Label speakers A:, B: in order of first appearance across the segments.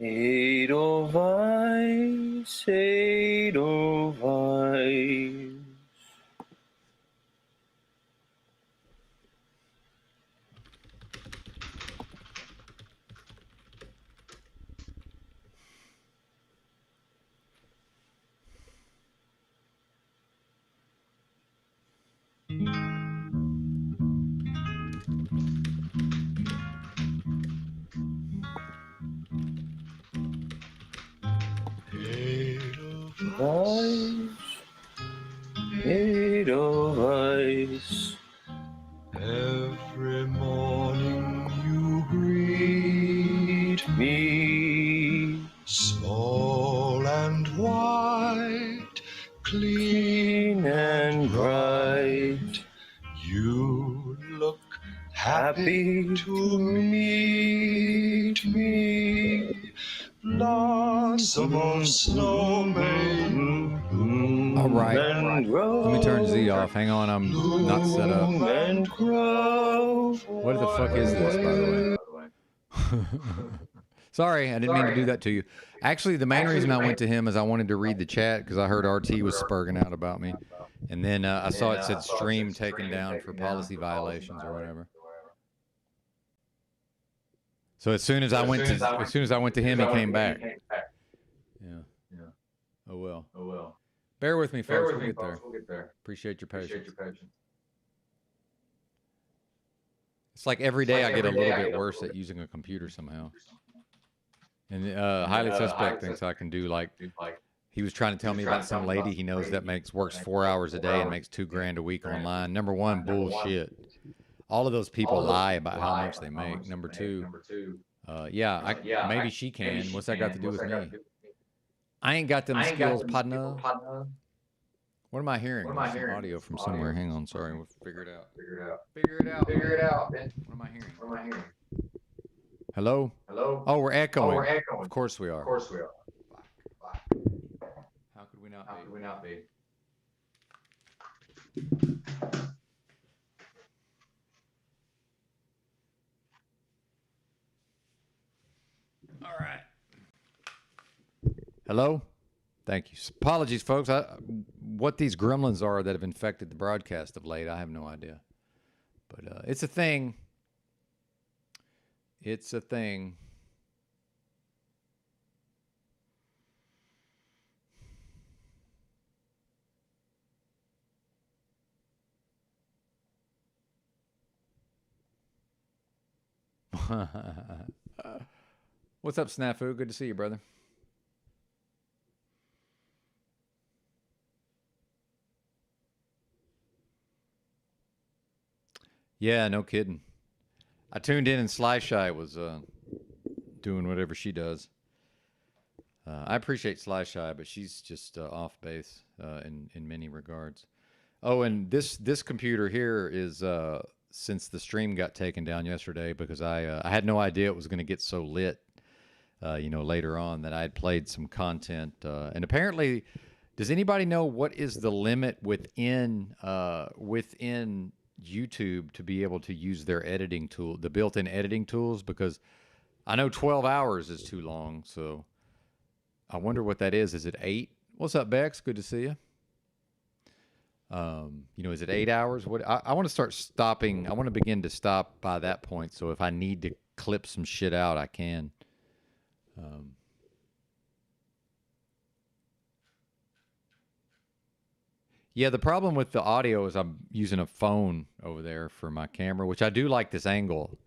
A: Edelweiss, Edelweiss. Edelweiss. Every morning you greet me, small and white, clean and bright. You look happy to meet me. Blossom of snow maiden.
B: All right. Let me turn Z off. Hang on, I'm not set up. What the fuck is this, by the way? Sorry, I didn't mean to do that to you. Actually, the main reason I went to him is I wanted to read the chat because I heard RT was spurging out about me. And then I saw it said stream taken down for policy violations or whatever. So as soon as I went to him, he came back. Yeah. Oh well. Bear with me, folks. We'll get there. Appreciate your patience. It's like every day I get a little bit worse at using a computer somehow. And highly suspect thinks I can do like he was trying to tell me about some lady he knows that works 4 hours a day and makes $2 grand a week online. Number one, bullshit. All of those people lie about how much they make. Number two, maybe she can. What's that got to do with me? I ain't got them skills, partner. What am I hearing? There's some audio from somewhere. Hang on, sorry. We'll figure it out. Figure it out, man. What am I hearing? Hello? Oh, we're echoing. Of course we are. How could we not be? All right. Hello? Thank you. Apologies, folks. What these gremlins are that have infected the broadcast of late, I have no idea. But it's a thing. It's a thing. What's up, Snafu? Good to see you, brother. Yeah, no kidding. I tuned in and Sly Shy was doing whatever she does. I appreciate Sly Shy, but she's just off base in many regards. Oh, and this computer here is since the stream got taken down yesterday because I had no idea it was going to get so lit. Later on that I had played some content, and apparently, does anybody know what is the limit within YouTube to be able to use their editing tool, the built-in editing tools? Because I know 12 hours is too long, so I wonder what that is. Is it 8? What's up, Bex? Good to see you. Is it 8 hours? What I want to start stopping. I want to begin to stop by that point. So if I need to clip some shit out, I can. Yeah, the problem with the audio is I'm using a phone over there for my camera, which I do like this angle,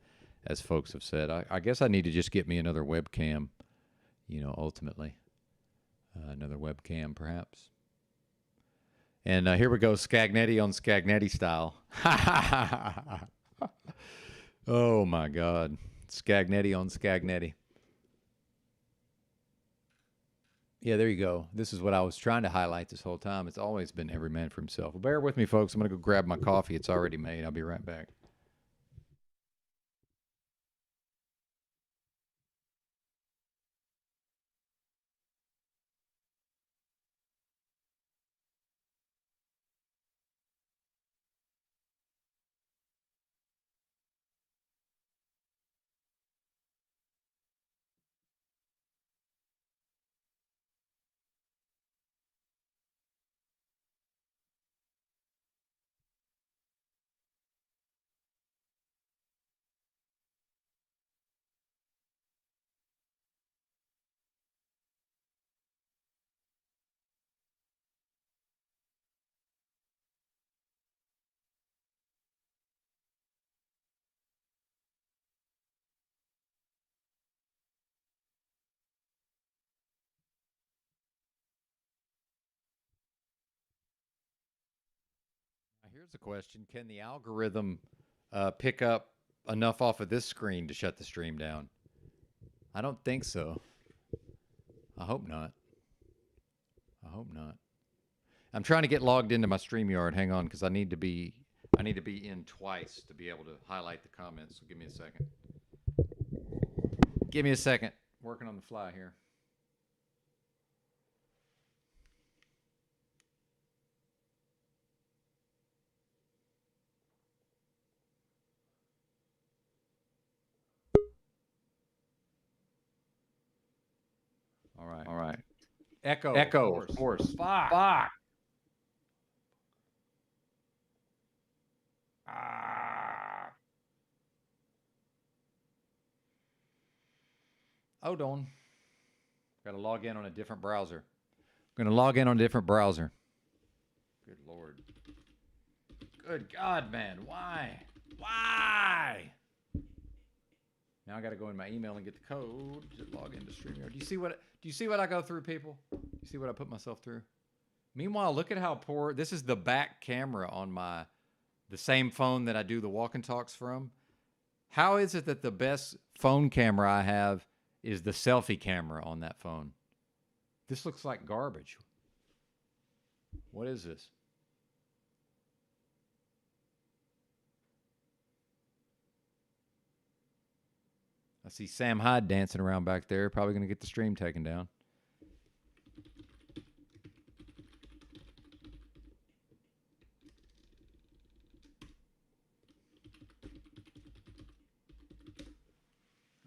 B: as folks have said. I guess I need to just get me another webcam, ultimately. Another webcam, perhaps. And here we go, Scagnetti on Scagnetti style. Oh, my God. Scagnetti on Scagnetti. Yeah, there you go. This is what I was trying to highlight this whole time. It's always been every man for himself. Well, bear with me, folks. I'm going to go grab my coffee. It's already made. I'll be right back. Here's a question. Can the algorithm pick up enough off of this screen to shut the stream down? I don't think so. I hope not. I hope not. I'm trying to get logged into my StreamYard. Hang on, because I need to be in twice to be able to highlight the comments. So give me a second. Give me a second. Working on the fly here. All right. All right. Echo. Of course. Fuck. Ah. Hold on. Got to log in on a different browser. I'm going to log in on a different browser. Good Lord. Good God, man. Why? Why? Now I got to go in my email and get the code to log into StreamYard. Do you see what I go through, people? Do you see what I put myself through? Meanwhile, look at how poor. This is the back camera on the same phone that I do the walk and talks from. How is it that the best phone camera I have is the selfie camera on that phone? This looks like garbage. What is this? I see Sam Hyde dancing around back there. Probably going to get the stream taken down. All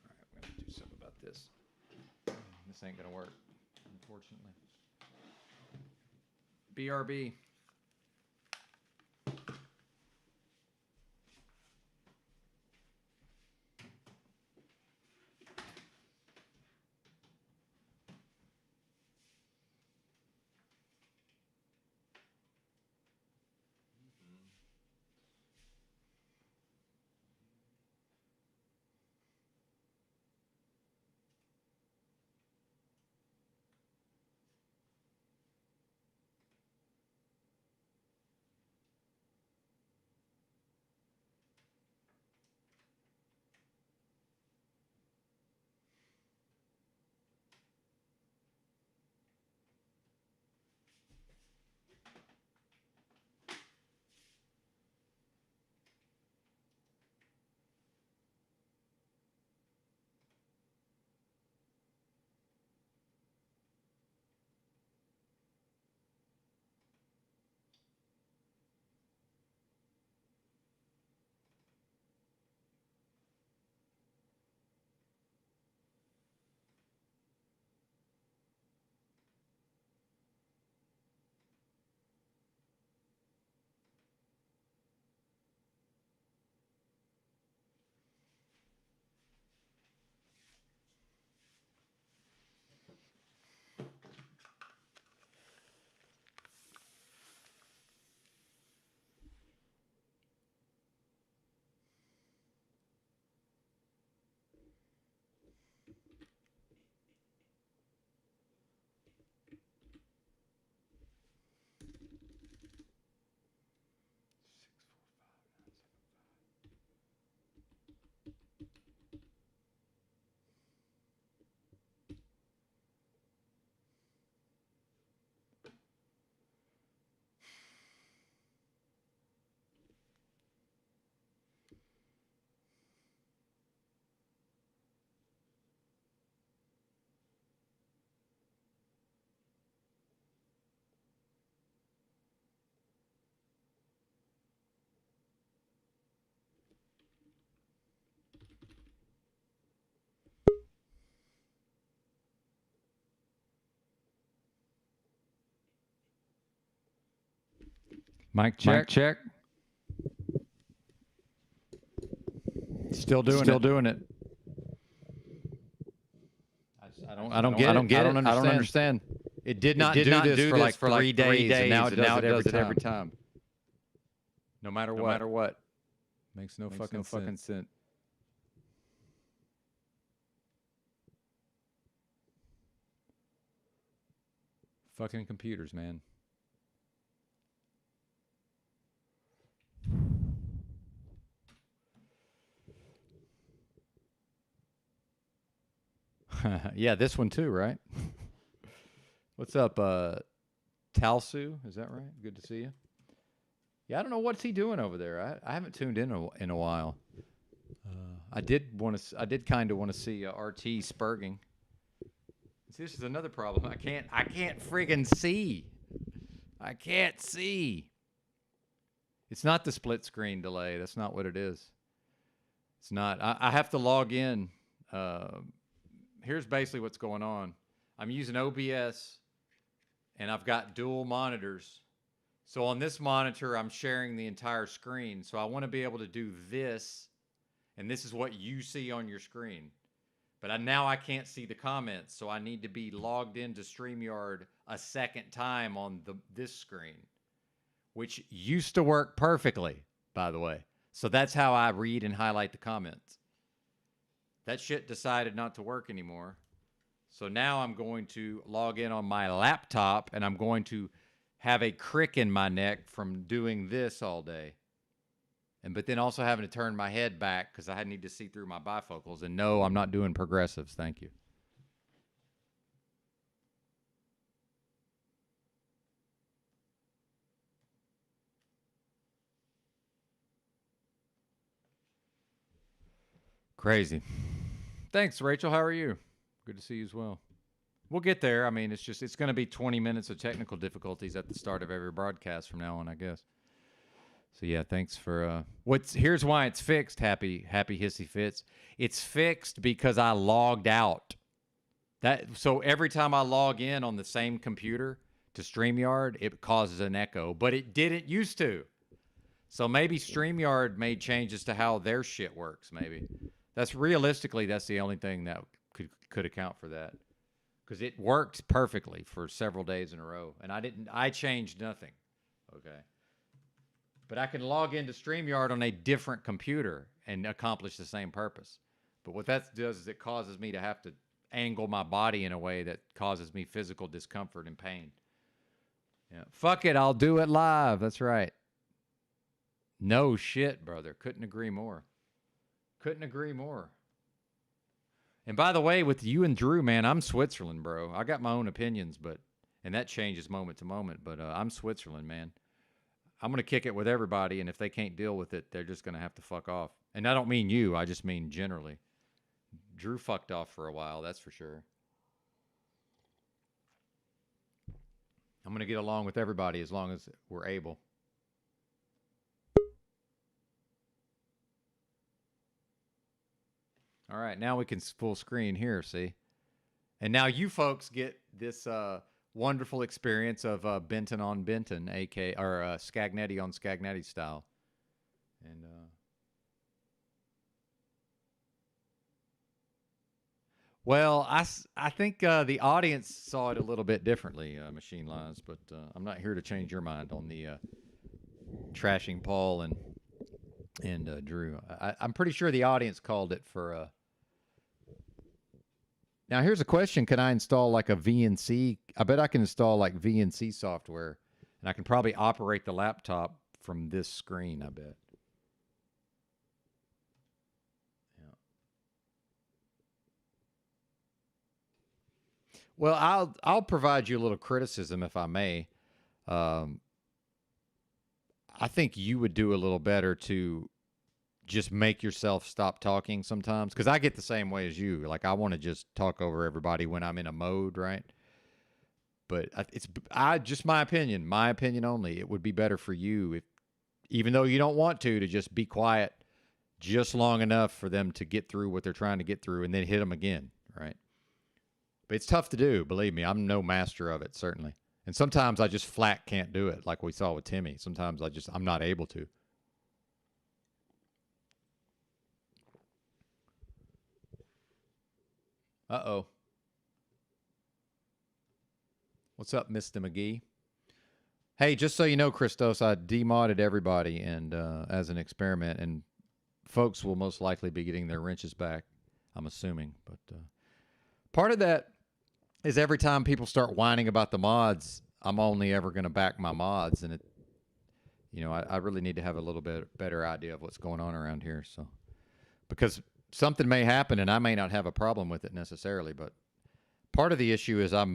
B: right, we're going to do something about this. This ain't going to work, unfortunately. BRB. Mic check. Mic check. Still doing it. I don't understand. It did not do this for like 3 days, and now it does it every time. No matter what. Makes no fucking sense. Fucking computers, man. Yeah, this one too, right? What's up, Talsu? Is that right? Good to see you. Yeah, I don't know what's he doing over there. I haven't tuned in a while. I did kind of want to see RT spurging. See, this is another problem. I can't friggin' see. I can't see. It's not the split screen delay. That's not what it is. It's not. I have to log in. Here's basically what's going on. I'm using OBS, and I've got dual monitors. So on this monitor, I'm sharing the entire screen. So I want to be able to do this, and this is what you see on your screen. But now I can't see the comments, so I need to be logged into StreamYard a second time on this screen, which used to work perfectly, by the way. So that's how I read and highlight the comments. That shit decided not to work anymore. So now I'm going to log in on my laptop, and I'm going to have a crick in my neck from doing this all day. But then also having to turn my head back because I need to see through my bifocals. And no, I'm not doing progressives. Thank you. Crazy. Thanks, Rachel. How are you? Good to see you as well. We'll get there. I mean, it's going to be 20 minutes of technical difficulties at the start of every broadcast from now on, I guess. So yeah, thanks for here's why it's fixed, happy hissy fits. It's fixed because I logged out. So every time I log in on the same computer to StreamYard, it causes an echo, but it didn't used to. So maybe StreamYard made changes to how their shit works, maybe. That's the only thing that could account for that. Because it worked perfectly for several days in a row. And I changed nothing. Okay. But I can log into StreamYard on a different computer and accomplish the same purpose. But what that does is it causes me to have to angle my body in a way that causes me physical discomfort and pain. Yeah. Fuck it, I'll do it live. That's right. No shit, brother. Couldn't agree more. Couldn't agree more. And by the way, with you and Drew, man, I'm Switzerland, bro. I got my own opinions, and that changes moment to moment, but I'm Switzerland, man. I'm going to kick it with everybody, and if they can't deal with it, they're just going to have to fuck off. And I don't mean you, I just mean generally. Drew fucked off for a while, that's for sure. I'm going to get along with everybody as long as we're able. All right, now we can full screen here, see? And now you folks get this wonderful experience of Benton on Benton, or Scagnetti on Scagnetti style. And well, I think the audience saw it a little bit differently, Machine Lies, but I'm not here to change your mind on the trashing Paul and Drew. I'm pretty sure the audience called it for. Now, here's a question. Can I install like a VNC? I bet I can install like VNC software, and I can probably operate the laptop from this screen, I bet. Yeah. Well, I'll provide you a little criticism, if I may. I think you would do a little better to just make yourself stop talking sometimes, because I get the same way as you. Like, I want to just talk over everybody when I'm in a mode, right? But it's just my opinion only. It would be better for you, if, even though you don't want to just be quiet just long enough for them to get through what they're trying to get through and then hit them again, right? But it's tough to do, believe me. I'm no master of it, certainly. And sometimes I just flat can't do it, like we saw with Timmy. Sometimes I'm not able to. Uh-oh. What's up, Mr. McGee? Hey, just so you know, Christos, I demodded everybody and as an experiment, and folks will most likely be getting their wrenches back, I'm assuming. But part of that is every time people start whining about the mods, I'm only ever going to back my mods, and I really need to have a little bit better idea of what's going on around here. So, because something may happen and I may not have a problem with it necessarily, but part of the issue is I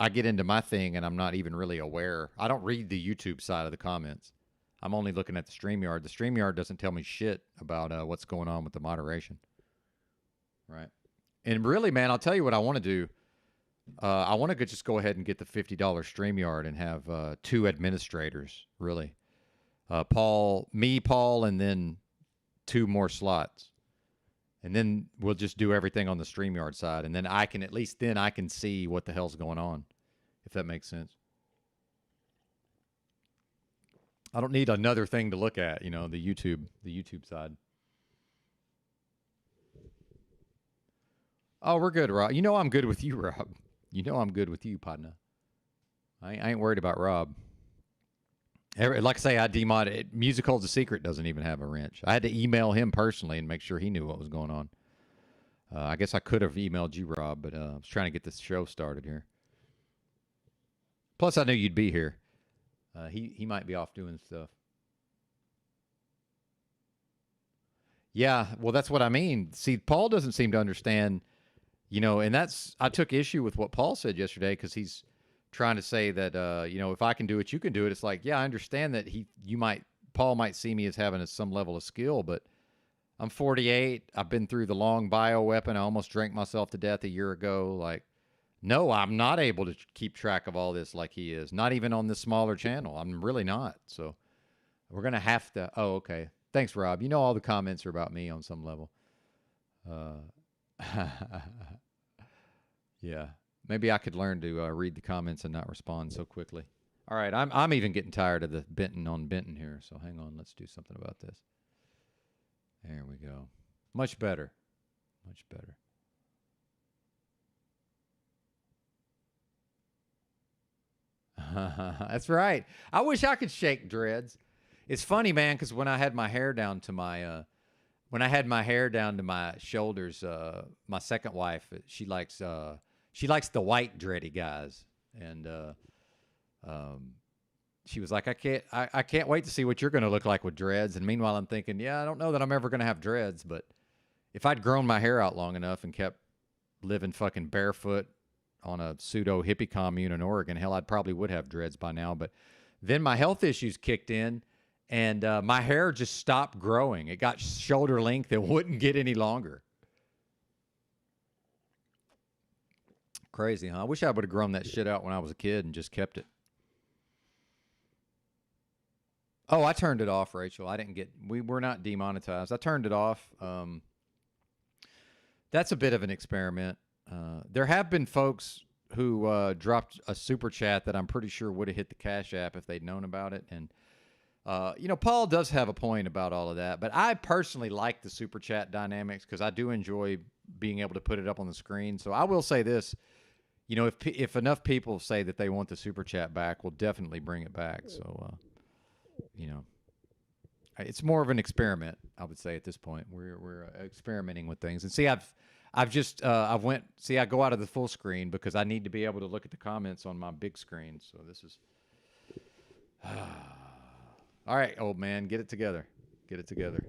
B: get into my thing and I'm not even really aware. I don't read the YouTube side of the comments. I'm only looking at the StreamYard. The StreamYard doesn't tell me shit about what's going on with the moderation. Right. And really, man, I'll tell you what I want to do. I want to just go ahead and get the $50 StreamYard and have 2 administrators, really. Paul, and then 2 more slots. And then we'll just do everything on the StreamYard side. And then I can, at least then I can see what the hell's going on, if that makes sense. I don't need another thing to look at, the YouTube side. Oh, we're good, Rob. You know I'm good with you, Rob. You know I'm good with you, partner. I ain't worried about Rob. Like I say, I demodded. Music Holds a Secret doesn't even have a wrench. I had to email him personally and make sure he knew what was going on. I guess I could have emailed you, Rob, but I was trying to get this show started here. Plus, I knew you'd be here. He might be off doing stuff. Yeah, well, that's what I mean. See, Paul doesn't seem to understand, and I took issue with what Paul said yesterday because he's trying to say that, if I can do it, you can do it. It's like, yeah, I understand that Paul might see me as having some level of skill, but I'm 48. I've been through the long bioweapon. I almost drank myself to death a year ago. Like, no, I'm not able to keep track of all this like he is. Not even on this smaller channel. I'm really not. So we're going to have to. Oh, okay. Thanks, Rob. You know all the comments are about me on some level. Yeah. Maybe I could learn to read the comments and not respond so quickly. All right. I'm even getting tired of the Benton on Benton here. So hang on. Let's do something about this. There we go. Much better. Much better. That's right. I wish I could shake dreads. It's funny, man, because when I had my hair down to my shoulders, my second wife, she likes the white dready guys, and she was like, I can't wait to see what you're going to look like with dreads. And meanwhile, I'm thinking, yeah, I don't know that I'm ever going to have dreads, but if I'd grown my hair out long enough and kept living fucking barefoot on a pseudo hippie commune in Oregon, hell, I'd probably would have dreads by now. But then my health issues kicked in, and my hair just stopped growing. It got shoulder length. It wouldn't get any longer. Crazy, huh? I wish I would have grown that shit out when I was a kid and just kept it. Oh, I turned it off, Rachel. We're not demonetized. I turned it off. That's a bit of an experiment. There have been folks who dropped a super chat that I'm pretty sure would have hit the Cash App if they'd known about it. And, Paul does have a point about all of that. But I personally like the super chat dynamics because I do enjoy being able to put it up on the screen. So I will say this. If enough people say that they want the super chat back, we'll definitely bring it back. So, it's more of an experiment, I would say at this point. We're experimenting with things. And see, I go out of the full screen because I need to be able to look at the comments on my big screen. So this is, all right, old man, get it together. Get it together.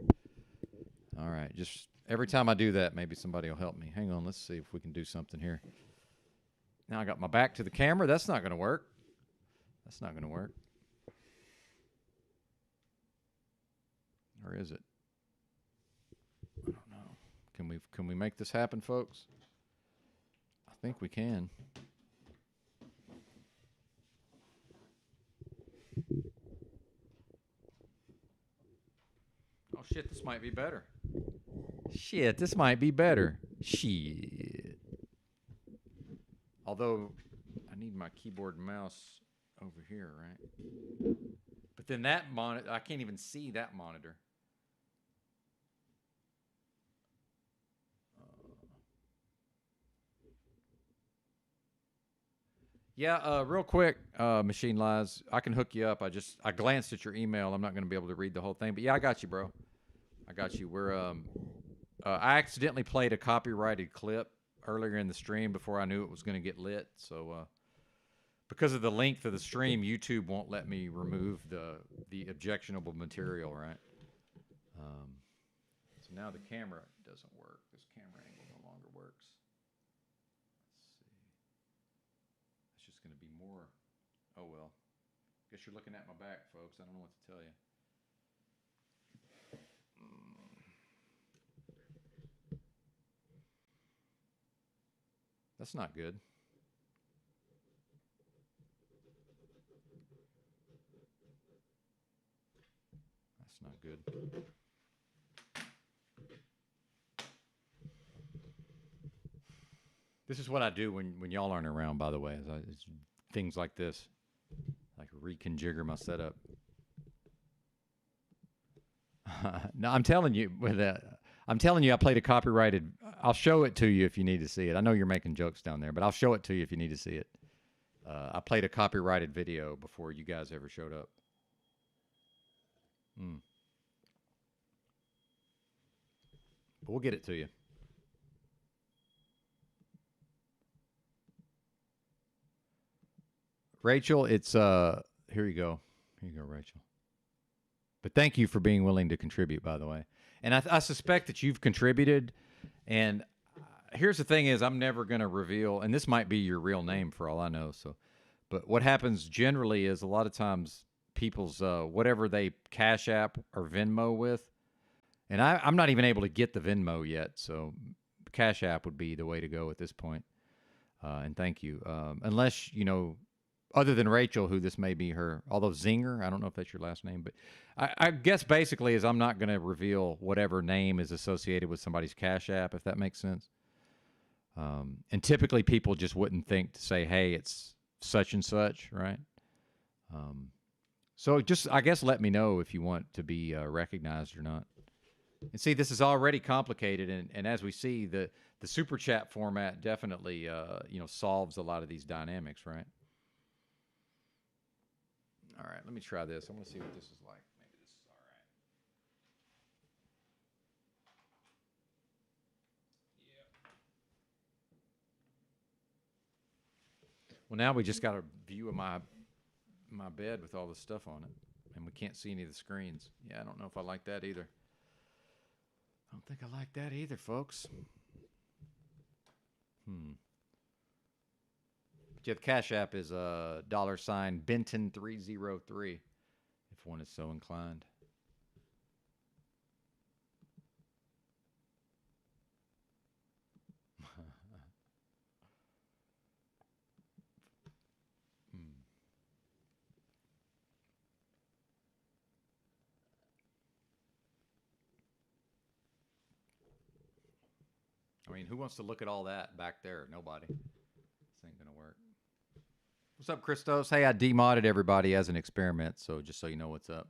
B: All right. Just every time I do that, maybe somebody will help me. Hang on. Let's see if we can do something here. Now I got my back to the camera. That's not going to work. That's not going to work. Or is it? I don't know. Can we make this happen, folks? I think we can. Oh shit, this might be better. Shit, this might be better. Shit. Although I need my keyboard and mouse over here, right? But then that monitor, I can't even see that monitor. Yeah, real quick, Machine Lies, I can hook you up. I glanced at your email. I'm not going to be able to read the whole thing, but yeah, I got you, bro. I got you. I accidentally played a copyrighted clip earlier in the stream before I knew it was going to get lit. So, because of the length of the stream, YouTube won't let me remove the objectionable material, right? So now the camera doesn't work. This camera angle no longer works. Let's see. It's just going to be more. Oh, well. Guess you're looking at my back, folks. I don't know what to tell you. That's not good. That's not good. This is what I do when y'all aren't around, by the way. It's things like this. Like reconfigure my setup. No, I'm telling you, I played a copyrighted. I'll show it to you if you need to see it. I know you're making jokes down there, but I'll show it to you if you need to see it. I played a copyrighted video before you guys ever showed up. But we'll get it to you. Rachel, it's here you go. Here you go, Rachel. But thank you for being willing to contribute, by the way. And I suspect that you've contributed. And here's the thing is, I'm never going to reveal, and this might be your real name for all I know. So, but what happens generally is a lot of times people's whatever they Cash App or Venmo with, and I'm not even able to get the Venmo yet. So Cash App would be the way to go at this point. And thank you. Unless, you know, other than Rachel, who this may be her, although Zinger, I don't know if that's your last name, but I guess basically is I'm not going to reveal whatever name is associated with somebody's Cash App, if that makes sense. And typically people just wouldn't think to say, hey, it's such and such, right? So just, I guess, let me know if you want to be recognized or not. And see, this is already complicated, and as we see, the super chat format definitely, you know, solves a lot of these dynamics, right? All right, let me try this. I want to see what this is like. Maybe this is all right. Yeah. Well, now we just got a view of my bed with all this stuff on it, and we can't see any of the screens. Yeah, I don't know if I like that either. I don't think I like that either, folks. But yeah, the Cash App is $sign Benton303, if one is so inclined. I mean, who wants to look at all that back there? Nobody. This ain't gonna work. What's up, Christos? Hey, I demodded everybody as an experiment, so just so you know what's up.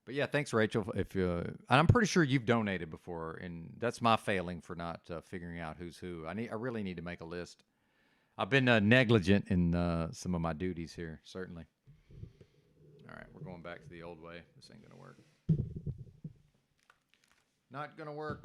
B: But yeah, thanks, Rachel. If I'm pretty sure you've donated before, and that's my failing for not figuring out who's who. I really need to make a list. I've been negligent in some of my duties here, certainly. All right, we're going back to the old way. This ain't gonna work. Not gonna work.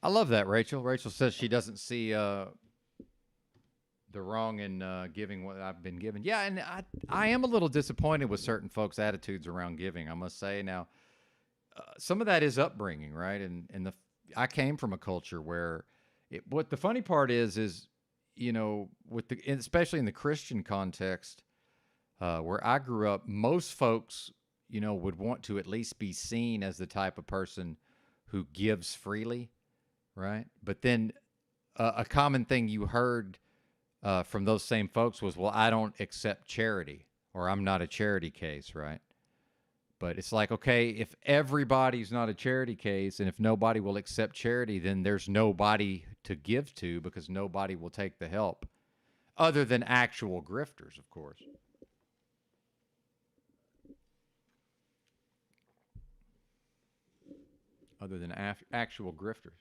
B: I love that, Rachel. Rachel says she doesn't see the wrong in giving what I've been given. Yeah, and I am a little disappointed with certain folks' attitudes around giving, I must say. Now, some of that is upbringing, right? And I came from a culture where what the funny part is, you know, especially in the Christian context, where I grew up, most folks, you know, would want to at least be seen as the type of person who gives freely, right? But then a common thing you heard from those same folks was, well, I don't accept charity, or I'm not a charity case, right? But it's like, okay, if everybody's not a charity case and if nobody will accept charity, then there's nobody to give to because nobody will take the help other than actual grifters, of course. Other than actual grifters.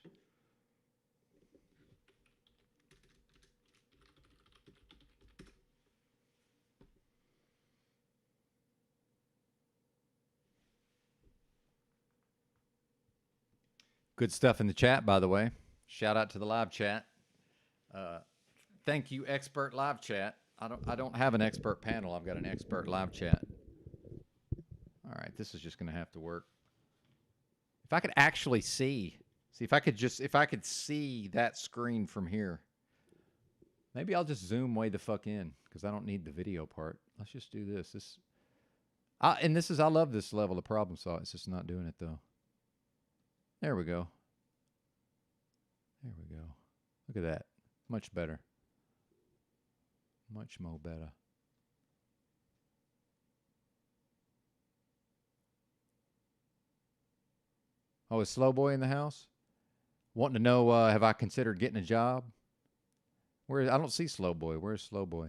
B: Good stuff in the chat, by the way. Shout out to the live chat. Thank you, expert live chat. I don't have an expert panel. I've got an expert live chat. All right, this is just going to have to work. If I could actually see if I could see that screen from here. Maybe I'll just zoom way the fuck in because I don't need the video part. Let's just do this. I love this level of problem solving. It's just not doing it though. There we go. There we go. Look at that. Much better. Much more better. Oh, is Slow Boy in the house? Wanting to know, have I considered getting a job? I don't see Slow Boy. Where's Slow Boy?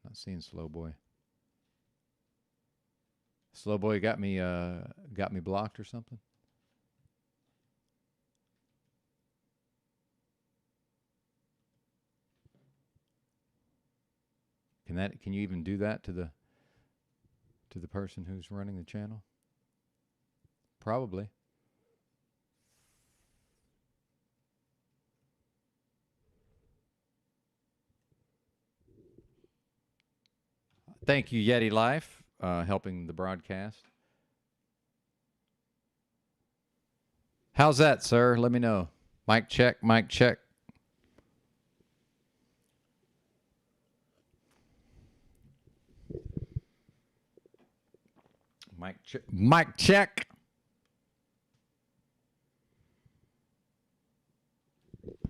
B: Not seeing Slow Boy. Slow Boy got me blocked or something. Can you even do that to the person who's running the channel? Probably. Thank you, Yeti Life, helping the broadcast. How's that, sir? Let me know. Mic check, mic check. Mic check. Mic check.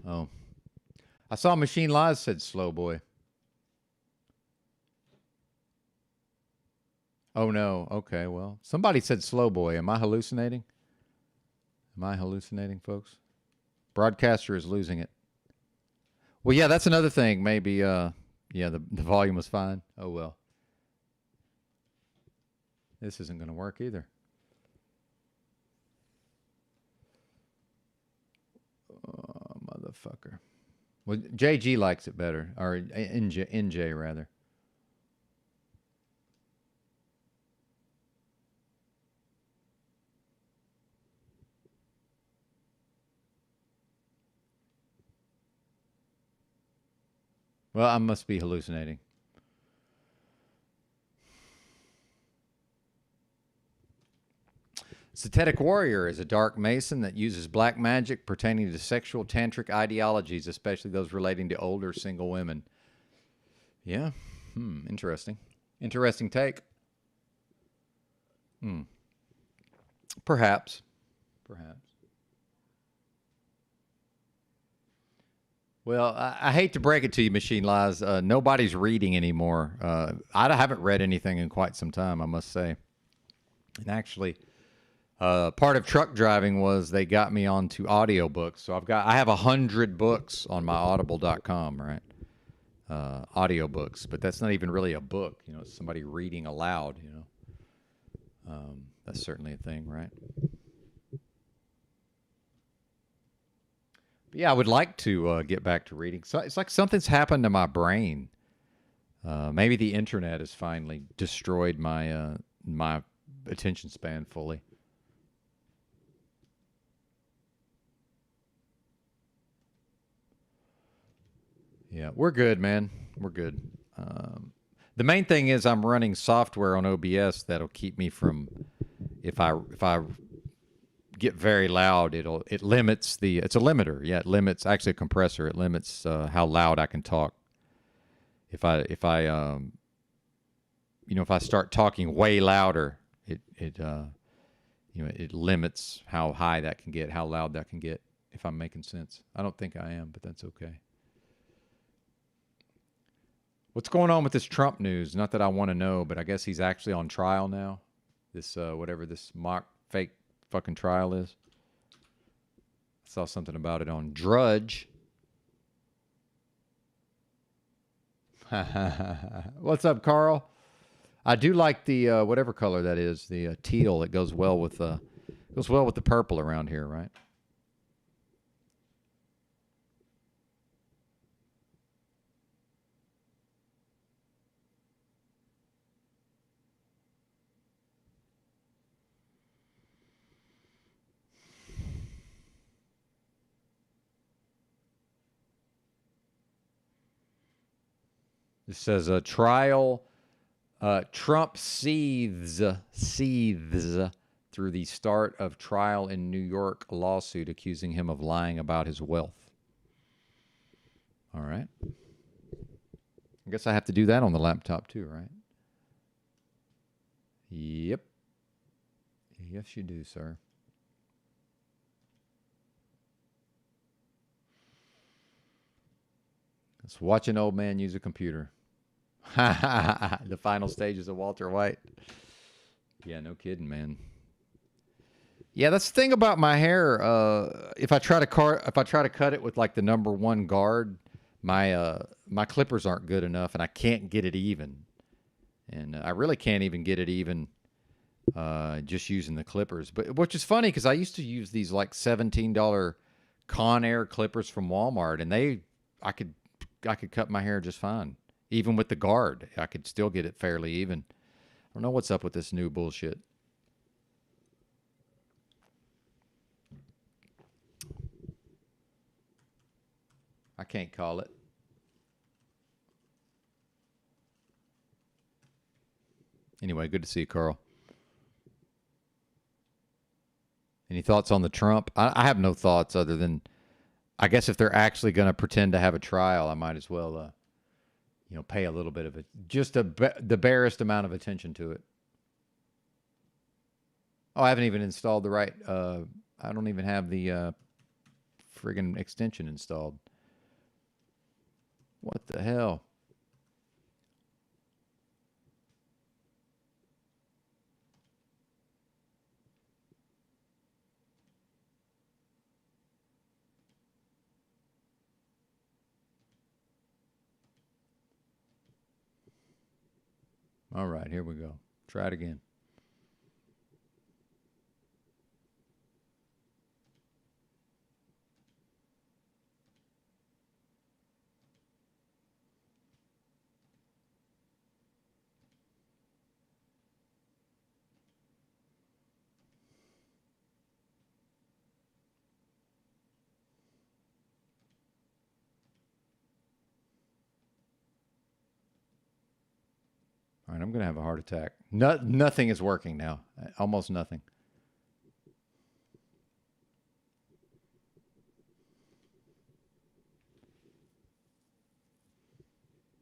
B: Oh. I saw Machine Lies said Slow Boy. Oh, no. Okay, well. Somebody said Slow Boy. Am I hallucinating? Am I hallucinating, folks? Broadcaster is losing it. Well, yeah, that's another thing. Maybe, yeah, the volume was fine. Oh, well. This isn't going to work either. Oh, motherfucker. Well, JG likes it better. Or NJ rather. Well, I must be hallucinating. Satetic Warrior is a dark mason that uses black magic pertaining to sexual tantric ideologies, especially those relating to older single women. Yeah. Interesting. Interesting take. Perhaps. Well, I hate to break it to you, Machine Lies. Nobody's reading anymore. I haven't read anything in quite some time, I must say. And actually, part of truck driving was they got me onto audiobooks. So I have 100 books on my audible.com, right? Audiobooks, but that's not even really a book. You know, it's somebody reading aloud, you know. That's certainly a thing, right? But yeah, I would like to get back to reading. So it's like something's happened to my brain. Maybe the internet has finally destroyed my my attention span fully. Yeah, we're good, man. We're good. The main thing is I'm running software on OBS that'll keep me from, if I get very loud, it limits it's a limiter. Yeah, it limits, actually a compressor. It limits how loud I can talk. If I if I start talking way louder, it limits how high that can get, how loud that can get, if I'm making sense. I don't think I am, but that's okay. What's going on with this Trump news? Not that I want to know, but I guess he's actually on trial now. This, whatever this mock fake fucking trial is. I saw something about it on Drudge. What's up, Carl? I do like the whatever color that is, the teal. It goes well with the purple around here, right? It says a trial. Trump seethes through the start of trial in New York lawsuit accusing him of lying about his wealth. All right. I guess I have to do that on the laptop too, right? Yep. Yes, you do, sir. Let's watch an old man use a computer. The final stages of Walter White. Yeah, no kidding, man. Yeah, that's the thing about my hair. If I try to cut it with like the #1 guard, my clippers aren't good enough, and I can't get it even. And I really can't even get it even just using the clippers. But which is funny because I used to use these like $17 Conair clippers from Walmart, and I could cut my hair just fine. Even with the guard, I could still get it fairly even. I don't know what's up with this new bullshit. I can't call it. Anyway, good to see you, Carl. Any thoughts on the Trump? I have no thoughts other than, I guess if they're actually going to pretend to have a trial, I might as well, pay a little bit of it, just the barest amount of attention to it. Oh, I haven't even installed the right. I don't even have the friggin' extension installed. What the hell? All right, here we go. Try it again. All right, I'm going to have a heart attack. Nothing is working now. Almost nothing.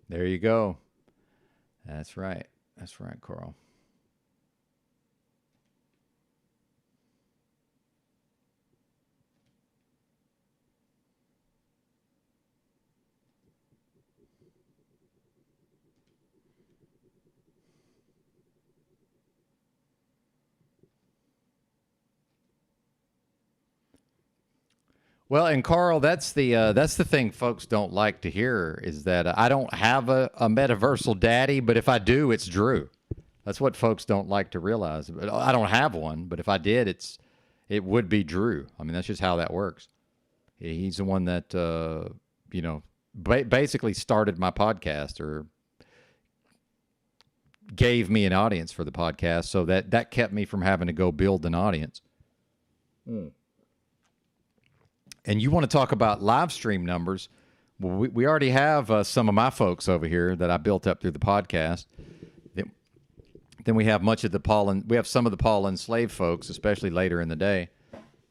B: There you go. That's right. That's right, Carl. Well, and Carl, that's the thing folks don't like to hear is that I don't have a metaversal daddy, but if I do, it's Drew. That's what folks don't like to realize. But I don't have one, but if I did, it would be Drew. I mean, that's just how that works. He's the one that basically started my podcast or gave me an audience for the podcast, so that kept me from having to go build an audience. And you want to talk about live stream numbers? Well, we already have some of my folks over here that I built up through the podcast. Then we have we have some of the Paul enslaved folks, especially later in the day.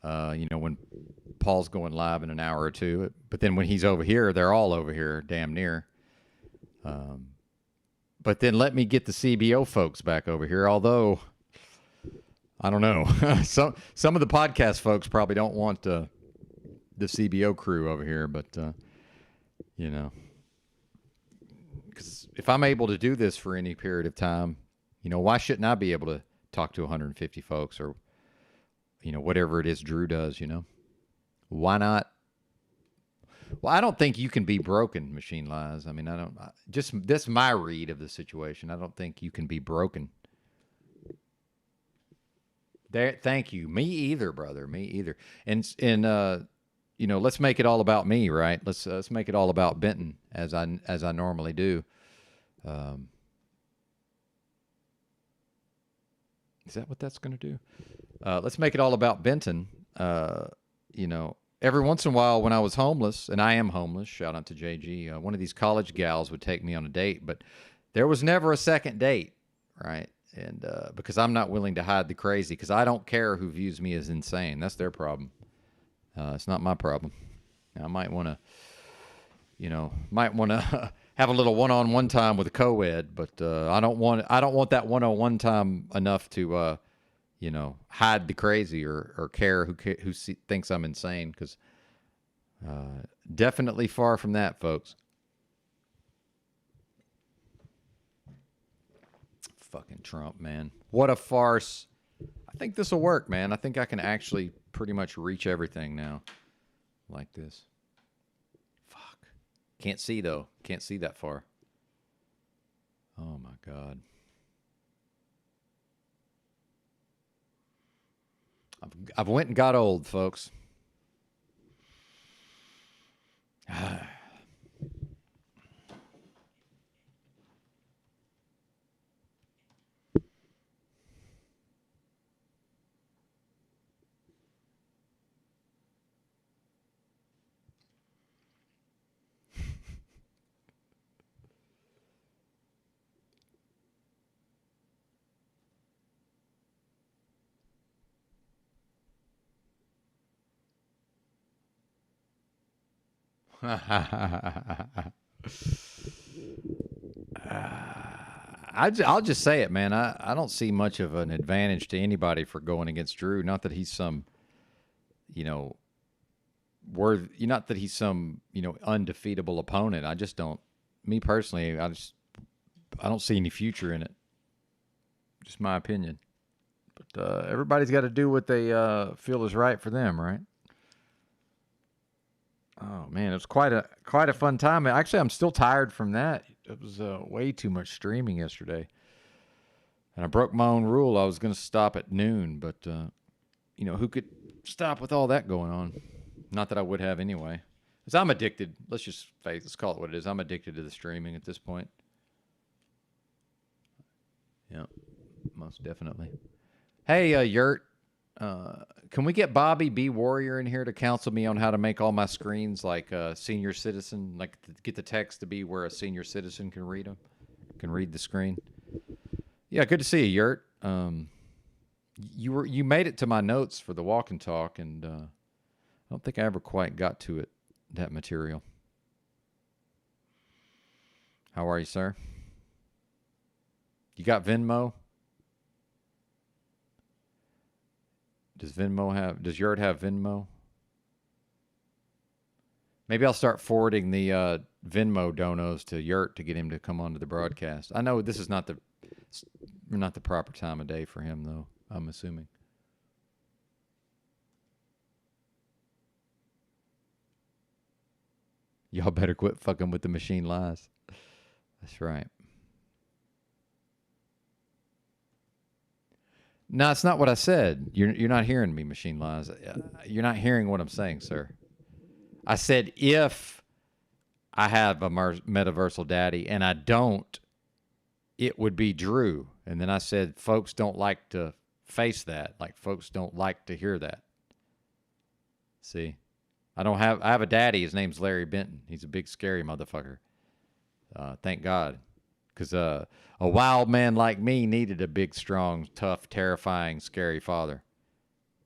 B: When Paul's going live in an hour or two. But then when he's over here, they're all over here, damn near. But then let me get the CBO folks back over here. Although, I don't know. some of the podcast folks probably don't want the CBO crew over here. But, you know, because if I'm able to do this for any period of time, you know, why shouldn't I be able to talk to 150 folks or, you know, whatever it is Drew does, you know? Why not? Well, I don't think you can be broken, Machine Lies. I mean, that's my read of the situation. I don't think you can be broken. Thank you. Me either, brother. Me either. And you know, let's make it all about me, right? Let's make it all about Benton as I normally do. Is that what that's going to do? Let's make it all about Benton. You know, every once in a while when I was homeless, and I am homeless, shout out to JG, one of these college gals would take me on a date, but there was never a second date, right? And because I'm not willing to hide the crazy, because I don't care who views me as insane. That's their problem. It's not my problem. Now, I might want to, you know, have a little one-on-one time with a co-ed, but I don't want that one-on-one time enough to, you know, hide the crazy or care who thinks I'm insane, because definitely far from that, folks. Fucking Trump, man. What a farce. I think this will work, man. I think I can actually pretty much reach everything now like this. Fuck. Can't see, though. Can't see that far. Oh, my God. I've went and got old, folks. I'll just say it, man. I don't see much of an advantage to anybody for going against Drew. Not that he's some, you know, not that he's some, you know, undefeatable opponent. I just don't. Me personally, I don't see any future in it. Just my opinion. But everybody's got to do what they feel is right for them, right? Oh man, it was quite a fun time. Actually, I'm still tired from that. It was way too much streaming yesterday, and I broke my own rule. I was going to stop at noon, but you know, who could stop with all that going on? Not that I would have anyway, because I'm addicted. Let's call it what it is. I'm addicted to the streaming at this point. Yeah, most definitely. Hey, Yurt. Can we get Bobby B. Warrior in here to counsel me on how to make all my screens like a senior citizen, like to get the text to be where a senior citizen can read them, can read the screen? Yeah, good to see you, Yurt. You made it to my notes for the walk and talk, and I don't think I ever quite got to it, that material. How are you, sir? You got Venmo? Does Yurt have Venmo? Maybe I'll start forwarding the Venmo donos to Yurt to get him to come onto the broadcast. I know this is not the proper time of day for him, though, I'm assuming. Y'all better quit fucking with the Machine Lies. That's right. No, it's not what I said. You're not hearing me, Machine Lies. You're not hearing what I'm saying, sir. I said if I have a metaversal daddy and I don't, it would be Drew. And then I said folks don't like to face that. Like folks don't like to hear that. See? I have a daddy. His name's Larry Benton. He's a big scary motherfucker. Thank God. Because a wild man like me needed a big, strong, tough, terrifying, scary father.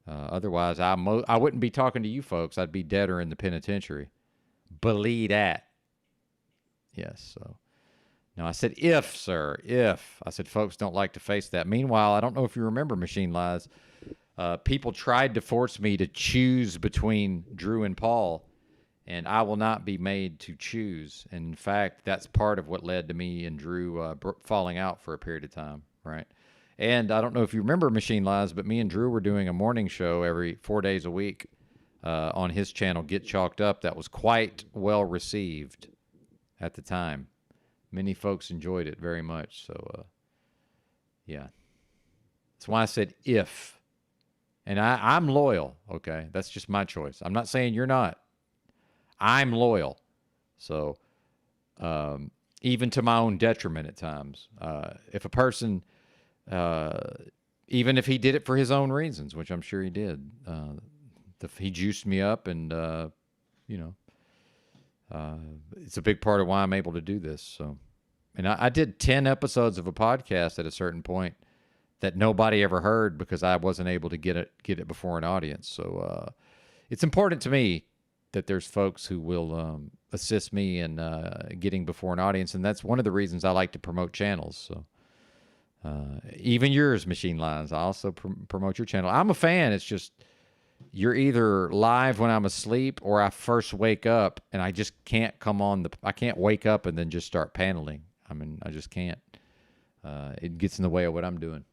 B: Otherwise, I wouldn't be talking to you folks. I'd be dead or in the penitentiary. Believe that. Yes. So No, I said if, sir, if. I said folks don't like to face that. Meanwhile, I don't know if you remember Machine Lies. People tried to force me to choose between Drew and Paul, and I will not be made to choose. And in fact, that's part of what led to me and Drew falling out for a period of time, right? And I don't know if you remember Machine Lies, but me and Drew were doing a morning show every 4 days a week on his channel, Get Chalked Up. That was quite well received at the time. Many folks enjoyed it very much. So, yeah. That's why I said if. And I'm loyal, okay? That's just my choice. I'm not saying you're not. I'm loyal. So, even to my own detriment at times. If a person, even if he did it for his own reasons, which I'm sure he did, he juiced me up and, you know, it's a big part of why I'm able to do this. So, and I did 10 episodes of a podcast at a certain point that nobody ever heard because I wasn't able to get it before an audience. So, it's important to me that there's folks who will assist me in getting before an audience, and that's one of the reasons I like to promote channels. So, even yours, Machine Lies, I also promote your channel. I'm a fan. It's just you're either live when I'm asleep or I first wake up and I just can't I can't wake up and then just start paneling. I mean, I just can't. It gets in the way of what I'm doing.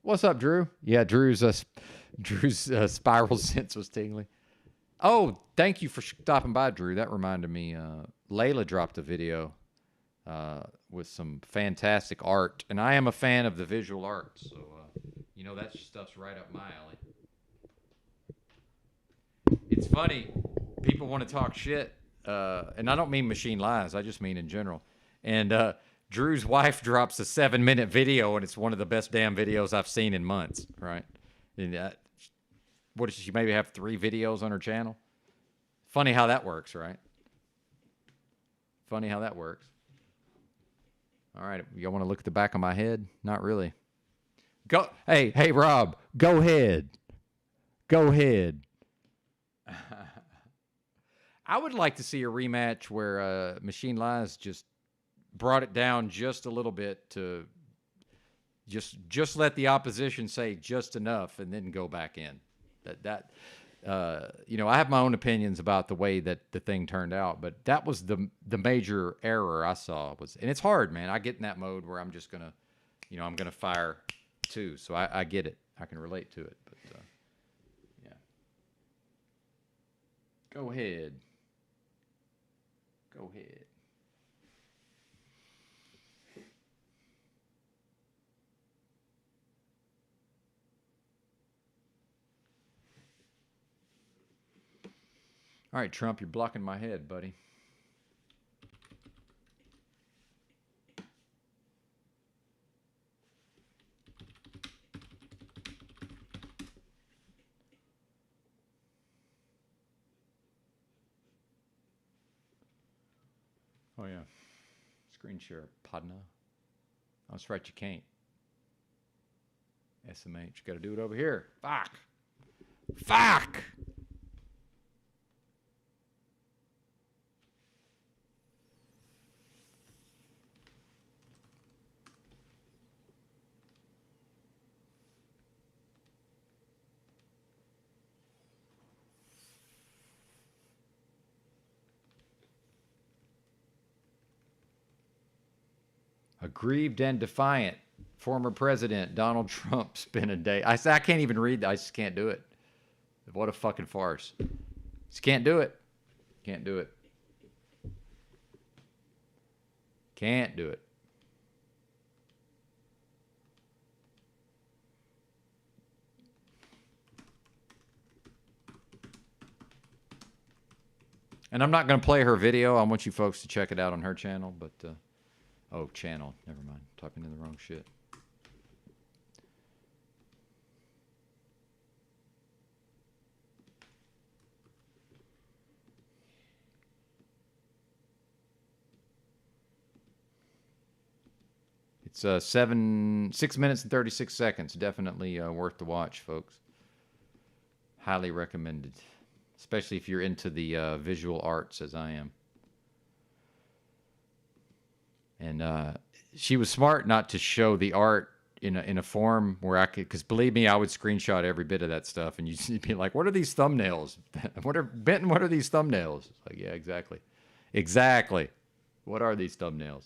B: What's up, Drew? Yeah, Drew's spiral sense was tingling. Oh, thank you for stopping by, Drew. That reminded me. Layla dropped a video with some fantastic art, and I am a fan of the visual arts, so you know that stuff's right up my alley. It's funny, people want to talk shit, and I don't mean Machine Lies. I just mean in general. And Drew's wife drops a 7-minute video, and it's one of the best damn videos I've seen in months. Right? And, what does she maybe have 3 videos on her channel? Funny how that works, right? Funny how that works. All right, y'all want to look at the back of my head? Not really. Go, hey, Rob, go ahead. Go ahead. I would like to see a rematch where Machine Lies just brought it down just a little bit to just let the opposition say just enough and then go back in. You know, I have my own opinions about the way that the thing turned out, but that was the major error I saw and it's hard, man. I get in that mode where I'm just gonna, you know, I'm gonna fire too. So I get it. I can relate to it, but yeah. Go ahead. Go ahead. All right, Trump, you're blocking my head, buddy. Oh, yeah. Screen share, partner. Oh, that's right, you can't. SMH, got to do it over here. Fuck. Fuck! Aggrieved and defiant. Former President Donald Trump spent a day. I can't even read. I just can't do it. What a fucking farce. Just can't do it. Can't do it. Can't do it. And I'm not going to play her video. I want you folks to check it out on her channel, but oh, channel. Never mind. Typing in the wrong shit. It's 6 minutes and 36 seconds. Definitely worth the watch, folks. Highly recommended, especially if you're into the visual arts as I am. And she was smart not to show the art in a form where I could, because believe me, I would screenshot every bit of that stuff, and you'd be like, "What are these thumbnails? Benton? What are these thumbnails?" It's like, yeah, exactly, exactly. What are these thumbnails?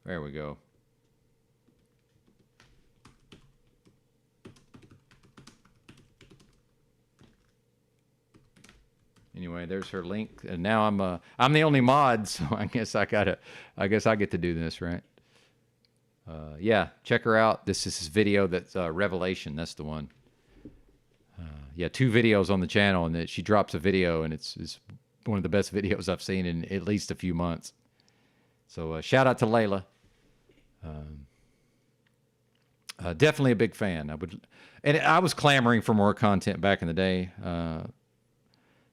B: There we go. Anyway, there's her link, and now I'm the only mod, so I guess I get to do this, right? Yeah, check her out. This is his video that's Revelation. That's the one. Yeah, 2 videos on the channel, and she drops a video, and it's one of the best videos I've seen in at least a few months. So shout out to Layla. Definitely a big fan. I was clamoring for more content back in the day.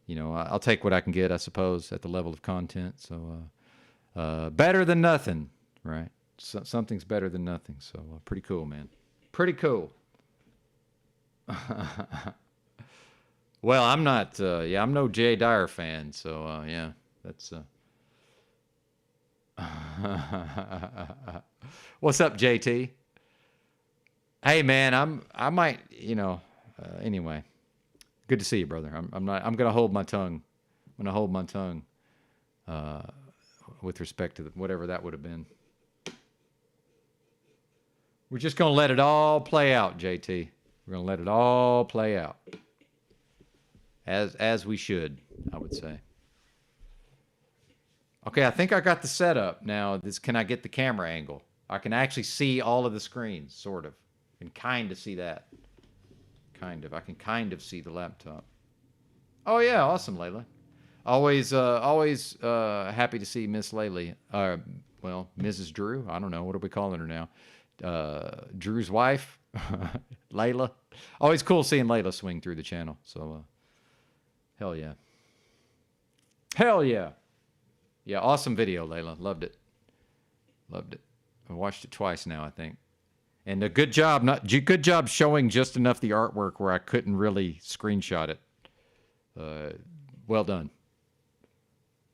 B: You know, I'll take what I can get, I suppose, at the level of content. So better than nothing, right? Something's better than nothing. So pretty cool, man. Pretty cool. Well, I'm not. I'm no Jay Dyer fan. So yeah, that's. What's up, JT? Hey, man, I might, anyway. Good to see you, brother. I'm gonna hold my tongue. I'm gonna hold my tongue with respect to whatever that would have been. We're just gonna let it all play out, JT. We're gonna let it all play out. As we should, I would say. Okay, I think I got the setup. Now, can I get the camera angle? I can actually see all of the screens, sort of. I can kind of see that. Kind of. I can kind of see the laptop. Oh, yeah. Awesome, Layla. Always happy to see Miss Layla. Well, Mrs. Drew. I don't know. What are we calling her now? Drew's wife? Layla. Always cool seeing Layla swing through the channel. So, hell yeah. Hell yeah. Yeah, awesome video, Layla. Loved it. Loved it. I watched it twice now, I think. And a good job showing just enough the artwork where I couldn't really screenshot it. Well done.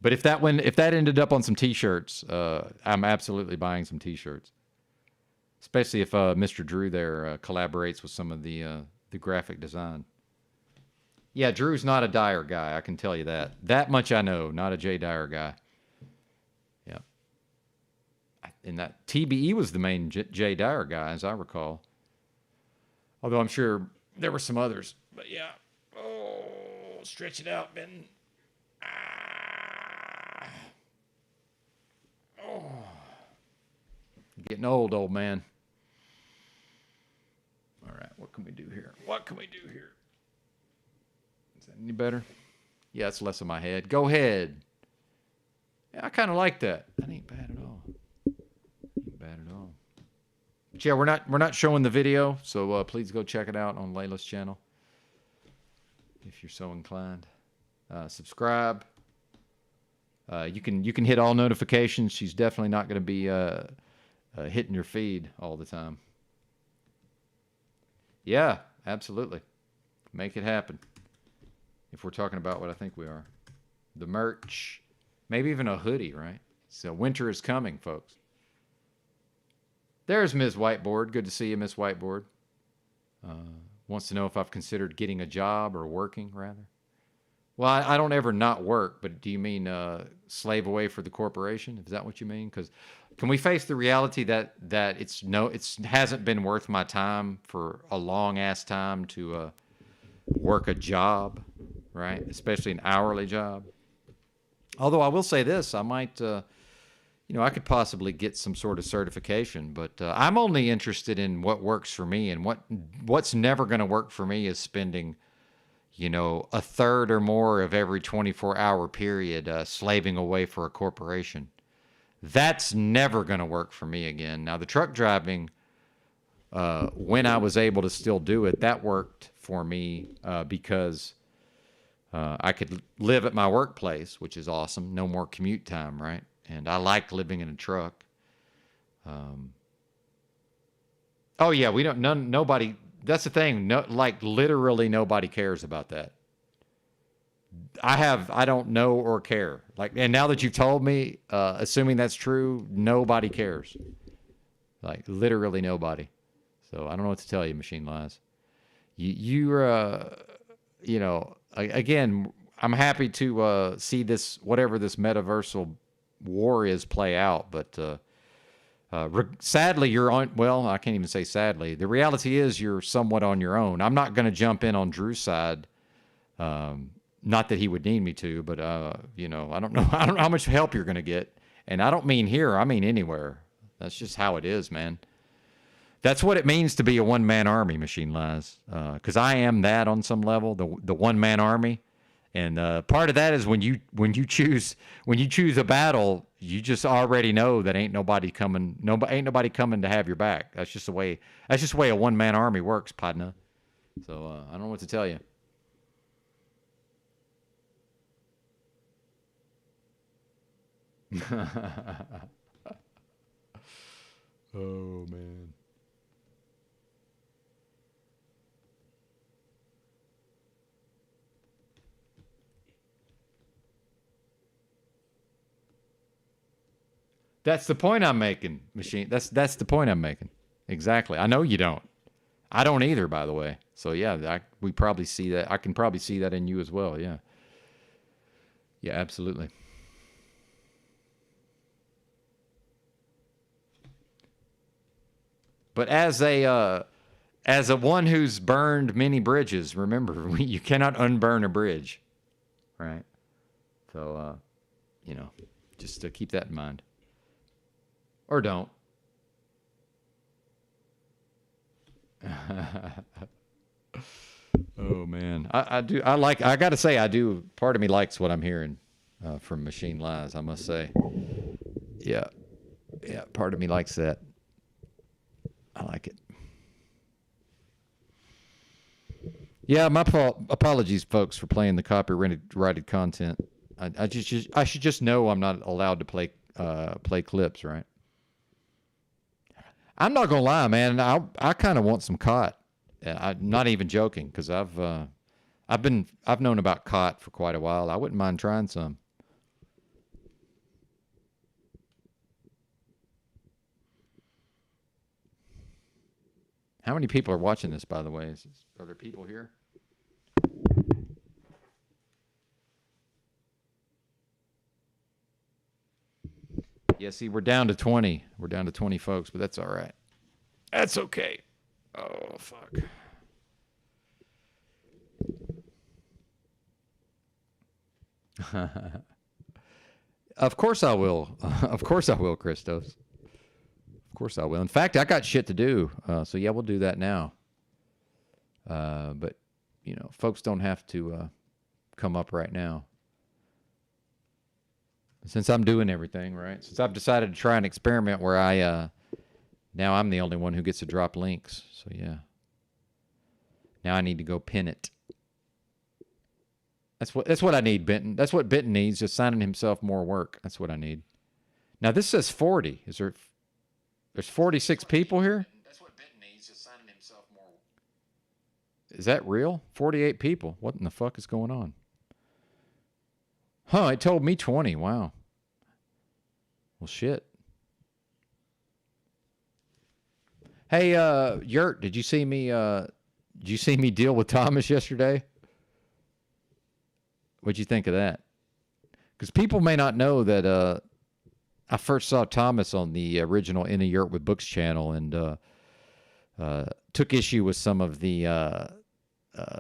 B: But if that ended up on some T-shirts, I'm absolutely buying some T-shirts. Especially if Mr. Drew there collaborates with some of the graphic design. Yeah, Drew's not a Dyer guy. I can tell you that. That much I know. Not a Jay Dyer guy. Yeah. And that TBE was the main Jay Dyer guy, as I recall. Although I'm sure there were some others. But yeah. Oh, stretch it out, Ben. Oh. Getting old man. All right, what can we do here? What can we do here? Is that any better? Yeah, it's less of my head. Go ahead. Yeah, I kind of like that. That ain't bad at all. Ain't bad at all. But yeah, we're not showing the video, so please go check it out on Layla's channel if you're so inclined. Subscribe. You can hit all notifications. She's definitely not going to be hitting your feed all the time. Yeah, absolutely. Make it happen. If we're talking about what I think we are. The merch. Maybe even a hoodie, right? So winter is coming, folks. There's Ms. Whiteboard. Good to see you, Miss Whiteboard. Wants to know if I've considered getting a job or working, rather. Well, I don't ever not work, but do you mean slave away for the corporation? Is that what you mean? Because can we face the reality that it hasn't been worth my time for a long ass time to work a job, right? Especially an hourly job. Although I will say this, I might, I could possibly get some sort of certification, but I'm only interested in what works for me, and what's never going to work for me is spending, a third or more of every 24-hour period slaving away for a corporation. That's never going to work for me again. Now, the truck driving, when I was able to still do it, that worked for me because I could live at my workplace, which is awesome. No more commute time, right? And I like living in a truck. Oh yeah, nobody that's the thing. No, like literally nobody cares about that. I don't know or care. Like, and now that you've told me, assuming that's true, nobody cares. Like literally nobody. So I don't know what to tell you, Machine Lies. Again, I'm happy to see this, whatever this metaversal war is, play out. But sadly, you're on, well, I can't even say sadly. The reality is you're somewhat on your own. I'm not going to jump in on Drew's side. Not that he would need me to, but, I don't know how much help you're going to get. And I don't mean here, I mean anywhere. That's just how it is, man. That's what it means to be a one-man army, Machine Lies. Because I am that on some level, the one-man army. And part of that is when you choose a battle, you just already know that ain't nobody coming to have your back. That's just the way a one-man army works, partner. So I don't know what to tell you. Oh man. That's the point I'm making, Machine. That's the point I'm making. Exactly. I know you don't. I don't either, by the way. So yeah, we probably see that. I can probably see that in you as well. Yeah. Yeah, absolutely. But as a one who's burned many bridges, remember, you cannot unburn a bridge, right? So, just to keep that in mind. Or don't. Oh man, I gotta say, I do. Part of me likes what I'm hearing from Machine Lies, I must say. Yeah, part of me likes that. I like it. Yeah, my apologies, folks, for playing the copyrighted content. I should just know I'm not allowed to play clips, right? I'm not gonna lie, man. I kind of want some cot. I'm not even joking, because I've known about cot for quite a while. I wouldn't mind trying some. How many people are watching this, by the way? Are there people here? Yeah, see, we're down to 20. We're down to 20 folks, but that's all right. That's okay. Oh, fuck. Of course I will. Of course I will, Christos. Of course I will. In fact, I got shit to do. So yeah, we'll do that now. But, folks don't have to come up right now. Since I'm doing everything, right? Since I've decided to try an experiment where now I'm the only one who gets to drop links. So yeah. Now I need to go pin it. That's what I need, Benton. That's what Benton needs, just signing himself more work. That's what I need. Now this says 40. There's 46 people here? That's what Benton needs, just signing himself more work. Is that real? 48 people. What in the fuck is going on? Huh, it told me 20. Wow. Well, shit. Hey, Yurt, did you see me deal with Thomas yesterday? What'd you think of that? Because people may not know that I first saw Thomas on the original In a Yurt with Books channel, and took issue with some of the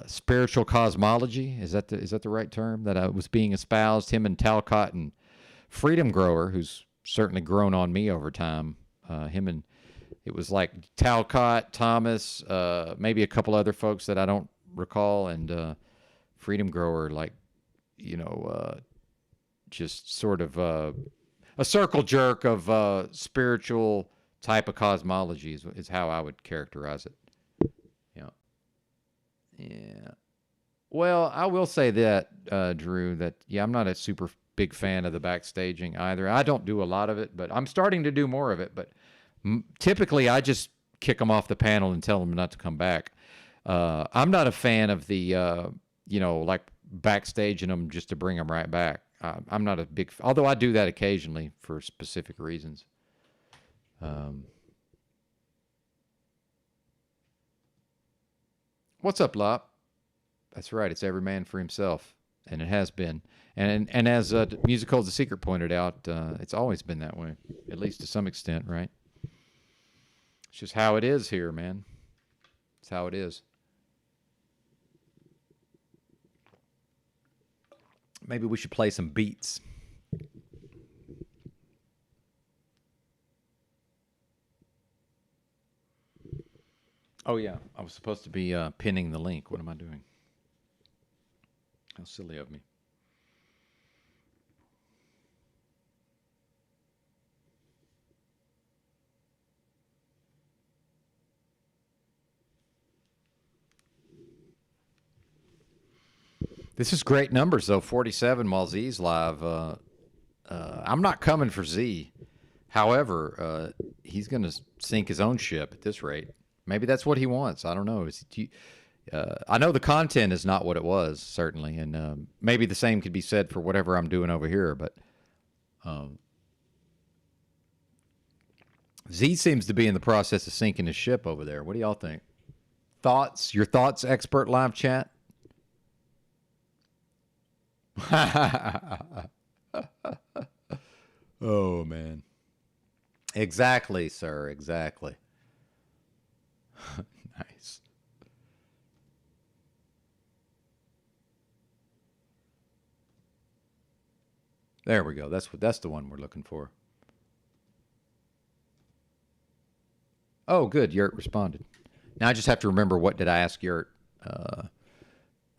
B: spiritual cosmology. Is that the right term that was being espoused? Him and Talcott and Freedom Grower, who's certainly grown on me over time. It was like Talcott, Thomas, maybe a couple other folks that I don't recall, and Freedom Grower, like, just sort of a circle jerk of spiritual type of cosmology is how I would characterize it. Yeah. Well, I will say that, Drew, that, I'm not a super big fan of the backstaging either. I don't do a lot of it, but I'm starting to do more of it. But typically, I just kick them off the panel and tell them not to come back. I'm not a fan of the, like backstaging them just to bring them right back. I'm not a big, although I do that occasionally for specific reasons. What's up, Lop? That's right. It's every man for himself, and it has been. And as Music Holds the Secret pointed out, it's always been that way, at least to some extent, right? It's just how it is here, man. It's how it is. Maybe we should play some beats. Oh, yeah. I was supposed to be pinning the link. What am I doing? How silly of me. This is great numbers, though. 47 while Z's live. I'm not coming for Z. However, he's going to sink his own ship at this rate. Maybe that's what he wants. I don't know. I know the content is not what it was, certainly. And maybe the same could be said for whatever I'm doing over here. But Z seems to be in the process of sinking his ship over there. What do y'all think? Thoughts? Your thoughts, expert live chat? Oh, man. Exactly, sir. Exactly. Nice. There we go. That's the one we're looking for. Oh, good. Yurt responded. Now I just have to remember, what did I ask Yurt?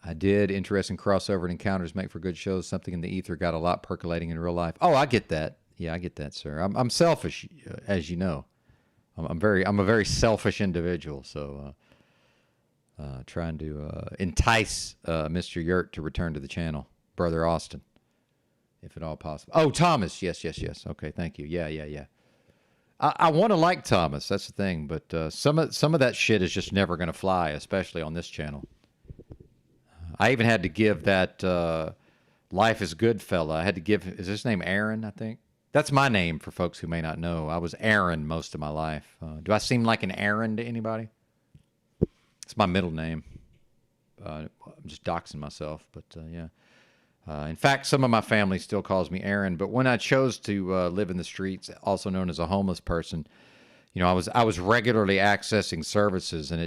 B: I did. Interesting crossover and encounters make for good shows. Something in the ether got a lot percolating in real life. Oh, I get that. Yeah, I get that, sir. I'm selfish, as you know. I'm a very selfish individual. So, trying to entice Mr. Yurt to return to the channel, Brother Austin, if at all possible. Oh, Thomas. Yes. Okay, thank you. Yeah. I want to like Thomas. That's the thing. But some of that shit is just never going to fly, especially on this channel. I even had to give that Life is Good fella. I had to give, is his name Aaron, I think? That's my name for folks who may not know. I was Aaron most of my life. Do I seem like an Aaron to anybody? It's my middle name. I'm just doxing myself, but yeah. In fact, some of my family still calls me Aaron, but when I chose to live in the streets, also known as a homeless person, I was regularly accessing services, and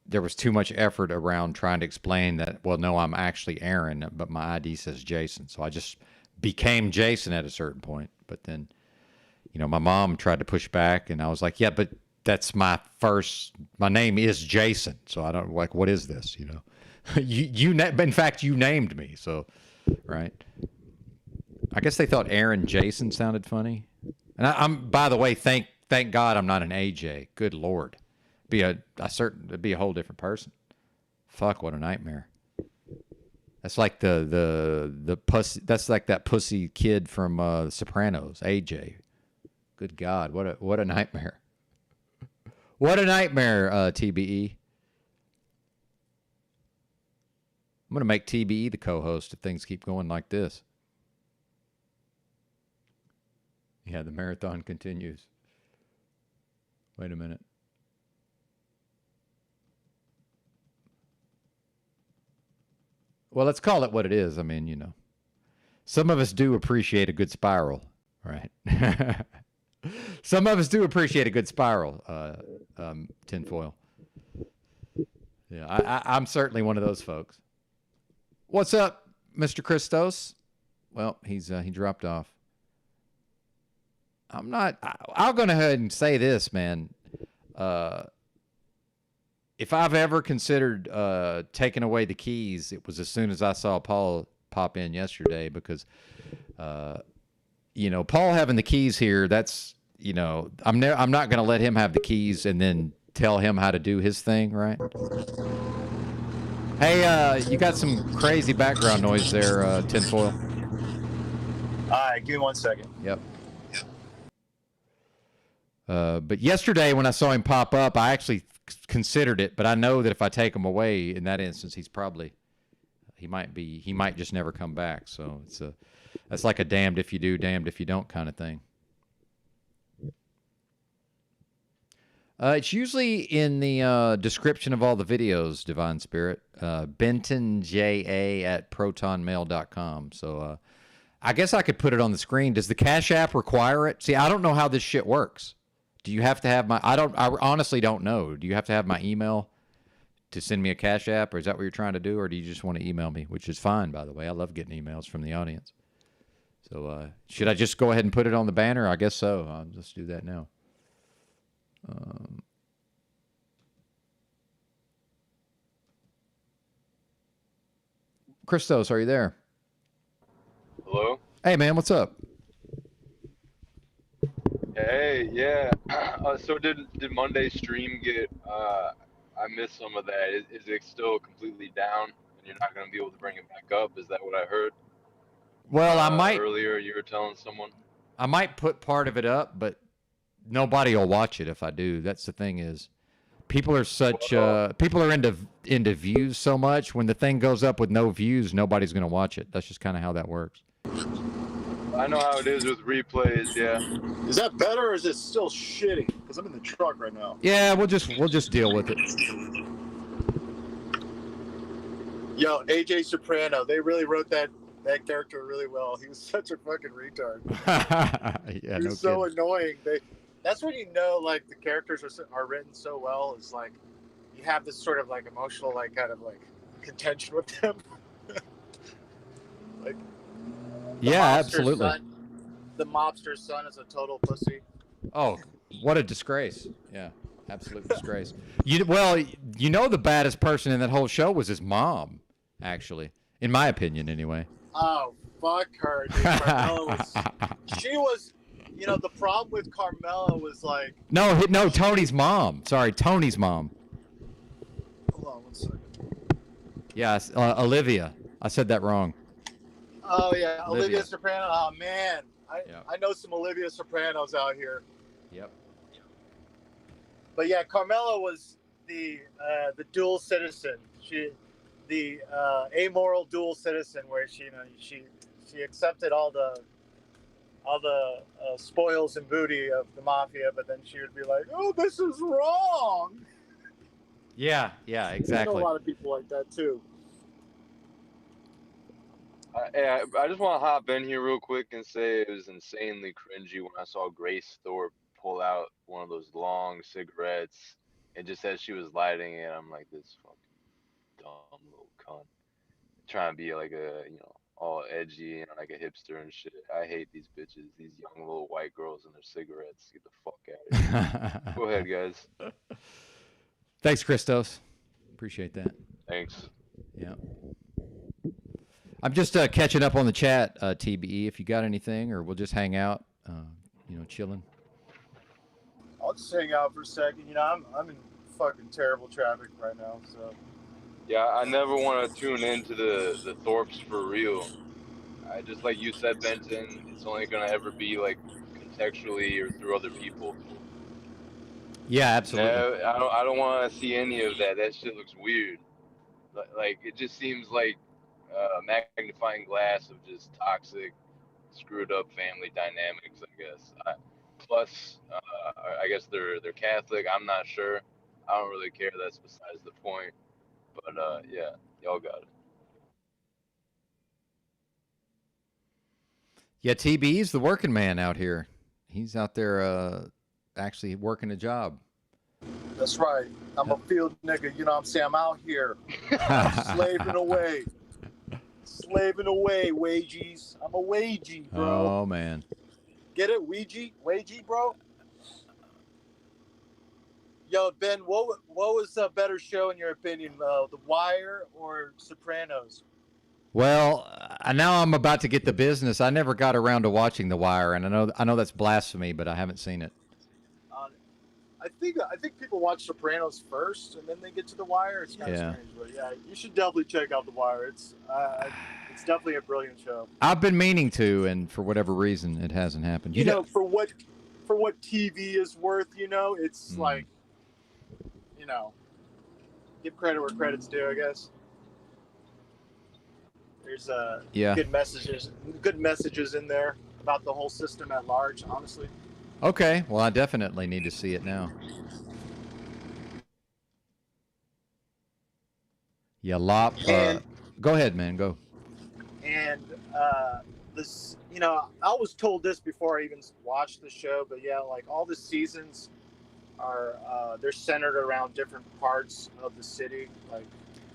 B: there was too much effort around trying to explain that, well, no, I'm actually Aaron, but my ID says Jason. So I just became Jason at a certain point. But then, my mom tried to push back, and I was like, yeah, but that's my name is Jason. So I don't, like, what is this, in fact, you named me. So, right. I guess they thought Aaron Jason sounded funny. And I'm, by the way, thank God I'm not an AJ. Good Lord. It'd be a whole different person. Fuck, what a nightmare. That's like the pussy. That's like that pussy kid from The Sopranos, AJ. Good God, what a nightmare. What a nightmare, TBE. I'm gonna make TBE the co-host if things keep going like this. Yeah, the marathon continues. Wait a minute. Well, let's call it what it is. I mean, some of us do appreciate a good spiral, right? Some of us do appreciate a good spiral, tinfoil. Yeah, I'm certainly one of those folks. What's up, Mr. Christos? Well, he dropped off. I'll go ahead and say this, man. If I've ever considered taking away the keys, it was as soon as I saw Paul pop in yesterday, because, Paul having the keys here, that's, I'm not going to let him have the keys and then tell him how to do his thing, right? Hey, you got some crazy background noise there, tinfoil.
C: All right, give me 1 second.
B: Yep. But yesterday when I saw him pop up, I actually considered it. But I know that if I take him away in that instance, he might just never come back. So that's like a damned if you do, damned if you don't kind of thing. It's usually in the description of all the videos, Divine Spirit. bentonja@protonmail.com. So I guess I could put it on the screen. Does the Cash App require it? See, I don't know how this shit works. Do you have to have I honestly don't know. Do you have to have my email to send me a Cash App, or is that what you're trying to do, or do you just want to email me, which is fine, by the way. I love getting emails from the audience. So should I just go ahead and put it on the banner? I guess so. I'll just do that now. Christos, are you there?
C: Hello?
B: Hey, man, what's up?
C: Hey, yeah. So did Monday's stream get, I missed some of that. Is it still completely down and you're not going to be able to bring it back up? Is that what I heard?
B: Well, I might.
C: Earlier you were telling someone.
B: I might put part of it up, but nobody will watch it if I do. That's the thing is, people are people are into views so much. When the thing goes up with no views, nobody's going to watch it. That's just kind of how that works.
C: I know how it is with replays, yeah.
D: Is that better or is it still shitty? Because I'm in the truck right now.
B: Yeah, we'll just deal with it.
D: Yo, AJ Soprano, they really wrote that character really well. He was such a fucking retard.
B: Yeah,
D: he was so annoying. That's when you know, like, the characters are written so well. Is like you have this sort of like emotional, like kind of like contention with them. Like,
B: yeah, absolutely.
D: The mobster's son is a total pussy.
B: Oh, what a disgrace! Yeah, absolute disgrace. You know the baddest person in that whole show was his mom, actually, in my opinion, anyway.
D: Oh, fuck her, dude. She was, you know, the problem with Carmela was like...
B: No, Tony's mom. Sorry, Tony's mom.
D: Hold on 1 second.
B: Yes, Olivia. I said that wrong.
D: Oh, yeah, Olivia Soprano. Oh, man.
B: Yep.
D: I know some Olivia Sopranos out here.
B: Yep.
D: But yeah, Carmela was the dual citizen. The amoral dual citizen, where she accepted all the spoils and booty of the mafia, but then she would be like, "Oh, this is wrong."
B: Yeah, exactly.
D: I know a lot of people like that too.
C: I just want to hop in here real quick and say it was insanely cringy when I saw Grace Thorpe pull out one of those long cigarettes and just as she was lighting it, I'm like, this fucking dumb little cunt. Trying to be like a, all edgy and like a hipster and shit. I hate these bitches, these young little white girls and their cigarettes. Get the fuck out of here. Go ahead, guys.
B: Thanks, Christos. Appreciate that.
C: Thanks.
B: Yeah. I'm just catching up on the chat, TBE. If you got anything, or we'll just hang out, chilling.
D: I'll just hang out for a second. I'm in fucking terrible traffic right now, so.
C: Yeah, I never want to tune into the Thorpes for real. I just, like you said, Benton, it's only gonna ever be like contextually or through other people.
B: Yeah, absolutely.
C: No, I don't want to see any of that. That shit looks weird. Like it just seems like magnifying glass of just toxic, screwed up family dynamics. I guess. Plus, I guess they're Catholic. I'm not sure. I don't really care. That's besides the point. But yeah, y'all got it.
B: Yeah, TB's the working man out here. He's out there actually working a job.
D: That's right. I'm a field nigga. You know what I'm saying? I'm out here slaving away. Slaving away, wages. I'm a wagey, bro.
B: Oh, man.
D: Get it? Ouija? Wagey, bro? Yo, Ben, what was a better show in your opinion, The Wire or Sopranos?
B: Well, now I'm about to get the business. I never got around to watching The Wire, and I know that's blasphemy, but I haven't seen it.
D: I think people watch Sopranos first, and then they get to The Wire. It's kind of strange, but yeah, you should definitely check out The Wire. It's definitely a brilliant show.
B: I've been meaning to, and for whatever reason, it hasn't happened.
D: You know, for for what TV is worth, you know, it's like, you know, give credit where credit's due, I guess. There's good messages in there about the whole system at large, honestly.
B: Okay, well, I definitely need to see it now. Yeah, go ahead, man, go.
D: And this, you know, I was told this before I even watched the show, but yeah, like all the seasons are they're centered around different parts of the city. Like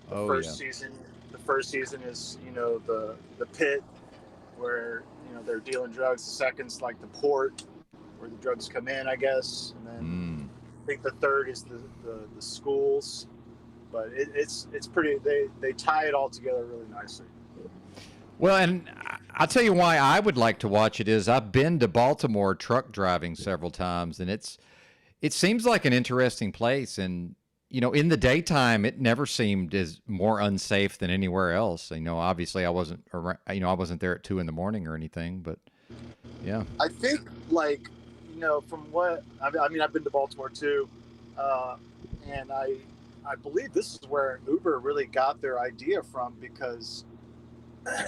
D: the first season is, you know, the pit where, you know, they're dealing drugs. The second's like the port where the drugs come in, I guess. And then I think the third is the schools. But it's pretty. They tie it all together really nicely.
B: Well, and I'll tell you why I would like to watch it is I've been to Baltimore truck driving several times, and it seems like an interesting place. And you know, in the daytime, it never seemed as more unsafe than anywhere else. You know, obviously, I wasn't there at 2 a.m. or anything, but yeah.
D: I think, like, you know, from what I mean, I've been to Baltimore too, and I believe this is where Uber really got their idea from, because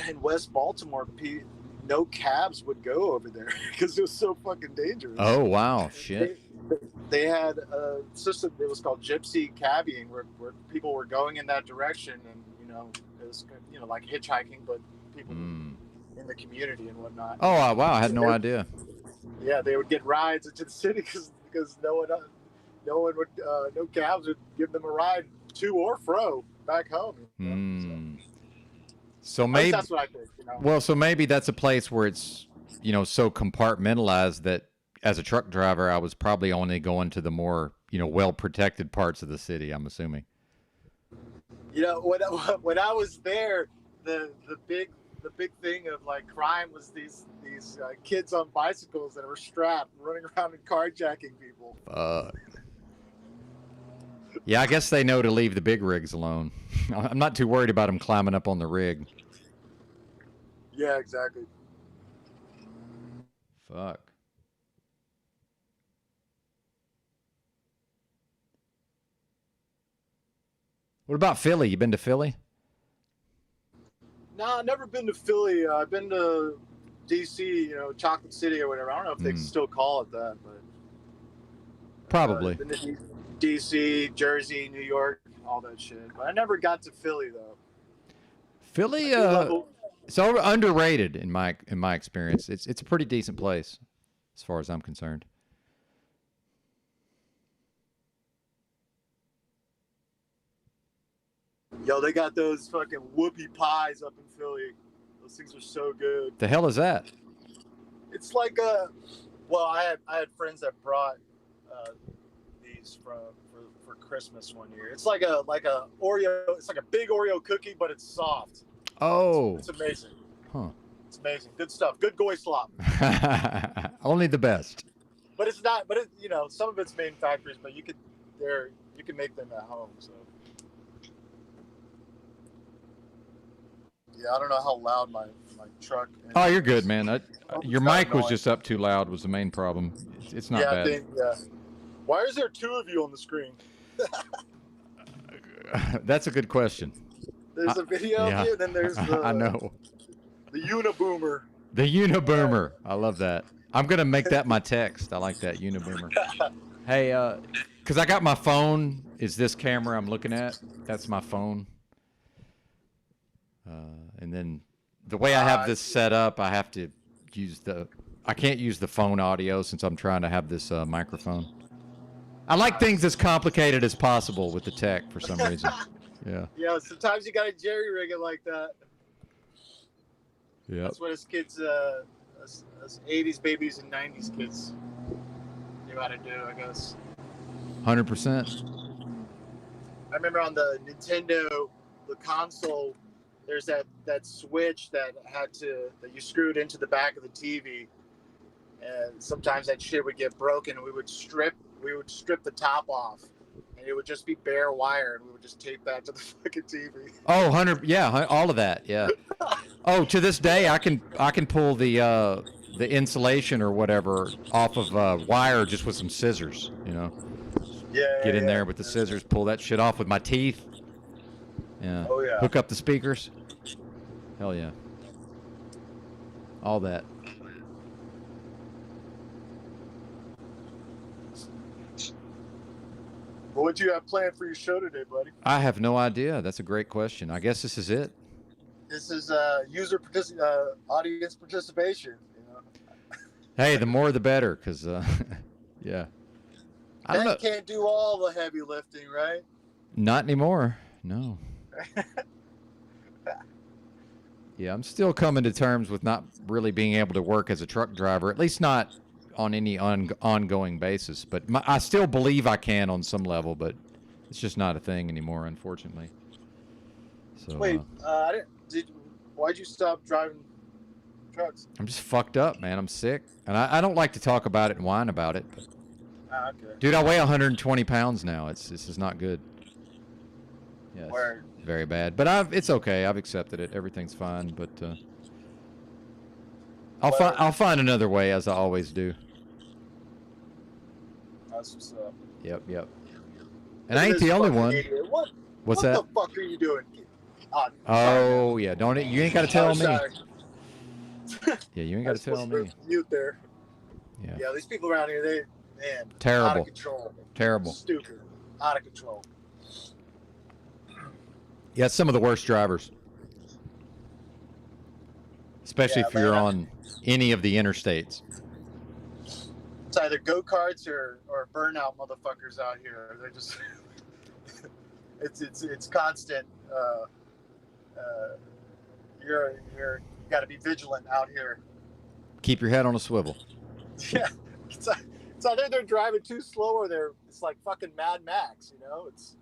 D: in West Baltimore, no cabs would go over there because it was so fucking dangerous.
B: Oh, wow. Shit.
D: They had a system, it was called gypsy cabbying, where people were going in that direction, and, you know, it was, you know, like hitchhiking, but people in the community and whatnot.
B: Oh, wow. I had no idea.
D: Yeah, they would get rides into the city because no cabs would give them a ride to or fro back home. You know?
B: So maybe
D: that's what I think. You know?
B: Well, so maybe that's a place where it's, you know, so compartmentalized that as a truck driver, I was probably only going to the more, you know, well protected parts of the city, I'm assuming.
D: You know, when I was there, the big thing of like crime was these kids on bicycles that were strapped running around and carjacking people.
B: Yeah, I guess they know to leave the big rigs alone. I'm not too worried about them climbing up on the rig.
D: Yeah, exactly.
B: Fuck. What about Philly? You been to Philly?
D: No, I've never been to Philly. I've been to DC, you know, Chocolate City or whatever. I don't know if they still call it that, but
B: probably.
D: Been to DC, Jersey, New York, all that shit. But I never got to Philly though.
B: Philly, it's underrated in my experience. It's a pretty decent place, as far as I'm concerned.
D: Yo, they got those fucking whoopie pies up in Philly. Those things are so good.
B: The hell is that?
D: It's like I had friends that brought these for Christmas one year. It's like a Oreo. It's like a big Oreo cookie, but it's soft.
B: Oh,
D: it's amazing.
B: Huh?
D: It's amazing. Good stuff. Good goy slop.
B: Only the best.
D: But it's not. But you know, some of it's made in factories, but you can make them at home. So. Yeah, I don't know how loud my truck is.
B: Oh, you're good, man. Your mic was just up too loud was the main problem. It's not bad.
D: I think. Why is there two of you on the screen?
B: That's a good question.
D: There's a video of you, and then there's the
B: I know.
D: The uniboomer.
B: The uniboomer. I love that. I'm going to make that my text. I like that, uniboomer. Hey, because I got my phone. Is this camera I'm looking at? That's my phone. And then the way I have this set up, I have to use I can't use the phone audio since I'm trying to have this microphone. I like things as complicated as possible with the tech for some reason. Yeah.
D: Yeah, sometimes you got to jerry rig it like that.
B: Yeah.
D: That's what us kids, us 80s babies and 90s kids knew how to do, I guess.
B: 100%.
D: I remember on the Nintendo, the console, there's that switch that you screwed into the back of the TV, and sometimes that shit would get broken, and we would strip the top off, and it would just be bare wire, and we would just tape that to the fucking TV. Oh,
B: 100, yeah, all of that, yeah. Oh, to this day, I can pull the the insulation or whatever off of wire just with some scissors, you know.
D: Yeah.
B: Get in there with the scissors, pull that shit off with my teeth. Yeah.
D: Oh yeah.
B: Hook up the speakers. Hell yeah. All that.
D: Well, what do you have planned for your show today, buddy?
B: I have no idea. That's a great question. I guess this is it.
D: This is audience participation. You know?
B: Hey, the more the better, because, yeah. I don't know.
D: Ben can't do all the heavy lifting, right?
B: Not anymore. No. Yeah, I'm still coming to terms with not really being able to work as a truck driver, at least not on any ongoing basis. But I still believe I can on some level, but it's just not a thing anymore, unfortunately. So
D: Wait, why'd you stop driving trucks?
B: I'm just fucked up, man. I'm sick, and I don't like to talk about it and whine about it. But,
D: Okay.
B: dude, I weigh 120 pounds now. This is not good. Yeah,
D: Word.
B: it's very bad. But it's okay. I've accepted it. Everything's fine. But I'll find another way, as I always do.
D: That's what's up.
B: Yep. And I ain't the only one. What's that?
D: What the fuck are you doing?
B: Oh yeah, don't it? You ain't got to tell me.
D: Sorry.
B: Yeah, you ain't got to tell me.
D: Mute there.
B: Yeah.
D: Yeah, these people around here, man, out
B: Terrible.
D: of control.
B: Terrible.
D: Stupid. Out of control.
B: Yeah, it's some of the worst drivers. Especially
D: Yeah,
B: if you're
D: man.
B: on any of the interstates.
D: It's either go-karts or burnout motherfuckers out here. They're just it's constant. You got to be vigilant out here.
B: Keep your head on a swivel.
D: Yeah, it's either they're driving too slow or it's like fucking Mad Max. You know, it's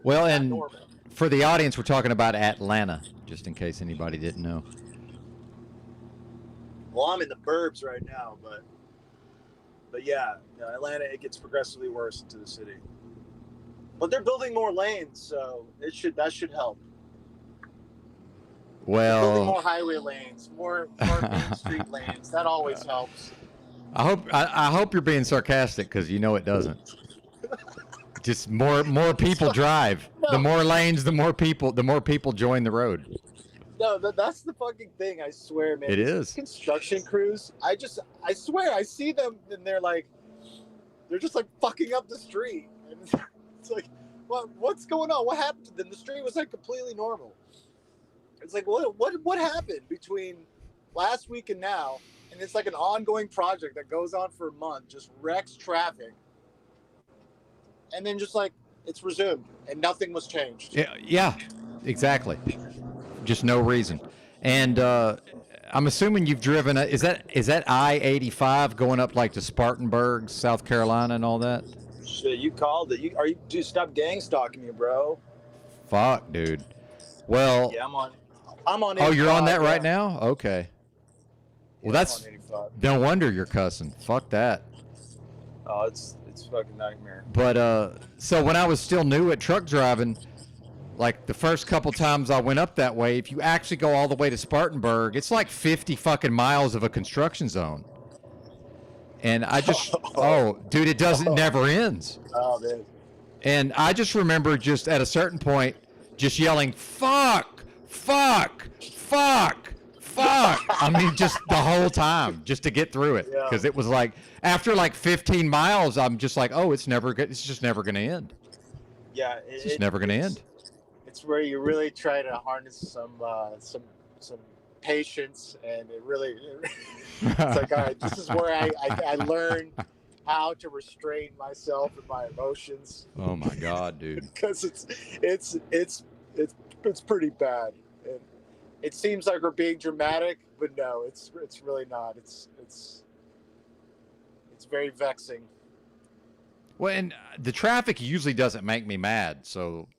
B: Well,
D: not
B: and
D: normal.
B: for the audience, we're talking about Atlanta, just in case anybody didn't know.
D: Well, I'm in the burbs right now, but yeah, Atlanta, it gets progressively worse into the city. But they're building more lanes, so that should help. Building more
B: Well,
D: highway lanes, more main street lanes. That always helps.
B: I hope you're being sarcastic, because you know it doesn't. Just more people drive. The more lanes, the more people join the road.
D: No, that's the fucking thing. I swear, man.
B: It
D: These
B: is.
D: construction crews. I swear, I see them and they're just like fucking up the street. And it's like, what's going on? What happened to them? The street was like completely normal. It's like, what happened between last week and now? And it's like an ongoing project that goes on for a month, just wrecks traffic. And then just like, it's resumed and nothing was changed.
B: Yeah, exactly. Just no reason. And I'm assuming you've driven. Is that I-85 going up like to Spartanburg, South Carolina, and all that?
D: Shit, you called it. Dude, stop gang stalking me, bro.
B: Fuck, dude. Well,
D: Yeah, I'm on.
B: oh, you're on
D: 85,
B: that right
D: yeah.
B: now? Okay. Well,
D: Yeah,
B: that's
D: I'm on 85.
B: no wonder you're cussing. Fuck that.
D: Oh, it's fucking nightmare.
B: But so when I was still new at truck driving, like the first couple times I went up that way, if you actually go all the way to Spartanburg, it's like 50 fucking miles of a construction zone. And I just, oh, dude, it never ends.
D: Oh man.
B: And I just remember just at a certain point, just yelling, fuck, fuck, fuck, fuck. I mean, just the whole time, just to get through it.
D: Yeah.
B: Because it was like, after like 15 miles, I'm just like, oh, it's just never going to end.
D: Yeah,
B: It's just never going to end.
D: It's where you really try to harness some patience, and it really it's like, all right, this is where I learn how to restrain myself and my emotions.
B: Oh my God, dude.
D: Because it's pretty bad. And it seems like we're being dramatic, but no, it's really not. It's very vexing.
B: Well, and the traffic usually doesn't make me mad. So,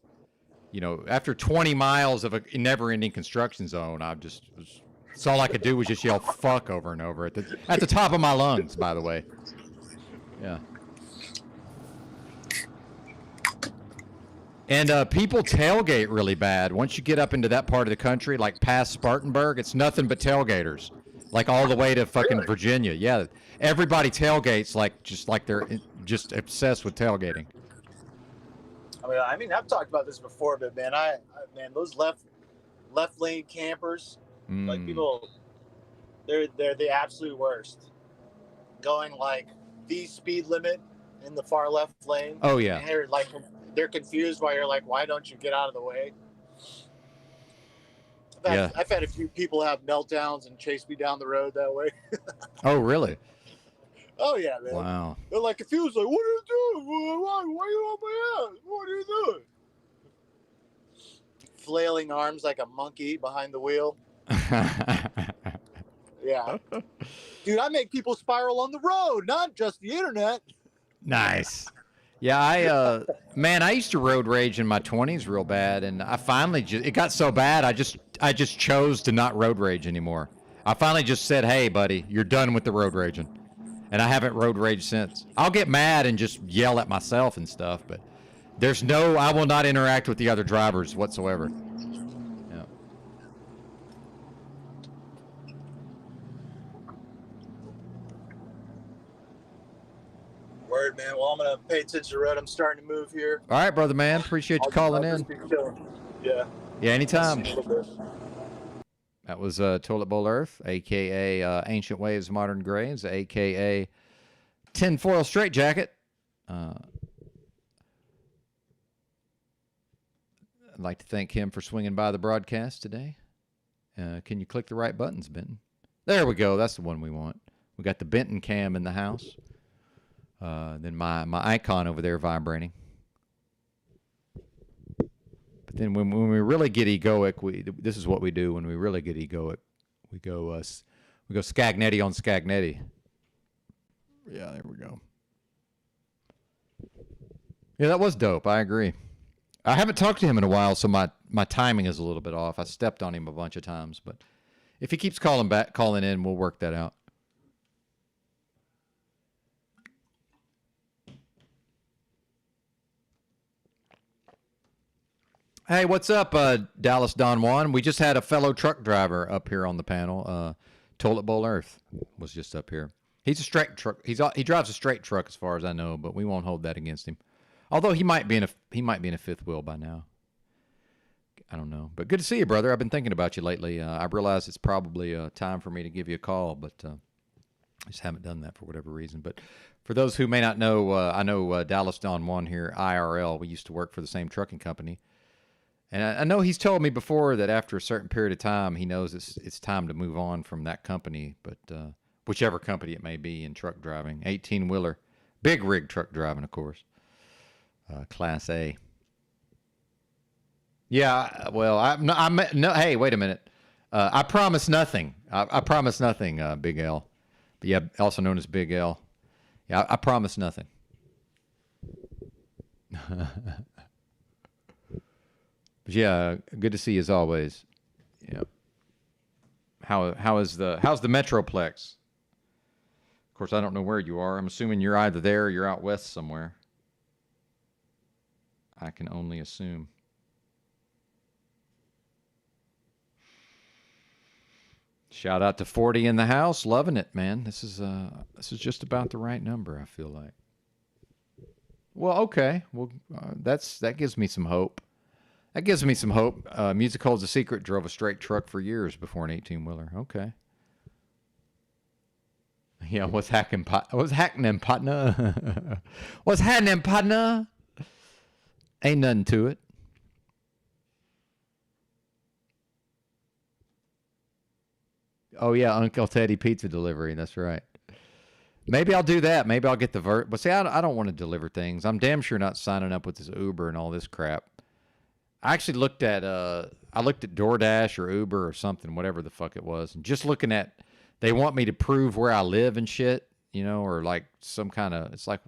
B: you know, after 20 miles of a never-ending construction zone, that's all I could do was just yell "fuck" over and over at the top of my lungs. By the way, yeah. And people tailgate really bad. Once you get up into that part of the country, like past Spartanburg, it's nothing but tailgaters. like all the way to fucking
D: Really?
B: Virginia. Yeah, everybody tailgates just like they're just obsessed with tailgating.
D: I mean, I've talked about this before, but man, man, those left lane campers, like people, they're the absolute worst. Going like the speed limit in the far left lane.
B: Oh yeah.
D: And they're confused why you're like, why don't you get out of the way? I've had a few people have meltdowns and chase me down the road that way.
B: Oh really?
D: Oh yeah, man.
B: Wow.
D: They're like confused, like, what are you doing? Why are you on my ass? What are you doing? Flailing arms like a monkey behind the wheel. Yeah. Dude, I make people spiral on the road, not just the internet.
B: Nice. Yeah, I used to road rage in my 20s real bad, and I finally it got so bad I just chose to not road rage anymore. I finally just said, "Hey, buddy, you're done with the road raging." And I haven't road raged since. I'll get mad and just yell at myself and stuff, but I will not interact with the other drivers whatsoever. Yeah.
D: Word, man. Well, I'm going to pay attention to the road. I'm starting to move here.
B: All right, brother man. Appreciate you calling in.
D: Yeah.
B: Yeah, anytime. That was Toilet Bowl Earth, a.k.a. Ancient Waves, Modern Graves, a.k.a. Tinfoil Straitjacket. I'd like to thank him for swinging by the broadcast today. Can you click the right buttons, Benton? There we go. That's the one we want. We got the Benton cam in the house. Then my icon over there vibrating. But then when we really get egoic, this is what we do. When we really get egoic, we go Scagnetti on Scagnetti. Yeah, there we go. Yeah, that was dope. I agree. I haven't talked to him in a while, so my timing is a little bit off. I stepped on him a bunch of times, but if he keeps calling in, we'll work that out. Hey, what's up, Dallas Don Juan? We just had a fellow truck driver up here on the panel. Toilet Bowl Earth was just up here. He's a straight truck. He drives a straight truck, as far as I know, but we won't hold that against him. Although he might be in a fifth wheel by now. I don't know, but good to see you, brother. I've been thinking about you lately. I realize it's probably time for me to give you a call, but I just haven't done that for whatever reason. But for those who may not know, I know Dallas Don Juan here, IRL. We used to work for the same trucking company. And I know he's told me before that after a certain period of time, he knows it's time to move on from that company, but whichever company it may be in truck driving, 18-wheeler, big rig truck driving, of course, Class A. Yeah, well, no. Hey, wait a minute. I promise nothing. I promise nothing, Big L. But yeah, also known as Big L. Yeah, I promise nothing. But yeah, good to see you as always. Yeah. How's the Metroplex? Of course, I don't know where you are. I'm assuming you're either there or you're out west somewhere. I can only assume. Shout out to 40 in the house, loving it, man. This is just about the right number, I feel like. Well, okay. Well, that gives me some hope. That gives me some hope. Music Holds a Secret drove a straight truck for years before an 18-wheeler. Okay. Yeah, what's happening, partner? What's happening, partner? Ain't nothing to it. Oh, yeah, Uncle Teddy pizza delivery. That's right. Maybe I'll do that. Maybe I'll get the But see, I don't want to deliver things. I'm damn sure not signing up with this Uber and all this crap. I actually looked at DoorDash or Uber or something, whatever the fuck it was, and just looking at, they want me to prove where I live and shit, you know, or like some kind of, it's like,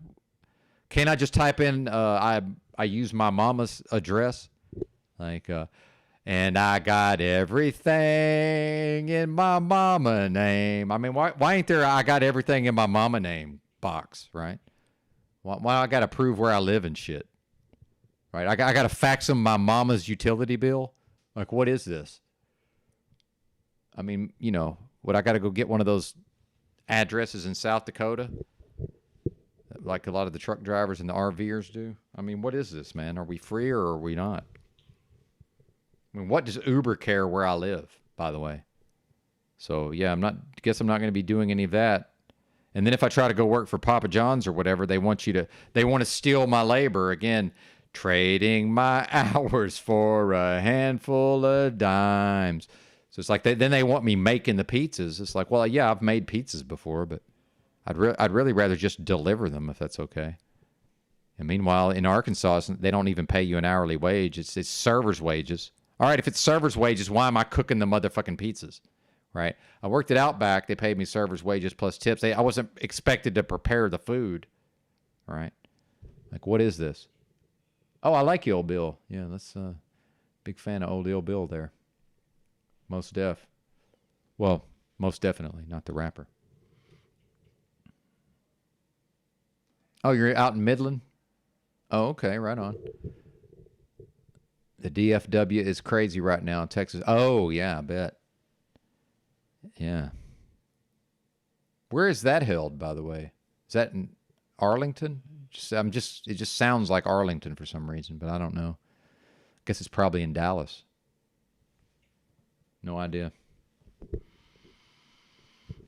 B: can't I just type in I use my mama's address, like and I got everything in my mama name. I mean, why ain't there I got everything in my mama name box, right? Why I got to prove where I live and shit? Right, I got to fax them my mama's utility bill. Like, what is this? I mean, you know, Would I got to go get one of those addresses in South Dakota, like a lot of the truck drivers and the RVers do? I mean, what is this, man? Are we free or are we not? I mean, what does Uber care where I live, by the way? So, yeah, guess I'm not going to be doing any of that. And then if I try to go work for Papa John's or whatever, they want to steal my labor. Again, trading my hours for a handful of dimes. So it's like then they want me making the pizzas. It's like, well, yeah, I've made pizzas before, but I'd really rather just deliver them if that's okay. And meanwhile, in Arkansas, they don't even pay you an hourly wage. It's servers' wages. All right, if it's servers' wages, why am I cooking the motherfucking pizzas? Right? I worked at Outback. They paid me servers' wages plus tips. I wasn't expected to prepare the food. All right? Like, what is this? Oh, I like you, Old Bill. Yeah, that's big fan of Old Ill Bill there. Most def. Well, most definitely, not the rapper. Oh, you're out in Midland? Oh, okay, right on. The DFW is crazy right now in Texas. Oh, yeah, I bet. Yeah. Where is that held, by the way? Is that in Arlington? It just sounds like Arlington for some reason, but I don't know. I guess it's probably in Dallas. No idea.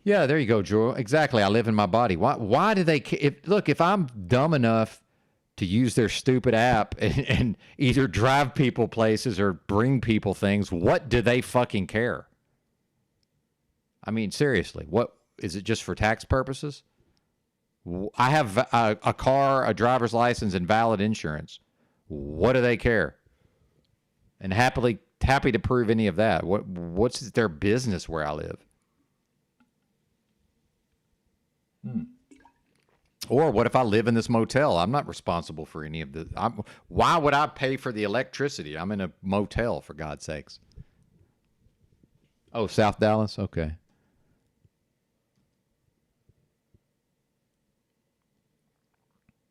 B: Yeah, there you go, Joe. Exactly. I live in my body. Why do they look, if I'm dumb enough to use their stupid app and either drive people places or bring people things, what do they fucking care? I mean, seriously, what is it, just for tax purposes? I have a car, a driver's license, and valid insurance. What do they care? And happy to prove any of that. What's their business where I live? Or what if I live in this motel? I'm not responsible for any of this. Why would I pay for the electricity? I'm in a motel, for God's sakes. Oh, South Dallas? Okay.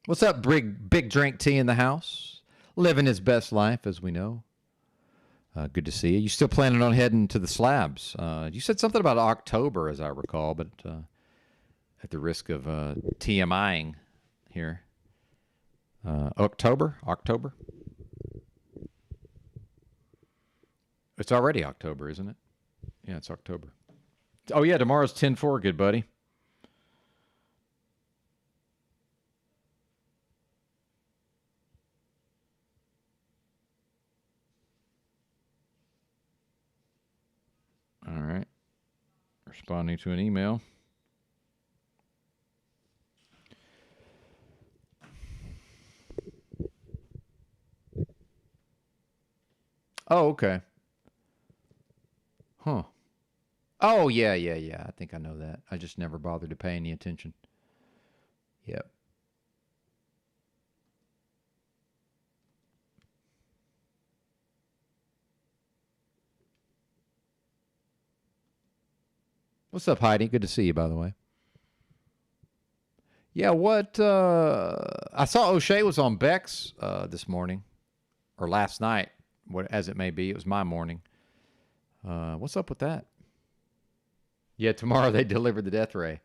B: What's up, Big Drink Tea in the house? Living his best life, as we know. Good to see you. You still planning on heading to the slabs? You said something about October, as I recall, but at the risk of TMIing here. October? It's already October, isn't it? Yeah, it's October. Oh, yeah, tomorrow's 10-4, good buddy. All right. Responding to an email. Oh, okay. Huh. Oh, yeah. I think I know that. I just never bothered to pay any attention. Yep. What's up, Heidi? Good to see you, by the way. Yeah, I saw O'Shea was on Bex this morning, or last night, as it may be. It was my morning. What's up with that? Yeah, tomorrow they deliver the death ray.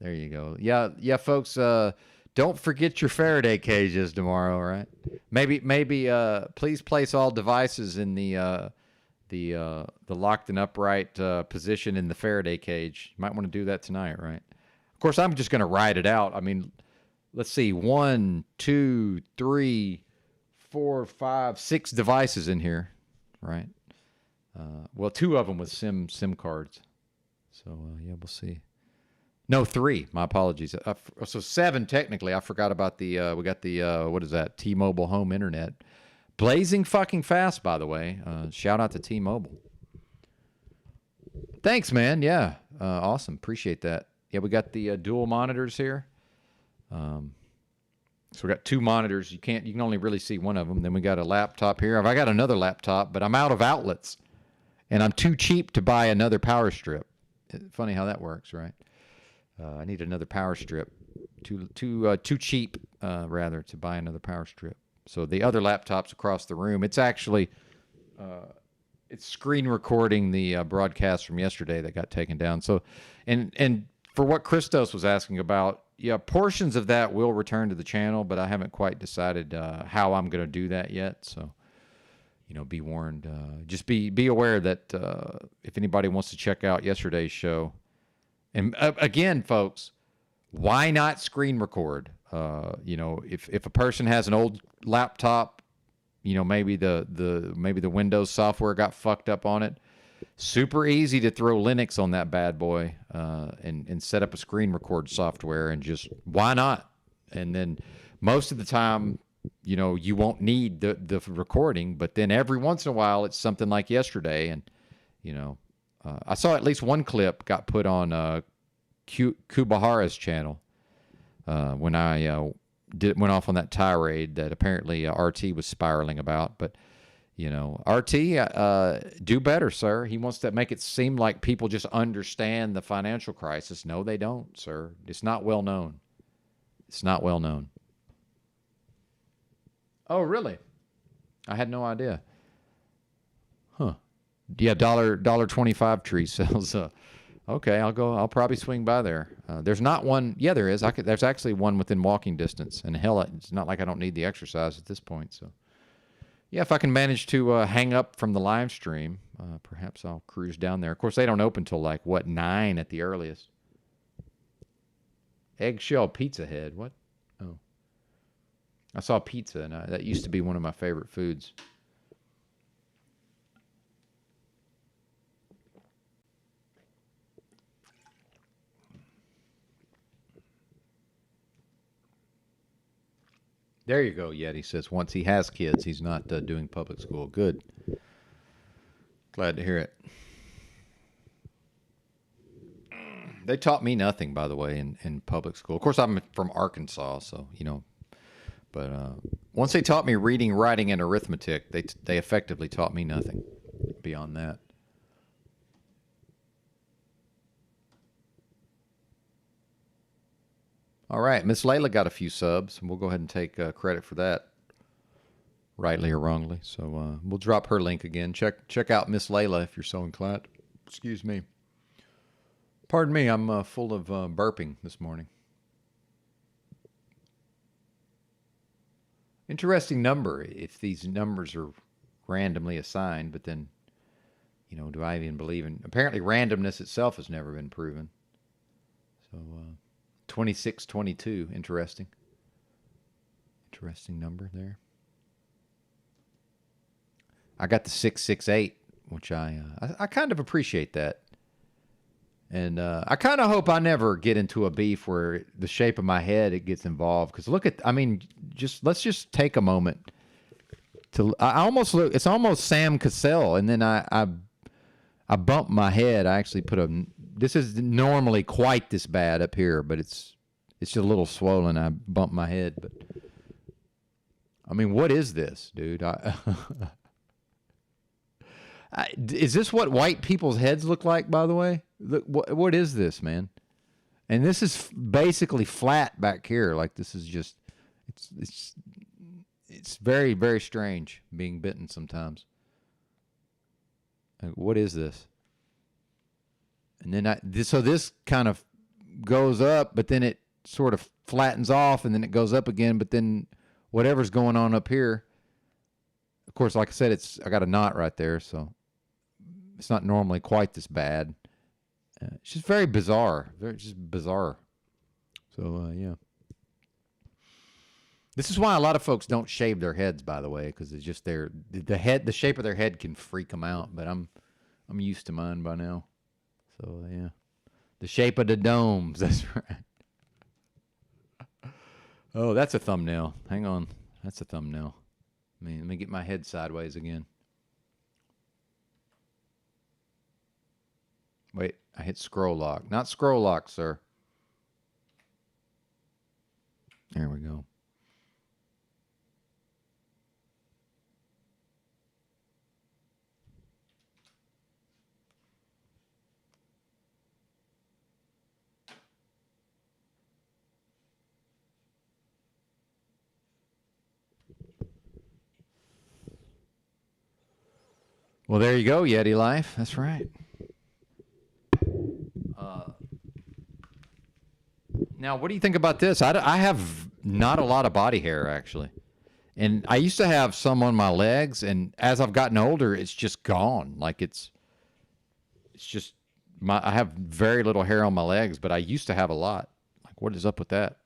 B: There you go. Yeah, folks. Don't forget your Faraday cages tomorrow, right? Maybe. Please place all devices in the locked and upright position in the Faraday cage. You might want to do that tonight, right? Of course, I'm just going to ride it out. I mean, let's see, 1, 2, 3, 4, 5, 6 devices in here, right? Well, 2 of them with SIM cards. So yeah, we'll see. No, 3. My apologies. So 7 technically. I forgot about we got the what is that? T-Mobile home internet. Blazing fucking fast, by the way. Shout out to T-Mobile. Thanks, man. Yeah, awesome. Appreciate that. Yeah, we got the dual monitors here. So we got 2 monitors. You can only really see one of them. Then we got a laptop here. I got another laptop, but I'm out of outlets, and I'm too cheap to buy another power strip. Funny how that works, right? I need another power strip. Too cheap, rather, to buy another power strip. So the other laptop's across the room. It's actually It's screen recording the broadcast from yesterday that got taken down. So, and for what Christos was asking about, yeah, portions of that will return to the channel, but I haven't quite decided how I'm going to do that yet. So, you know, be warned. Just be aware that if anybody wants to check out yesterday's show, and again, folks, why not screen record? You know, if a person has an old laptop, you know, maybe the Windows software got fucked up on it. Super easy to throw Linux on that bad boy and set up a screen record software and just why not? And then most of the time, you know, you won't need the recording, but then every once in a while it's something like yesterday, and you know, I saw at least one clip got put on Kubahara's channel when I went off on that tirade that apparently RT was spiraling about. But, you know, RT, do better, sir. He wants to make it seem like people just understand the financial crisis. No, they don't, sir. It's not well known. It's not well known. Oh, really? I had no idea. Huh. Yeah, $1.25 tree sells. Okay, I'll probably swing by there. There's not one. Yeah, there is. There's actually one within walking distance. And hell, it's not like I don't need the exercise at this point. So, yeah, if I can manage to hang up from the live stream, perhaps I'll cruise down there. Of course, they don't open till like, 9 at the earliest. Eggshell Pizza Head. What? Oh. I saw pizza, and that used to be one of my favorite foods. There you go, Yeti says once he has kids, he's not doing public school. Good. Glad to hear it. They taught me nothing, by the way, in public school. Of course, I'm from Arkansas, so, you know. But once they taught me reading, writing, and arithmetic, they effectively taught me nothing beyond that. All right, Miss Layla got a few subs, and we'll go ahead and take credit for that, rightly or wrongly. So we'll drop her link again. Check out Miss Layla if you're so inclined. Excuse me. Pardon me, I'm full of burping this morning. Interesting number if these numbers are randomly assigned, but then, you know, do I even believe in... Apparently randomness itself has never been proven. So, 2622, interesting. Interesting number there. I got the 668, which I kind of appreciate that. And I kind of hope I never get into a beef where the shape of my head it gets involved. Because look at, I mean, let's just take a moment to. I almost look. It's almost Sam Cassell, and then I bumped my head. I actually put a. This is normally quite this bad up here, but it's just a little swollen. I bumped my head, but I mean, what is this, dude? Is this what white people's heads look like, by the way? Look, what is this, man? And this is basically flat back here. Like this is just, it's very, very strange being bitten sometimes. Like, what is this? And then so this kind of goes up, but then it sort of flattens off, and then it goes up again. But then whatever's going on up here, of course, like I said, I got a knot right there, so it's not normally quite this bad. It's just very bizarre, just bizarre. So yeah, this is why a lot of folks don't shave their heads, by the way, because it's just the shape of their head can freak them out. But I'm used to mine by now. So yeah, the shape of the domes. That's right. Oh, that's a thumbnail. Hang on, that's a thumbnail. Let me get my head sideways again. Wait, I hit scroll lock. Not scroll lock, sir. There we go. Well, there you go, Yeti Life. That's right. Now, what do you think about this? I have not a lot of body hair, actually. And I used to have some on my legs, and as I've gotten older, it's just gone. Like, it's just, I have very little hair on my legs, but I used to have a lot. Like, what is up with that?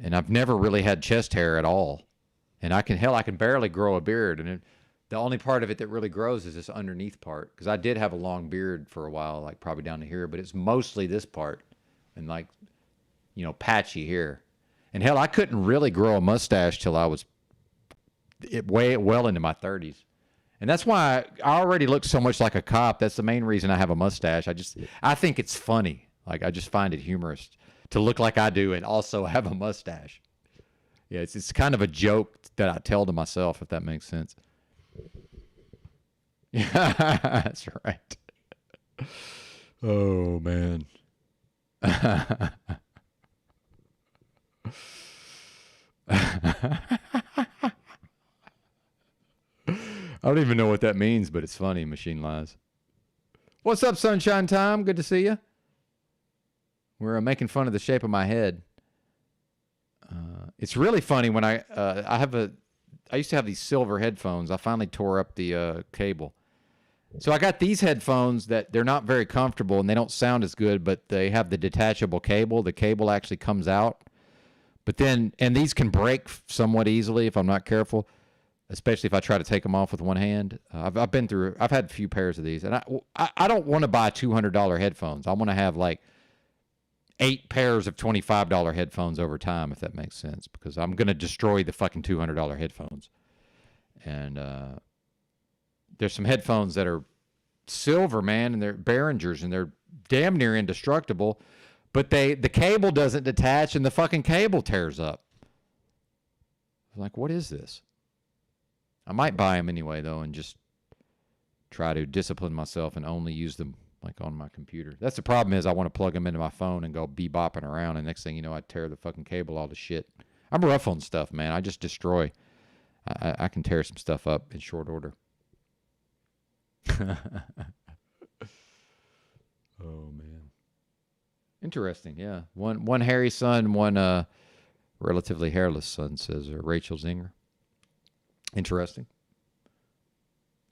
B: And I've never really had chest hair at all. And I can barely grow a beard. And the only part of it that really grows is this underneath part. Because I did have a long beard for a while, like probably down to here, but it's mostly this part. And like, you know, patchy here. And hell, I couldn't really grow a mustache till I was way well into my 30s. And that's why I already look so much like a cop. That's the main reason I have a mustache. I think it's funny. Like, I just find it humorous to look like I do and also have a mustache. Yeah, it's kind of a joke that I tell to myself, if that makes sense. Yeah, that's right. Oh, man. I don't even know what that means, but it's funny, Machine Lies. What's up, Sunshine Time? Good to see you. We're making fun of the shape of my head. It's really funny when I used to have these silver headphones. I finally tore up the cable. So I got these headphones that they're not very comfortable and they don't sound as good, but they have the detachable cable. The cable actually comes out. But then, and these can break somewhat easily if I'm not careful, especially if I try to take them off with one hand. I've had a few pairs of these, and I don't want to buy $200 headphones. I want to have like 8 pairs of $25 headphones over time, if that makes sense, because I'm going to destroy the fucking $200 headphones. And there's some headphones that are silver, man, and they're Behringers, and they're damn near indestructible, but the cable doesn't detach, and the fucking cable tears up. I'm like, what is this? I might buy them anyway, though, and just try to discipline myself and only use them like on my computer. That's the problem, is I want to plug them into my phone and go bebopping around, and next thing you know, I tear the fucking cable all to shit. I'm rough on stuff, man. I just destroy. I can tear some stuff up in short order. Oh, man. Interesting, yeah. One hairy son, one relatively hairless son, says Rachel Zinger. Interesting.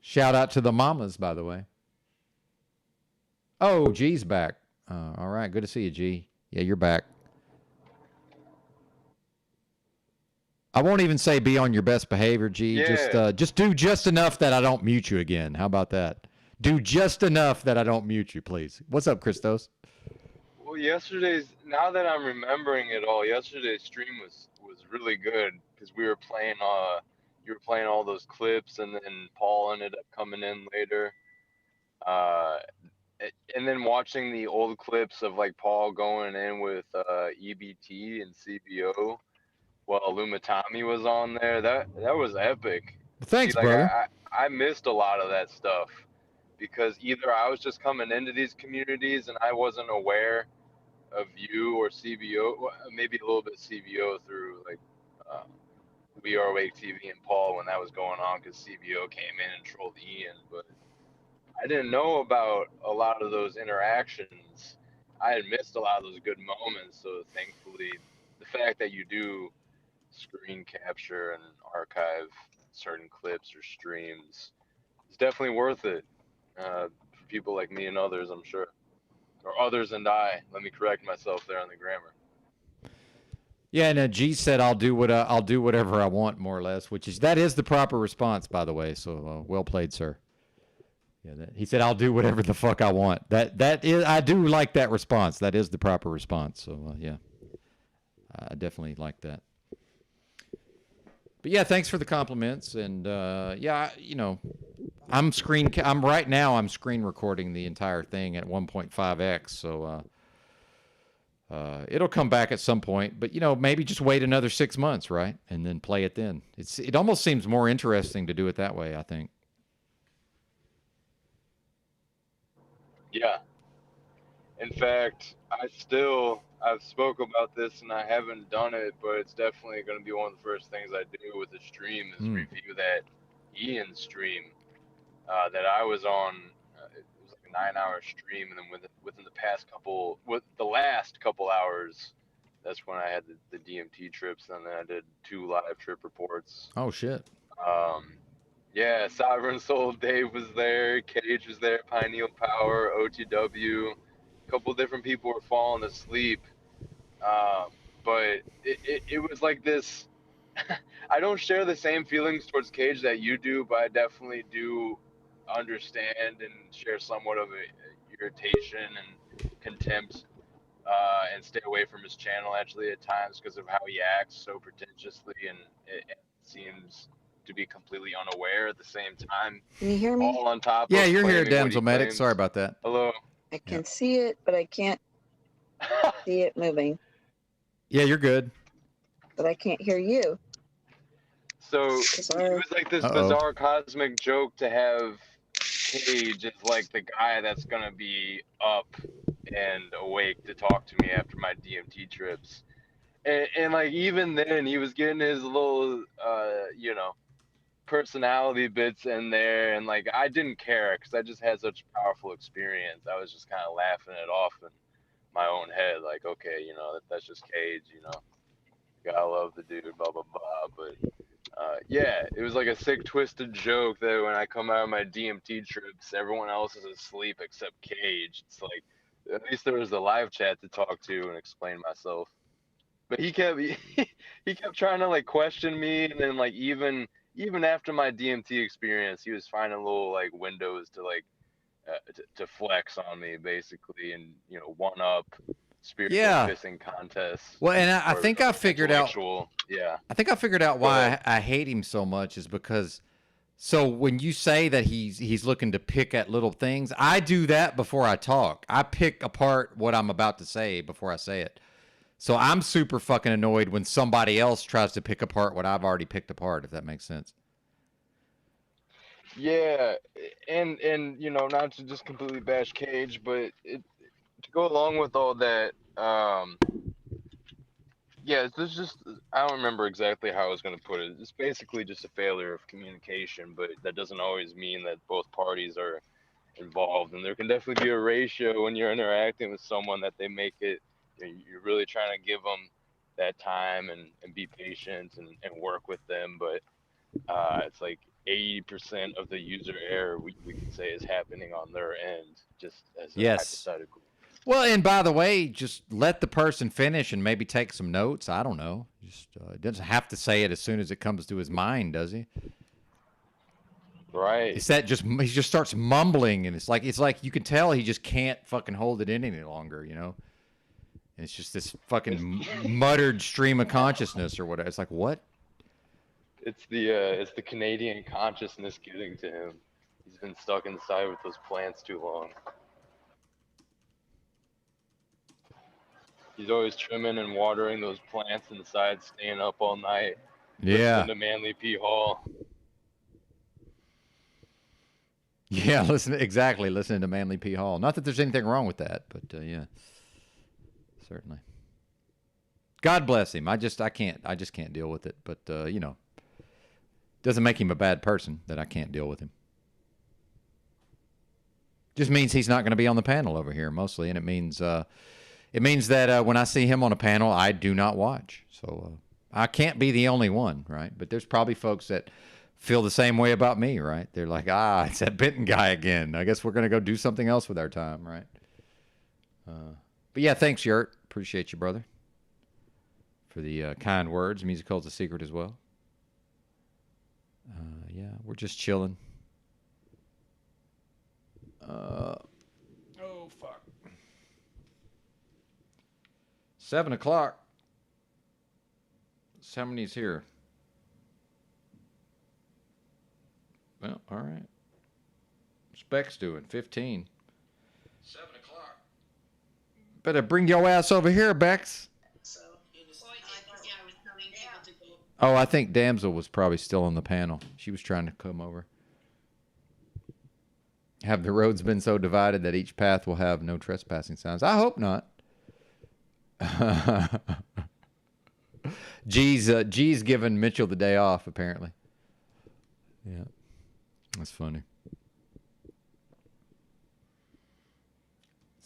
B: Shout out to the mamas, by the way. Oh, G's back. All right, good to see you, G. Yeah, you're back. I won't even say be on your best behavior, G.
C: Yeah.
B: Just do just enough that I don't mute you again. How about that? Do just enough that I don't mute you, please. What's up, Christos?
C: Well, now that I'm remembering it all, yesterday's stream was really good because we were playing you were playing all those clips, and then Paul ended up coming in later. And then watching the old clips of like Paul going in with EBT and CBO while Lumitami was on there, that was epic.
B: Thanks,
C: See, like,
B: brother.
C: I missed a lot of that stuff because either I was just coming into these communities and I wasn't aware of you or CBO, maybe a little bit CBO through like We Are Awake TV and Paul when that was going on, because CBO came in and trolled Ian, but I didn't know about a lot of those interactions. I had missed a lot of those good moments, so thankfully the fact that you do screen capture and archive certain clips or streams is definitely worth it for people like me and others, I'm sure. Or others and I. Let me correct myself there on the grammar.
B: Yeah, and G said I'll do whatever I want, more or less, that is the proper response, by the way. So well played, sir. Yeah, he said I'll do whatever the fuck I want. That is, I do like that response. That is the proper response. So yeah, I definitely like that. But yeah, thanks for the compliments. And yeah, you know, I'm right now I'm screen recording the entire thing at 1.5x. So it'll come back at some point. But you know, maybe just wait another 6 months, right, and then play it then. It almost seems more interesting to do it that way, I think.
C: Yeah. In fact, I've spoke about this and I haven't done it, but it's definitely going to be one of the first things I do with the stream is review that Ian stream. that I was on. It was like a 9-hour stream, and then within the last couple hours, that's when I had the DMT trips, and then I did 2 live trip reports.
B: Oh shit.
C: Um, yeah, Sovereign Soul Dave was there, Cage was there, Pineal Power, OTW, a couple different people were falling asleep. But it was like this. I don't share the same feelings towards Cage that you do, but I definitely do understand and share somewhat of a irritation and contempt, and stay away from his channel actually at times because of how he acts so pretentiously, and it seems to be completely unaware at the same time.
E: Can you hear me?
C: All on top
B: Yeah,
C: of
B: you're here,
C: claiming what he
B: Damsel Medic.
C: claims.
B: Sorry about that.
C: Hello.
E: I can see it, but I can't see it moving.
B: Yeah, you're good.
E: But I can't hear you.
C: So it
E: Sorry.
C: was like this
B: Uh-oh.
C: bizarre cosmic joke to have Cage as like the guy that's gonna be up and awake to talk to me after my DMT trips, and like even then he was getting his little personality bits in there, and like I didn't care because I just had such powerful experience. I was just kind of laughing it off in my own head, like, okay, that's just Cage, gotta love the dude, blah blah blah. But yeah, it was like a sick twisted joke that when I come out of my DMT trips, everyone else is asleep except Cage. It's like at least there was a live chat to talk to and explain myself. But he kept he kept trying to like question me, and then like even after my DMT experience, he was finding little like windows to like to flex on me basically, and one up spiritual pissing contests.
B: Well, and I
C: or
B: think I figured out.
C: intellectual- Yeah.
B: I think I figured out why I hate him so much is because. So when you say that he's looking to pick at little things, I do that before I talk. I pick apart what I'm about to say before I say it. So I'm super fucking annoyed when somebody else tries to pick apart what I've already picked apart, if that makes sense.
C: Yeah, and not to just completely bash Cage, but to go along with all that, yeah, this just I don't remember exactly how I was going to put it. It's basically just a failure of communication, but that doesn't always mean that both parties are involved, and there can definitely be a ratio when you're interacting with someone that they make it. You're really trying to give them that time and be patient and work with them, but it's like 80% of the user error we can say is happening on their end, just as a hypothetical.
B: Well, and by the way, just let the person finish and maybe take some notes. I don't know. Just he doesn't have to say it as soon as it comes to his mind, does he?
C: Right.
B: It's that he just starts mumbling, and it's like you can tell he just can't fucking hold it in any longer, And it's just this fucking muttered stream of consciousness or whatever. It's like, what?
C: It's the Canadian consciousness getting to him. He's been stuck inside with those plants too long. He's always trimming and watering those plants inside, staying up all night.
B: Yeah.
C: Listening to Manly P. Hall.
B: Yeah, listening to Manly P. Hall. Not that there's anything wrong with that, but yeah, certainly. God bless him. I just can't deal with it. But doesn't make him a bad person that I can't deal with him. Just means he's not going to be on the panel over here mostly, and it means that when I see him on a panel, I do not watch. So I can't be the only one, right? But there's probably folks that feel the same way about me, right? They're like, it's that Benton guy again. I guess we're going to go do something else with our time, right? But yeah, thanks, Yurt. Appreciate you, brother, for the kind words. Music holds a secret as well. Yeah, we're just chilling. Oh, fuck. 7 o'clock. How many's here? Well, all right. Spec's doing 15. 7 o'clock. Better bring your ass over here, Bex. Oh, I think Damsel was probably still on the panel. She was trying to come over. Have the roads been so divided that each path will have no trespassing signs? I hope not. G's giving Mitchell the day off, apparently. Yeah. That's funny.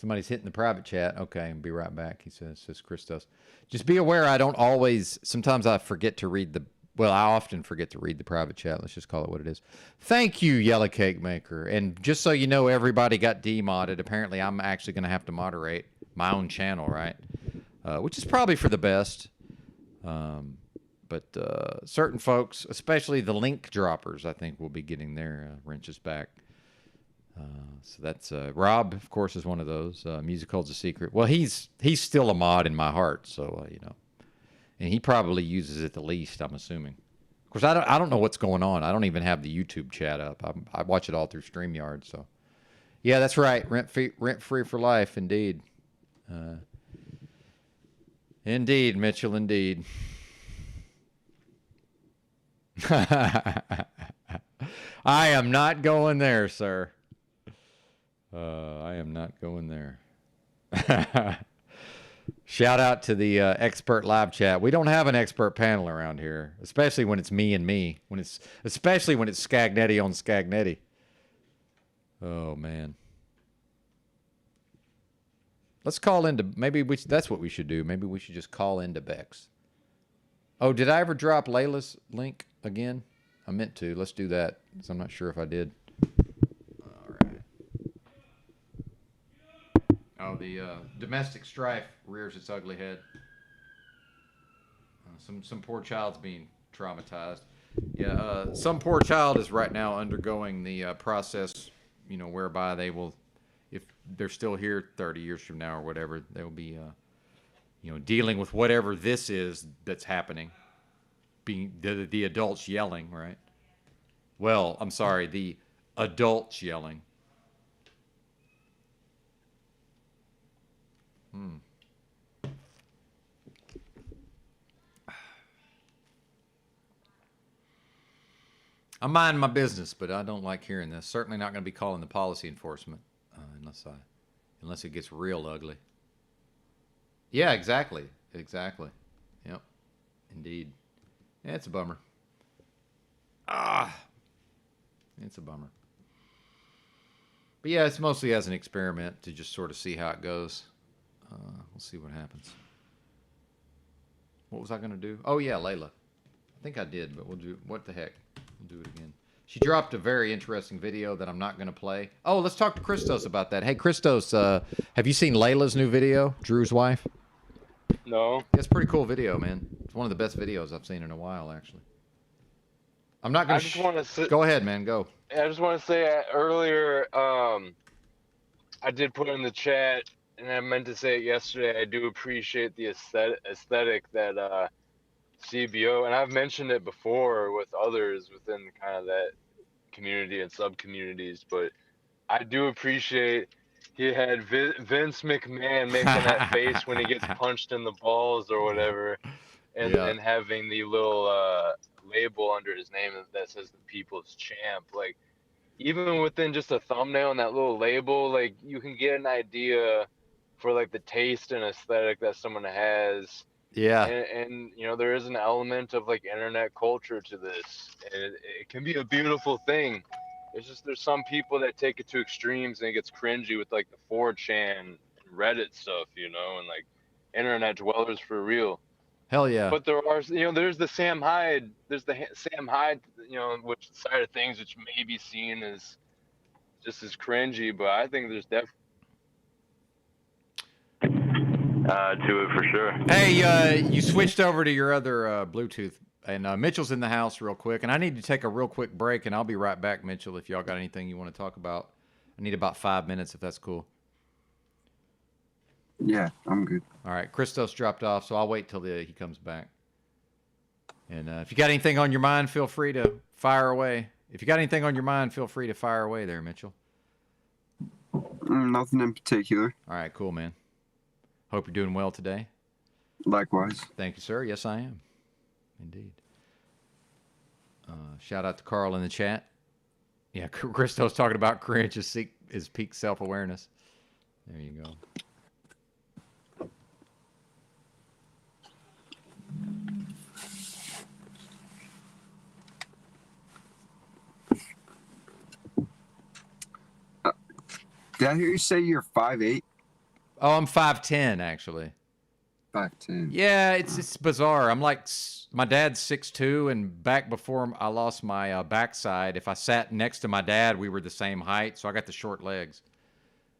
B: Somebody's hitting the private chat. Okay, I'll be right back. He says Christos. Just be aware I don't always, sometimes I forget to read the, well, I often forget to read the private chat. Let's just call it what it is. Thank you, Yellow Cake Maker. And just so you know, everybody got demodded. Apparently, I'm actually going to have to moderate my own channel, right? Which is probably for the best. But certain folks, especially the link droppers, I think will be getting their wrenches back. So that's Rob, of course, is one of those. Music Holds a Secret. Well, he's still a mod in my heart, so you know, and he probably uses it the least, I'm assuming. Of course, I don't know what's going on. I don't even have the YouTube chat up. I watch it all through StreamYard. So, yeah, that's right. Rent free for life, indeed. Indeed, Mitchell. Indeed. I am not going there, sir. I am not going there. Shout out to the expert live chat. We don't have an expert panel around here, especially when it's me and me. Especially when it's Scagnetti on Scagnetti. Oh man. Let's call into that's what we should do. Maybe we should just call into Bex. Oh, did I ever drop Layla's link again? I meant to. Let's do that. So I'm not sure if I did. All right. Oh, the domestic strife rears its ugly head. Some poor child's being traumatized. Yeah, some poor child is right now undergoing the process, you know, whereby they will, if they're still here 30 years from now or whatever, they'll be, you know, dealing with whatever this is that's happening. Being the adults yelling, right? Well, I'm sorry, the adults yelling. I'm minding my business, but I don't like hearing this. Certainly not going to be calling the policy enforcement unless it gets real ugly. Yeah, exactly. Exactly. Yep. Indeed. Yeah, it's a bummer. It's a bummer. But yeah, it's mostly as an experiment to just sort of see how it goes. We'll see what happens. What was I going to do? Oh, yeah, Layla. I think I did, but we'll do, what the heck? We'll do it again. She dropped a very interesting video that I'm not going to play. Oh, let's talk to Christos about that. Hey, Christos, have you seen Layla's new video, Drew's wife?
C: No.
B: It's a pretty cool video, man. It's one of the best videos I've seen in a while, actually. I'm not going to...
C: I just want to...
B: Go ahead, man. Go.
C: I just want to say earlier, I did put in the chat, and I meant to say it yesterday, I do appreciate the aesthetic that CBO, and I've mentioned it before with others within kind of that community and sub-communities, but I do appreciate he had Vince McMahon making that face when he gets punched in the balls or whatever, and having the little label under his name that says the People's Champ. Like, even within just a thumbnail and that little label, like, you can get an idea for like the taste and aesthetic that someone has.
B: Yeah.
C: And you know, there is an element of like internet culture to this, and it can be a beautiful thing. It's just there's some people that take it to extremes and it gets cringy with like the 4chan and Reddit stuff, you know, and like internet dwellers for real.
B: Hell yeah.
C: But there are, you know, there's the Sam Hyde, you know, which side of things which may be seen as just as cringy, but I think there's definitely to it for sure.
B: Hey, you switched over to your other Bluetooth, and Mitchell's in the house real quick, and I need to take a real quick break, and I'll be right back, Mitchell, if y'all got anything you want to talk about. I need about 5 minutes, if that's cool.
F: Yeah, I'm good.
B: All right, Christos dropped off, so I'll wait till he comes back. And if you got anything on your mind, feel free to fire away. If you got anything on your mind, feel free to fire away there, Mitchell.
F: Nothing in particular.
B: All right, cool, man. Hope you're doing well today.
F: Likewise.
B: Thank you, sir. Yes, I am. Indeed. Shout out to Carl in the chat. Yeah, Christo's talking about cringe is peak self-awareness. There you go.
F: Did I hear you say you're 5'8"?
B: Oh, I'm 5'10", actually.
F: 5'10".
B: Yeah, it's bizarre. I'm like, my dad's 6'2", and back before I lost my backside, if I sat next to my dad, we were the same height, so I got the short legs.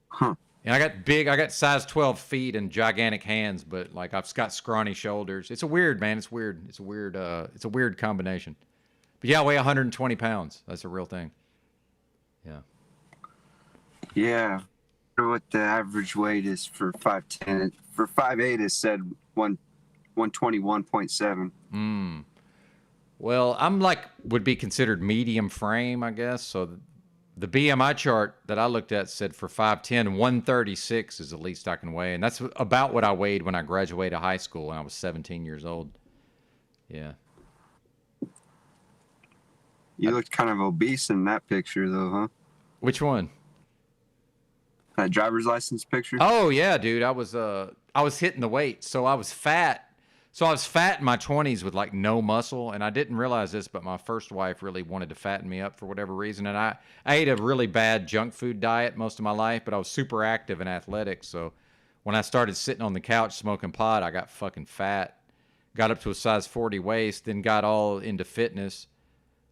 F: Huh.
B: And I got size 12 feet and gigantic hands, but like I've got scrawny shoulders. It's a weird, man. It's weird. It's a weird combination. But yeah, I weigh 120 pounds. That's a real thing. Yeah.
F: Yeah. I wonder what the average weight is for 5'10". For 5'8", it said 121.7.
B: Well, I'm like, would be considered medium frame, I guess. So the BMI chart that I looked at said for 5'10", 136 is the least I can weigh. And that's about what I weighed when I graduated high school when I was 17 years old. Yeah.
F: You looked kind of obese in that picture, though, huh?
B: Which one?
F: That driver's license picture?
B: Oh, yeah, dude. I was hitting the weight. So I was fat. So I was fat in my 20s with like no muscle, and I didn't realize this, but my first wife really wanted to fatten me up for whatever reason. And I ate a really bad junk food diet most of my life, but I was super active and athletic. So when I started sitting on the couch smoking pot, I got fucking fat, got up to a size 40 waist, then got all into fitness,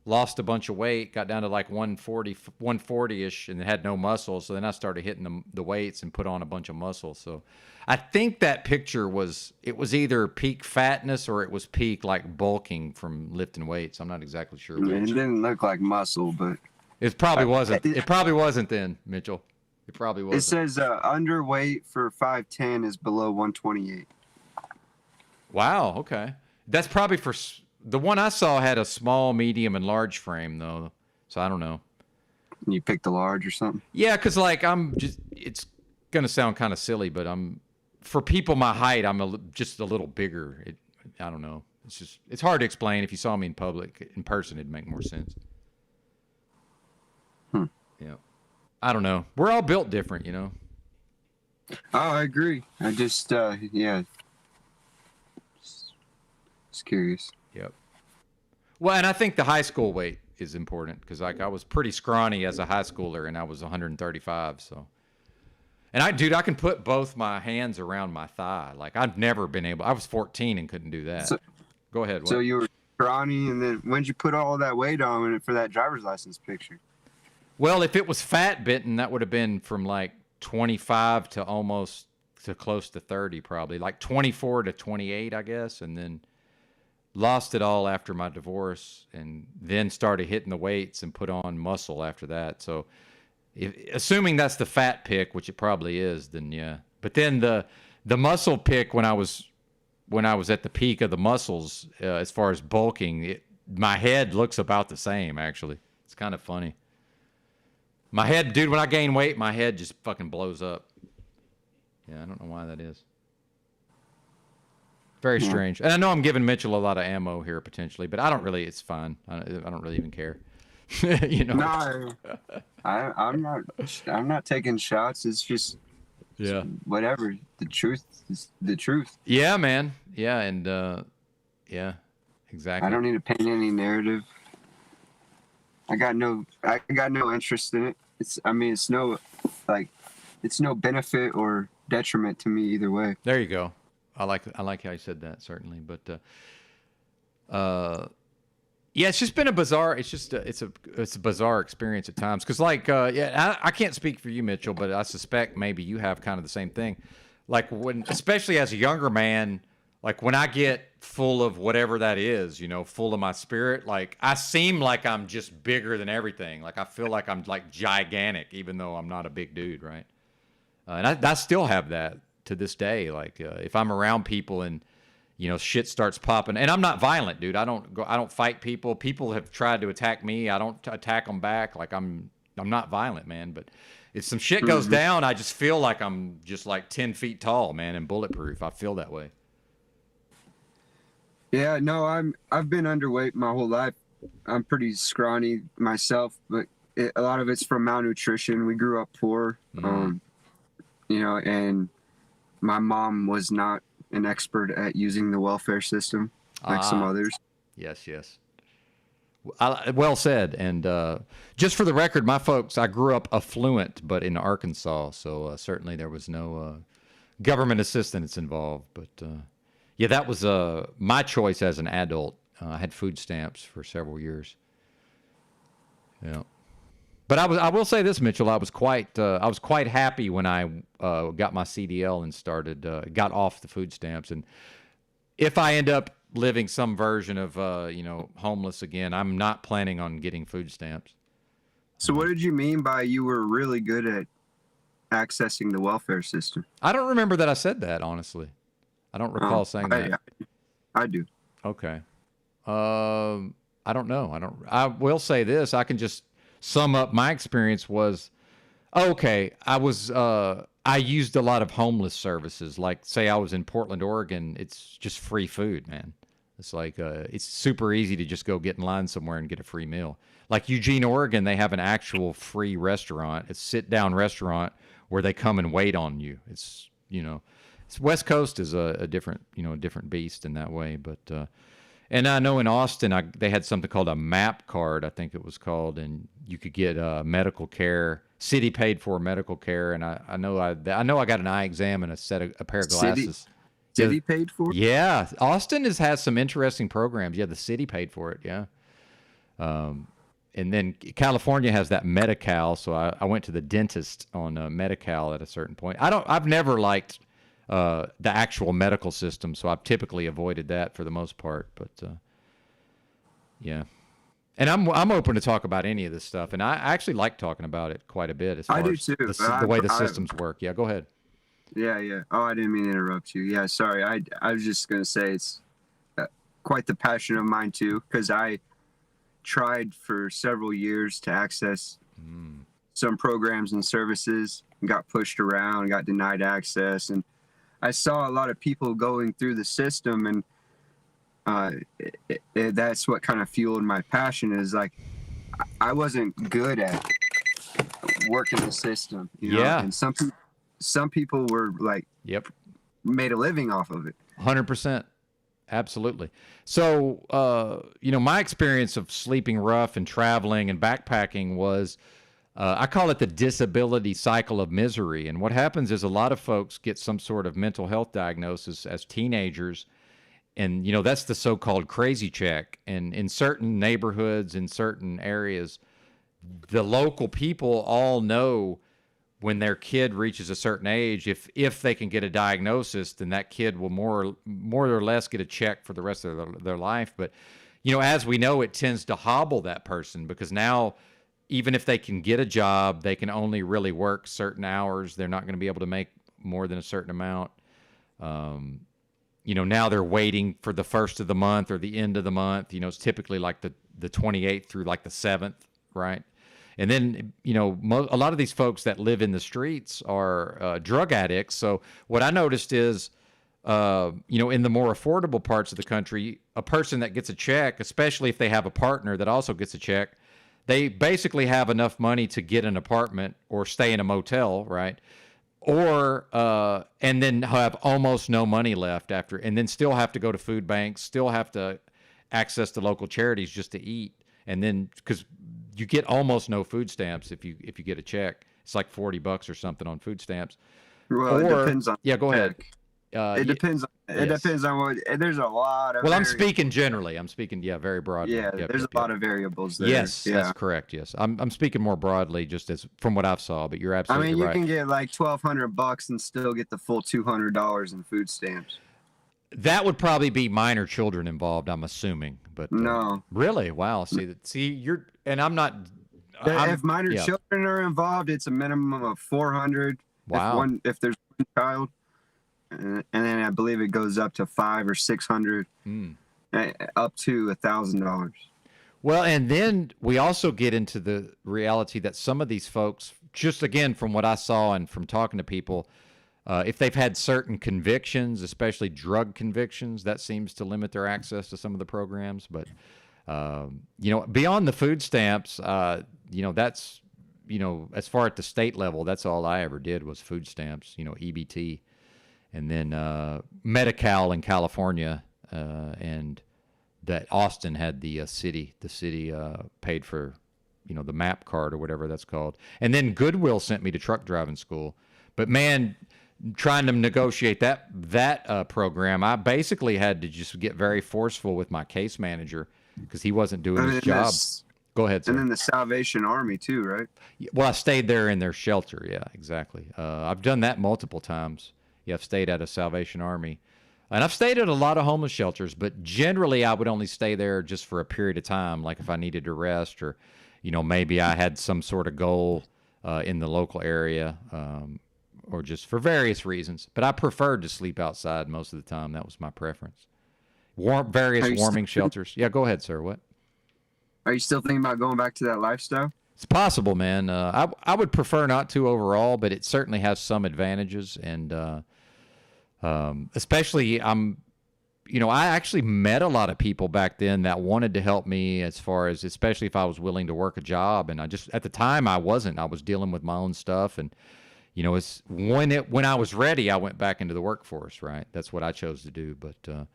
B: lost a bunch of weight, got down to like 140-ish, and had no muscle. So then I started hitting the weights and put on a bunch of muscle. So I think that picture was either peak fatness or it was peak like bulking from lifting weights. I'm not exactly sure.
F: I mean, it didn't look like muscle, but
B: it probably wasn't. It probably wasn't then, Mitchell. It probably wasn't.
F: it says underweight for 5'10" is below 128.
B: Wow. Okay. That's probably for the one I saw had a small, medium, and large frame though. So I don't know.
F: You picked a large or something?
B: Yeah, because like it's gonna sound kind of silly, but for people my height, I'm just a little bigger. I don't know. It's hard to explain. If you saw me in public, in person, it'd make more sense. Yeah. I don't know. We're all built different, you know.
F: Oh, I agree. I just, yeah. Just curious.
B: Yep. Well, and I think the high school weight is important because like I was pretty scrawny as a high schooler, and I was 135. So, and I can put both my hands around my thigh. Like I've never been able. I was 14 and couldn't do that. Go ahead.
F: So you were scrawny, and then when'd you put all that weight on for that driver's license picture?
B: Well, if it was fat, Benton, that would have been from like 25 to almost to close to 30, probably like 24 to 28, I guess, and then lost it all after my divorce, and then started hitting the weights and put on muscle after that. So, assuming that's the fat pick, which it probably is, then yeah. But then the muscle pick when I was at the peak of the muscles, as far as bulking, my head looks about the same. Actually, it's kind of funny. My head, dude, when I gain weight, my head just fucking blows up. Yeah, I don't know why that is. Very strange. And I know I'm giving Mitchell a lot of ammo here potentially, but I don't really. It's fine. I don't really even care. You know.
F: No, I'm not taking shots. It's just whatever. The truth is the truth.
B: Yeah, man. Yeah, and yeah, exactly.
F: I don't need to paint any narrative. I got no interest in it. It's no benefit or detriment to me either way.
B: There you go. I like how you said that, certainly. But yeah, it's just been a bizarre. It's a bizarre experience at times. Because I can't speak for you, Mitchell, but I suspect maybe you have kind of the same thing. Like especially as a younger man, like when I get full of whatever that is, you know, full of my spirit, like I seem like I'm just bigger than everything. Like I feel like I'm like gigantic, even though I'm not a big dude, right? And I still have that to this day. Like if I'm around people and you know shit starts popping, and I'm not violent, dude. I don't fight people. People have tried to attack me. I don't attack them back. Like I'm not violent, man. But if some shit goes down, I just feel like I'm just like 10 feet tall, man, and bulletproof. I feel that way.
F: Yeah, no, I've been underweight my whole life. I'm pretty scrawny myself, but a lot of it's from malnutrition. We grew up poor, you know, and my mom was not an expert at using the welfare system like some others.
B: Yes. Well said. And just for the record, my folks, I grew up affluent, but in Arkansas, so certainly there was no government assistance involved. But yeah, that was my choice as an adult. I had food stamps for several years. Yeah. But I will say this, Mitchell. I was quite happy when I got my CDL and got off the food stamps. And if I end up living some version of homeless again, I'm not planning on getting food stamps.
F: So what did you mean by you were really good at accessing the welfare system?
B: I don't remember that I said that, honestly. I don't recall saying that.
F: I do.
B: Okay. I don't know. I will say this. I can just sum up my experience was, okay, I used a lot of homeless services. Like, say I was in Portland, Oregon, it's just free food, man. It's like, it's super easy to just go get in line somewhere and get a free meal. Like Eugene, Oregon, they have an actual free restaurant. It's a sit-down restaurant where they come and wait on you. It's West Coast is a different, different beast in that way. But, and I know in Austin, they had something called a MAP card, I think it was called, and you could get medical care. City paid for medical care, and I know I got an eye exam and a pair of glasses.
F: City paid for it?
B: Yeah, Austin has some interesting programs. Yeah, the city paid for it. Yeah, and then California has that Medi-Cal. So I went to the dentist on Medi-Cal at a certain point. I've never liked the actual medical system, so I've typically avoided that for the most part. But yeah. And I'm open to talk about any of this stuff, and I actually like talking about it quite a bit as far as the way the systems work. Yeah, go ahead.
F: Yeah. Oh, I didn't mean to interrupt you. Yeah, sorry. I was just going to say it's quite the passion of mine, too, because I tried for several years to access some programs and services and got pushed around, got denied access. And I saw a lot of people going through the system, and that's what kind of fueled my passion. Is like I wasn't good at working the system,
B: Yeah.
F: And some people were like, made a living off of it.
B: 100%, absolutely. So my experience of sleeping rough and traveling and backpacking was, I call it the disability cycle of misery. And what happens is a lot of folks get some sort of mental health diagnosis as teenagers. And, that's the so-called crazy check. And in certain neighborhoods, in certain areas, the local people all know when their kid reaches a certain age, if they can get a diagnosis, then that kid will more or less get a check for the rest of their life. But, as we know, it tends to hobble that person because now, even if they can get a job, they can only really work certain hours. They're not going to be able to make more than a certain amount. Now they're waiting for the first of the month or the end of the month. It's typically like the 28th through like the 7th, right? And then, a lot of these folks that live in the streets are drug addicts. So what I noticed is, in the more affordable parts of the country, a person that gets a check, especially if they have a partner that also gets a check, they basically have enough money to get an apartment or stay in a motel, right? Or and then have almost no money left after, and then still have to go to food banks, still have to access the local charities just to eat. And then because you get almost no food stamps if you get a check. It's like $40 or something on food stamps.
F: Well, it depends on.
B: Yeah, go ahead.
F: It depends. It depends on what. There's a lot of.
B: Well, I'm speaking generally. I'm speaking, very broadly.
F: Yeah, there's a lot of variables there.
B: Yes, that's correct. Yes, I'm speaking more broadly, just as from what I've saw. But you're absolutely right.
F: You can get like $1,200 and still get the full $200 in food stamps.
B: That would probably be minor children involved, I'm assuming. But
F: no,
B: really, wow. See, you're, and I'm not.
F: If minor children are involved, it's a minimum of $400.
B: Wow.
F: If there's one child. And then I believe it goes up to $500 or $600, up to $1,000.
B: Well, and then we also get into the reality that some of these folks, just again from what I saw and from talking to people, if they've had certain convictions, especially drug convictions, that seems to limit their access to some of the programs. But beyond the food stamps, that's as far at the state level, that's all I ever did was food stamps, EBT. And then Medi-Cal in California, and that Austin had the city paid for, the MAP card or whatever that's called. And then Goodwill sent me to truck driving school. But man, trying to negotiate that program, I basically had to just get very forceful with my case manager because he wasn't doing his job. Go ahead, sir.
F: And then the Salvation Army too, right?
B: Well, I stayed there in their shelter. Yeah, exactly. I've done that multiple times. Yeah, I've stayed at a Salvation Army. And I've stayed at a lot of homeless shelters, but generally I would only stay there just for a period of time, like if I needed to rest or, maybe I had some sort of goal in the local area or just for various reasons. But I preferred to sleep outside most of the time. That was my preference. Various warming shelters. Yeah, go ahead, sir. What?
F: Are you still thinking about going back to that lifestyle?
B: It's possible, man. I would prefer not to overall, but it certainly has some advantages. And especially I actually met a lot of people back then that wanted to help me as far as, especially if I was willing to work a job. And at the time I wasn't. I was dealing with my own stuff. And, it's when I was ready, I went back into the workforce, right? That's what I chose to do. But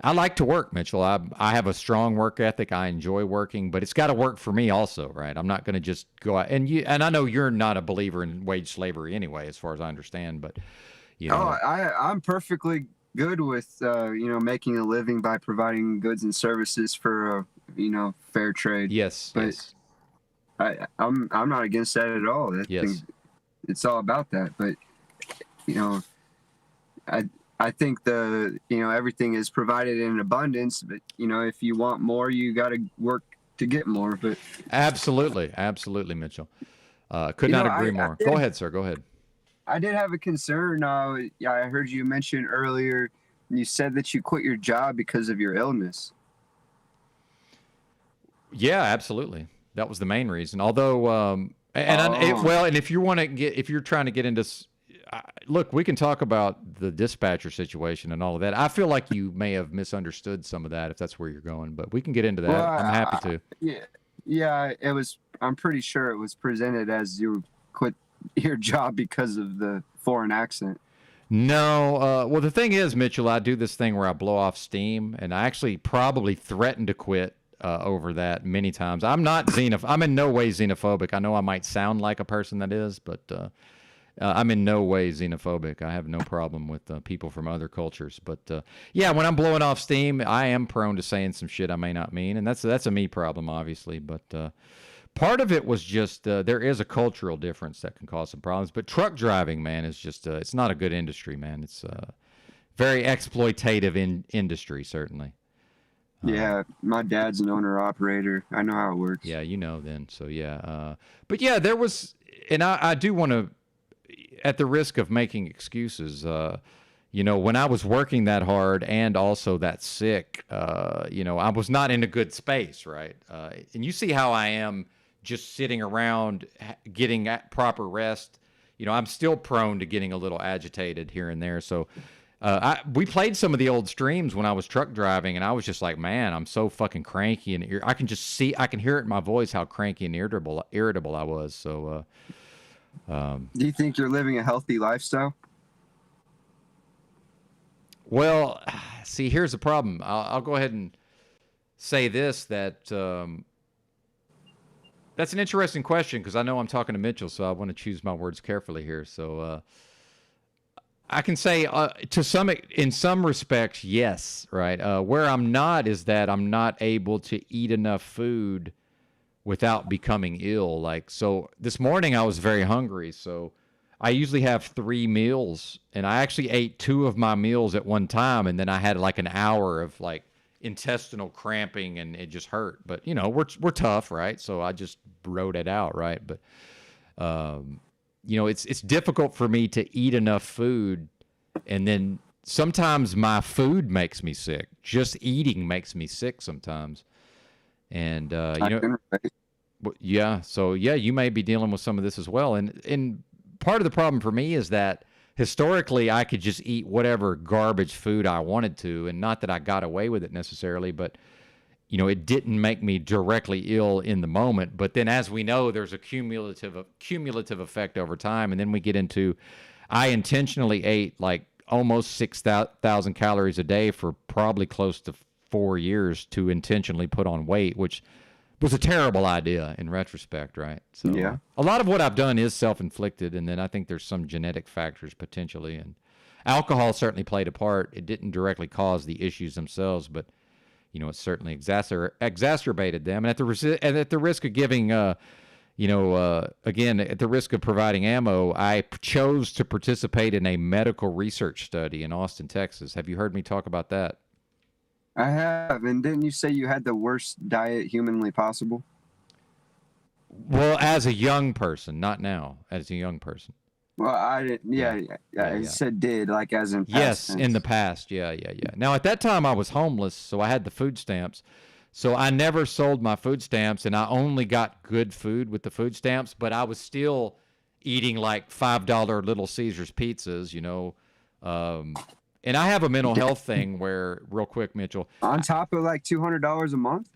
B: I like to work, Mitchell. I have a strong work ethic. I enjoy working, but it's got to work for me also, right? I'm not going to just go out and I know you're not a believer in wage slavery anyway, as far as I understand, but
F: I'm perfectly good with making a living by providing goods and services for fair trade.
B: Yes,
F: but
B: yes.
F: I'm not against that at all. It's all about that, but I think everything is provided in abundance, but if you want more, you got to work to get more. But
B: absolutely, Mitchell. Could not agree more. Go ahead, sir. Go ahead.
F: I did have a concern. I heard you mention earlier. You said that you quit your job because of your illness.
B: Yeah, absolutely. That was the main reason. Although, and if you're trying to get into. Look, we can talk about the dispatcher situation and all of that. I feel like you may have misunderstood some of that if that's where you're going, but we can get into that. Well, I'm happy to.
F: Yeah, it was. I'm pretty sure it was presented as you quit your job because of the foreign accent.
B: No, well, the thing is, Mitchell, I do this thing where I blow off steam, and I actually probably threatened to quit over that many times. I'm not I'm in no way xenophobic. I know I might sound like a person that is, but. I'm in no way xenophobic. I have no problem with people from other cultures. But, when I'm blowing off steam, I am prone to saying some shit I may not mean. And that's a me problem, obviously. But part of it was just there is a cultural difference that can cause some problems. But truck driving, man, is just it's not a good industry, man. It's very exploitative industry, certainly.
F: Yeah, my dad's an owner-operator. I know how it works.
B: Yeah, then. So, yeah. But, yeah, there was – and I do want to – at the risk of making excuses, when I was working that hard and also that sick, I was not in a good space, right? And you see how I am just sitting around getting proper rest. I'm still prone to getting a little agitated here and there. So we played some of the old streams when I was truck driving, and I was just like, man, I'm so fucking cranky. And I can hear it in my voice how cranky and irritable I was. So
F: do you think you're living a healthy lifestyle?
B: Well, see, here's the problem. I'll go ahead and say this, that that's an interesting question because I know I'm talking to Mitchell, so I want to choose my words carefully here. So I can say in some respects, yes, right? Where I'm not is that I'm not able to eat enough food without becoming ill. So this morning I was very hungry, so I usually have 3 meals, and I actually ate 2 of my meals at one time, and then I had like an hour of like intestinal cramping, and it just hurt. But we're tough, right? So I just wrote it out, right? But it's difficult for me to eat enough food, and then sometimes my food makes me sick. Just eating makes me sick sometimes. And so you may be dealing with some of this as well. And part of the problem for me is that historically I could just eat whatever garbage food I wanted to, and not that I got away with it necessarily, but it didn't make me directly ill in the moment. But then, as we know, there's a cumulative effect over time, and then we get into I intentionally ate like almost 6,000 calories a day for probably close to 4 years to intentionally put on weight, which was a terrible idea in retrospect, right? So
F: Yeah.
B: a lot of what I've done is self-inflicted, and then I think there's some genetic factors potentially, and alcohol certainly played a part. It didn't directly cause the issues themselves, but it certainly exacerbated them. And at the risk of giving, again, at the risk of providing ammo, I chose to participate in a medical research study in Austin, Texas. Have you heard me talk about that?
F: I have. And didn't you say you had the worst diet humanly possible?
B: Well, as a young person, not now. As a young person.
F: Well, I didn't. Yeah. I said did, like as in past
B: yes,
F: tense.
B: in the past. Yeah. Now, at that time, I was homeless, so I had the food stamps. So I never sold my food stamps, and I only got good food with the food stamps, but I was still eating like $5 Little Caesars pizzas, and I have a mental health thing where, real quick, Mitchell.
F: On top of like $200 a month?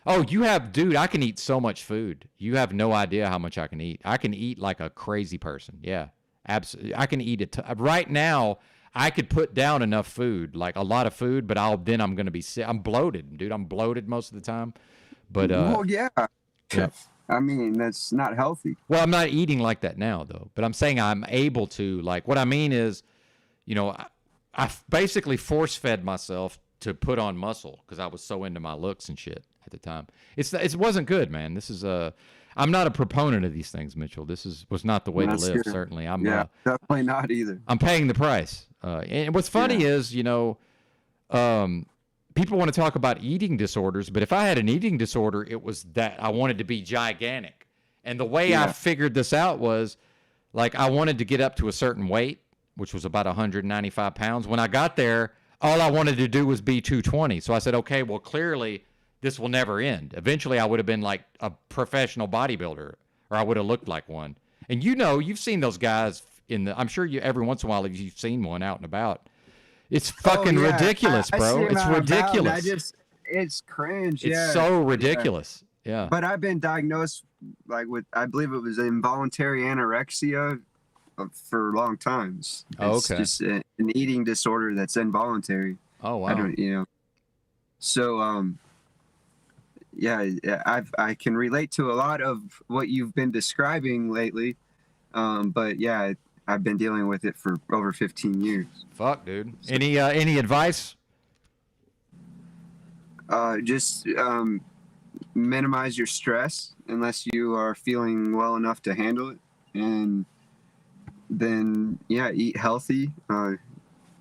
B: Oh, dude, I can eat so much food. You have no idea how much I can eat. I can eat like a crazy person. Yeah, absolutely. I can eat it. Right now, I could put down enough food, like a lot of food, but I'm going to be sick. I'm bloated, dude. I'm bloated most of the time. But,
F: well, yeah.
B: Yeah.
F: I mean, that's not healthy.
B: Well, I'm not eating like that now, though. But I'm saying I'm able to. Like, what I mean is, I basically force-fed myself to put on muscle because I was so into my looks and shit at the time. It wasn't good, man. This is I'm not a proponent of these things, Mitchell. Was not the way to live.
F: Good.
B: Certainly,
F: definitely not either.
B: I'm paying the price. And what's funny is, people want to talk about eating disorders, but if I had an eating disorder, it was that I wanted to be gigantic. And the way I figured this out was, like, I wanted to get up to a certain weight, which was about 195 pounds. When I got there, all I wanted to do was be 220. So I said, okay, well, clearly this will never end. Eventually, I would have been like a professional bodybuilder, or I would have looked like one. And you've seen those guys I'm sure every once in a while you've seen one out and about. It's fucking ridiculous, bro. It's ridiculous.
F: It's cringe.
B: It's so ridiculous. Yeah.
F: But I've been diagnosed with, I believe it was involuntary anorexia for long times. It's just an eating disorder that's involuntary.
B: Oh, wow.
F: I don't, So, I can relate to a lot of what you've been describing lately. But yeah, I've been dealing with it for over 15 years.
B: Fuck, dude. Any advice?
F: Just minimize your stress unless you are feeling well enough to handle it, and then eat healthy.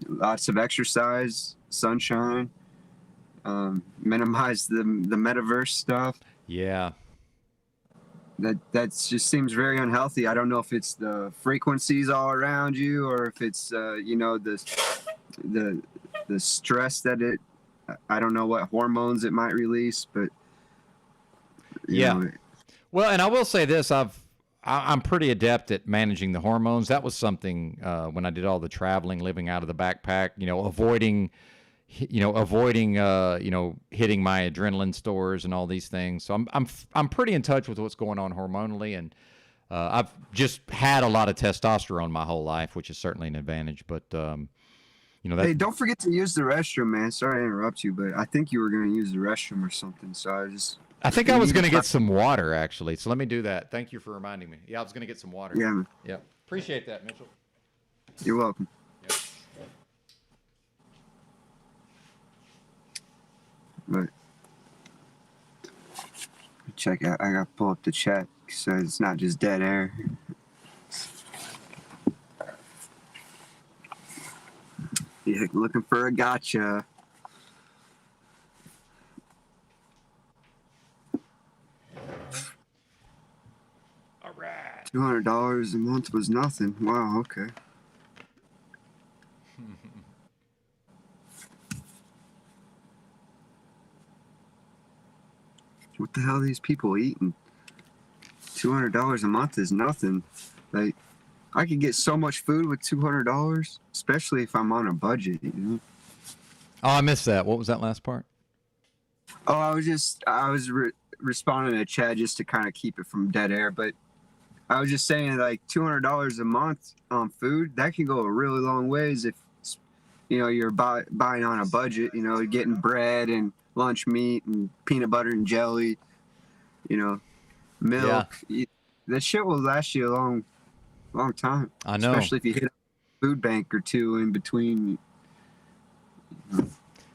F: Lots of exercise, sunshine. Minimize the Metaverse stuff.
B: Yeah.
F: That just seems very unhealthy. I don't know if it's the frequencies all around you, or if it's the stress that it. I don't know what hormones it might release, but
B: Well, and I will say this: I'm pretty adept at managing the hormones. That was something when I did all the traveling, living out of the backpack. Avoiding hitting my adrenaline stores and all these things. So I'm pretty in touch with what's going on hormonally, and I've just had a lot of testosterone my whole life, which is certainly an advantage. But
F: hey, don't forget to use the restroom, man. Sorry to interrupt you, but I think you were going to use the restroom or something. So
B: I think I was going to get some water, actually. So let me do that. Thank you for reminding me. Yeah, I was going to get some water.
F: Yeah, man.
B: Yeah. Appreciate that, Mitchell.
F: You're welcome.
B: Yep.
F: But check out. I got to pull up the chat so it's not just dead air. Yeah, looking for a gotcha.
B: All right.
F: $200 a month was nothing. Wow. Okay. What the hell are these people eating? $200 a month is nothing. Like, I could get so much food with $200, especially if I'm on a budget,
B: Oh, I missed that. What was that last part?
F: Oh, I was responding to Chad just to kind of keep it from dead air, but I was just saying, like, $200 a month on food, that can go a really long ways if, you're buying on a budget, getting bread and lunch meat and peanut butter and jelly, you know, milk. That shit will last you a long time.
B: I know.
F: Especially if you hit a food bank or two in between.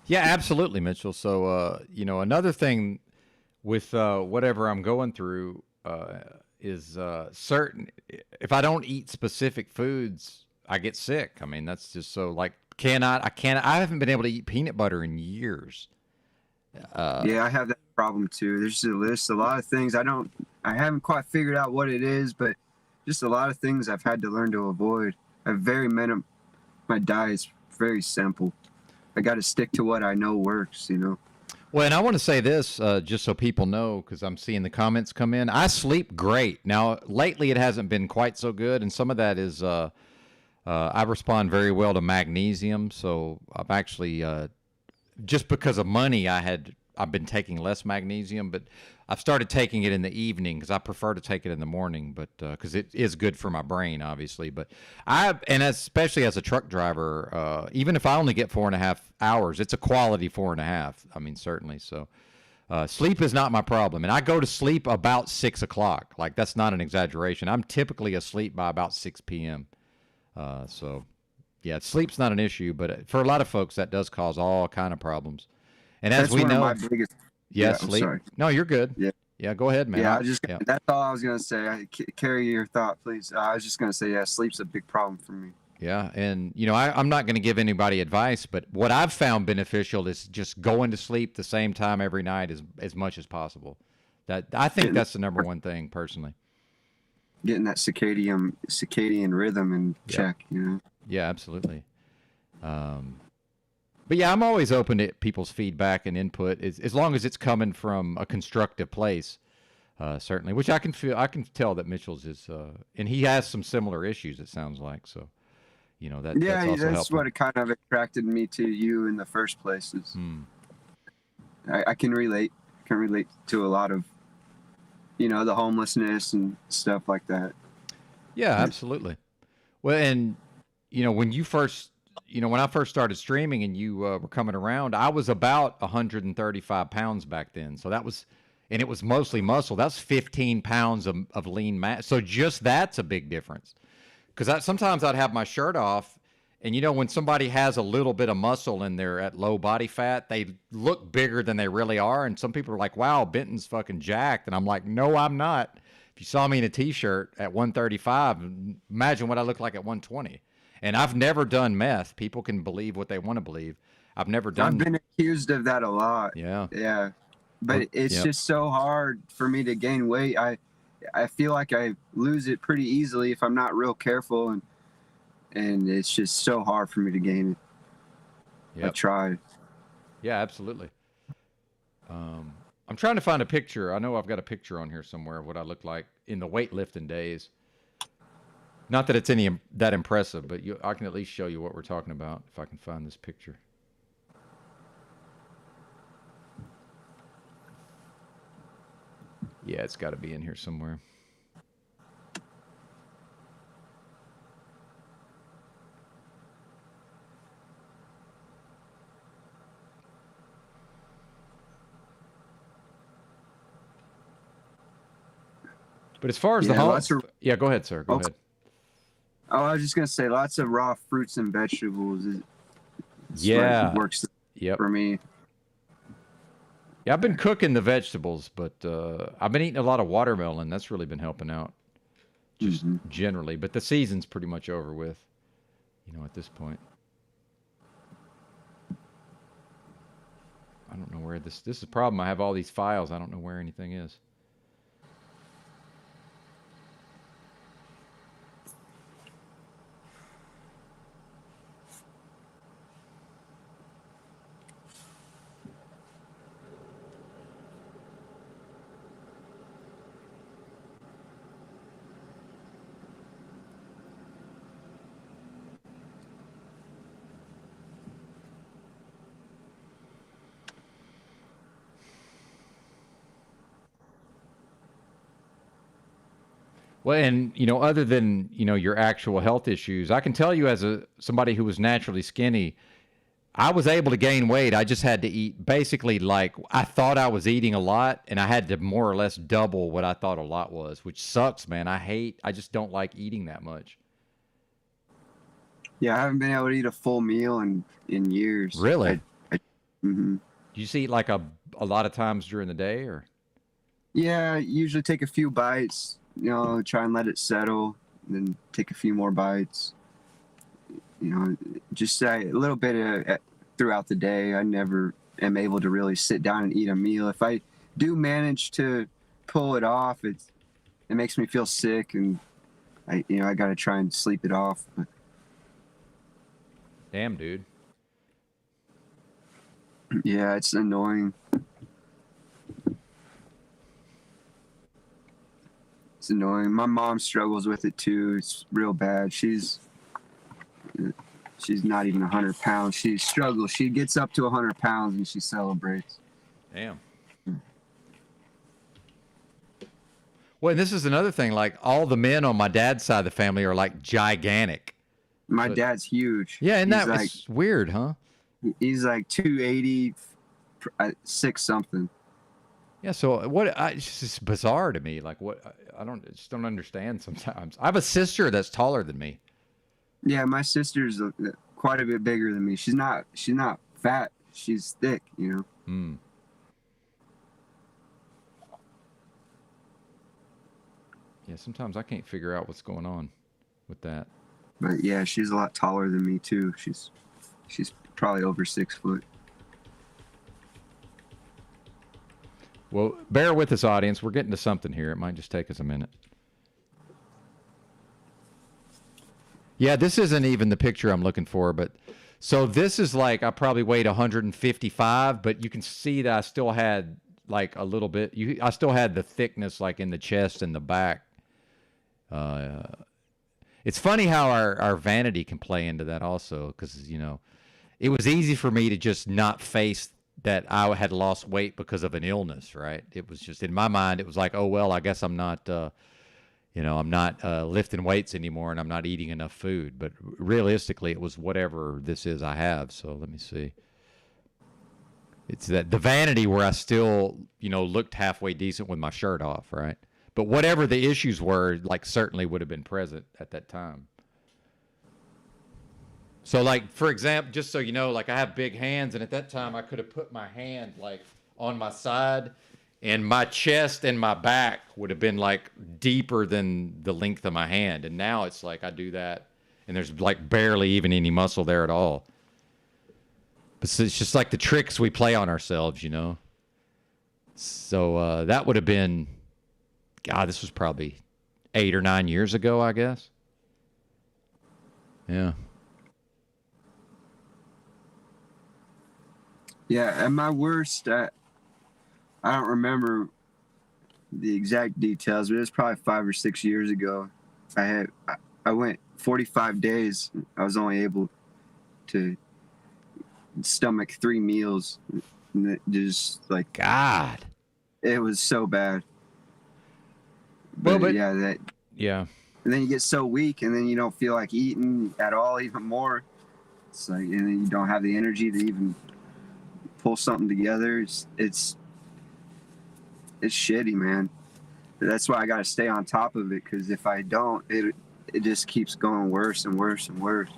B: Yeah, absolutely, Mitchell. So, you know, another thing with whatever I'm going through is certain. If I don't eat specific foods, I get sick. I mean, that's just so like I haven't been able to eat peanut butter in years.
F: Yeah, I have that problem too. There's a list, a lot of things I haven't quite figured out what it is, but just a lot of things I've had to learn to avoid. My diet's very simple. I got to stick to what I know works, you know.
B: Well, and I want to say this just so people know, because I'm seeing the comments come in. I sleep great. Now, lately it hasn't been quite so good, and some of that is I respond very well to magnesium. So I've actually, just because of money, I've been taking less magnesium, but I've started taking it in the evening because I prefer to take it in the morning, but because it is good for my brain, obviously. But especially as a truck driver, even if I only get 4.5 hours, it's a quality 4.5. I mean, certainly. So sleep is not my problem, and I go to sleep about 6 o'clock. Like, that's not an exaggeration. I'm typically asleep by about 6 p.m. So yeah, sleep's not an issue, but for a lot of folks, that does cause all kind of problems. And as we know, sleep.
F: Sorry.
B: No, you're good. Yeah, go ahead, man.
F: Yeah, that's all I was gonna say. Carry your thought, please. I was just gonna say, yeah, sleep's a big problem for me.
B: Yeah, and you know, I'm not going to give anybody advice, but what I've found beneficial is just going to sleep the same time every night as much as possible. I think that's the number one thing, personally.
F: Getting that circadian rhythm in check, you know.
B: Yeah, absolutely. But yeah, I'm always open to people's feedback and input, as long as it's coming from a constructive place, certainly. Which I can tell that Mitchell's is, and he has some similar issues. It sounds like, so, you know, that's also helpful.
F: What it kind of attracted me to you in the first place. Is I can relate. To a lot of, you know, the homelessness and stuff like that.
B: Yeah, absolutely. Well, and you know, when I first started streaming and you were coming around, I was about 135 pounds back then. So and it was mostly muscle. That's 15 pounds of lean mass. So just that's a big difference. Because sometimes I'd have my shirt off, and you know, when somebody has a little bit of muscle and they're at low body fat, they look bigger than they really are. And some people are like, wow, Benton's fucking jacked. And I'm like, no, I'm not. If you saw me in a t-shirt at 135, imagine what I look like at 120. And I've never done meth. People can believe what they want to believe. I've been
F: accused of that a lot. Yeah. But it's just so hard for me to gain weight. I feel like I lose it pretty easily if I'm not real careful, and it's just so hard for me to gain it. I tried.
B: Yeah, absolutely. I'm trying to find a picture. I know I've got a picture on here somewhere of what I look like in the weightlifting days. Not that it's that impressive, but I can at least show you what we're talking about if I can find this picture. Yeah, it's got to be in here somewhere. But as far as the whole, go ahead, sir. Go ahead.
F: Oh, I was just gonna say, lots of raw fruits and vegetables. Works for me.
B: Yeah, I've been cooking the vegetables, but I've been eating a lot of watermelon. That's really been helping out, just generally. But the season's pretty much over with, you know, at this point. I don't know where this is a problem. I have all these files. I don't know where anything is. Well, and, you know, other than, you know, your actual health issues, I can tell you as somebody who was naturally skinny, I was able to gain weight. I just had to eat basically like I thought I was eating a lot, and I had to more or less double what I thought a lot was, which sucks, man. I just don't like eating that much.
F: Yeah, I haven't been able to eat a full meal in years.
B: Really?
F: Mm-hmm.
B: Do you just eat like a lot of times during the day, or?
F: Yeah, usually take a few bites, try and let it settle, then take a few more bites. Just a little bit throughout the day. I never am able to really sit down and eat a meal. If I do manage to pull it off, it makes me feel sick, and I got to try and sleep it off. But
B: Damn, dude.
F: yeah, it's annoying. It's annoying. My mom struggles with it too. It's real bad. She's not even 100 pounds. She struggles. She gets up to 100 pounds and she celebrates.
B: Damn. Well, and this is another thing. Like, all the men on my dad's side of the family are like gigantic.
F: My dad's huge.
B: Yeah, and
F: He's
B: that's weird, huh?
F: He's like 280, 6 something.
B: Yeah, so it's just bizarre to me. Like, what? I just don't understand sometimes. I have a sister that's taller than me.
F: Yeah, my sister's quite a bit bigger than me. She's not fat. She's thick,
B: Hmm. Yeah, sometimes I can't figure out what's going on with that.
F: But yeah, she's a lot taller than me too. She's probably over 6 foot.
B: Well, bear with us, audience. We're getting to something here. It might just take us a minute. Yeah, this isn't even the picture I'm looking for, but so this is like I probably weighed 155, but you can see that I still had like a little bit. I still had the thickness like in the chest and the back. It's funny how our vanity can play into that also, because it was easy for me to just not face that I had lost weight because of an illness, right? It was just in my mind, it was like, oh well, I guess I'm not. I'm not lifting weights anymore, and I'm not eating enough food. But realistically, it was whatever this is I have. So let me see. It's the vanity where I still, looked halfway decent with my shirt off, right? But whatever the issues were, like, certainly would have been present at that time. So, like, for example, just so you know, like, I have big hands, and at that time, I could have put my hand, like, on my side, and my chest and my back would have been like deeper than the length of my hand. And now it's like I do that and there's like barely even any muscle there at all. But it's just like the tricks we play on ourselves, So that would have been, God, this was probably 8 or 9 years ago, I guess. Yeah.
F: Yeah, at my worst, I don't remember the exact details, but it was probably 5 or 6 years ago. I went 45 days. I was only able to stomach 3 meals. And it just like,
B: God,
F: it was so bad.
B: But
F: yeah,
B: yeah.
F: And then you get so weak, and then you don't feel like eating at all, even more. It's like, and then you don't have the energy to even pull something together. It's shitty, man. That's why I got to stay on top of it, because if I don't, it just keeps going worse and worse and worse.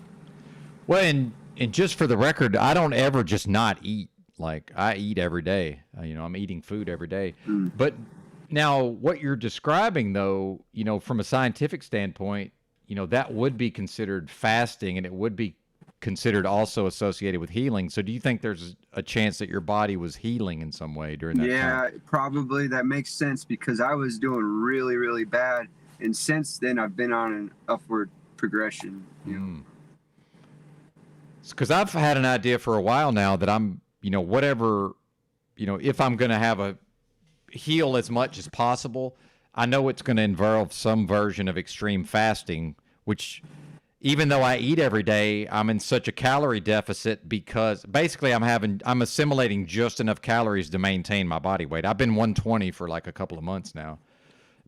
B: Well, and just for the record, I don't ever just not eat. Like, I eat every day. I'm eating food every day. But now what you're describing, though, from a scientific standpoint, that would be considered fasting, and it would be considered also associated with healing. So do you think there's a chance that your body was healing in some way during that time?
F: Yeah, probably. That makes sense, because I was doing really, really bad. And since then, I've been on an upward progression.
B: Because I've had an idea for a while now that I'm, whatever, if I'm going to have a heal as much as possible, I know it's going to involve some version of extreme fasting, which, even though I eat every day, I'm in such a calorie deficit because basically I'm assimilating just enough calories to maintain my body weight. I've been 120 for like a couple of months now,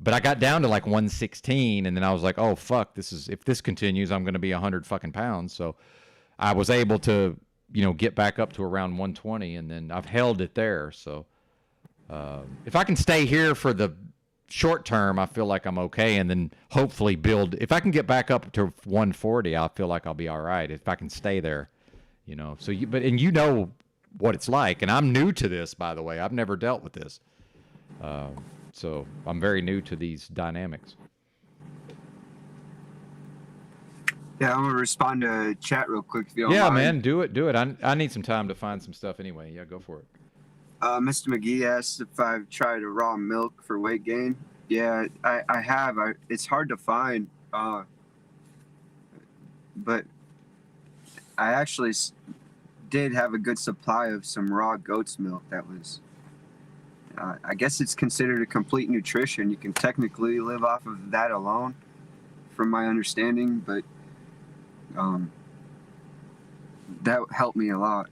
B: but I got down to like 116, and then I was like, oh fuck, if this continues, I'm going to be 100 fucking pounds. So I was able to get back up to around 120, and then I've held it there. So if I can stay here for the short term, I feel like I'm okay, and then hopefully build. If I can get back up to 140, I feel like I'll be all right if I can stay there. So you know what it's like, and I'm new to this, by the way. I've never dealt with this, so I'm very new to these dynamics.
F: Yeah, I'm gonna respond to chat real quick if you don't
B: Yeah,
F: mind.
B: man, do it. I need some time to find some stuff anyway. Yeah, go for it.
F: Mr. McGee asked if I've tried a raw milk for weight gain. Yeah, I have. It's hard to find, but I actually did have a good supply of some raw goat's milk that was, I guess it's considered a complete nutrition. You can technically live off of that alone, from my understanding, but that helped me a lot.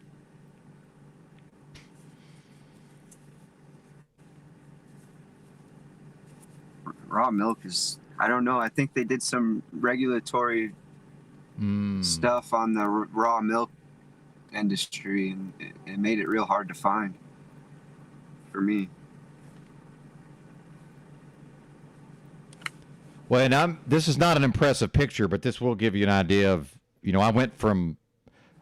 F: Raw milk is, I don't know, I think they did some regulatory stuff on the raw milk industry, and it made it real hard to find for me.
B: Well, and this is not an impressive picture, but this will give you an idea of, I went from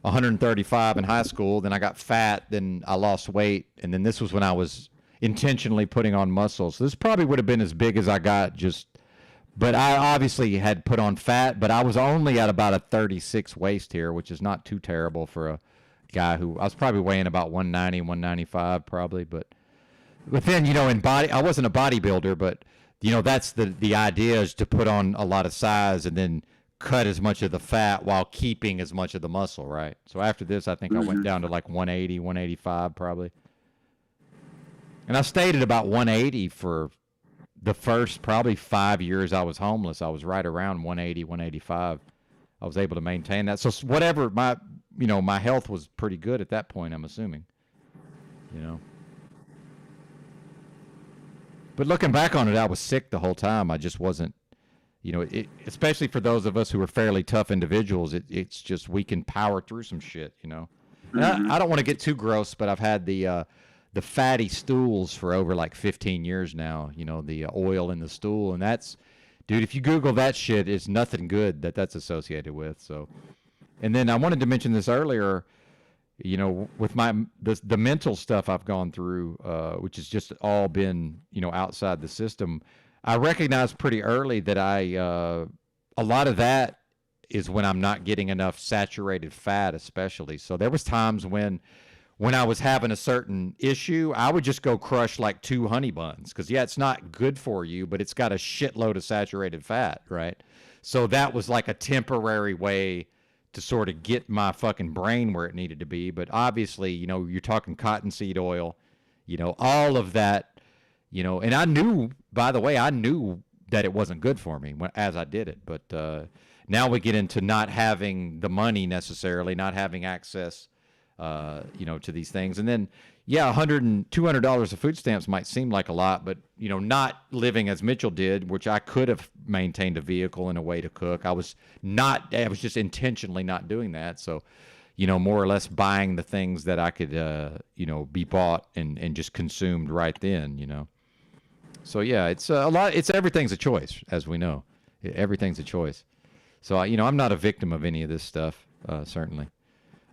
B: 135 in high school, then I got fat, then I lost weight, and then this was when I was intentionally putting on muscle. So this probably would have been as big as I got, but I obviously had put on fat, but I was only at about a 36 waist here, which is not too terrible for a guy who, I was probably weighing about 190, 195 probably, but then, in body, I wasn't a bodybuilder, but that's the idea, is to put on a lot of size and then cut as much of the fat while keeping as much of the muscle, right? So after this, I think I went down to like 180, 185 probably. And I stayed at about 180 for the first probably 5 years I was homeless. I was right around 180, 185. I was able to maintain that. So whatever, my health was pretty good at that point, I'm assuming, But looking back on it, I was sick the whole time. I just wasn't, especially for those of us who are fairly tough individuals, it's just, we can power through some shit, And I don't want to get too gross, but I've had the fatty stools for over like 15 years now, the oil in the stool. And that's, dude, if you Google that shit, it's nothing good that's associated with. So, and then I wanted to mention this earlier, with the mental stuff I've gone through, which has just all been, outside the system. I recognized pretty early that a lot of that is when I'm not getting enough saturated fat, especially. So there was times when I was having a certain issue, I would just go crush like 2 honey buns, because it's not good for you, but it's got a shitload of saturated fat, right? So that was like a temporary way to sort of get my fucking brain where it needed to be. But obviously, you're talking cottonseed oil, all of that, and I knew, by the way, that it wasn't good for me as I did it. But now we get into not having the money necessarily, not having access, to these things. And then, $100 and $200 of food stamps might seem like a lot, but, not living as Mitchell did, which I could have maintained a vehicle and a way to cook. I was just intentionally not doing that. So, more or less buying the things that I could, be bought and just consumed right then, So yeah, it's a lot. Everything's a choice, as we know. Everything's a choice. So, I'm not a victim of any of this stuff, certainly.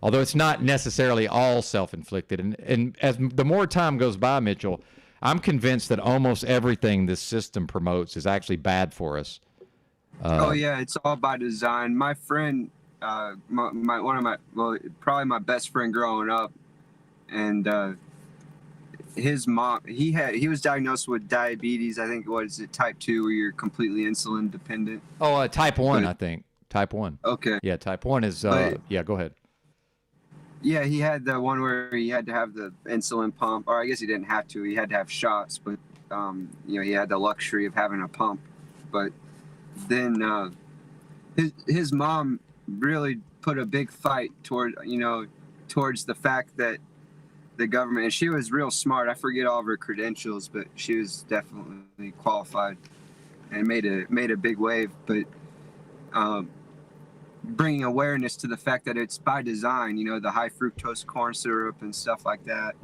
B: Although it's not necessarily all self-inflicted. And as the more time goes by, Mitchell, I'm convinced that almost everything this system promotes is actually bad for us.
F: It's all by design. My friend, probably my best friend growing up, and his mom, he was diagnosed with diabetes. I think, what is it, type 2, where you're completely insulin dependent?
B: Oh, type 1, I think. Type 1.
F: Okay.
B: Yeah, type 1 is, go ahead.
F: Yeah, he had the one where he had to have the insulin pump, or I guess he didn't have to. He had to have shots, but he had the luxury of having a pump. But then his mom really put a big fight towards the fact that the government, and she was real smart. I forget all of her credentials, but she was definitely qualified and made a big wave. But bringing awareness to the fact that it's by design, you know, the high fructose corn syrup and stuff like that,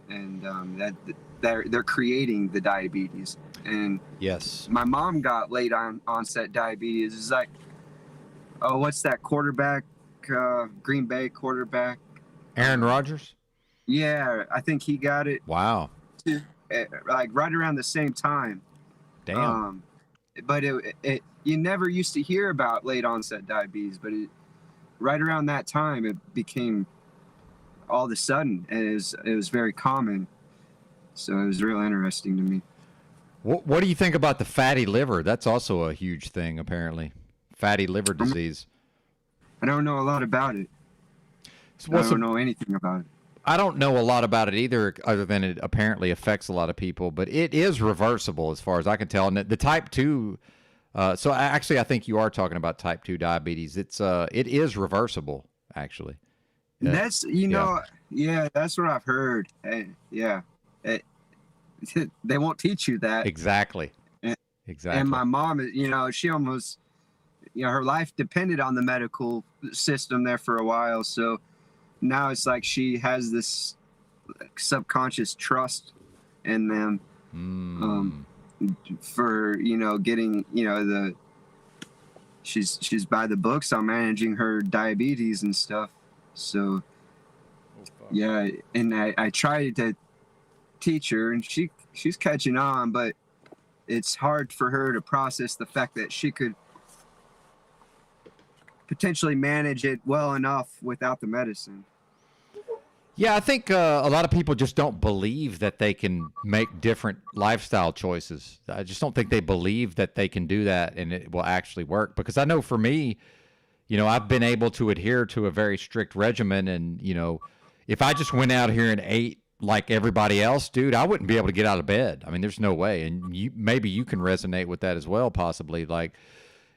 F: and that they're creating the diabetes. And
B: Yes.
F: my mom got late onset diabetes. It's like, oh, what's that quarterback, Green Bay quarterback?
B: Aaron Rodgers?
F: Yeah, I think he got it
B: Wow.
F: too, like right around the same time.
B: Damn.
F: But it you never used to hear about late onset diabetes, but right around that time it became all of a sudden, and it was very common. So it was real interesting to me.
B: What do you think about the fatty liver? That's also a huge thing, apparently. Fatty liver disease.
F: I don't know a lot about it.
B: So
F: I don't know anything about it.
B: I don't know a lot about it either, other than it apparently affects a lot of people. But it is reversible, as far as I can tell. And the type 2. So actually, I think you are talking about type 2 diabetes. It is reversible, actually.
F: That's yeah, that's what I've heard. Yeah. They won't teach you that.
B: Exactly. Exactly.
F: And my mom, you know, she almost, you know, her life depended on the medical system there for a while. So now it's like she has this subconscious trust in them for, you know, getting, you know, she's by the books on managing her diabetes and stuff. So yeah, and I tried to teach her, and she's catching on, but it's hard for her to process the fact that she could potentially manage it well enough without the medicine.
B: Yeah, I think a lot of people just don't believe that they can make different lifestyle choices. I just don't think they believe that they can do that and it will actually work. Because I know for me, you know, I've been able to adhere to a very strict regimen, and, you know, if I just went out here and ate like everybody else, dude, I wouldn't be able to get out of bed. I mean, there's no way. And maybe you can resonate with that as well, possibly. Like,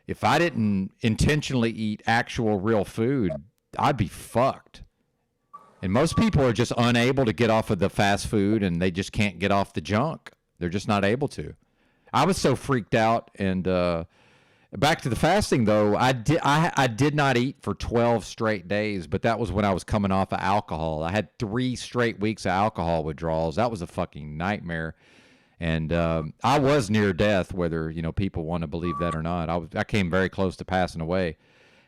B: if I didn't intentionally eat actual real food, I'd be fucked. And most people are just unable to get off of the fast food, and they just can't get off the junk. They're just not able to. I was so freaked out. And back to the fasting, though, I did not eat for 12 straight days, but that was when I was coming off of alcohol. I had 3 straight weeks of alcohol withdrawals. That was a fucking nightmare. And I was near death, whether, you know, people want to believe that or not. I came very close to passing away.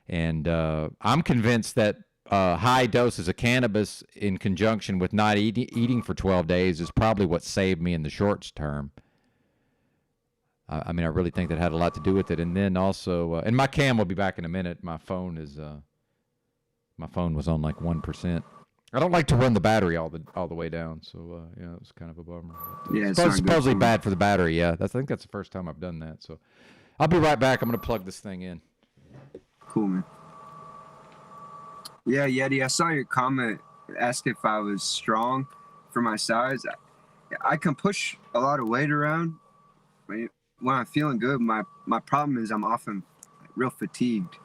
B: And I'm convinced that high doses of cannabis in conjunction with not eating for 12 days is probably what saved me in the short term. I mean, I really think that had a lot to do with it. And then also, and my cam will be back in a minute. My phone was on like 1%. I don't like to run the battery all the way down. So yeah, it was kind of a bummer.
F: Yeah, it's
B: supposedly bad for the battery. Yeah, I think that's the first time I've done that. So I'll be right back. I'm gonna plug this thing in.
F: Cool, man. Yeah, Yeti, I saw your comment. Ask if I was strong for my size. I can push a lot of weight around. When I'm feeling good, my problem is I'm often real fatigued.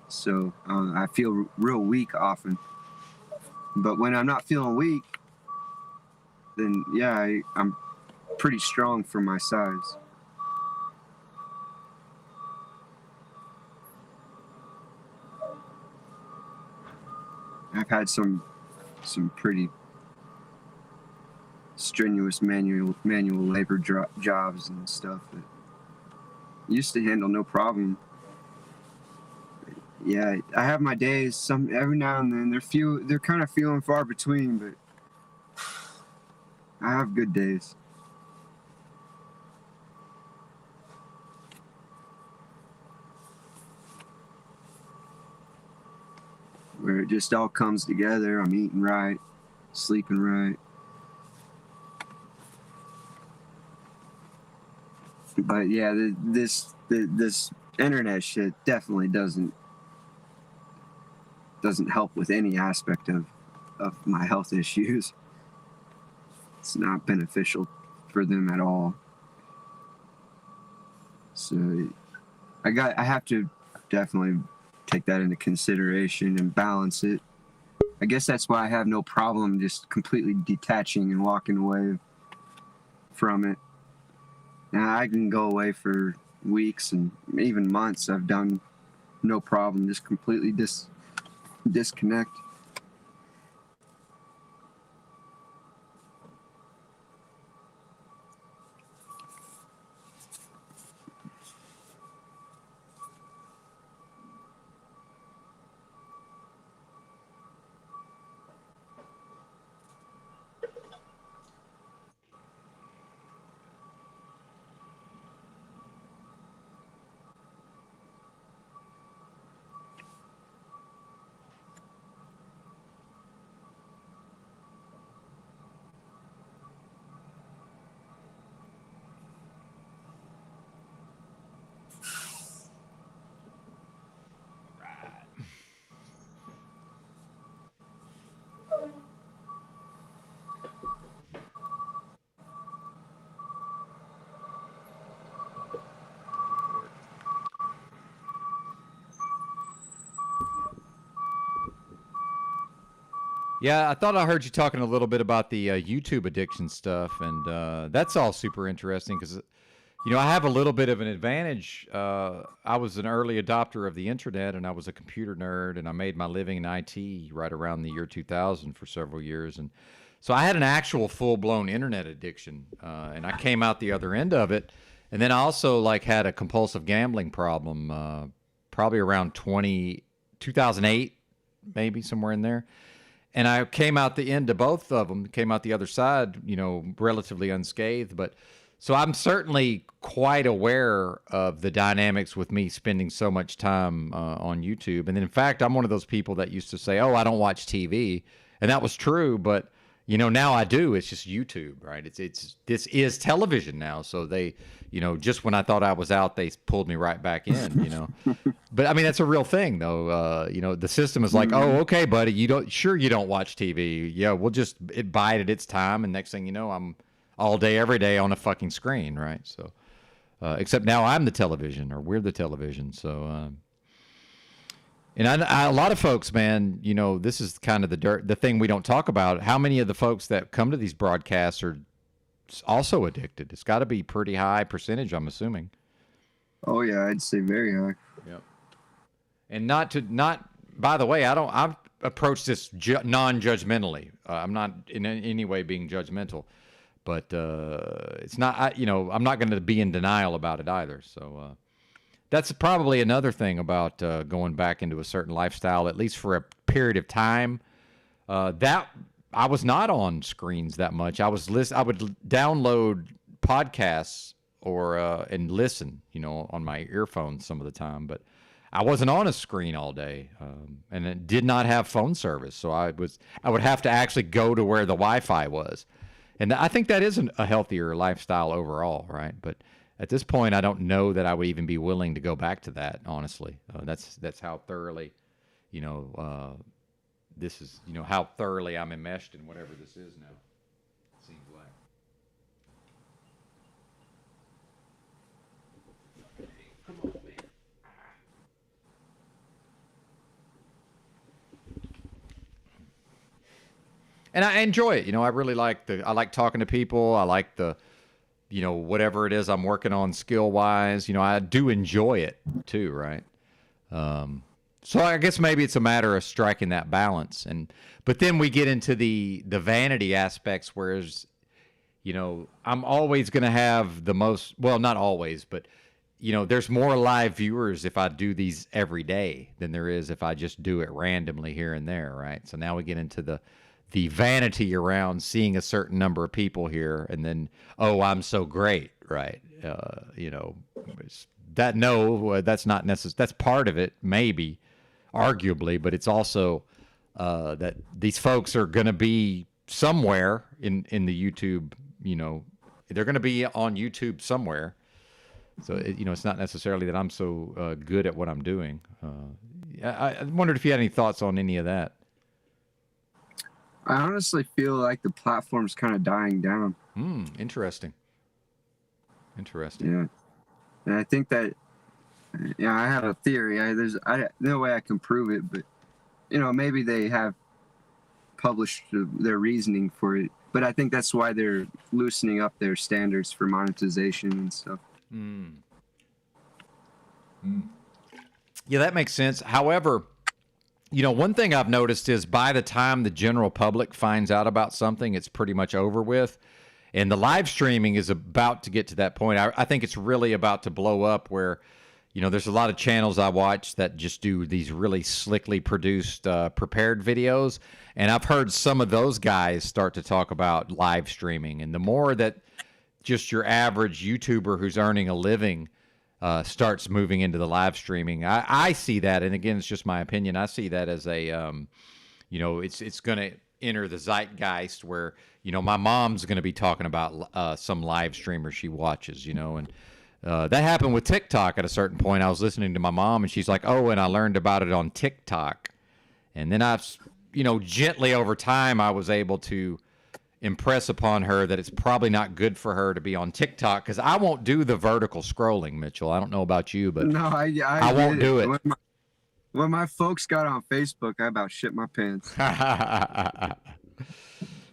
F: So I feel real weak often. But when I'm not feeling weak, then yeah, I'm pretty strong for my size. I've had some pretty strenuous manual labor jobs and stuff that used to handle no problem. Yeah, I have my days. Every now and then they're kind of few and far between, but I have good days. Where it just all comes together. I'm eating right, sleeping right. But yeah, this internet shit definitely doesn't help with any aspect of my health issues. It's not beneficial for them at all. So I have to definitely take that into consideration and balance it. I guess that's why I have no problem just completely detaching and walking away from it. Now I can go away for weeks and even months. I've done no problem. Just completely disconnect.
B: Yeah, I thought I heard you talking a little bit about the YouTube addiction stuff, and that's all super interesting because, you know, I have a little bit of an advantage. I was an early adopter of the internet, and I was a computer nerd, and I made my living in IT right around the year 2000 for several years, and so I had an actual full-blown internet addiction, and I came out the other end of it, and then I also like had a compulsive gambling problem, probably around 2008, maybe somewhere in there. And I came out the end of both of them, came out the other side, you know, relatively unscathed. But so I'm certainly quite aware of the dynamics with me spending so much time on YouTube. And then, in fact, I'm one of those people that used to say, oh, I don't watch TV. And that was true. But, you know, now I do. It's just YouTube, right? This is television now. So they, you know, just when I thought I was out, they pulled me right back in, you know. But I mean, that's a real thing, though. You know, the system is like, oh, okay, buddy, you don't watch TV. Yeah, we'll just bide at its time, and next thing you know, I'm all day, every day on a fucking screen, right? So, except now I'm the television, or we're the television. So, and a lot of folks, man, you know, this is kind of the thing we don't talk about. How many of the folks that come to these broadcasts are also addicted? It's got to be pretty high percentage, I'm assuming.
F: Oh yeah, I'd say very high.
B: Yep. And by the way, I've approached this non-judgmentally. I'm not in any way being judgmental, but it's not, you know, I'm not going to be in denial about it either. So that's probably another thing about going back into a certain lifestyle, at least for a period of time. That I was not on screens that much. I would download podcasts or and listen, you know, on my earphones some of the time, but I wasn't on a screen all day, and it did not have phone service, so I would have to actually go to where the Wi-Fi was, and I think that is a healthier lifestyle overall, right? But at this point, I don't know that I would even be willing to go back to that, honestly. That's how thoroughly, you know, this is, you know, how thoroughly I'm enmeshed in whatever this is now. It seems like. Come on, man. And I enjoy it. You know, I really I like talking to people. I like you know, whatever it is I'm working on skill wise, you know, I do enjoy it too. Right. So I guess maybe it's a matter of striking that balance. But then we get into the vanity aspects, whereas, you know, I'm always going to have the most, well, not always, but, you know, there's more live viewers if I do these every day than there is if I just do it randomly here and there, right? So now we get into the vanity around seeing a certain number of people here, and then, oh, I'm so great, right? You know, that's not necessary. That's part of it, maybe, arguably, but it's also that these folks are going to be somewhere in the YouTube, you know, they're going to be on YouTube somewhere. So, you know, it's not necessarily that I'm so good at what I'm doing. I wondered if you had any thoughts on any of that.
F: I honestly feel like the platform's kind of dying down.
B: Interesting.
F: Yeah. And I think that, yeah, I have a theory. There's no way I can prove it, but, you know, maybe they have published their reasoning for it. But I think that's why they're loosening up their standards for monetization and stuff.
B: Yeah, that makes sense. However, you know, one thing I've noticed is by the time the general public finds out about something, it's pretty much over with. And the live streaming is about to get to that point. I think it's really about to blow up where, you know, there's a lot of channels I watch that just do these really slickly produced, prepared videos. And I've heard some of those guys start to talk about live streaming. And the more that just your average YouTuber who's earning a living starts moving into the live streaming, I see that. And again, it's just my opinion. I see that as a, you know, it's going to enter the zeitgeist where, you know, my mom's going to be talking about some live streamer she watches, you know, and that happened with TikTok at a certain point. I was listening to my mom and she's like, oh, and I learned about it on TikTok. And then I've, you know, gently over time, I was able to impress upon her that it's probably not good for her to be on TikTok because I won't do the vertical scrolling, Mitchell. I don't know about you, but
F: No, I
B: won't do it.
F: When my folks got on Facebook, I about shit my pants.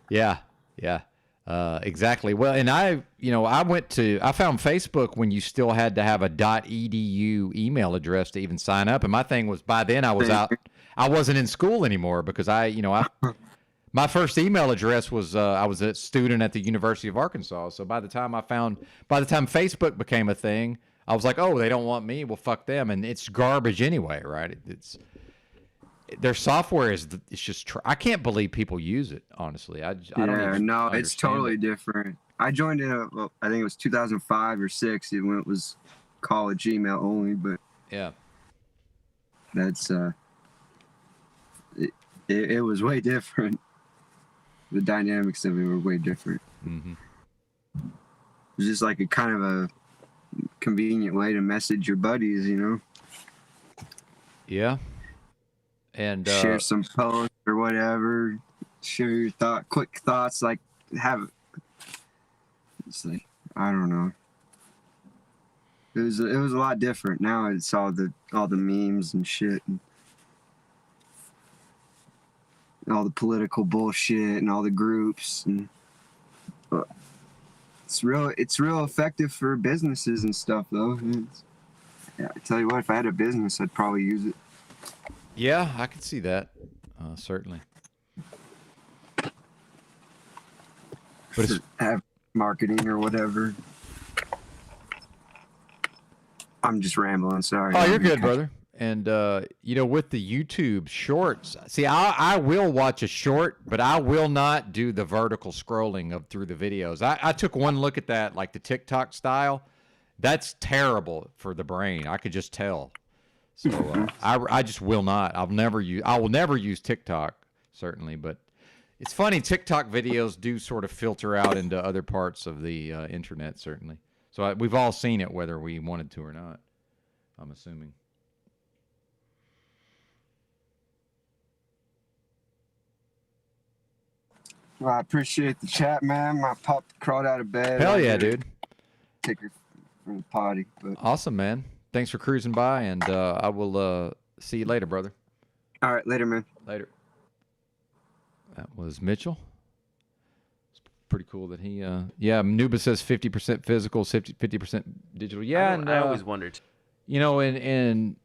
B: Yeah, exactly. Well, and I found Facebook when you still had to have a .edu email address to even sign up. And my thing was by then I was out. I wasn't in school anymore because my first email address was I was a student at the University of Arkansas. So by the time Facebook became a thing, I was like, oh, they don't want me. Well, fuck them. And it's garbage anyway, right? Their software it's just I can't believe people use it. Honestly, I don't even
F: it's totally different. I joined in I think it was 2005 or 6 when it was college email only, but
B: yeah,
F: that's it was way different. The dynamics of it were way different.
B: Mm-hmm.
F: It was just like a kind of a convenient way to message your buddies, you know.
B: Yeah. And
F: share some posts or whatever. Share your quick thoughts. Like it's like I don't know. It was a lot different. Now it's all the memes and shit, and all the political bullshit and all the groups, and it's real effective for businesses and stuff though. I tell you what, if I had a business, I'd probably use it.
B: Yeah, I could see that, certainly. But it's
F: have marketing or whatever. I'm just rambling. Sorry.
B: Oh, you're good, brother. And you know, with the YouTube shorts, see, I will watch a short, but I will not do the vertical scrolling through the videos. I took one look at that, like the TikTok style. That's terrible for the brain. I could just tell. So I just will not. I will never use TikTok, certainly. But it's funny. TikTok videos do sort of filter out into other parts of the internet, certainly. So we've all seen it, whether we wanted to or not, I'm assuming.
F: Well, I appreciate the chat, man. My pup crawled out of bed.
B: Hell yeah, dude.
F: Take her from the potty. But
B: awesome, man. Thanks for cruising by, and I will see you later, brother.
F: All right, later, man.
B: Later. That was Mitchell. It's pretty cool that he, yeah, Nuba says 50% physical, 50% digital. Yeah, and
G: I always wondered.
B: You know, and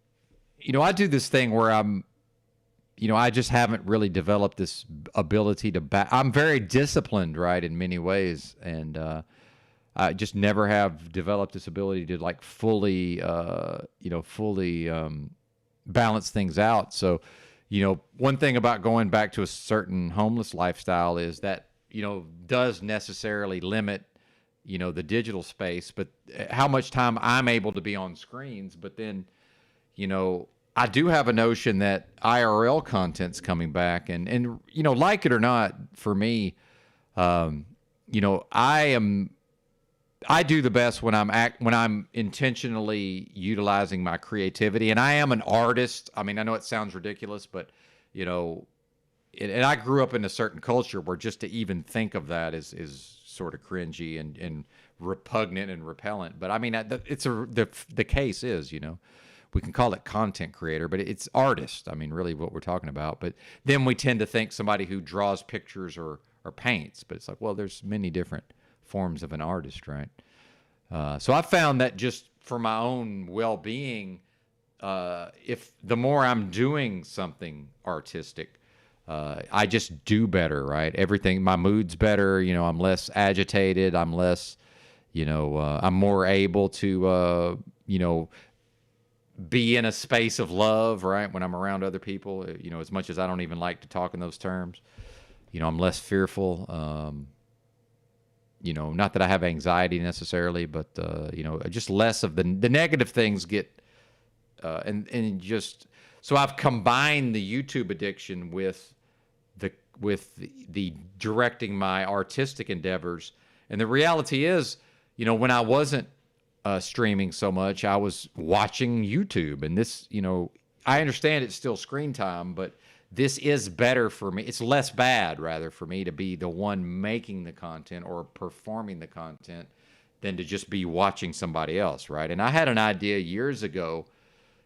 B: you know, I do this thing where I just haven't really developed this ability to I'm very disciplined, right, in many ways, and I just never have developed this ability to like fully balance things out. So, you know, one thing about going back to a certain homeless lifestyle is that, you know, does necessarily limit, you know, the digital space, but how much time I'm able to be on screens. But then, you know, I do have a notion that IRL content's coming back, and you know, like it or not, for me, you know, I do the best when I'm intentionally utilizing my creativity, and I am an artist. I mean, I know it sounds ridiculous, but you know, and I grew up in a certain culture where just to even think of that is sort of cringy and repugnant and repellent. But I mean, the case is, you know, we can call it content creator, but it's artist. I mean, really what we're talking about. But then we tend to think somebody who draws pictures or paints, but it's like, well, there's many different forms of an artist, right? So I found that just for my own well-being, if the more I'm doing something artistic, I just do better, right? Everything, my mood's better. You know, I'm less agitated. I'm less, you know, I'm more able to, you know, be in a space of love, right? When I'm around other people, you know, as much as I don't even like to talk in those terms, you know, I'm less fearful. You know, not that I have anxiety necessarily, but, you know, just less of the negative things get, and just, so I've combined the YouTube addiction with the directing my artistic endeavors. And the reality is, you know, when I wasn't streaming so much, I was watching YouTube. And this, you know, I understand it's still screen time, but this is better for me. It's less bad, rather, for me to be the one making the content or performing the content than to just be watching somebody else, right? And I had an idea years ago.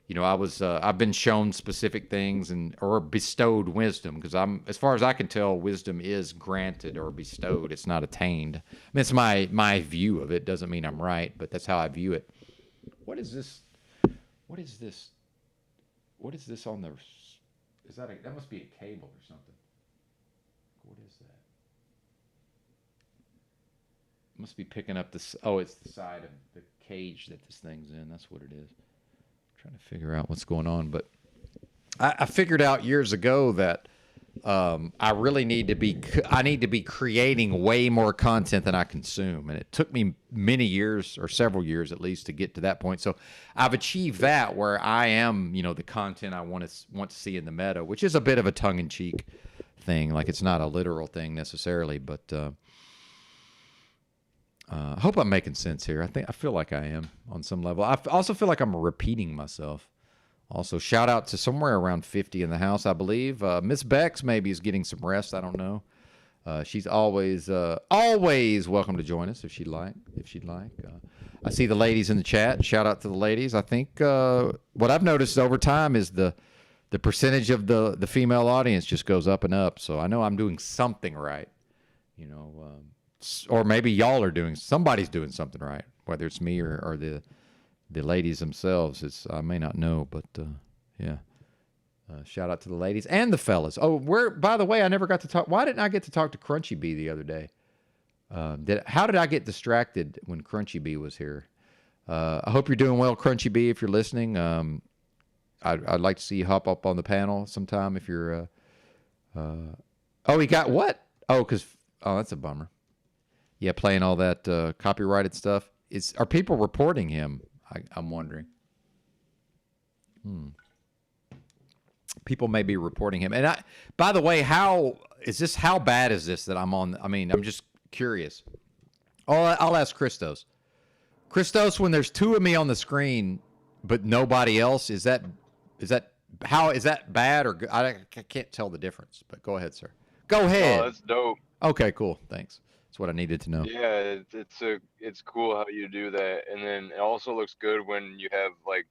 B: You know, I've been shown specific things or bestowed wisdom, because as far as I can tell, wisdom is granted or bestowed. It's not attained. I mean, it's my view of it. Doesn't mean I'm right, but that's how I view it. What is this? What is this? What is this on the? Is that that must be a cable or something? What is that? It must be picking up this. Oh, it's the side of the cage that this thing's in. That's what it is. Trying to figure out what's going on, but I figured out years ago that I really need to be creating way more content than I consume, and it took me many years, or several years at least, to get to that point. So I've achieved that, where I am, you know, the content I want to see in the meta, which is a bit of a tongue-in-cheek thing. Like, it's not a literal thing necessarily, but I hope I'm making sense here. I feel like I am on some level. I also feel like I'm repeating myself. Also, shout out to somewhere around 50 in the house, I believe. Miss Bex maybe is getting some rest. I don't know. She's always welcome to join us if she'd like. I see the ladies in the chat. Shout out to the ladies. I think what I've noticed over time is the percentage of the female audience just goes up and up. So I know I'm doing something right. You know. Or maybe y'all are somebody's doing something right, whether it's me or the ladies themselves. I may not know, but yeah. Shout out to the ladies and the fellas. Oh, by the way, I never got to talk. Why didn't I get to talk to Crunchy Bee the other day? How did I get distracted when Crunchy Bee was here? I hope you're doing well, Crunchy Bee, if you're listening. I'd like to see you hop up on the panel sometime if you're. Oh, he got what? Oh, that's a bummer. Yeah, playing all that copyrighted stuff. Are people reporting him? I'm wondering. People may be reporting him. And by the way, how bad is this that I'm on? I mean, I'm just curious. I'll ask Christos. Christos, when there's two of me on the screen but nobody else, is that bad or good? I can't tell the difference. But go ahead, sir. Go ahead.
C: Oh, that's dope.
B: Okay, cool. Thanks. That's what I needed to know.
C: Yeah, it's cool how you do that, and then it also looks good when you have, like,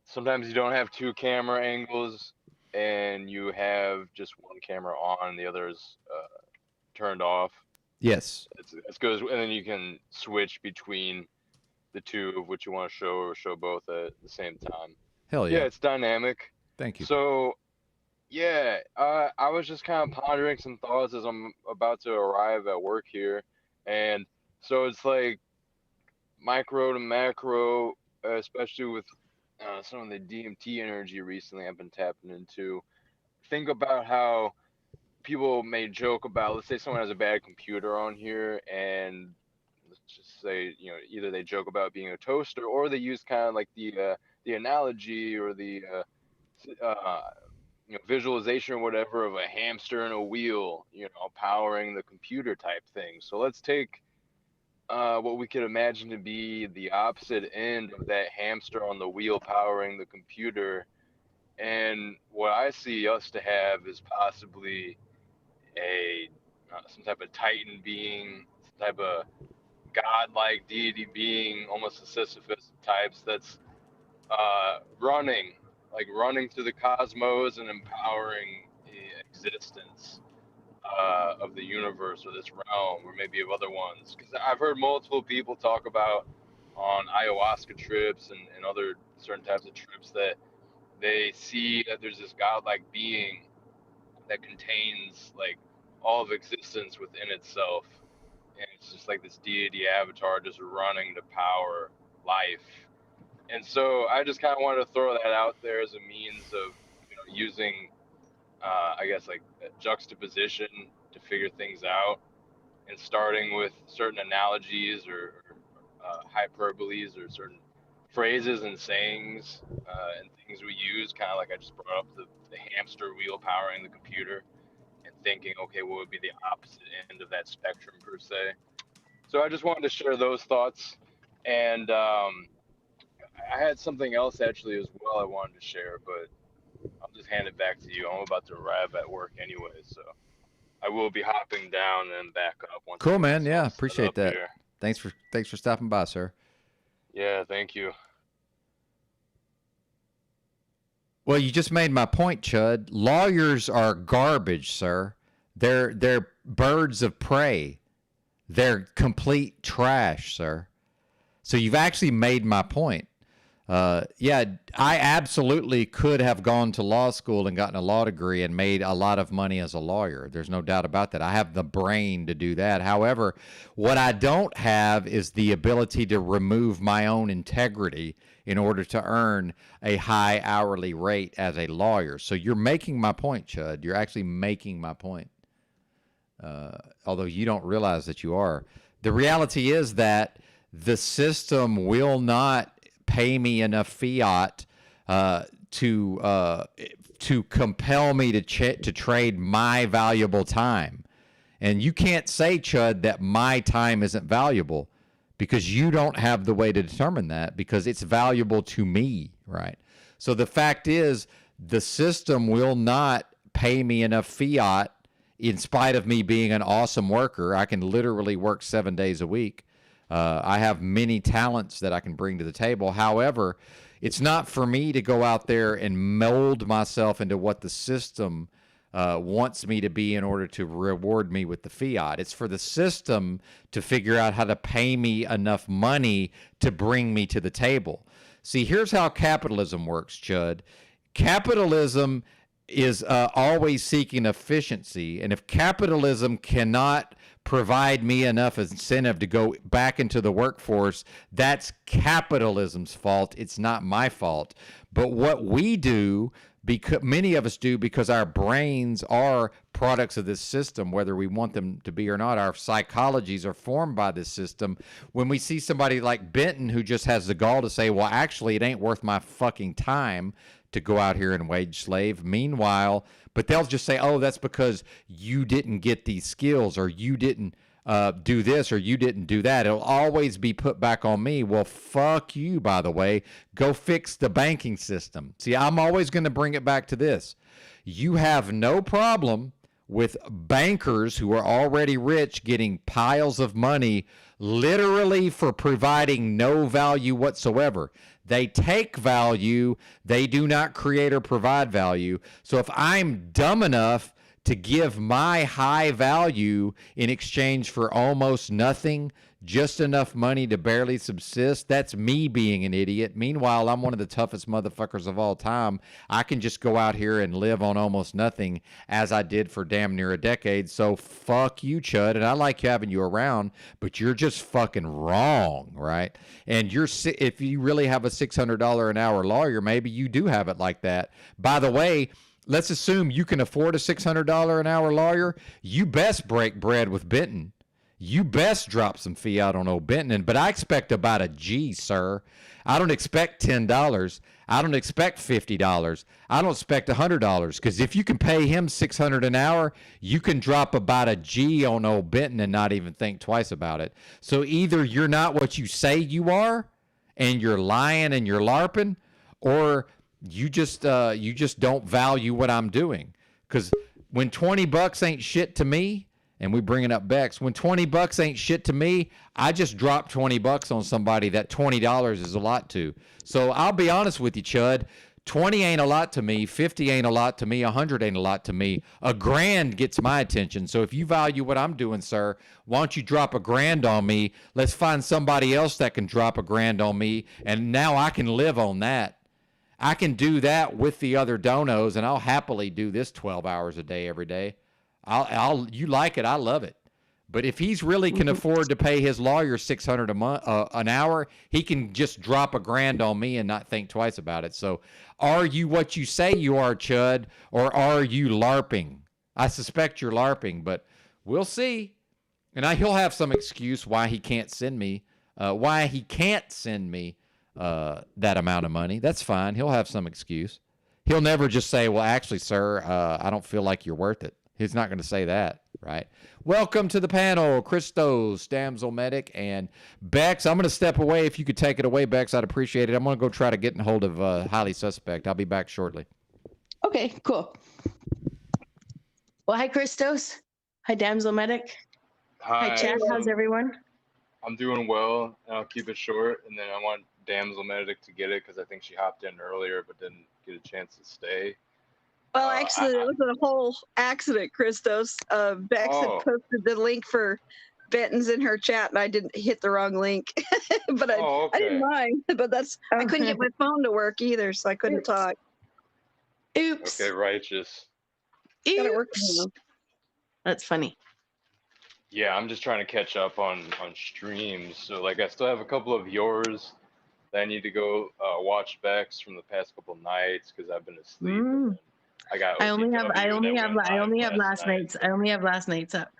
C: sometimes you don't have two camera angles, and you have just one camera on, the other's turned off.
B: Yes.
C: It's good, and then you can switch between the two of what you want to show, or show both at the same time.
B: Hell yeah.
C: Yeah, it's dynamic.
B: Thank you.
C: So, yeah, I was just kind of pondering some thoughts as I'm about to arrive at work here. And so it's like micro to macro, especially with some of the DMT energy recently I've been tapping into. Think about how people may joke about, let's say someone has a bad computer on here, and let's just say, you know, either they joke about being a toaster, or they use kind of like the analogy or the you know, visualization or whatever of a hamster and a wheel, you know, powering the computer type thing. So let's take what we could imagine to be the opposite end of that hamster on the wheel powering the computer. And what I see us to have is possibly some type of titan being, some type of godlike deity being, almost a Sisyphus types, that's running through the cosmos and empowering the existence of the universe, or this realm, or maybe of other ones. Because I've heard multiple people talk about on ayahuasca trips and other certain types of trips that they see that there's this godlike being that contains like all of existence within itself, and it's just like this deity avatar just running to power life. And so I just kind of wanted to throw that out there as a means of, using, I guess, like juxtaposition to figure things out, and starting with certain analogies or hyperboles or certain phrases and sayings and things we use, kind of like I just brought up the hamster wheel powering the computer, and thinking, okay, what would be the opposite end of that spectrum per se? So I just wanted to share those thoughts, and I had something else actually as well I wanted to share, but I'll just hand it back to you. I'm about to arrive at work anyway, so I will be hopping down and back up once.
B: Cool, man. Yeah, appreciate that.
C: Here.
B: Thanks for stopping by, sir.
C: Yeah, thank you.
B: Well, you just made my point, Chud. Lawyers are garbage, sir. They're birds of prey. They're complete trash, sir. So you've actually made my point. Yeah, I absolutely could have gone to law school and gotten a law degree and made a lot of money as a lawyer. There's no doubt about that. I have the brain to do that. However, what I don't have is the ability to remove my own integrity in order to earn a high hourly rate as a lawyer. So you're making my point, Chud. You're actually making my point. Although you don't realize that you are. The reality is that the system will not pay me enough fiat to compel me to trade my valuable time. And you can't say, Chud, that my time isn't valuable, because you don't have the way to determine that, because it's valuable to me, right? So the fact is, the system will not pay me enough fiat in spite of me being an awesome worker. I can literally work 7 days a week. I have many talents that I can bring to the table. However, it's not for me to go out there and mold myself into what the system wants me to be in order to reward me with the fiat. It's for the system to figure out how to pay me enough money to bring me to the table. See, here's how capitalism works, Chud. Capitalism is always seeking efficiency, and if capitalism cannot provide me enough incentive to go back into the workforce, that's capitalism's fault. It's not my fault. But what we do, because many of us do, because our brains are products of this system, whether we want them to be or not, our psychologies are formed by this system. When we see somebody like Benton who just has the gall to say, well, actually, it ain't worth my fucking time to go out here and wage slave. Meanwhile, but they'll just say, oh, that's because you didn't get these skills, or you didn't do this, or you didn't do that. It'll always be put back on me. Well, fuck you, by the way. Go fix the banking system. See, I'm always going to bring it back to this. You have no problem with bankers who are already rich getting piles of money literally for providing no value whatsoever. They take value. They do not create or provide value. So if I'm dumb enough to give my high value in exchange for almost nothing, just enough money to barely subsist, that's me being an idiot. Meanwhile, I'm one of the toughest motherfuckers of all time. I can just go out here and live on almost nothing, as I did for damn near a decade. So fuck you, Chud. And I like having you around, but you're just fucking wrong, right? And if you really have a $600 an hour lawyer, maybe you do have it like that. By the way, let's assume you can afford a $600 an hour lawyer. You best break bread with Benton. You best drop some fiat on old Benton. But I expect about a G, sir. I don't expect $10. I don't expect $50. I don't expect $100. Because if you can pay him $600 an hour, you can drop about a G on old Benton and not even think twice about it. So either you're not what you say you are, and you're lying and you're LARPing, or you just don't value what I'm doing. Because when $20 ain't shit to me, and we bringing up Bex, when $20 ain't shit to me, I just drop $20 on somebody that $20 is a lot to. So I'll be honest with you, Chud. 20 ain't a lot to me. 50 ain't a lot to me. 100 ain't a lot to me. $1,000 gets my attention. So if you value what I'm doing, sir, why don't you drop $1,000 on me? Let's find somebody else that can drop $1,000 on me, and now I can live on that. I can do that with the other donos, and I'll happily do this 12 hours a day every day. You like it, I love it. But if he's really can afford to pay his lawyer $600 a month, an hour, he can just drop $1,000 on me and not think twice about it. So, are you what you say you are, Chud, or are you LARPing? I suspect you're LARPing, but we'll see. And he'll have some excuse why he can't send me, that amount of money. That's fine. He'll have some excuse. He'll never just say, well, actually, sir, I don't feel like you're worth it. He's not going to say that, right? Welcome to the panel, Christos, Damsel Medic, and Bex. I'm going to step away. If you could take it away, Bex, I'd appreciate it. I'm going to go try to get in hold of Highly Suspect. I'll be back shortly.
G: Okay, cool. Well, hi, Christos. Hi, Damsel Medic. Hi, chat. How's everyone?
C: I'm doing well, and I'll keep it short. And then I want Damsel Medic to get it because I think she hopped in earlier but didn't get a chance to stay.
E: Well, actually, it was a whole accident, Christos. Bex had posted the link for Benton's in her chat, and I didn't hit the wrong link. But I didn't mind. But I couldn't get my phone to work either, so I couldn't talk.
G: Oops.
C: Okay, righteous.
E: Got it working
G: Oops.
E: now.
G: That's funny.
C: Yeah, I'm just trying to catch up on streams. So like I still have a couple of yours that I need to go watch Bex from the past couple nights because I've been asleep. And I only have
G: last night's up.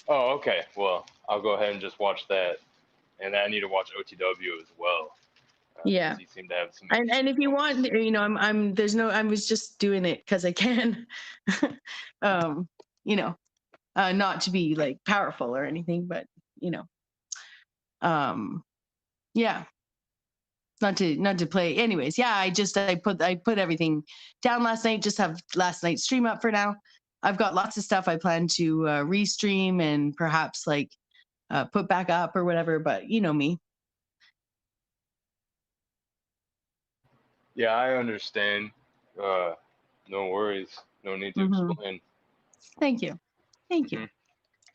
C: Oh, okay. Well, I'll go ahead and just watch that. And I need to watch OTW as well.
G: Yeah.
C: He seemed to have some
G: And if you want, you know, I was just doing it because I can, you know, not to be like powerful or anything, but you know, yeah, not to play. Anyways, yeah, I put everything down last night. Just have last night's stream up for now. I've got lots of stuff I plan to restream and perhaps like put back up or whatever. But you know me.
C: Yeah, I understand. No worries. No need to explain.
G: Thank you. Thank you.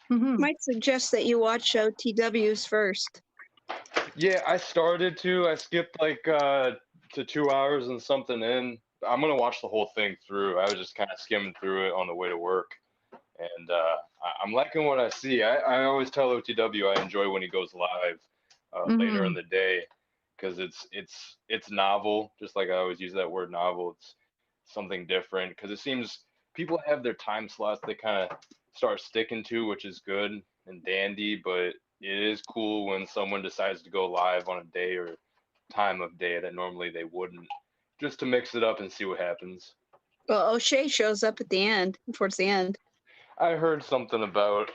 E: Might suggest that you watch OTWs first.
C: Yeah, I started to. I skipped like to 2 hours and something in. I'm gonna watch the whole thing through. I was just kind of skimming through it on the way to work, and I'm liking what I see. I always tell OTW I enjoy when he goes live later in the day because it's novel. Just like I always use that word novel. It's something different because it seems people have their time slots they kind of start sticking to, which is good and dandy, but it is cool when someone decides to go live on a day or time of day that normally they wouldn't, just to mix it up and see what happens.
E: Well, O'Shea shows up at the end, towards the end.
C: I heard something about,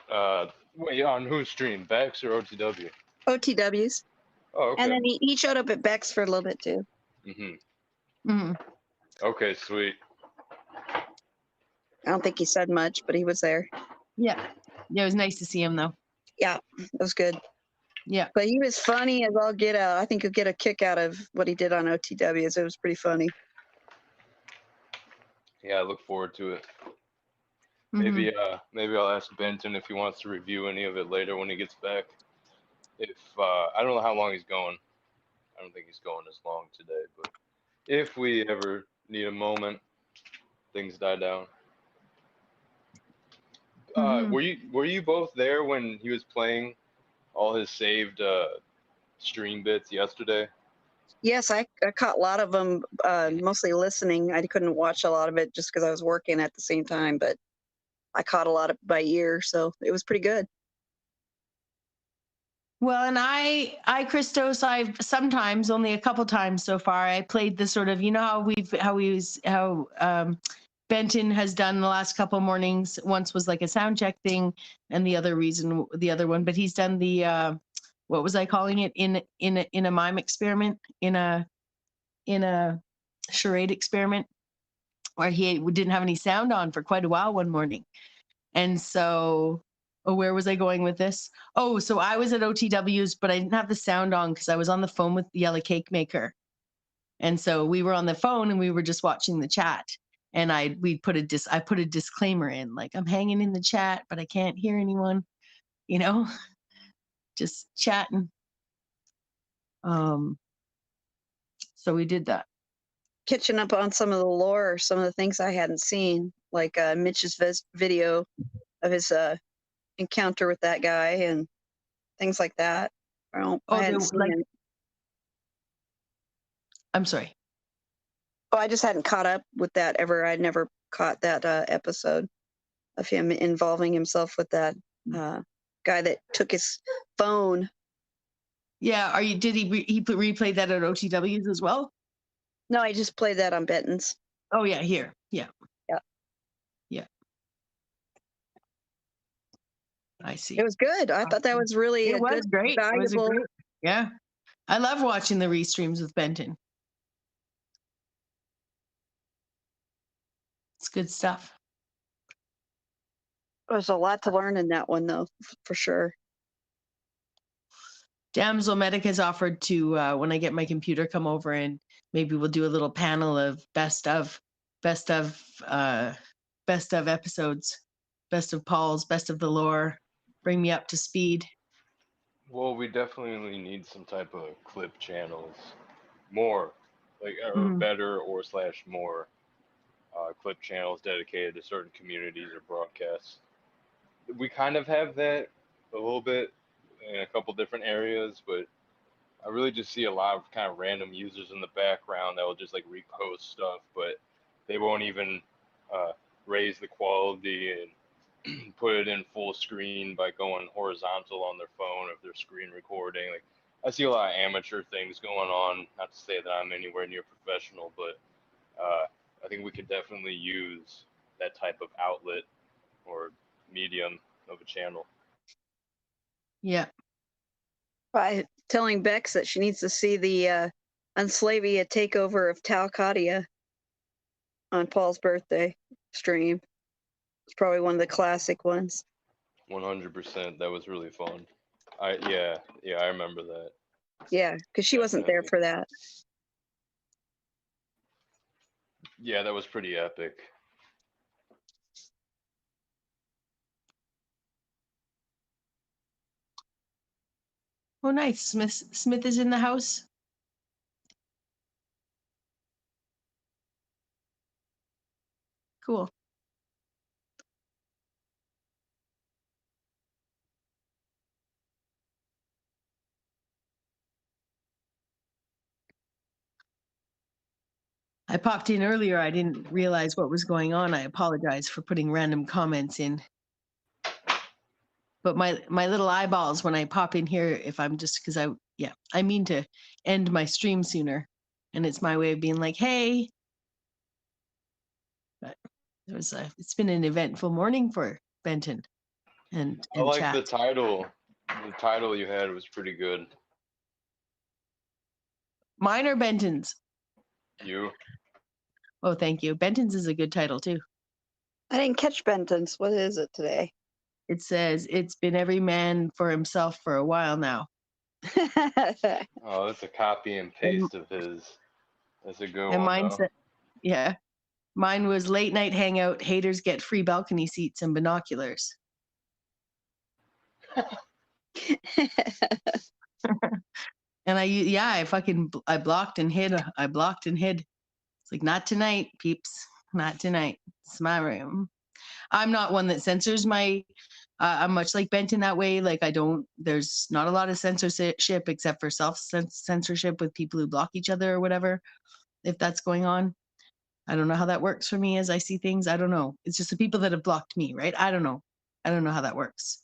C: wait, on whose stream, Bex or OTW?
E: OTWs.
C: Oh, okay.
E: And then he showed up at Bex for a little bit too.
C: Okay, sweet.
E: I don't think he said much, but he was there.
G: Yeah. Yeah, it was nice to see him though.
E: Yeah, it was good.
G: Yeah.
E: But he was funny as all get out. I think you'll get a kick out of what he did on OTWs. It was pretty funny.
C: Yeah, I look forward to it. Maybe I'll ask Benton if he wants to review any of it later when he gets back. If I don't know how long he's going. I don't think he's going as long today, but if we ever need a moment, things die down. Were you both there when he was playing all his saved stream bits yesterday?
E: Yes, I caught a lot of them, mostly listening. I couldn't watch a lot of it just because I was working at the same time, but I caught a lot of by ear, so it was pretty good.
G: Well, and I Christos, I've sometimes, only a couple times so far, I played the sort of, you know how Benton has done the last couple mornings. Once was like a sound check thing, and the other one, but he's done the what was I calling it, in a mime experiment, in a charade experiment, where he didn't have any sound on for quite a while one morning, and so. Oh, where was I going with this? Oh, so I was at OTW's, but I didn't have the sound on because I was on the phone with the Yellow Cake Maker. And so we were on the phone and we were just watching the chat. And I put a disclaimer in, like, I'm hanging in the chat, but I can't hear anyone, you know, just chatting. So we did that.
E: Catching up on some of the lore, some of the things I hadn't seen, like Mitch's video of his encounter with that guy and things like that. I hadn't seen it.
G: I'm sorry.
E: Oh, I just hadn't caught up with that ever. I'd never caught that episode of him involving himself with that guy that took his phone.
G: Yeah, did he replay that at OTWs as well?
E: No, I just played that on Benton's.
G: Oh yeah, here. Yeah. I see.
E: It was good. I thought that was really
G: great.
E: valuable.
G: It was great. Yeah. I love watching the restreams with Benton. It's good stuff.
E: There's a lot to learn in that one, though, for sure.
G: Damsel Medic has offered to, when I get my computer, come over and maybe we'll do a little panel of best of episodes, best of Paul's, best of the lore. Bring me up to speed.
C: Well, we definitely need some type of clip channels, more, like, or better or / more clip channels dedicated to certain communities or broadcasts. We kind of have that a little bit in a couple different areas, but I really just see a lot of kind of random users in the background that will just like repost stuff, but they won't even raise the quality and put it in full screen by going horizontal on their phone if they're screen recording. Like, I see a lot of amateur things going on. Not to say that I'm anywhere near professional, but I think we could definitely use that type of outlet or medium of a channel.
G: Yeah.
E: By telling Bex that she needs to see the Unslavia takeover of Talcadia on Paul's birthday stream. It's probably one of the classic ones.
C: 100%. That was really fun. Yeah, I remember that.
E: Yeah, because she wasn't there for that.
C: Yeah, that was pretty epic.
G: Oh, nice. Smith is in the house. Cool. I popped in earlier. I didn't realize what was going on. I apologize for putting random comments in. But my little eyeballs when I pop in here, if I'm just because I mean to end my stream sooner, and it's my way of being like, hey. But it's been an eventful morning for Benton and
C: I like
G: chat.
C: the title. The title you had was pretty good.
G: Mine or Benton's?
C: You.
G: Oh, thank you. Benton's is a good title too.
E: I didn't catch Benton's. What is it today?
G: It says, it's been every man for himself for a while now.
C: Oh, that's a copy and paste of his. That's a good one.
G: And mine said, yeah. Mine was late night hangout, haters get free balcony seats and binoculars. And I blocked and hid. It's like, not tonight, peeps. Not tonight. It's my room. I'm not one that censors my, I'm much like Benton that way. Like there's not a lot of censorship except for self-censorship with people who block each other or whatever, if that's going on. I don't know how that works for me as I see things. I don't know. It's just the people that have blocked me, right? I don't know. I don't know how that works,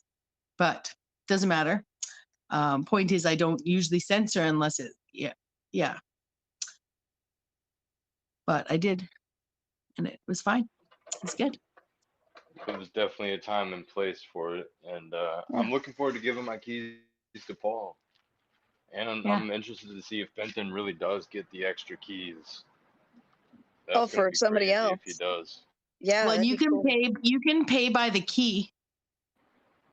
G: but doesn't matter. Point is, I don't usually censor unless yeah. But I did, and it was fine. It's good.
C: It was definitely a time and place for it, and I'm looking forward to giving my keys to Paul. And I'm interested to see if Benton really does get the extra keys. That's
E: for somebody else
C: if he does.
E: Yeah.
G: Well, you can pay. You can pay by the key.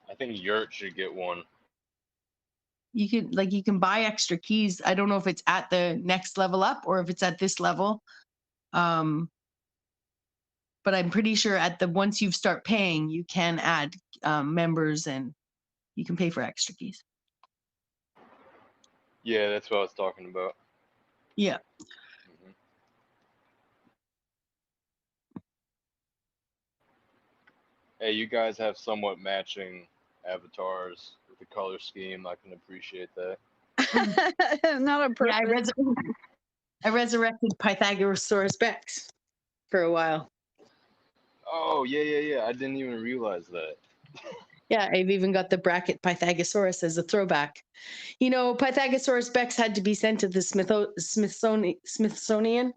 C: I think Yurt should get one.
G: you can buy extra keys. I don't know if it's at the next level up or if it's at this level. But I'm pretty sure once you start paying, you can add members and you can pay for extra keys.
C: Yeah, that's what I was talking about.
G: Yeah.
C: Mm-hmm. Hey, you guys have somewhat matching avatars with the color scheme. I can appreciate that.
E: Not on purpose.
G: Yeah, I resurrected Pythagoras Bex for a while.
C: Oh, yeah. I didn't even realize that.
G: Yeah, I've even got the bracket Pythagoras as a throwback. You know, Pythagoras Bex had to be sent to the Smithsonian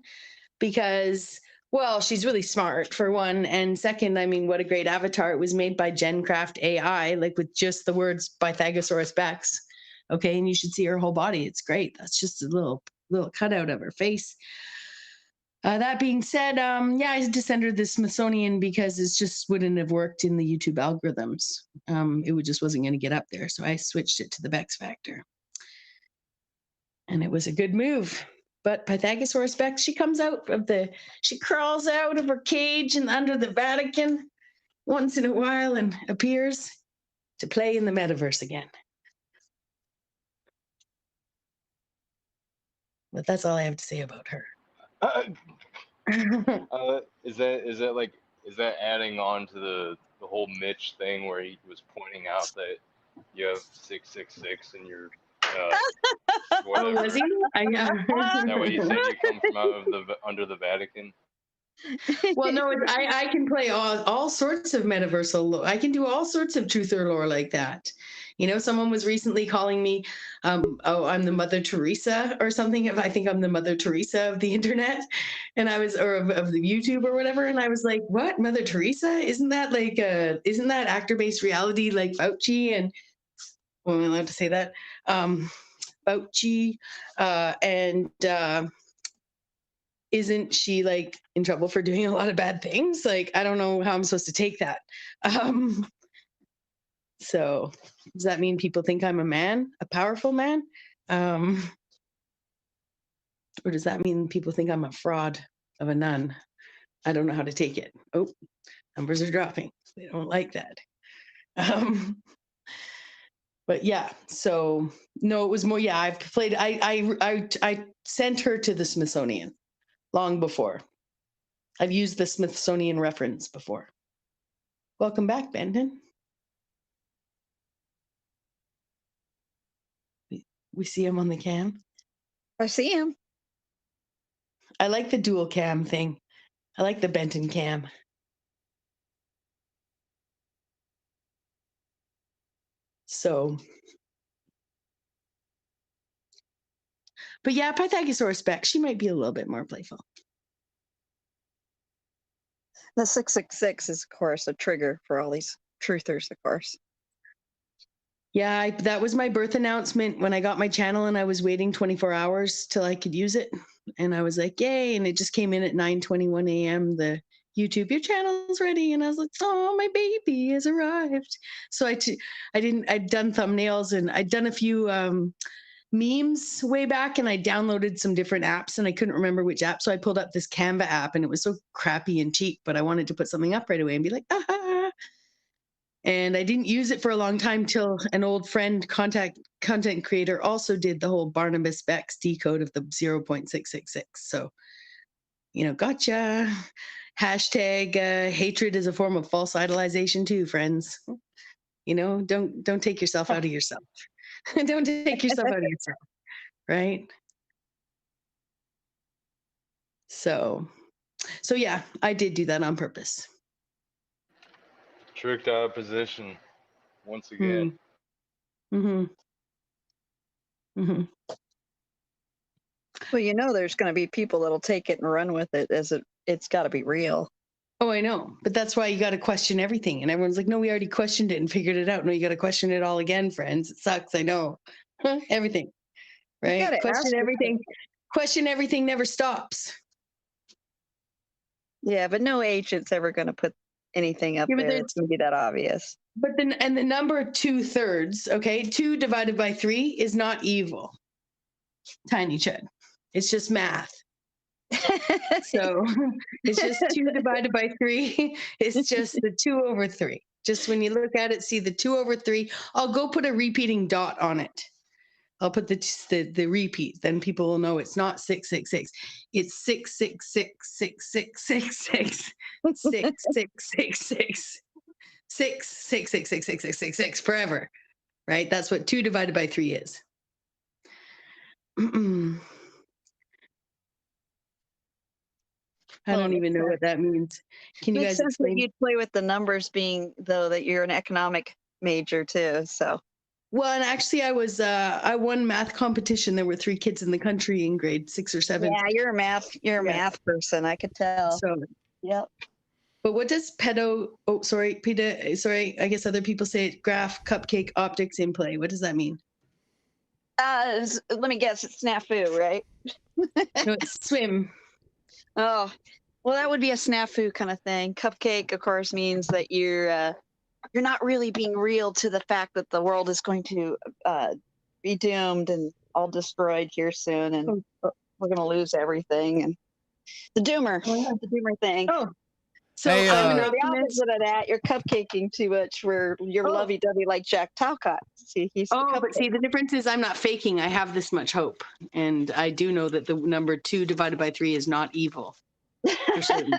G: because, well, she's really smart, for one. And second, I mean, what a great avatar. It was made by GenCraft AI, like with just the words Pythagoras Bex. Okay, and you should see her whole body. It's great. That's just a little cutout of her face. That being said, yeah, I just entered the Smithsonian because it just wouldn't have worked in the YouTube algorithms. It just wasn't going to get up there. So I switched it to the Bex Factor. And it was a good move. But Pythagoras Bex, she crawls out of her cage and under the Vatican once in a while and appears to play in the Metaverse again. But that's all I have to say about her.
C: Is that adding on to the whole Mitch thing where he was pointing out that you have 666 in your whatever?
G: Oh, was he?
C: Is that what he said? You come from out of under the Vatican.
G: Well, no, I can play all sorts of metaversal lore. I can do all sorts of truth or lore like that. You know, someone was recently calling me, I'm the Mother Teresa or something. I think I'm the Mother Teresa of the internet, and I was, or of the YouTube or whatever. And I was like, what, Mother Teresa? Isn't that isn't that actor-based reality like Fauci? And well, am I allowed to say that? Fauci, and isn't she like in trouble for doing a lot of bad things? Like, I don't know how I'm supposed to take that. So does that mean people think I'm a man, a powerful man? Or does that mean people think I'm a fraud of a nun? I don't know how to take it. Oh, numbers are dropping. They don't like that. But yeah, so no, it was more, yeah, I've played, I sent her to the Smithsonian long before. I've used the Smithsonian reference before. Welcome back, Benton. We see him on the cam.
E: I see him.
G: I like the dual cam thing. I like the Benton cam. So, but yeah, Pythagoras Bex, she might be a little bit more playful.
E: The 666 is, of course, a trigger for all these truthers, of course.
G: Yeah, that was my birth announcement when I got my channel, and I was waiting 24 hours till I could use it. And I was like, yay. And it just came in at 9:21 a.m. The YouTube, your channel's ready. And I was like, oh, my baby has arrived. So I'd done thumbnails, and I'd done a few memes way back, and I downloaded some different apps, and I couldn't remember which app. So I pulled up this Canva app, and it was so crappy and cheap, but I wanted to put something up right away and be like, ah. And I didn't use it for a long time till an old friend, content creator, also did the whole Barnabas Bex decode of the 0.666. So, you know, gotcha. Hashtag hatred is a form of false idolization too, friends. You know, don't take yourself out of yourself. Don't take yourself out of yourself, right? So yeah, I did do that on purpose.
C: Tricked out of position once again.
E: Well, you know, there's going to be people that'll take it and run with it as it's got to be real.
G: Oh, I know. But that's why you got to question everything. And everyone's like, no, we already questioned it and figured it out. No, you got to question it all again, friends. It sucks. I know. Everything. Right? Question everything. Question everything never stops.
E: Yeah, but no agent's ever going to put anything up there. It's going to be that obvious.
G: But then, and the number 2/3, okay, 2 divided by 3 is not evil. Tiny Chud. It's just math. So it's just 2 divided by 3. It's just the 2/3. Just when you look at it, see the 2/3. I'll go put a repeating dot on it. I'll put the repeat. Then people will know it's not 666. It's 6666666 6666 6666666 forever, right? That's what 2 divided by 3 is. I don't even know what that means. Can you guys explain?
E: You'd play with the numbers, being though that you're an economic major too. So,
G: well, and actually, I won math competition. There were 3 kids in the country in grade 6 or 7.
E: yeah, you're a math person. I could tell.
G: So,
E: yep.
G: But what does pedo? Oh, sorry, PETA. Sorry, I guess other people say it. Graph, cupcake, optics in play. What does that mean?
E: Let me guess. It's snafu, right?
G: No, it's swim.
E: Oh, well, that would be a snafu kind of thing. Cupcake, of course, means that you're not really being real to the fact that the world is going to be doomed and all destroyed here soon, and we're going to lose everything. And the doomer thing.
G: Oh, so
B: Hey,
E: I'm the opposite of that. You're cupcaking too much. Where you're lovey-dovey like Jack Talcott. See, he's
G: but see, the difference is I'm not faking. I have this much hope, and I do know that the number 2 divided by 3 is not evil. For certain.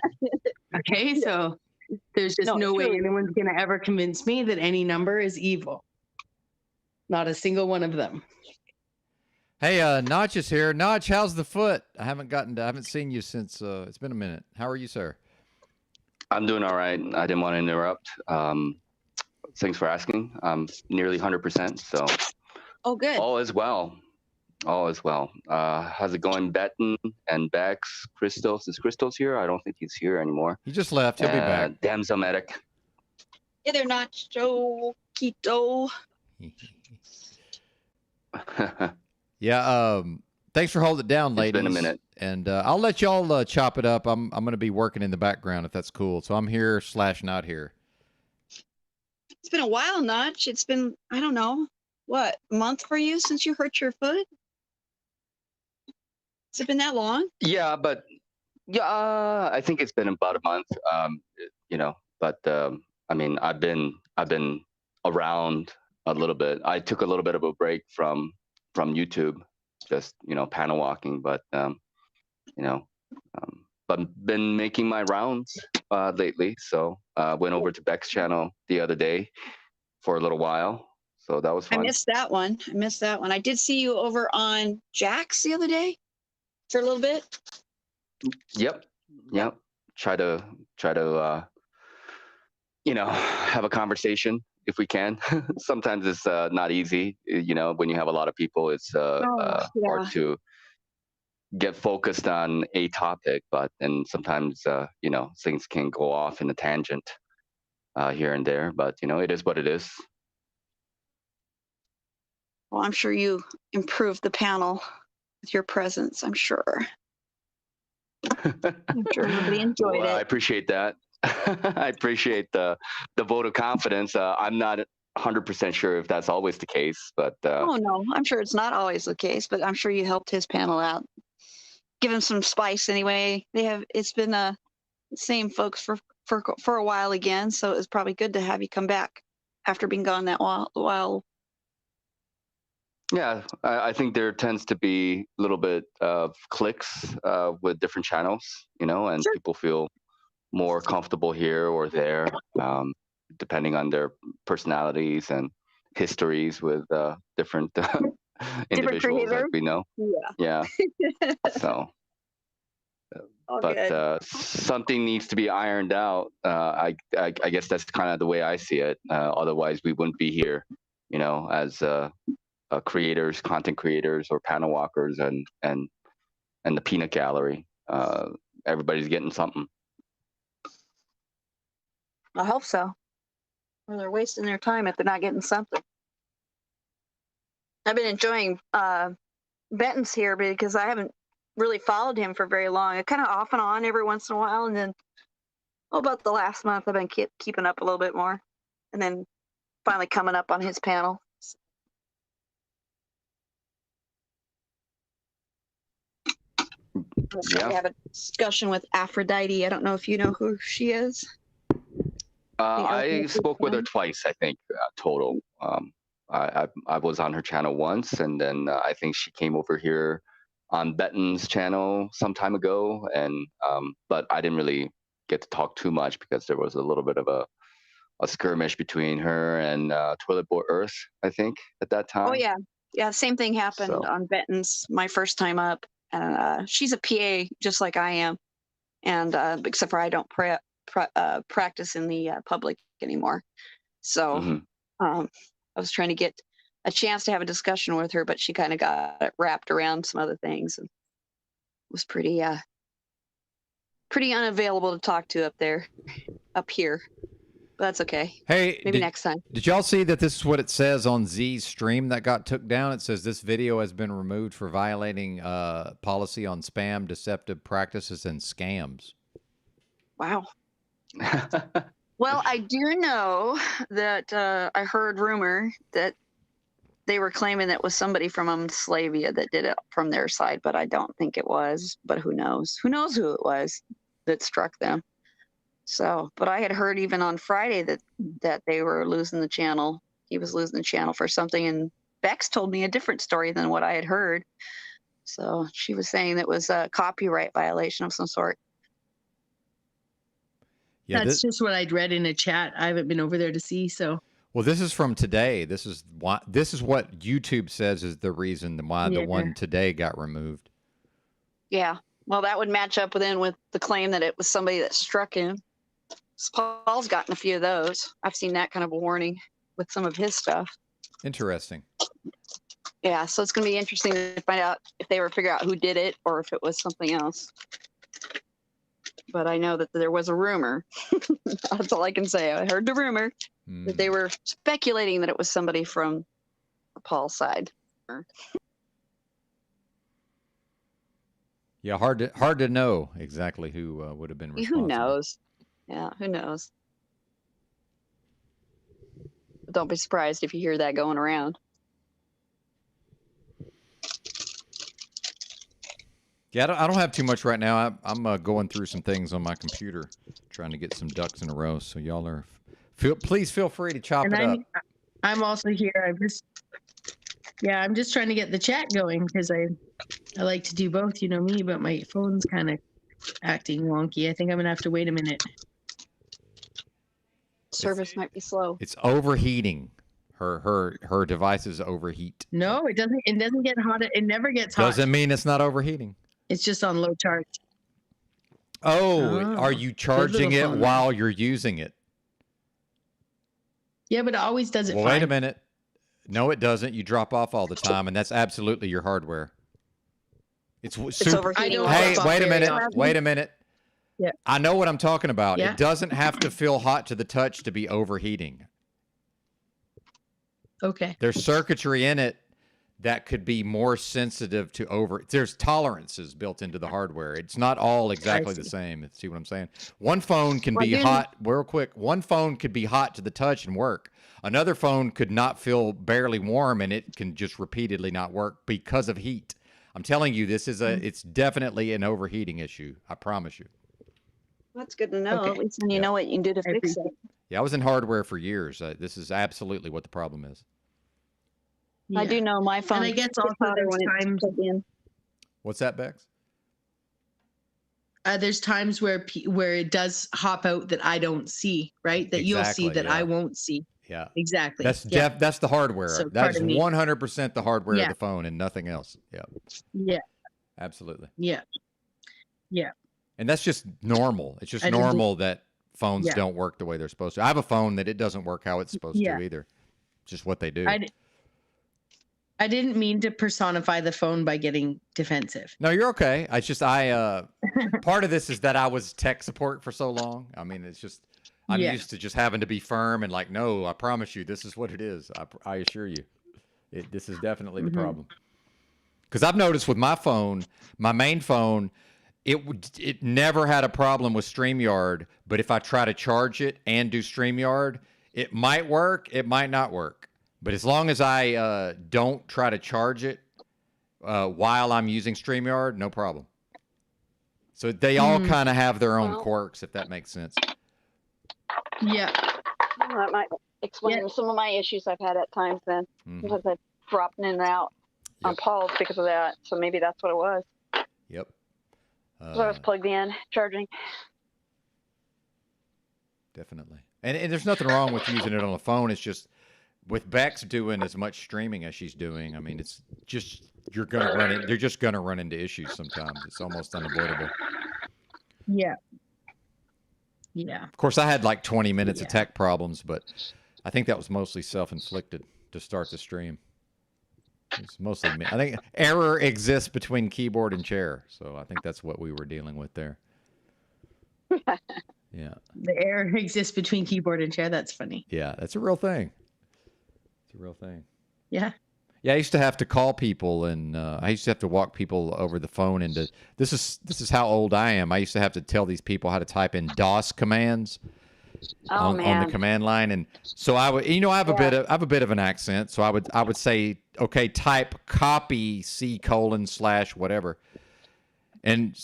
G: Okay, so there's just no way anyone's going to ever convince me that any number is evil. Not a single one of them.
B: Hey, Notch is here. Notch, how's the foot? I haven't seen you since it's been a minute. How are you, sir?
H: I'm doing all right. I didn't want to interrupt. Thanks for asking. I'm nearly 100%, so.
E: Oh, good.
H: All is well. All is well. How's it going, Benton and Bex? Christos? Is Christos here? I don't think he's here anymore.
B: He just left. He'll be back.
H: Damn Zomatic.
E: Yeah, they're not Joe Quito.
B: Yeah. Thanks for holding it down, ladies.
H: It's been a minute.
B: And I'll let y'all chop it up. I'm going to be working in the background if that's cool. So I'm here / not here.
E: It's been a while, Notch. It's been, I don't know, what, a month for you since you hurt your foot? Has it been that long?
H: Yeah, but I think it's been about a month. But I mean, I've been around a little bit. I took a little bit of a break from YouTube, just panel walking, but but been making my rounds lately. So went over to Beck's channel the other day for a little while. So that was fun.
E: I missed that one. I did see you over on Jack's the other day for a little bit.
H: Yep. Try to have a conversation if we can. Sometimes it's not easy. When you have a lot of people, it's hard to get focused on a topic, and sometimes things can go off in a tangent here and there, but it is what it is.
E: Well, I'm sure you improved the panel with your presence, I'm sure. I'm sure everybody enjoyed it.
H: I appreciate that. I appreciate the vote of confidence. I'm not 100% sure if that's always the case, but
E: oh no, I'm sure it's not always the case, but I'm sure you helped his panel out. Give him some spice anyway. It's been the same folks for a while again, so it's probably good to have you come back after being gone that while.
H: Yeah, I think there tends to be a little bit of clicks with different channels, and
E: Sure.
H: People feel more comfortable here or there, depending on their personalities and histories with different individuals that we know. Yeah. So, but something needs to be ironed out. I guess that's kind of the way I see it. Otherwise, we wouldn't be here, as creators, content creators, or panel walkers, and the peanut gallery. Everybody's getting something.
E: I hope so. Or they're wasting their time if they're not getting something. I've been enjoying Benton's here because I haven't really followed him for very long. I kind of off and on every once in a while, and then about the last month I've been keeping up a little bit more. And then finally coming up on his panel. So we have a discussion with Aphrodite. I don't know if you know who she is.
H: I spoke with her twice, I think, total. I was on her channel once, and then I think she came over here on Benton's channel some time ago, and but I didn't really get to talk too much because there was a little bit of a skirmish between her and Toilet Boy Earth, I think, at that time.
E: Oh yeah, yeah. Same thing happened on Benton's my first time up, and she's a PA just like I am, and except for I don't practice in the public anymore. So I was trying to get a chance to have a discussion with her, but she kind of got it wrapped around some other things and was pretty unavailable to talk to up here. But that's okay.
B: Hey,
E: maybe next time.
B: Did y'all see that this is what it says on Z's stream that got took down? It says this video has been removed for violating policy on spam, deceptive practices, and scams.
E: Wow. Well, I do know that I heard rumor that they were claiming that it was somebody from Slavia that did it from their side, but I don't think it was. But who knows? Who knows who it was that struck them? So, but I had heard even on Friday that they were losing the channel. He was losing the channel for something, and Bex told me a different story than what I had heard. So she was saying that it was a copyright violation of some sort.
G: Yeah, that's just what I'd read in a chat. I haven't been over there to see, so.
B: Well, this is from today. This is what YouTube says is the reason why the one today got removed.
E: Yeah, well, that would match up with the claim that it was somebody that struck him. Paul's gotten a few of those. I've seen that kind of a warning with some of his stuff.
B: Interesting.
E: Yeah, so it's going to be interesting to find out if they ever figure out who did it or if it was something else. But I know that there was a rumor. That's all I can say. I heard the rumor that they were speculating that it was somebody from Paul's side.
B: Yeah, hard to know exactly who would have been responsible.
E: Who knows? Yeah, who knows? But don't be surprised if you hear that going around.
B: Yeah, I don't have too much right now. I'm going through some things on my computer, trying to get some ducks in a row. So y'all are, please feel free to chop it up.
G: I'm also here. I'm just trying to get the chat going because I like to do both. You know me, but my phone's kind of acting wonky. I think I'm gonna have to wait a minute.
E: Service might be slow.
B: It's overheating. Her devices overheat.
G: No, it doesn't. It doesn't get hot. It never gets hot.
B: Doesn't mean it's not overheating.
G: It's just on low charge.
B: Oh, are you charging it while you're using it?
G: Yeah, but it always does it fine.
B: Wait a minute. No, it doesn't. You drop off all the time, and that's absolutely your hardware. It's super. Hey, wait a minute. Wait a minute.
G: Yeah.
B: I know what I'm talking about.
G: Yeah.
B: It doesn't have to feel hot to the touch to be overheating.
G: Okay.
B: There's circuitry in it that could be more sensitive to there's tolerances built into the hardware. It's not all exactly the same. See what I'm saying? One phone can be hot, real quick. One phone could be hot to the touch and work. Another phone could not feel barely warm and it can just repeatedly not work because of heat. I'm telling you, this is it's definitely an overheating issue. I promise you.
E: That's good to know. Okay. At least then you know what you can do to fix it.
B: Yeah, I was in hardware for years. This is absolutely what the problem is.
E: Yeah. I do know my phone.
G: And I guess also there's times.
B: What's that, Bex?
G: There's times where it does hop out that I don't see, right? That you'll see that I won't see.
B: Yeah,
G: exactly.
B: That's that's the hardware. So that's 100% the hardware of the phone and nothing else. Yeah.
G: Yeah.
B: Absolutely.
G: Yeah. Yeah.
B: And that's just normal. It's just normal that phones don't work the way they're supposed to. I have a phone that it doesn't work how it's supposed to either. It's just what they do.
G: I didn't mean to personify the phone by getting defensive.
B: No, you're okay. It's just part of this is that I was tech support for so long. I mean, it's just I'm used to just having to be firm and like, no, I promise you, this is what it is. I assure you, this is definitely the problem. Because I've noticed with my phone, my main phone, it never had a problem with StreamYard. But if I try to charge it and do StreamYard, It might work. It might not work. But as long as I don't try to charge it while I'm using StreamYard, no problem. So they all kind of have their own quirks, if that makes sense.
G: Yeah.
E: Well, that might explain some of my issues I've had at times then. Because I've dropped in and out on pause because of that. So maybe that's what it was.
B: Yep.
E: So I was plugged in, charging.
B: Definitely. And there's nothing wrong with using it on a phone. It's just with Bex doing as much streaming as she's doing, I mean, it's just you're just gonna run into issues sometimes. It's almost unavoidable.
G: Yeah. Yeah.
B: Of course, I had like 20 minutes of tech problems, but I think that was mostly self-inflicted to start the stream. It's mostly me. I think error exists between keyboard and chair, so I think that's what we were dealing with there. Yeah.
G: The error exists between keyboard and chair. That's funny.
B: Yeah, that's a real thing. It's a real thing.
G: Yeah.
B: Yeah, I used to have to call people, and I used to have to walk people over the phone into. This is how old I am. I used to have to tell these people how to type in DOS commands on the command line, and so I would, I have a bit of an accent, so I would say, okay, type copy C:/ whatever, and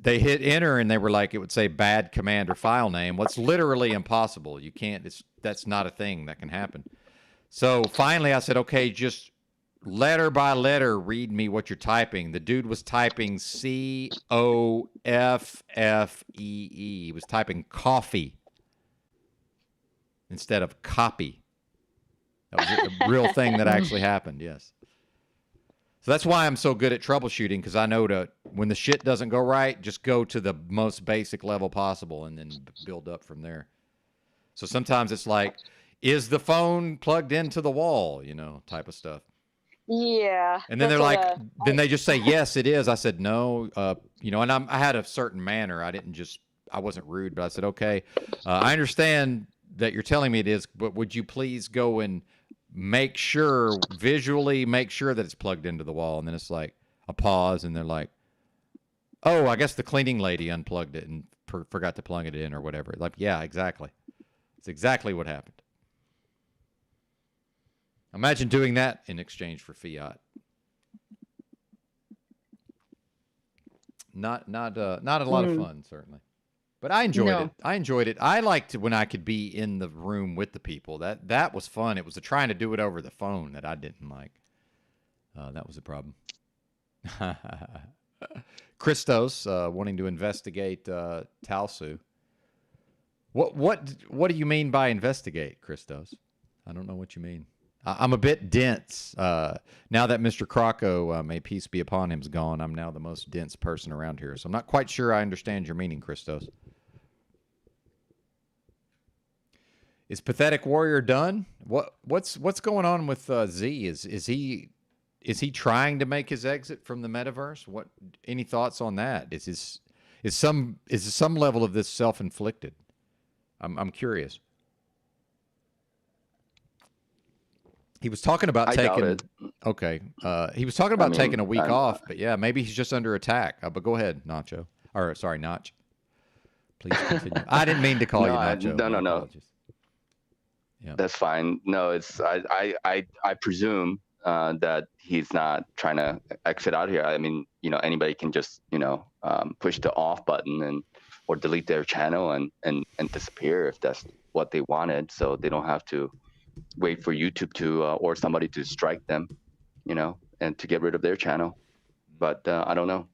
B: they hit enter, and they were like, it would say bad command or file name. What's literally impossible. You can't. That's not a thing that can happen. So finally, I said, okay, just letter by letter, read me what you're typing. The dude was typing COFFEE. He was typing coffee instead of copy. That was a real thing that actually happened, yes. So that's why I'm so good at troubleshooting, because I know when the shit doesn't go right, just go to the most basic level possible and then build up from there. So sometimes it's like, is the phone plugged into the wall, type of stuff.
E: Yeah.
B: And then they're like, then they just say, yes, it is. I said, no, and I had a certain manner. I wasn't rude, but I said, okay, I understand that you're telling me it is, but would you please go and visually make sure that it's plugged into the wall? And then it's like a pause, and they're like, oh, I guess the cleaning lady unplugged it and forgot to plug it in or whatever. Like, yeah, exactly. It's exactly what happened. Imagine doing that in exchange for fiat. Not a lot of fun, certainly. But I enjoyed it. I enjoyed it. I liked when I could be in the room with the people. That was fun. It was the trying to do it over the phone that I didn't like. That was a problem. Christos wanting to investigate Talsu. What do you mean by investigate, Christos? I don't know what you mean. I'm a bit dense. Now that Mr. Crocco, may peace be upon him, is gone, I'm now the most dense person around here. So I'm not quite sure I understand your meaning, Christos. Is Pathetic Warrior done? What's going on with Z? Is he trying to make his exit from the metaverse? Any thoughts on that? Is some level of this self-inflicted? I'm curious. He was talking about taking. Okay. He was talking about taking a week off, but yeah, maybe he's just under attack. But go ahead, Nacho. Or sorry, Notch. Please continue. I didn't mean to call you Nacho.
H: No.
B: Yeah.
H: That's fine. No, it's I presume that he's not trying to exit out here. I mean, anybody can just push the off button or delete their channel and disappear if that's what they wanted. So they don't have to wait for YouTube to or somebody to strike them, and to get rid of their channel. But I don't know.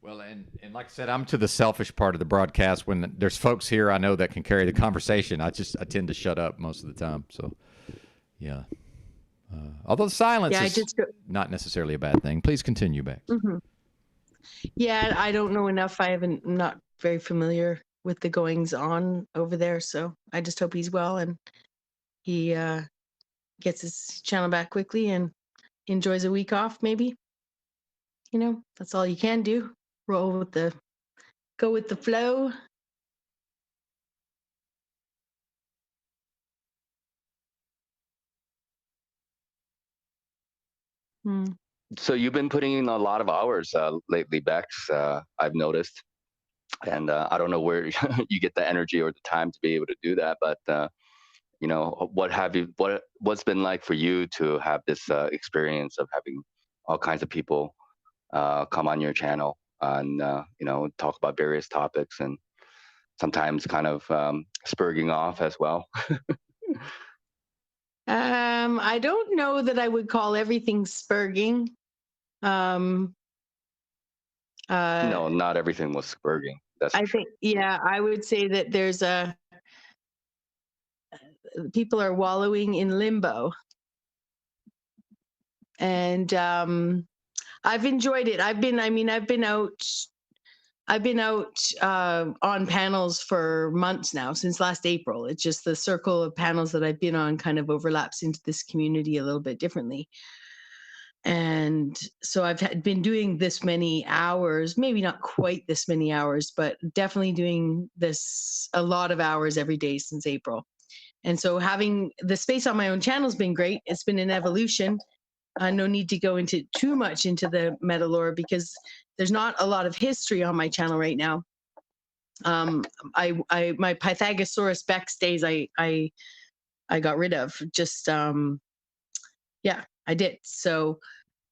B: Well, and like I said, I'm to the selfish part of the broadcast. When there's folks here I know that can carry the conversation, I tend to shut up most of the time. So, yeah. Although silence is not necessarily a bad thing. Please continue, Bex.
G: Mm-hmm. Yeah, I don't know enough. I'm not very familiar with the goings on over there. So I just hope he's well and he gets his channel back quickly and enjoys a week off, maybe. That's all you can do. Go with the flow.
H: So you've been putting in a lot of hours lately, Bex. I've noticed, and I don't know where you get the energy or the time to be able to do that. But you know, what's been like for you to have this experience of having all kinds of people come on your channel and you know, talk about various topics and sometimes kind of spurging off as well.
G: I don't know that I would call everything spurging.
H: No, not everything was spurging. That's
G: I think, yeah, I would say that there's people are wallowing in limbo. And I've enjoyed it. I've been out on panels for months now, since last April. It's just the circle of panels that I've been on kind of overlaps into this community a little bit differently. And so I've been doing this many hours, maybe not quite this many hours, but definitely doing this a lot of hours every day since April. And so having the space on my own channel has been great. It's been an evolution. No need to go into too much into the meta lore because there's not a lot of history on my channel right now. My Pythagosaurus Bex days I got rid of. Just yeah, I did. So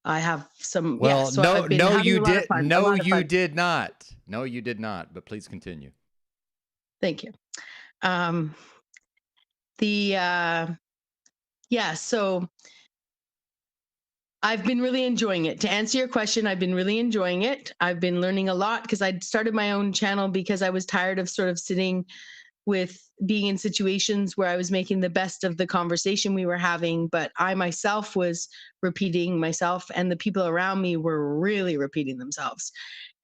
G: I have some.
B: Well,
G: yeah, so
B: no, you did. No, you did not. No, you did not. But please continue.
G: Thank you. Yeah, so I've been really enjoying it. To answer your question, I've been really enjoying it. I've been learning a lot because I started my own channel because I was tired of sort of sitting with being in situations where I was making the best of the conversation we were having, but I myself was repeating myself and the people around me were really repeating themselves.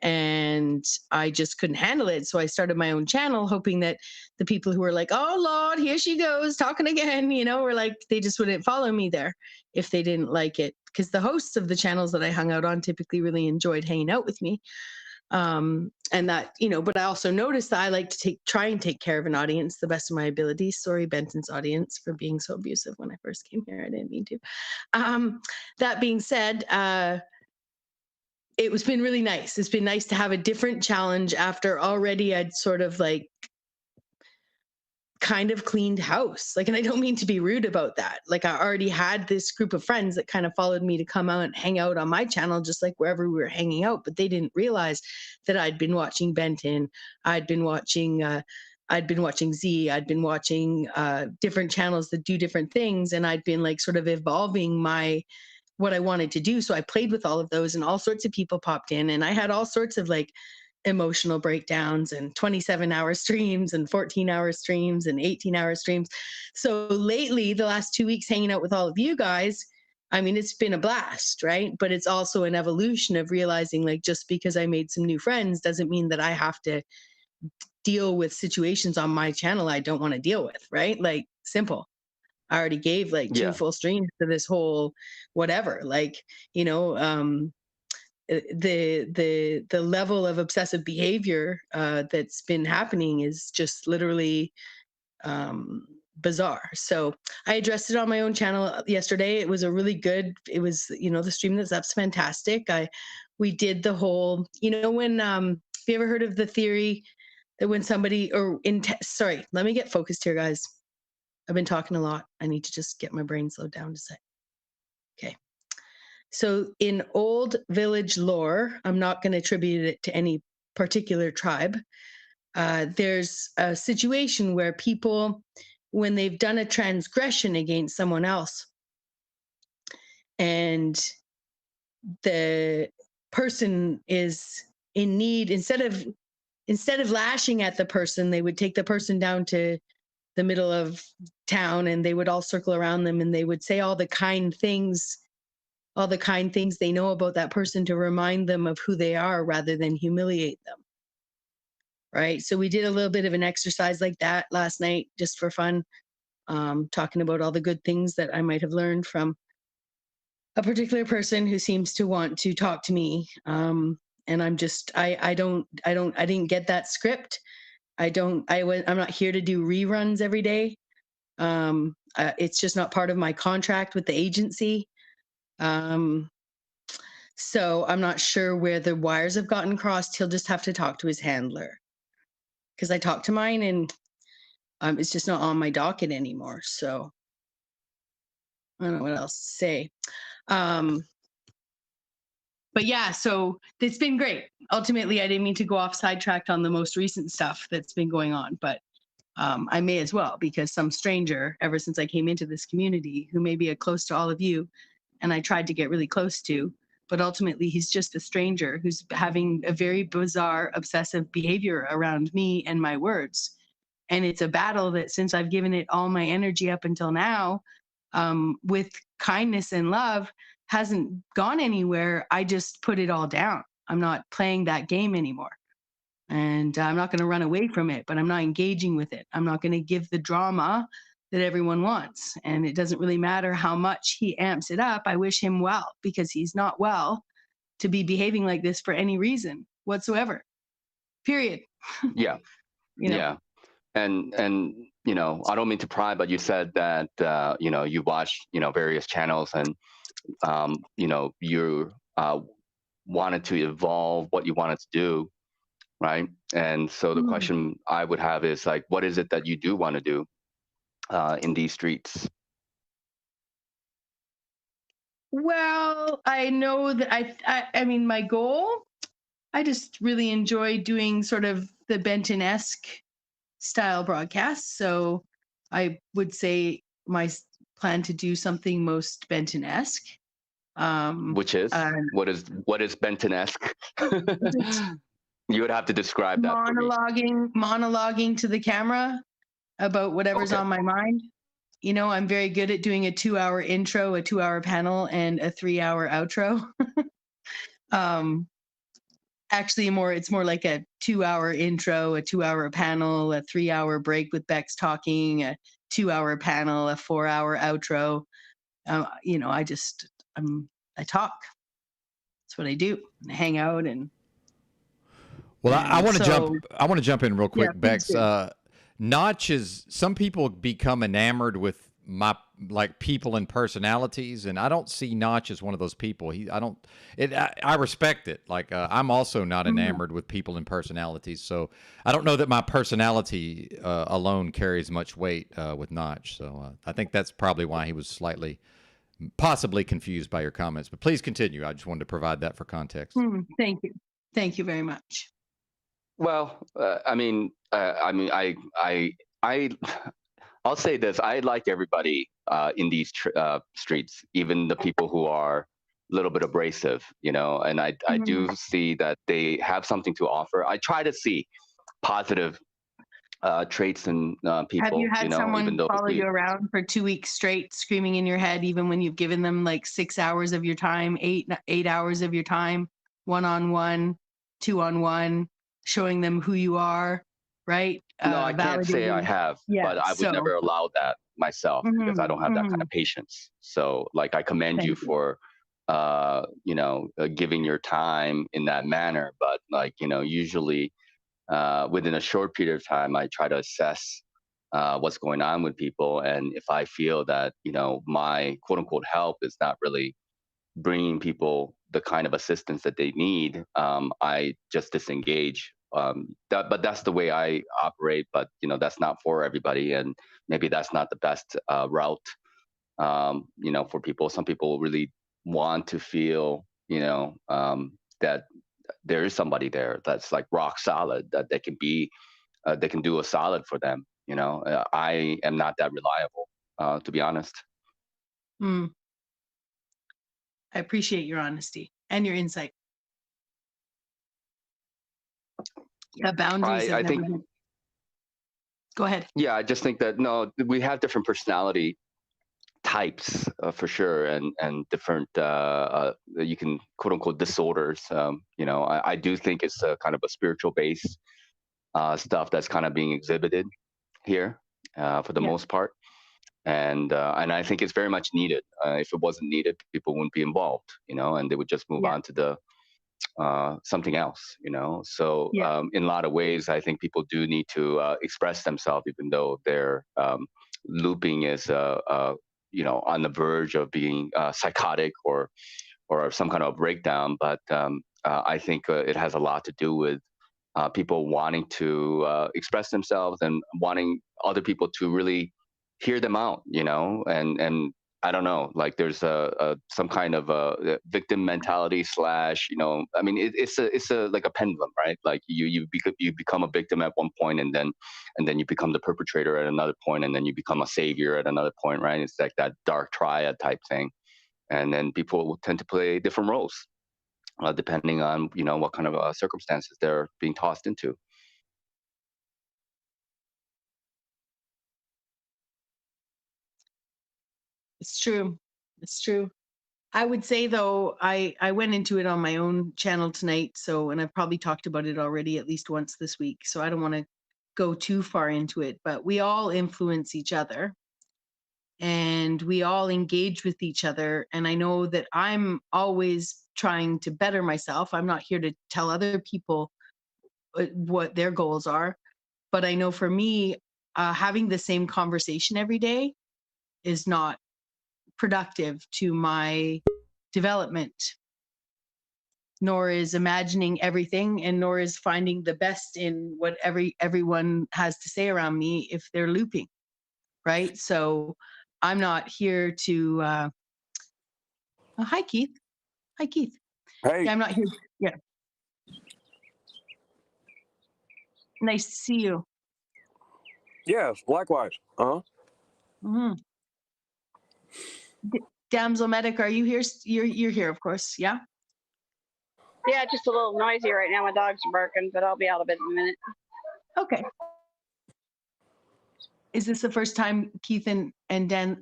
G: And I just couldn't handle it. So I started my own channel hoping that the people who were like, oh Lord, here she goes talking again, you know, were like, they just wouldn't follow me there if they didn't like it. Because the hosts of the channels that I hung out on typically really enjoyed hanging out with me. And that, you know, but I also noticed that I like to try and take care of an audience the best of my abilities. Sorry, Benton's audience, for being so abusive when I first came here. I didn't mean to. That being said, it's been really nice. It's been nice to have a different challenge after already I'd sort of like kind of cleaned house. Like, and I don't mean to be rude about that. Like, I already had this group of friends that kind of followed me to come out and hang out on my channel, just like wherever we were hanging out, but they didn't realize that I'd been watching Benton. I'd been watching Z. I'd been watching different channels that do different things. And I'd been like sort of evolving what I wanted to do. So I played with all of those and all sorts of people popped in and I had all sorts of like emotional breakdowns and 27-hour streams and 14-hour streams and 18-hour streams. So lately, the last 2 weeks hanging out with all of you guys, I mean, it's been a blast, right? But it's also an evolution of realizing like just because I made some new friends doesn't mean that I have to deal with situations on my channel I don't want to deal with, right? Like, simple. I already gave like 2 full streams to this whole whatever, like, you know, the level of obsessive behavior that's been happening is just literally bizarre. So I addressed it on my own channel yesterday. It was it was, you know, the stream that's up's fantastic. We did the whole, you know, when have you ever heard of the theory that when somebody sorry, let me get focused here, guys. I've been talking a lot. I need to just get my brain slowed down to say. Okay. So in old village lore, I'm not going to attribute it to any particular tribe. There's a situation where people, when they've done a transgression against someone else, and the person is in need, instead of lashing at the person, they would take the person down to the middle of town and they would all circle around them and they would say all the kind things they know about that person to remind them of who they are rather than humiliate them. Right. So we did a little bit of an exercise like that last night just for fun, talking about all the good things that I might have learned from a particular person who seems to want to talk to me. And I'm just, I didn't get that script. I'm not here to do reruns every day. It's just not part of my contract with the agency. So I'm not sure where the wires have gotten crossed. He'll just have to talk to his handler, because I talked to mine and it's just not on my docket anymore. So I don't know what else to say. But yeah, so it's been great. Ultimately, I didn't mean to go off sidetracked on the most recent stuff that's been going on, but I may as well, because some stranger, ever since I came into this community, who may be close to all of you, and I tried to get really close to, but ultimately he's just a stranger who's having a very bizarre, obsessive behavior around me and my words. And it's a battle that, since I've given it all my energy up until now, with kindness and love, hasn't gone anywhere. I just put it all down. I'm not playing that game anymore. And I'm not going to run away from it, but I'm not engaging with it. I'm not going to give the drama that everyone wants. And it doesn't really matter how much he amps it up. I wish him well, because he's not well to be behaving like this for any reason whatsoever. Period.
H: Yeah.
G: You know?
H: Yeah. And you know, I don't mean to pry, but you said that you know, you watched, you know, various channels, and you know, you wanted to evolve what you wanted to do, right? And so the question I would have is, like, what is it that you do want to do in these streets?
G: Well, I know that I mean, my goal, I just really enjoy doing sort of the Benton-esque style broadcasts. So I would say my plan to do something most Benton-esque.
H: Which is what is Benton-esque? You would have to describe that for me.
G: Monologuing to the camera about whatever's on my mind. You know, I'm very good at doing a 2-hour intro, a 2-hour panel, and a 3-hour outro. Actually, it's more like a 2-hour intro, a 2-hour panel, a 3-hour break with Bex talking, a 2-hour panel, a 4-hour outro. You know, I talk. That's what I do. I hang out and.
B: Well, I want to jump. I want to jump in real quick,
G: Yeah,
B: Bex. Notch is. Some people become enamored with like people and personalities, and I don't see Notch as one of those people. I respect it. Like I'm also not enamored with people and personalities, so I don't know that my personality alone carries much weight with Notch. So I think that's probably why he was possibly confused by your comments. But please continue. I just wanted to provide that for context.
G: Thank you very much.
H: Well, I'll say this: I like everybody in these streets, even the people who are a little bit abrasive, you know. And I do see that they have something to offer. I try to see positive traits in people.
G: Have you had someone
H: even though
G: follow you around for 2 weeks straight, screaming in your head, even when you've given them like 6 hours of your time, 8 hours of your time, 1-on-1, 2-on-1, showing them who you are, right?
H: No, I can't say I have, but I would never allow that myself, because I don't have that kind of patience. So, like, I commend you for, you know, giving your time in that manner. But, like, you know, usually within a short period of time, I try to assess what's going on with people. And if I feel that, you know, my quote unquote help is not really bringing people the kind of assistance that they need, I just disengage. But that's the way I operate. But you know, that's not for everybody, and maybe that's not the best route. You know, for people, some people really want to feel, you know, that there is somebody there that's like rock solid, that they can be, they can do a solid for them. You know, I am not that reliable, to be honest.
G: I appreciate your honesty and your insight. Yeah, boundaries. I think. Go ahead.
H: Yeah, I just think that we have different personality types for sure, and different you can quote unquote disorders. You know, I do think it's a kind of a spiritual base stuff that's kind of being exhibited here for the most part. And I think it's very much needed. If it wasn't needed, people wouldn't be involved, you know, and they would just move on to the something else, you know. So in a lot of ways, I think people do need to express themselves, even though their looping is, you know, on the verge of being psychotic or or some kind of breakdown. But I think it has a lot to do with people wanting to express themselves and wanting other people to really hear them out, you know, and I don't know, like there's some kind of a victim mentality slash, you know, I mean, it's a like a pendulum, right? Like you become a victim at one point, and then you become the perpetrator at another point, and then you become a savior at another point, right? It's like that dark triad type thing, and then people will tend to play different roles depending on, you know, what kind of circumstances they're being tossed into.
G: It's true. It's true. I would say though, I went into it on my own channel tonight. So, and I've probably talked about it already at least once this week. So I don't want to go too far into it, but we all influence each other and we all engage with each other. And I know that I'm always trying to better myself. I'm not here to tell other people what their goals are, but I know for me, having the same conversation every day is not productive to my development, nor is imagining everything, and nor is finding the best in what everyone has to say around me if they're looping, right? So I'm not here to hi Keith. Hi Keith.
I: Hey.
G: Yeah, I'm not here. Yeah. Nice to see you.
I: Yes, likewise.
G: Mm-hmm. Damsel Medic, are you here? You're here, of course. Yeah.
J: Yeah, just a little noisy right now. My dog's barking, but I'll be out of it in a minute.
G: Okay. Is this the first time Keith and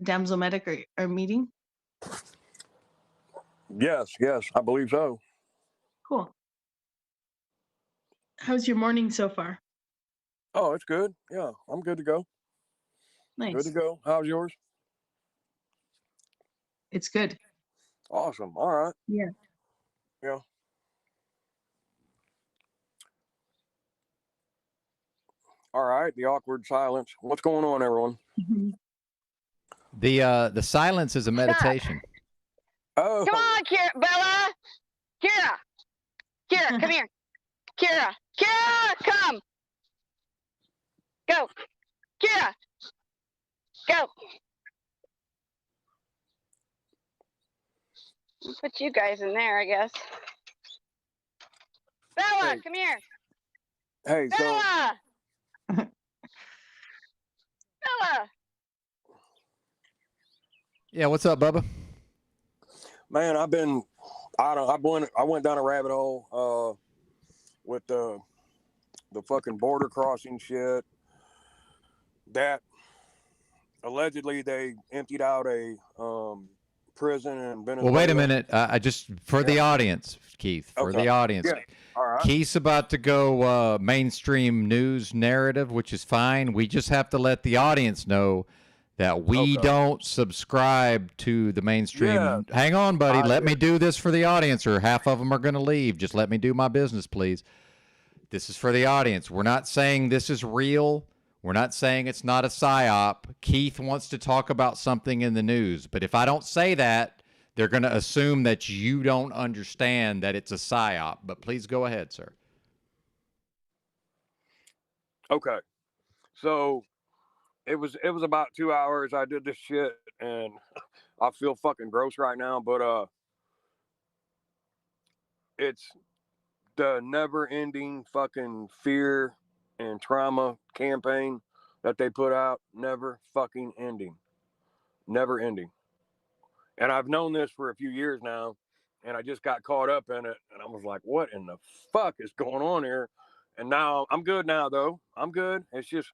G: Damsel Medic are meeting?
I: Yes, I believe so.
G: Cool. How's your morning so far?
I: Oh, it's good. Yeah, I'm good to go.
G: Nice.
I: Good to go. How's yours?
G: It's good.
I: Awesome. All right.
G: Yeah.
I: Yeah. All right. The awkward silence. What's going on, everyone?
B: The silence is a meditation.
I: Oh.
J: Come on, Kira, Bella. Kira, come here. Kira, come. Go. Kira, go. I'll put you guys in there, I guess. Bella,
I: Hey.
J: come here.
I: Hey,
J: Bella. Bella.
B: Yeah, what's up, Bubba?
I: Man, I went down a rabbit hole with the fucking border crossing shit that allegedly they emptied out a prison in Venezuela.
B: Well, wait a minute. I just for the audience, Keith. For the audience,
I: Yeah. All right.
B: Keith's about to go mainstream news narrative, which is fine. We just have to let the audience know that we don't subscribe to the mainstream.
I: Yeah.
B: Hang on, buddy. Let me do this for the audience, or half of them are going to leave. Just let me do my business, please. This is for the audience. We're not saying this is real. We're not saying it's not a psyop. Keith wants to talk about something in the news, but if I don't say that, they're going to assume that you don't understand that it's a psyop. But please go ahead, sir.
I: Okay. So it was about 2 hours. I did this shit and I feel fucking gross right now, but it's the never-ending fucking fear and trauma campaign that they put out. Never fucking ending. Never ending. And I've known this for a few years now, and I just got caught up in it, and I was like, what in the fuck is going on here? And now I'm good now, though. I'm good. It's just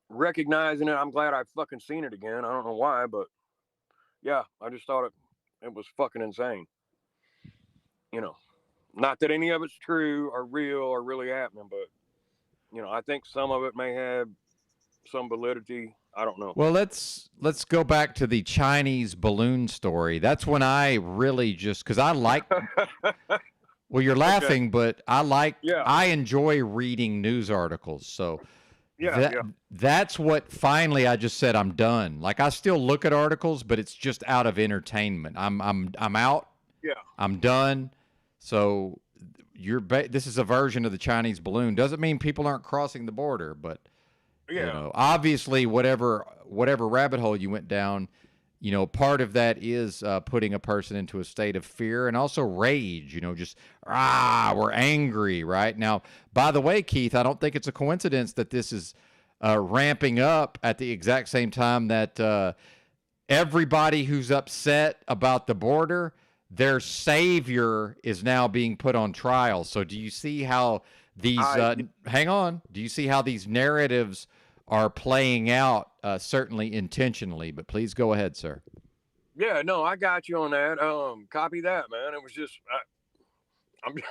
I: recognizing it. I'm glad I fucking seen it again. I don't know why, but yeah, I just thought it was fucking insane. You know, not that any of it's true or real or really happening, but you know, I think some of it may have some validity. I don't know.
B: Well, let's go back to the Chinese balloon story. That's when I really just, because I like. Well, you're laughing, but I enjoy reading news articles. So that's what finally I just said I'm done. Like I still look at articles, but it's just out of entertainment. I'm out.
I: Yeah.
B: I'm done. So this is a version of the Chinese balloon. Doesn't mean people aren't crossing the border, but
I: Yeah.
B: you know, obviously whatever rabbit hole you went down, you know, part of that is putting a person into a state of fear and also rage, you know, just, we're angry right now. By the way, Keith, I don't think it's a coincidence that this is ramping up at the exact same time that everybody who's upset about the border, their savior is now being put on trial. So do you see how these, hang on, do you see how these narratives are playing out, certainly intentionally, but please go ahead, sir.
I: Yeah, no, I got you on that. Copy that, man. It was just,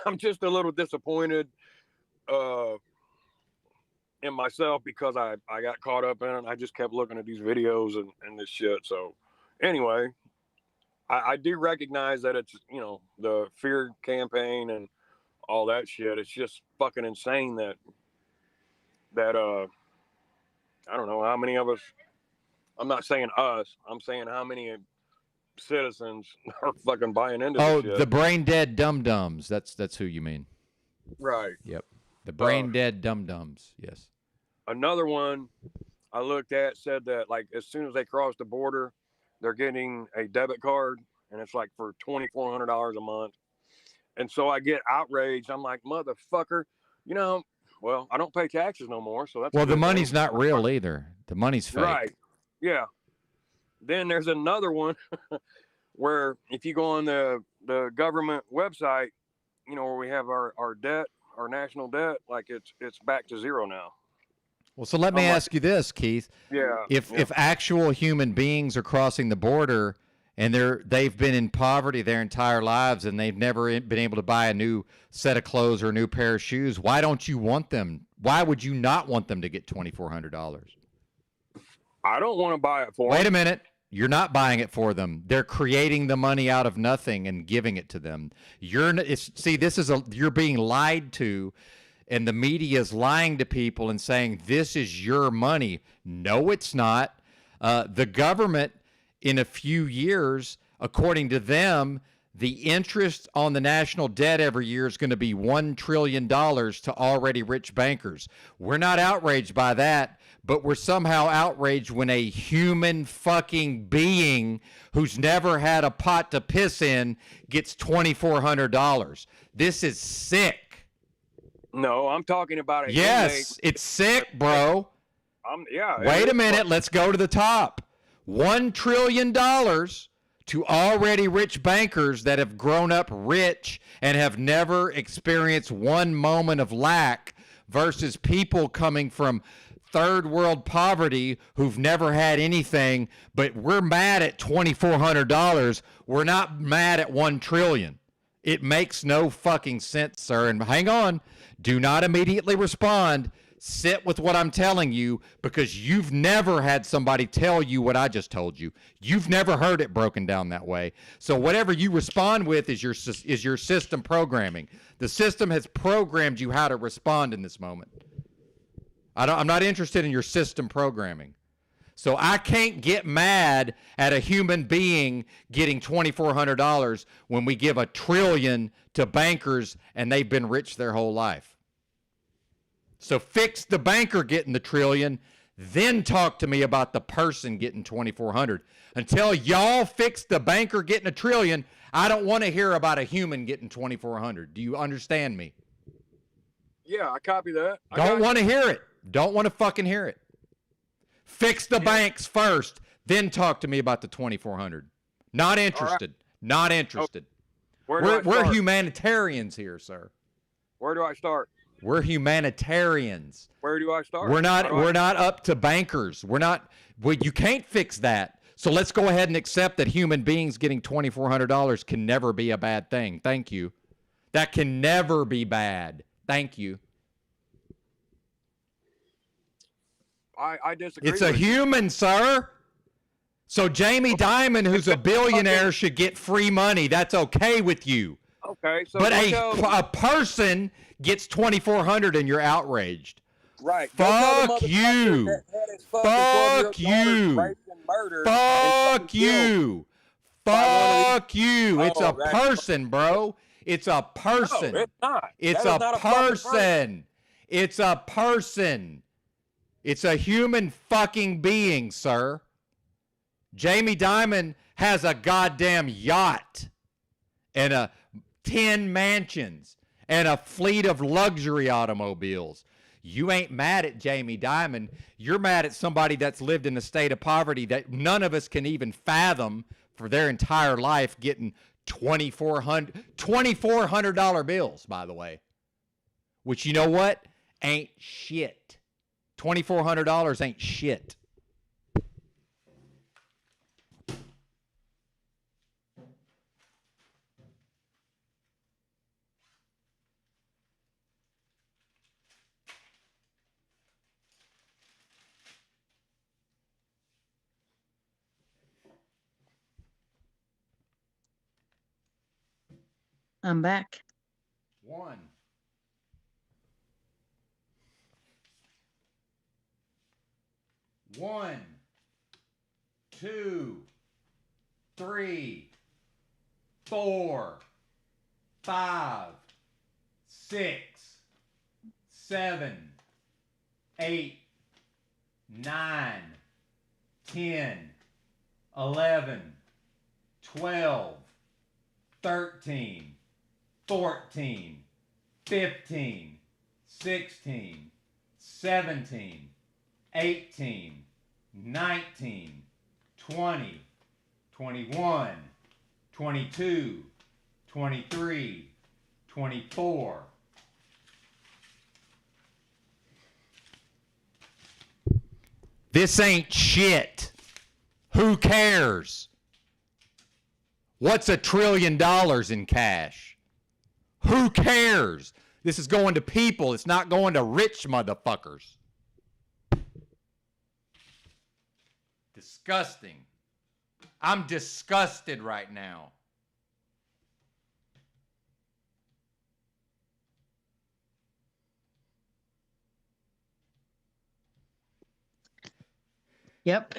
I: I'm just a little disappointed in myself because I got caught up in it. I just kept looking at these videos and this shit. So anyway, I do recognize that it's, you know, the fear campaign and all that shit. It's just fucking insane that I don't know how many of us, I'm not saying us, I'm saying how many citizens are fucking buying into this shit.
B: The brain dead dum-dums. That's who you mean.
I: Right.
B: Yep. The brain dead dum-dums. Yes.
I: Another one I looked at said that, like, as soon as they cross the border, they're getting a debit card, and it's like for $2,400 a month. And so I get outraged. I'm like, motherfucker, you know, well, I don't pay taxes no more, so that's
B: the money's not real either. The money's fake.
I: Right. Yeah. Then there's another one where if you go on the government website, you know, where we have our debt, our national debt, like it's back to zero now.
B: Well, so let me ask you this, Keith.
I: Yeah.
B: If actual human beings are crossing the border and they've been in poverty their entire lives and they've never been able to buy a new set of clothes or a new pair of shoes, why don't you want them? Why would you not want them to get $2,400?
I: I don't want to buy it for them.
B: Wait a minute. You're not buying it for them. They're creating the money out of nothing and giving it to them. You're being lied to, and the media is lying to people and saying this is your money. No, it's not. The government, in a few years, according to them, the interest on the national debt every year is going to be $1 trillion to already rich bankers. We're not outraged by that, but we're somehow outraged when a human fucking being who's never had a pot to piss in gets $2,400. This is sick.
I: No, I'm talking about it.
B: Yes, it's sick, bro. Wait a minute. Let's go to the top. $1 trillion to already rich bankers that have grown up rich and have never experienced one moment of lack versus people coming from third world poverty who've never had anything, but we're mad at $2,400. We're not mad at 1 trillion. It makes no fucking sense, sir. And hang on, do not immediately respond. Sit with what I'm telling you, because you've never had somebody tell you what I just told you. You've never heard it broken down that way. So whatever you respond with is your system programming. The system has programmed you how to respond in this moment. I'm not interested in your system programming. So I can't get mad at a human being getting $2,400 when we give $1 trillion to bankers and they've been rich their whole life. So fix the banker getting the $1 trillion, then talk to me about the person getting $2,400. Until y'all fix the banker getting $1 trillion, I don't want to hear about a human getting $2,400. Do you understand me?
I: Yeah, I copy that.
B: Don't want to hear it. Don't want to fucking hear it. Fix the banks first, then talk to me about the $2,400. Not interested. Right. Not interested.
I: Okay.
B: We're humanitarians here, sir.
I: Where do I start?
B: We're humanitarians.
I: Where do I start?
B: We're not up to bankers. You can't fix that. So let's go ahead and accept that human beings getting $2,400 can never be a bad thing. Thank you. That can never be bad. Thank you.
I: I disagree.
B: It's a human, sir. So Jamie Dimon, who's a billionaire, should get free money. That's okay with you.
I: Okay. So
B: but a person gets $2,400 and you're outraged.
I: Right.
B: Fuck you. Fuck you. Fuck you. Fuck you. It's a
I: that's-
B: person, bro. It's a person.
I: No, it's not.
B: It's
I: That is
B: a
I: not a fucking
B: person. It's a person. It's a human fucking being, sir. Jamie Dimon has a goddamn yacht and 10 mansions and a fleet of luxury automobiles. You ain't mad at Jamie Dimon. You're mad at somebody that's lived in a state of poverty that none of us can even fathom for their entire life, getting $2,400 bills, by the way. Which, you know what? Ain't shit. $2,400 ain't shit.
G: I'm back.
B: 1, 1, 2, 3, 4, 5, 6, 7, 8, 9, 10, 11, 12, 13, 14, 15, 16, 17, 18, 19, 20, 21, 22, 23, 24. This ain't shit. Who cares? What's $1 trillion in cash? Who cares? This is going to people. It's not going to rich motherfuckers. Disgusting. I'm disgusted right now.
G: Yep.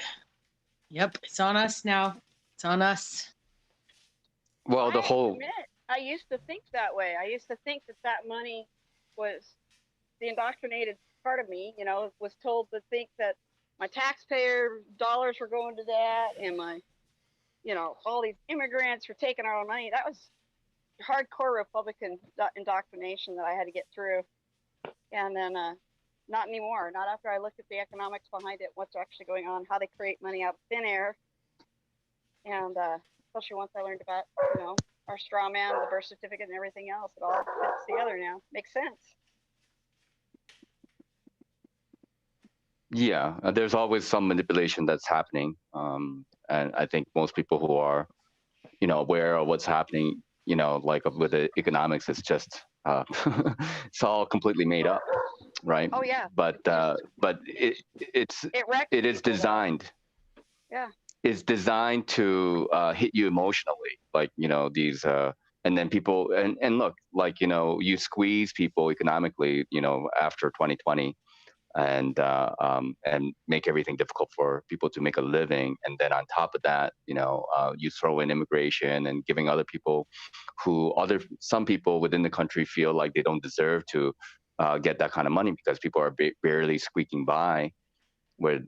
G: It's on us now. It's on us.
H: Well, the
J: I
H: whole
J: admit, I used to think that way. I used to think that money was the indoctrinated part of me, was told to think that my taxpayer dollars were going to that, and my, all these immigrants were taking our money. That was hardcore Republican indoctrination that I had to get through. And then not anymore. Not after I looked at the economics behind it, what's actually going on, how they create money out of thin air. And especially once I learned about, our straw man, the birth certificate, and everything else, it all fits together now. Makes sense.
H: Yeah, there's always some manipulation that's happening, and I think most people who are, aware of what's happening, like with the economics, it's just it's all completely made up, right?
J: Oh yeah.
H: But it is designed.
J: Yeah.
H: It's designed to hit you emotionally, like these. And then people and look, like you squeeze people economically, after 2020. And make everything difficult for people to make a living, and then on top of that, you throw in immigration and giving other people, some people within the country feel like they don't deserve to get that kind of money because people are barely squeaking by with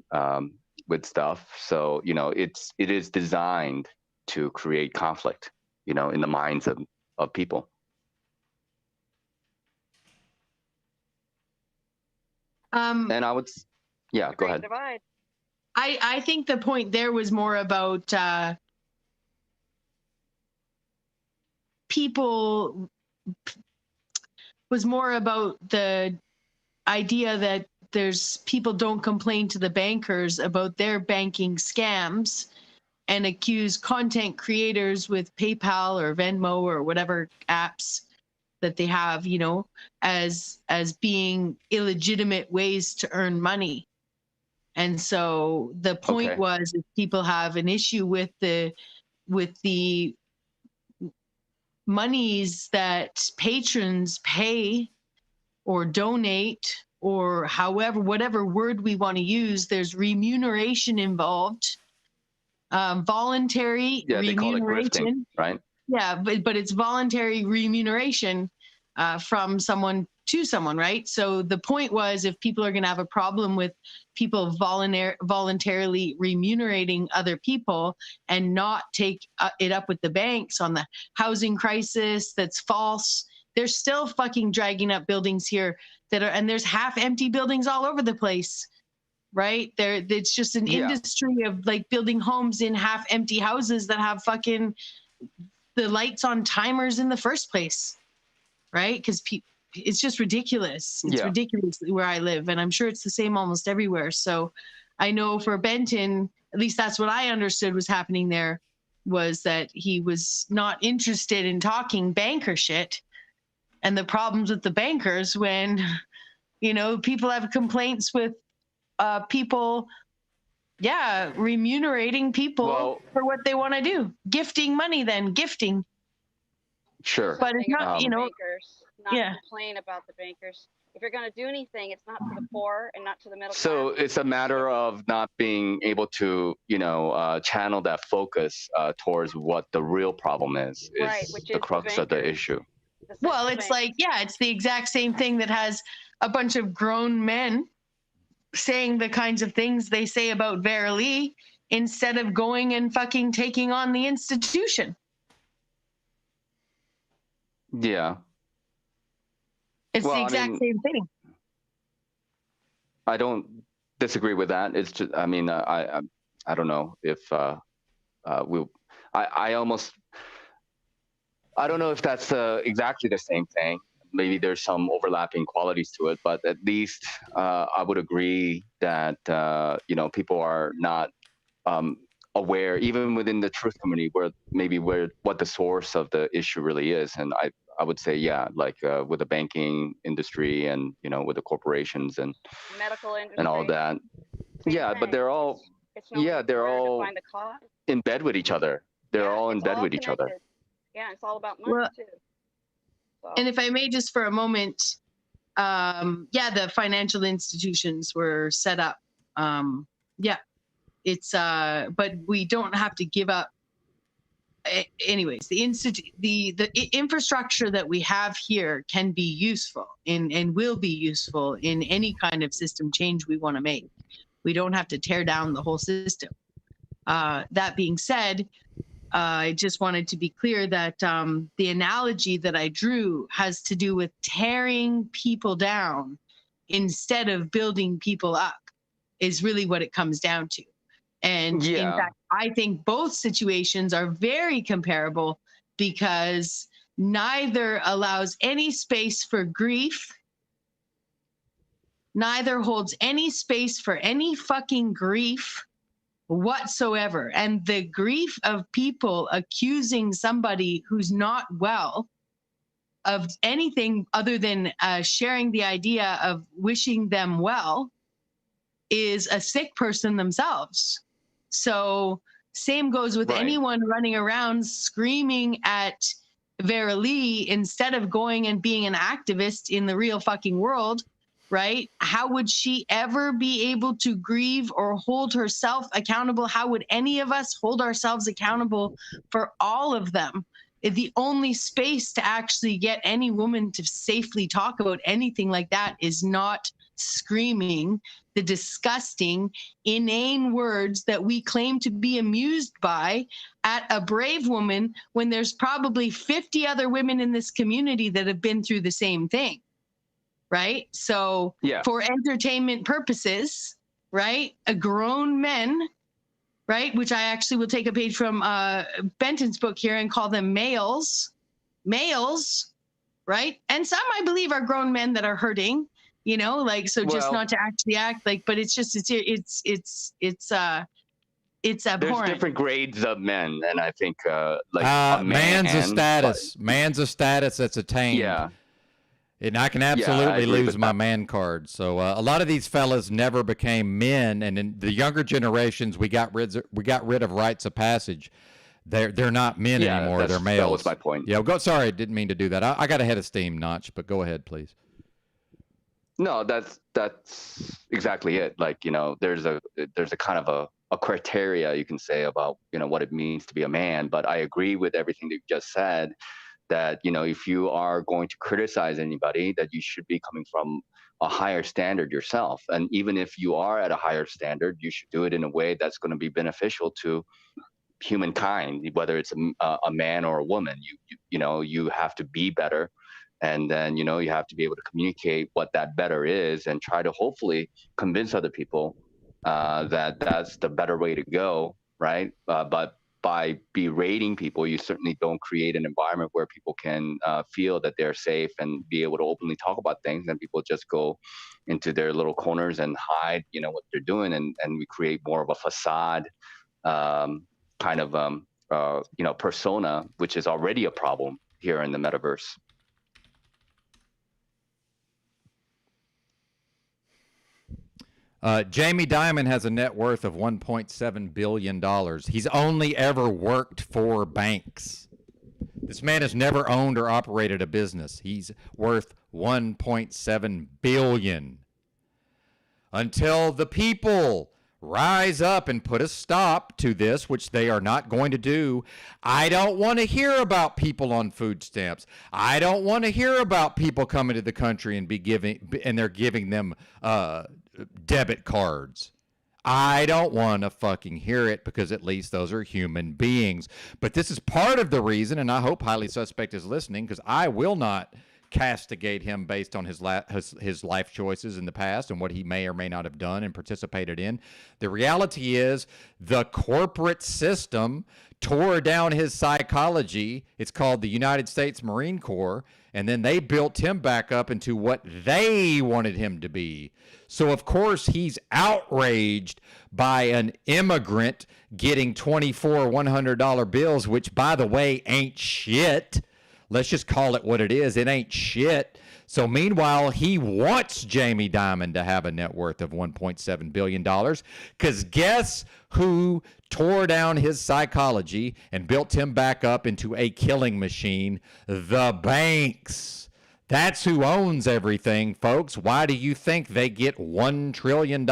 H: stuff. So it is designed to create conflict, in the minds of people. And I would, yeah, go ahead.
J: Divide.
G: I think the point there was more about people, was more about the idea that people don't complain to the bankers about their banking scams and accuse content creators with PayPal or Venmo or whatever apps that they have, as being illegitimate ways to earn money. And so the point was, if people have an issue with the monies that patrons pay or donate, or whatever word we want to use, there's remuneration involved. voluntary
H: they call it grifting,
G: remuneration,
H: right?
G: Yeah, but it's voluntary remuneration from someone to someone, right? So the point was, if people are going to have a problem with people voluntarily remunerating other people and not take it up with the banks on the housing crisis that's false, they're still fucking dragging up buildings here and there's half empty buildings all over the place, right? It's just an industry of like building homes in half empty houses that have fucking the lights on timers in the first place, right? Because it's just ridiculous. It's ridiculous where I live, and I'm sure it's the same almost everywhere. So I know for Benton, at least that's what I understood was happening there, was that he was not interested in talking banker shit and the problems with the bankers when, people have complaints with people remunerating people for what they want to do. Gifting money, gifting.
H: Sure.
G: But it's not,
J: bankers, not complain about the bankers. If you're going to do anything, it's not to the poor and not to the middle class.
H: So it's a matter of not being able to, channel that focus towards what the real problem is
J: which
H: the
J: is
H: crux of the issue.
G: Well, it's it's the exact same thing that has a bunch of grown men saying the kinds of things they say about Verily instead of going and fucking taking on the institution.
H: Yeah.
G: It's the exact same thing.
H: I don't disagree with that. It's just, I don't know if I don't know if that's exactly the same thing. Maybe there's some overlapping qualities to it, but at least I would agree that people are not aware, even within the truth community, what the source of the issue really is. And I would say, with the banking industry and with the corporations and
J: medical industry
H: and all that. But they're all they're all in bed with each other. They're all in bed with each other.
J: Yeah, it's all about money too. So.
G: And if I may, just for a moment, the financial institutions were set up. It's but we don't have to give up. Anyways, the infrastructure that we have here can be useful and will be useful in any kind of system change we want to make. We don't have to tear down the whole system. That being said, I just wanted to be clear that the analogy that I drew has to do with tearing people down instead of building people up is really what it comes down to. And in fact, I think both situations are very comparable because neither allows any space for grief, neither holds any space for any fucking grief whatsoever. And the grief of people accusing somebody who's not well of anything other than sharing the idea of wishing them well is a sick person themselves. So same goes with anyone running around screaming at Verily instead of going and being an activist in the real fucking world, right? How would she ever be able to grieve or hold herself accountable? How would any of us hold ourselves accountable for all of them? The only space to actually get any woman to safely talk about anything like that is not screaming the disgusting, inane words that we claim to be amused by at a brave woman when there's probably 50 other women in this community that have been through the same thing, right? So for entertainment purposes, right, a grown men, right, which I actually will take a page from Benton's book here and call them males, right? And some I believe are grown men that are hurting, so just not to actually act like, but it's just, it's abhorrent.
H: There's different grades of men, and I think
B: man's a status that's attained.
H: Yeah.
B: And I can absolutely lose my man card. So a lot of these fellas never became men, and in the younger generations, we got rid of rites of passage. They're not men anymore. They're males.
H: That was my point.
B: Yeah. Sorry, didn't mean to do that. I got ahead of steam, Notch. But go ahead, please.
H: No, that's exactly it. Like there's a kind of a criteria you can say about, you know, what it means to be a man. But I agree with everything that you just said, that, you know, if you are going to criticize anybody, that you should be coming from a higher standard yourself. And even if you are at a higher standard, you should do it in a way that's going to be beneficial to humankind, whether it's a man or a woman. You know, you have to be better, and then, you know, you have to be able to communicate what that better is, and try to hopefully convince other people that that's the better way to go, right? But by berating people, you certainly don't create an environment where people can feel that they're safe and be able to openly talk about things, and people just go into their little corners and hide, you know, what they're doing, and we create more of a facade kind of you know, persona, which is already a problem here in the metaverse.
B: Jamie Dimon has a net worth of $1.7 billion. He's only ever worked for banks. This man has never owned or operated a business. He's worth $1.7 billion. Until the people rise up and put a stop to this, which they are not going to do. I don't want to hear about people on food stamps. I don't want to hear about people coming to the country and they're giving them debit cards. I don't want to fucking hear it, because at least those are human beings. But this is part of the reason, and I hope Highly Suspect is listening, because I will not castigate him based on his life choices in the past and what he may or may not have done and participated in. The reality is the corporate system tore down his psychology. It's called the United States Marine Corps, and then they built him back up into what they wanted him to be. So of course he's outraged by an immigrant getting 24 $100 bills, which, by the way, ain't shit. Let's just call it what it is. It ain't shit. So meanwhile, he wants Jamie Dimon to have a net worth of $1.7 billion, because guess who tore down his psychology and built him back up into a killing machine? The banks. That's who owns everything, folks. Why do you think they get $1 trillion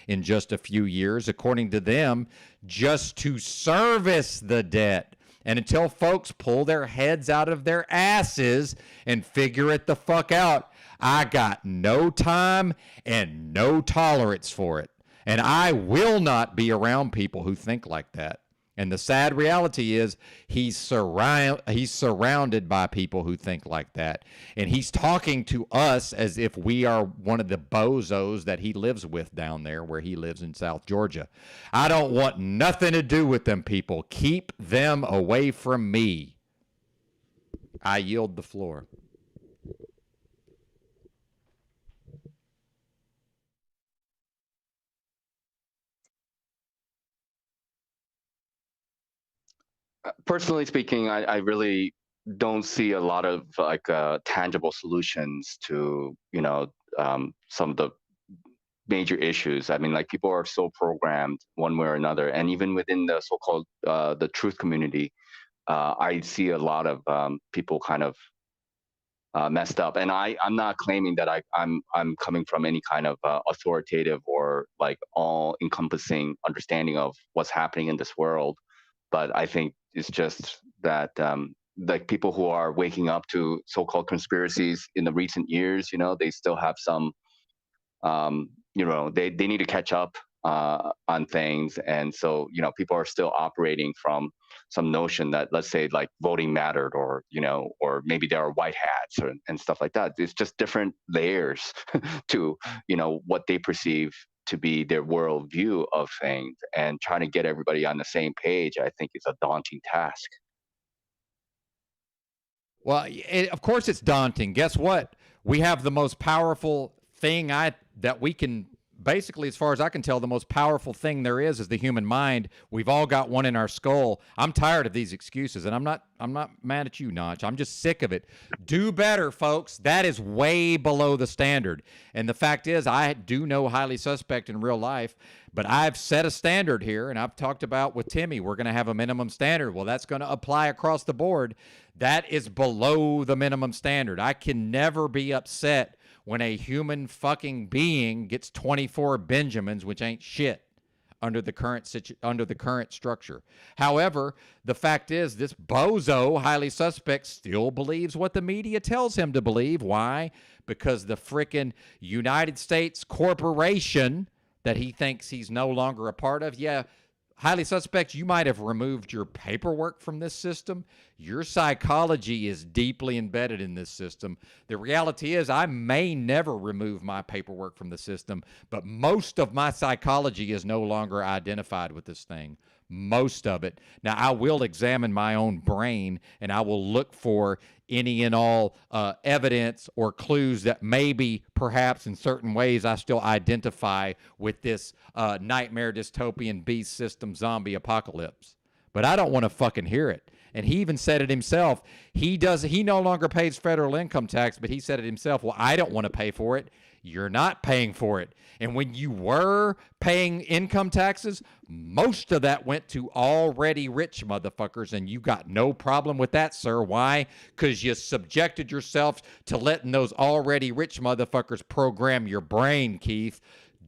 B: in just a few years, according to them, just to service the debt? And until folks pull their heads out of their asses and figure it the fuck out, I got no time and no tolerance for it. And I will not be around people who think like that. And the sad reality is he's surrounded by people who think like that. And he's talking to us as if we are one of the bozos that he lives with down there where he lives in South Georgia. I don't want nothing to do with them people. Keep them away from me. I yield the floor.
H: Personally speaking, I really don't see a lot of like tangible solutions to, you know, some of the major issues. I mean, like, people are so programmed one way or another, and even within the so-called the truth community, I see a lot of people kind of messed up. And I'm not claiming that I'm coming from any kind of authoritative or like all-encompassing understanding of what's happening in this world. But I think it's just that like people who are waking up to so-called conspiracies in the recent years, you know, they still have some, you know, they need to catch up on things. And so, you know, people are still operating from some notion that, let's say, like, voting mattered, or, you know, or maybe there are white hats and stuff like that. It's just different layers to, you know, what they perceive to be their worldview of things, and trying to get everybody on the same page, I think, is a daunting task.
B: Well, of course it's daunting. Guess what? We have the most powerful thing that we can, basically, as far as I can tell, the most powerful thing there is the human mind. We've all got one in our skull. I'm tired of these excuses, and I'm not mad at you, Notch. I'm just sick of it. Do better, folks. That is way below the standard. And the fact is, I do know Highly Suspect in real life, but I've set a standard here, and I've talked about with Timmy, we're going to have a minimum standard. Well, that's going to apply across the board. That is below the minimum standard. I can never be upset when a human fucking being gets 24 Benjamins, which ain't shit. under the current structure. However, the fact is this bozo, highly suspect, still believes what the media tells him to believe. Why? Because the frickin' United States corporation that he thinks he's no longer a part of, yeah, highly suspect, you might have removed your paperwork from this system. Your psychology is deeply embedded in this system. The reality is I may never remove my paperwork from the system, but most of my psychology is no longer identified with this thing. Most of it. Now, I will examine my own brain, and I will look for any and all evidence or clues that maybe, perhaps in certain ways, I still identify with this nightmare dystopian beast system zombie apocalypse. But I don't want to fucking hear it. And he even said it himself. He no longer pays federal income tax, but he said it himself. Well, I don't want to pay for it. You're not paying for it. And when you were paying income taxes, most of that went to already rich motherfuckers, and you got no problem with that, sir. Why? Because you subjected yourself to letting those already rich motherfuckers program your brain, Keith.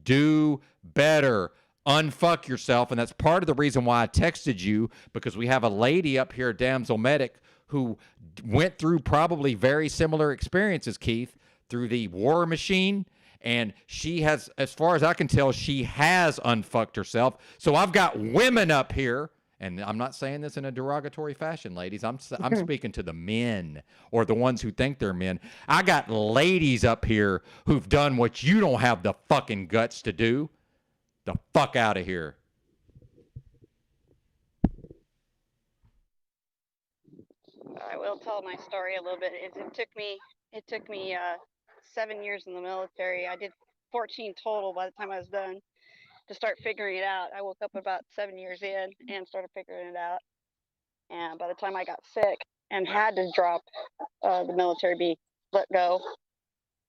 B: Do better. Unfuck yourself. And that's part of the reason why I texted you, because we have a lady up here, Damsel Medic, who went through probably very similar experiences, Keith, through the war machine, and she has, as far as I can tell, she has unfucked herself. So I've got women up here, and I'm not saying this in a derogatory fashion, ladies. I'm speaking to the men, or the ones who think they're men. I got ladies up here who've done what you don't have the fucking guts to do. The fuck out of here.
J: I will tell my story a little bit. It took me 7 years in the military. I did 14 total by the time I was done to start figuring it out. I woke up about 7 years in and started figuring it out. And by the time I got sick and had to drop the military, be let go,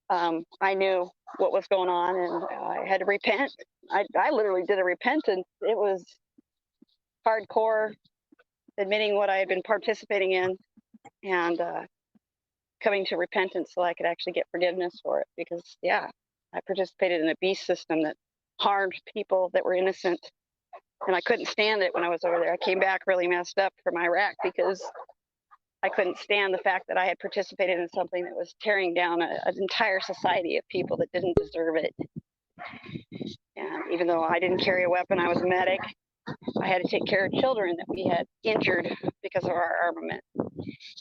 J: I knew what was going on, and I had to repent. I literally did a repentance. It was hardcore, admitting what I had been participating in, and coming to repentance so I could actually get forgiveness for it. Because, yeah, I participated in a beast system that harmed people that were innocent, and I couldn't stand it when I was over there. I came back really messed up from Iraq because I couldn't stand the fact that I had participated in something that was tearing down an entire society of people that didn't deserve it. And even though I didn't carry a weapon, I was a medic. I had to take care of children that we had injured because of our armament,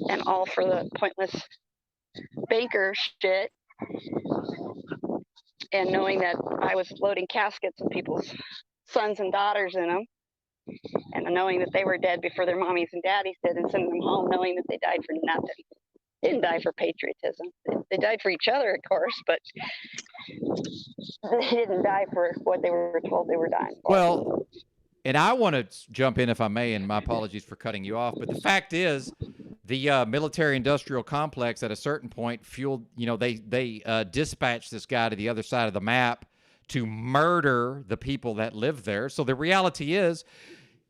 J: and all for the pointless banker shit. And knowing that I was loading caskets with people's sons and daughters in them, and knowing that they were dead before their mommies and daddies did, and sending them home knowing that they died for nothing. They didn't die for patriotism. They died for each other, of course, but they didn't die for what they were told they were dying for.
B: Well, and I want to jump in, if I may, and my apologies for cutting you off, but the fact is, the military-industrial complex at a certain point fueled, they dispatched this guy to the other side of the map to murder the people that live there. So the reality is,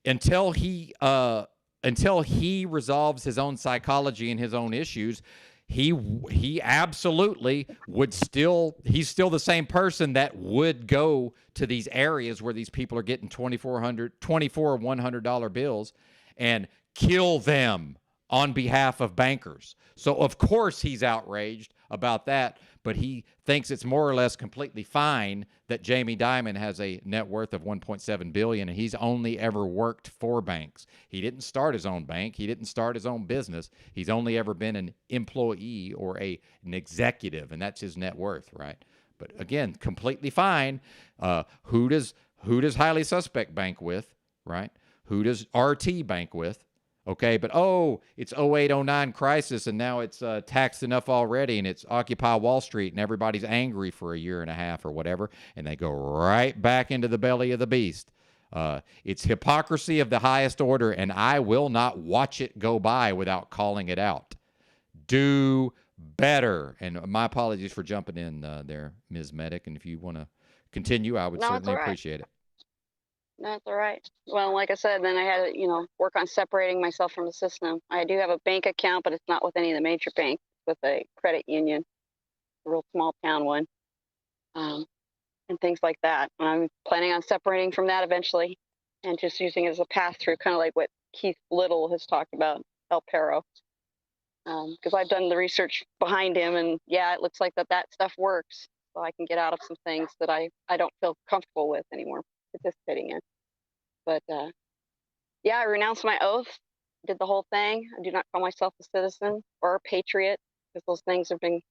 B: until he resolves his own psychology and his own issues, he absolutely would he's still the same person that would go to these areas where these people are getting $24 $100 bills and kill them on behalf of bankers. So of course he's outraged about that, but he thinks it's more or less completely fine that Jamie Dimon has a net worth of $1.7 billion, and he's only ever worked for banks. He didn't start his own bank. He didn't start his own business. He's only ever been an employee or an executive, and that's his net worth, right? But again, completely fine. Who does Highly Suspect bank with, right? Who does RT bank with? Okay, but it's 08-09 crisis, and now it's taxed enough already, and it's Occupy Wall Street, and everybody's angry for a year and a half or whatever, and they go right back into the belly of the beast. It's hypocrisy of the highest order, and I will not watch it go by without calling it out. Do better. And my apologies for jumping in there, Ms. Medic, and if you want to continue, I would certainly appreciate it.
J: That's all right. Well, like I said, then I had to, work on separating myself from the system. I do have a bank account, but it's not with any of the major banks, with a credit union, a real small town one. And and things like that. I'm planning on separating from that eventually and just using it as a path through, kind of like what Keith Little has talked about, El Perro. Because I've done the research behind him, and yeah, it looks like that stuff works. So I can get out of some things that I don't feel comfortable with anymore participating in. But yeah, I renounced my oath, did the whole thing. I do not call myself a citizen or a patriot, because those things have been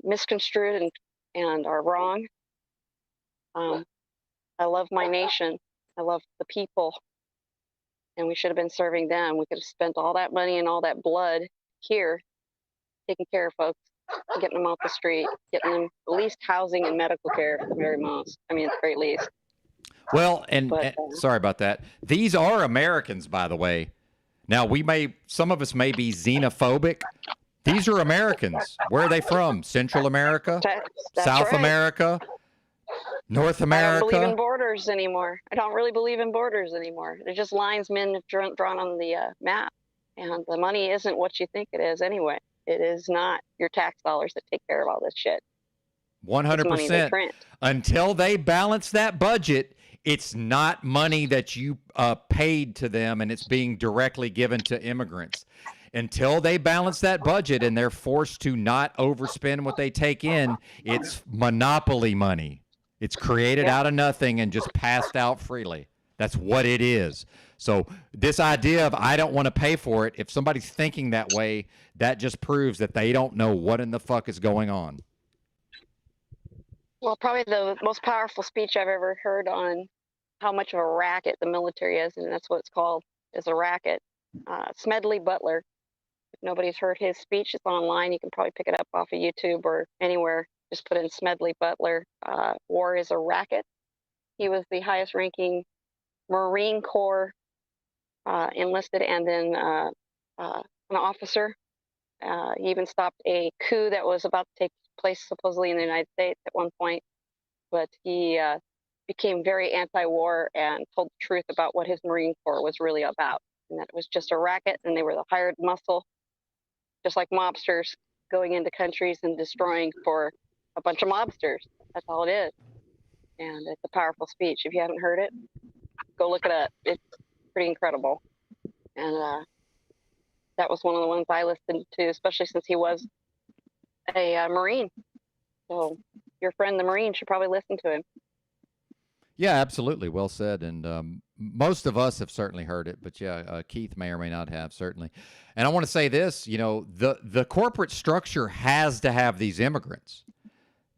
J: misconstrued and are wrong. I love my nation. I love the people. And we should have been serving them. We could have spent all that money and all that blood here taking care of folks, getting them off the street, getting them at least housing and medical care at the very most. I mean, at the very least.
B: Well, and sorry about that. These are Americans, by the way. Now, some of us may be xenophobic. These are Americans. Where are they from? Central America?
J: That's
B: South
J: right.
B: America? North America?
J: I don't believe in borders anymore. I don't really believe in borders anymore. They're just lines men have drawn on the map. And the money isn't what you think it is anyway. It is not your tax dollars that take care of all this shit.
B: 100%. Until they balance that budget, it's not money that you paid to them, and it's being directly given to immigrants. Until they balance that budget and they're forced to not overspend what they take in, it's monopoly money. It's created out of nothing and just passed out freely. That's what it is. So this idea of I don't want to pay for it, if somebody's thinking that way, that just proves that they don't know what in the fuck is going on.
J: Well, probably the most powerful speech I've ever heard on how much of a racket the military is, and that's what it's called, is a racket. Smedley Butler. If nobody's heard his speech, it's online. You can probably pick it up off of YouTube or anywhere. Just put in Smedley Butler, War is a Racket. He was the highest ranking Marine Corps enlisted and then an officer. He even stopped a coup that was about to take place supposedly in the United States at one point, but he became very anti-war and told the truth about what his Marine Corps was really about, and that it was just a racket and they were the hired muscle, just like mobsters going into countries and destroying for a bunch of mobsters. That's all it is. And it's a powerful speech. If you haven't heard it, go look it up. It's pretty incredible. And that was one of the ones I listened to, especially since he was a Marine. So your friend, the Marine, should probably listen to him.
B: Yeah, absolutely. Well said. And most of us have certainly heard it, but yeah, Keith may or may not have, certainly. And I want to say this, the corporate structure has to have these immigrants.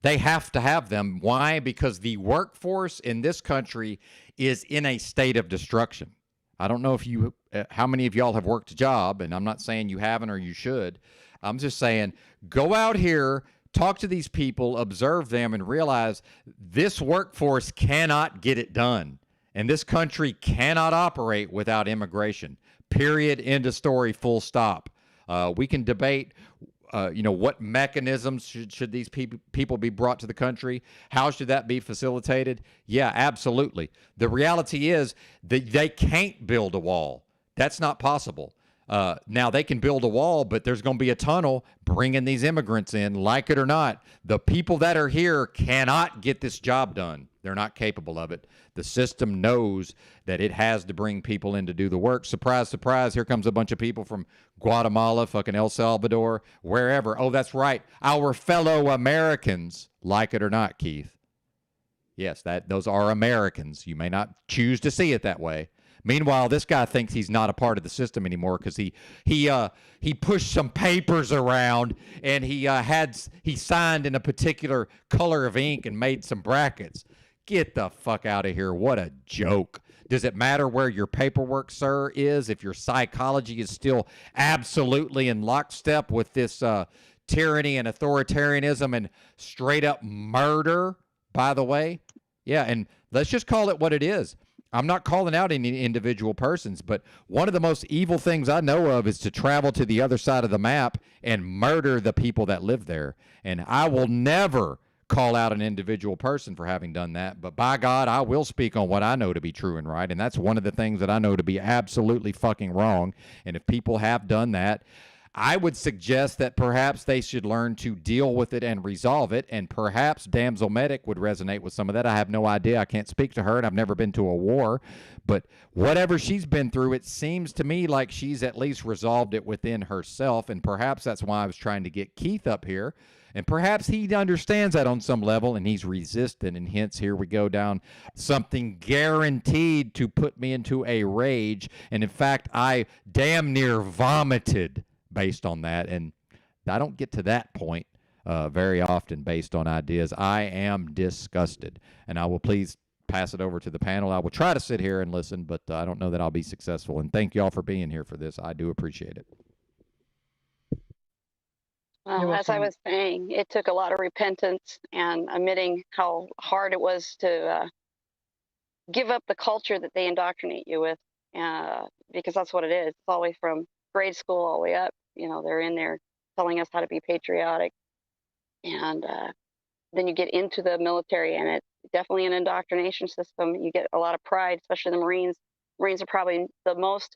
B: They have to have them. Why? Because the workforce in this country is in a state of destruction. I don't know how many of y'all have worked a job, and I'm not saying you haven't or you should. I'm just saying, go out here, talk to these people, observe them, and realize this workforce cannot get it done. And this country cannot operate without immigration. Period. End of story. Full stop. We can debate, what mechanisms should these people be brought to the country? How should that be facilitated? Yeah, absolutely. The reality is that they can't build a wall. That's not possible. Now, they can build a wall, but there's going to be a tunnel bringing these immigrants in, like it or not. The people that are here cannot get this job done. They're not capable of it. The system knows that it has to bring people in to do the work. Surprise, surprise, here comes a bunch of people from Guatemala, fucking El Salvador, wherever. Oh, that's right. Our fellow Americans, like it or not, Keith. Yes, those are Americans. You may not choose to see it that way. Meanwhile, this guy thinks he's not a part of the system anymore because he pushed some papers around and he signed in a particular color of ink and made some brackets. Get the fuck out of here. What a joke. Does it matter where your paperwork, sir, is if your psychology is still absolutely in lockstep with this tyranny and authoritarianism and straight up murder, by the way? Yeah, and let's just call it what it is. I'm not calling out any individual persons, but one of the most evil things I know of is to travel to the other side of the map and murder the people that live there. And I will never call out an individual person for having done that, but by God, I will speak on what I know to be true and right, and that's one of the things that I know to be absolutely fucking wrong. And if people have done that, I would suggest that perhaps they should learn to deal with it and resolve it, and perhaps Damsel Medic would resonate with some of that. I have no idea. I can't speak to her, and I've never been to a war. But whatever she's been through, it seems to me like she's at least resolved it within herself, and perhaps that's why I was trying to get Keith up here. And perhaps he understands that on some level, and he's resistant, and hence here we go down something guaranteed to put me into a rage. And in fact, I damn near vomited based on that, and I don't get to that point very often based on ideas. I am disgusted, and I will please pass it over to the panel. I will try to sit here and listen, but I don't know that I'll be successful, and thank you all for being here for this. I do appreciate it.
J: Well, as I was saying, it took a lot of repentance and admitting how hard it was to give up the culture that they indoctrinate you with, because that's what it is. It's all the way from grade school all the way up. You know, they're in there telling us how to be patriotic, and then you get into the military, and it's definitely an indoctrination system. You get a lot of pride, especially the Marines. Marines are probably the most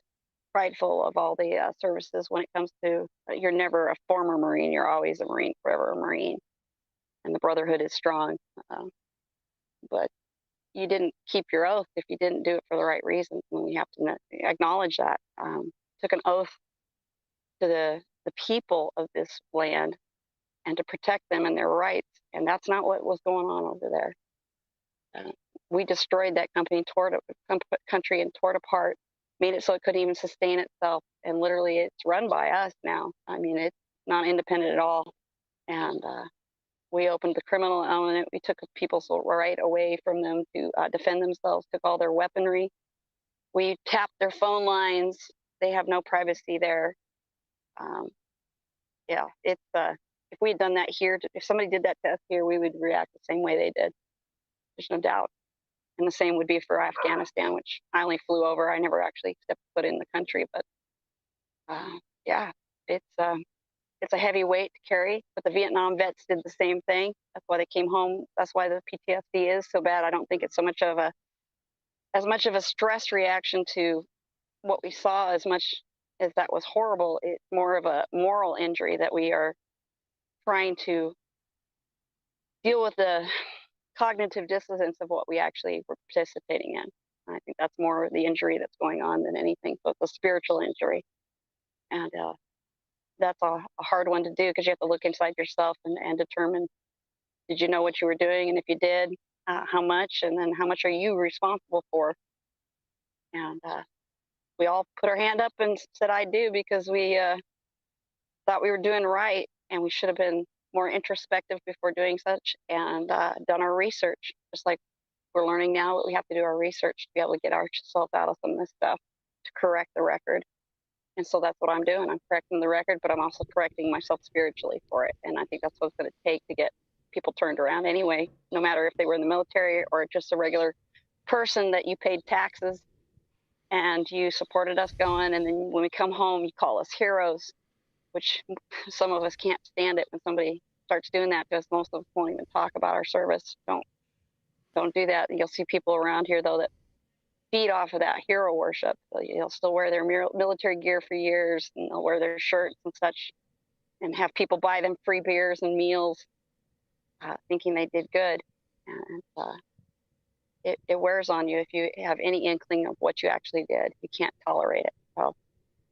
J: prideful of all the services when it comes to you're never a former Marine, you're always a Marine, forever a Marine, and the brotherhood is strong. But you didn't keep your oath if you didn't do it for the right reasons, and we have to acknowledge that. Took an oath to the people of this land and to protect them and their rights, and that's not what was going on over there. We destroyed that country and tore it apart, made it so it couldn't even sustain itself, and literally it's run by us now. I mean, it's not independent at all, and we opened the criminal element. We took people's right away from them to defend themselves, took all their weaponry. We tapped their phone lines. They have no privacy there. Yeah, it's if we had done that here, if somebody did that to us here, we would react the same way they did. There's no doubt. And the same would be for Afghanistan, which I only flew over. I never actually stepped foot in the country, but yeah, it's a heavy weight to carry. But the Vietnam vets did the same thing. That's why they came home. That's why the PTSD is so bad. I don't think it's so much of as much of a stress reaction to what we saw as much as that was horrible. It's more of a moral injury that we are trying to deal with the cognitive dissonance of what we actually were participating in. I think that's more the injury that's going on than anything. So it's a spiritual injury. And that's a hard one to do because you have to look inside yourself and determine, did you know what you were doing? And if you did, how much? And then how much are you responsible for? And we all put our hand up and said, I do, because we thought we were doing right, and we should have been more introspective before doing such, and done our research. Just like we're learning now, we have to do our research to be able to get ourselves out of some of this stuff, to correct the record. And so that's what I'm doing. I'm correcting the record, but I'm also correcting myself spiritually for it. And I think that's what it's going to take to get people turned around anyway, no matter if they were in the military or just a regular person that you paid taxes and you supported us going. And then when we come home, you call us heroes, which some of us can't stand it when somebody starts doing that to us. Most of us won't even talk about our service. Don't do that. And you'll see people around here, though, that feed off of that hero worship. So you'll still wear their military gear for years, and they'll wear their shirts and such, and have people buy them free beers and meals, thinking they did good. And it wears on you if you have any inkling of what you actually did. You can't tolerate it. So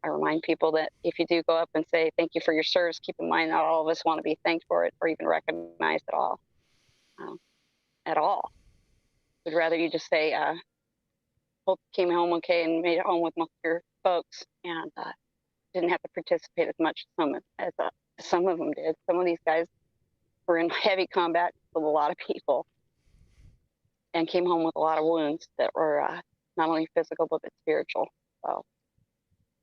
J: I remind people that if you do go up and say thank you for your service, keep in mind not all of us want to be thanked for it or even recognized at all. We'd rather you just say, hope you came home okay and made it home with most of your folks, and didn't have to participate as much as some of them did. Some of these guys were in heavy combat with a lot of people and came home with a lot of wounds that were not only physical but spiritual. So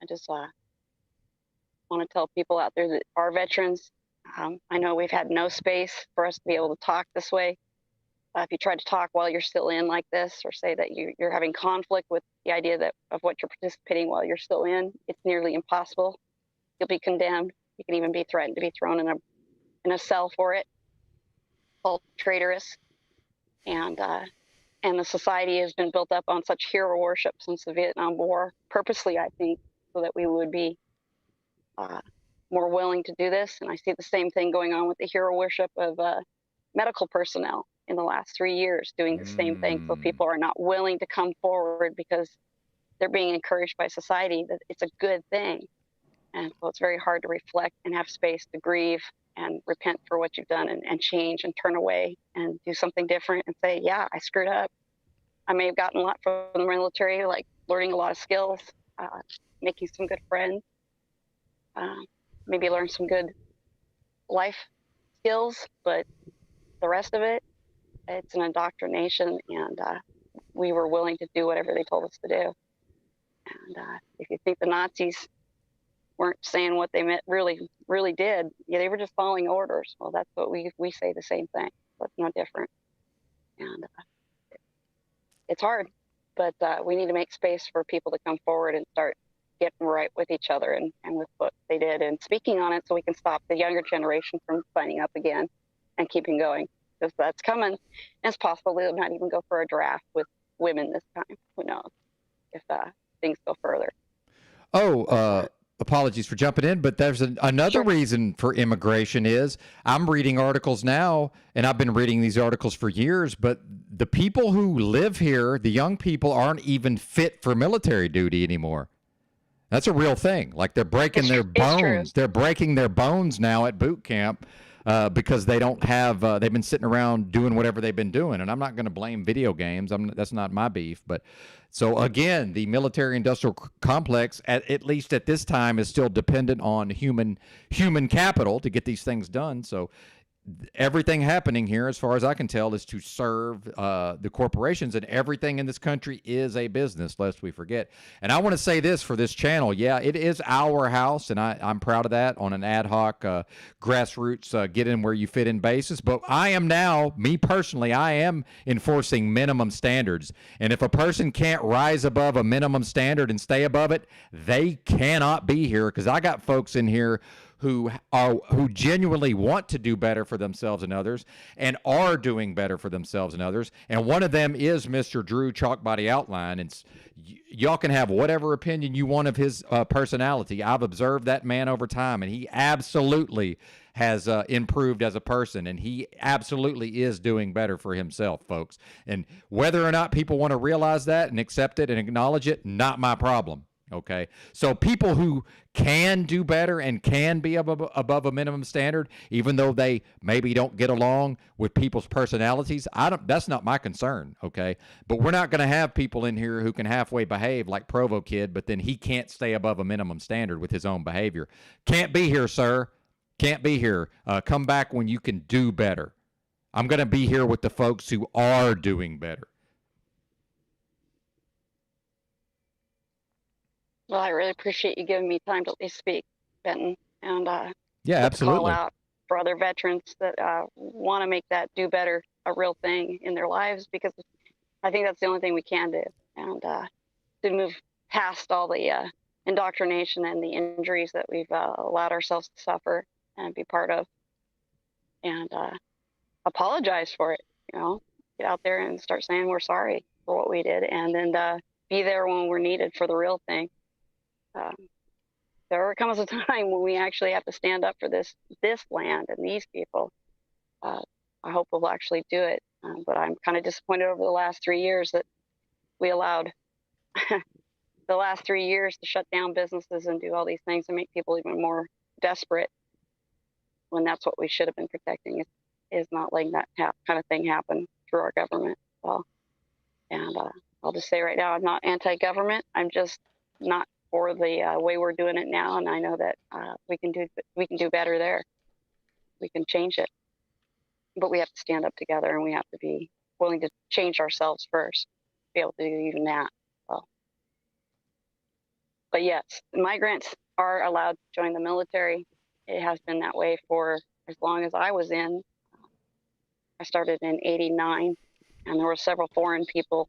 J: I just want to tell people out there that our veterans, I know we've had no space for us to be able to talk this way. If you try to talk while you're still in like this, or say that you're having conflict with the idea of what you're participating while you're still in, it's nearly impossible. You'll be condemned. You can even be threatened to be thrown in a cell for it. Called traitorous. And the society has been built up on such hero worship since the Vietnam War, purposely, I think, so that we would be more willing to do this. And I see the same thing going on with the hero worship of medical personnel in the last 3 years, doing the same thing. So people are not willing to come forward because they're being encouraged by society that it's a good thing. And so it's very hard to reflect and have space to grieve and repent for what you've done, and change and turn away and do something different and say, yeah, I screwed up. I may have gotten a lot from the military, like learning a lot of skills, making some good friends, maybe learn some good life skills, but the rest of it, it's an indoctrination, and we were willing to do whatever they told us to do. And if you think the Nazis weren't saying what they meant, really did, yeah, they were just following orders. Well, that's what we say, the same thing, but no different. And it's hard, but we need to make space for people to come forward and start getting right with each other and with what they did and speaking on it, so we can stop the younger generation from signing up again and keeping going, because that's coming. And it's possible they'll not even go for a draft with women this time. Who knows if things go further.
B: Apologies for jumping in, but there's another reason for immigration is I'm reading articles now, and I've been reading these articles for years, but the people who live here, the young people, aren't even fit for military duty anymore. That's a real thing. Like, they're breaking their bones. They're breaking their bones now at boot camp because they don't have, they've been sitting around doing whatever they've been doing. And I'm not going to blame video games. That's not my beef. But so again, the military industrial complex, at least at this time, is still dependent on human capital to get these things done. So everything happening here, as far as I can tell, is to serve the corporations, and everything in this country is a business, lest we forget. And I want to say this for this channel. Yeah, it is our house, and I'm proud of that, on an ad hoc, grassroots, get in where you fit in basis. But I am now, me personally, I am enforcing minimum standards. And if a person can't rise above a minimum standard and stay above it, they cannot be here, because I got folks in here who genuinely want to do better for themselves and others, and are doing better for themselves and others. And one of them is Mr. Drew Chalkbody Outline. And y'all can have whatever opinion you want of his personality. I've observed that man over time, and he absolutely has improved as a person, and he absolutely is doing better for himself, folks. And whether or not people want to realize that and accept it and acknowledge it, not my problem. Okay, so people who can do better and can be above a minimum standard, even though they maybe don't get along with people's personalities, that's not my concern. Okay, but we're not going to have people in here who can halfway behave like Provo Kid, but then he can't stay above a minimum standard with his own behavior. Can't be here, sir. Can't be here. Come back when you can do better. I'm going to be here with the folks who are doing better.
J: Well, I really appreciate you giving me time to speak, Benton, and
B: yeah, absolutely.
J: Call out for other veterans that want to make that do better a real thing in their lives, because I think that's the only thing we can do, and to move past all the indoctrination and the injuries that we've allowed ourselves to suffer and be part of, and apologize for it. Get out there and start saying we're sorry for what we did, and then be there when we're needed for the real thing. There comes a time when we actually have to stand up for this land and these people. I hope we'll actually do it. But I'm kind of disappointed over the last 3 years that we allowed the last 3 years to shut down businesses and do all these things and make people even more desperate, when that's what we should have been protecting, is not letting that kind of thing happen through our government. So, and I'll just say right now, I'm not anti-government. I'm just not for the way we're doing it now, and I know that we can do better there. We can change it, but we have to stand up together, and we have to be willing to change ourselves first to be able to do even that. So, but yes, migrants are allowed to join the military. It has been that way for as long as I was in. I started in '89, and there were several foreign people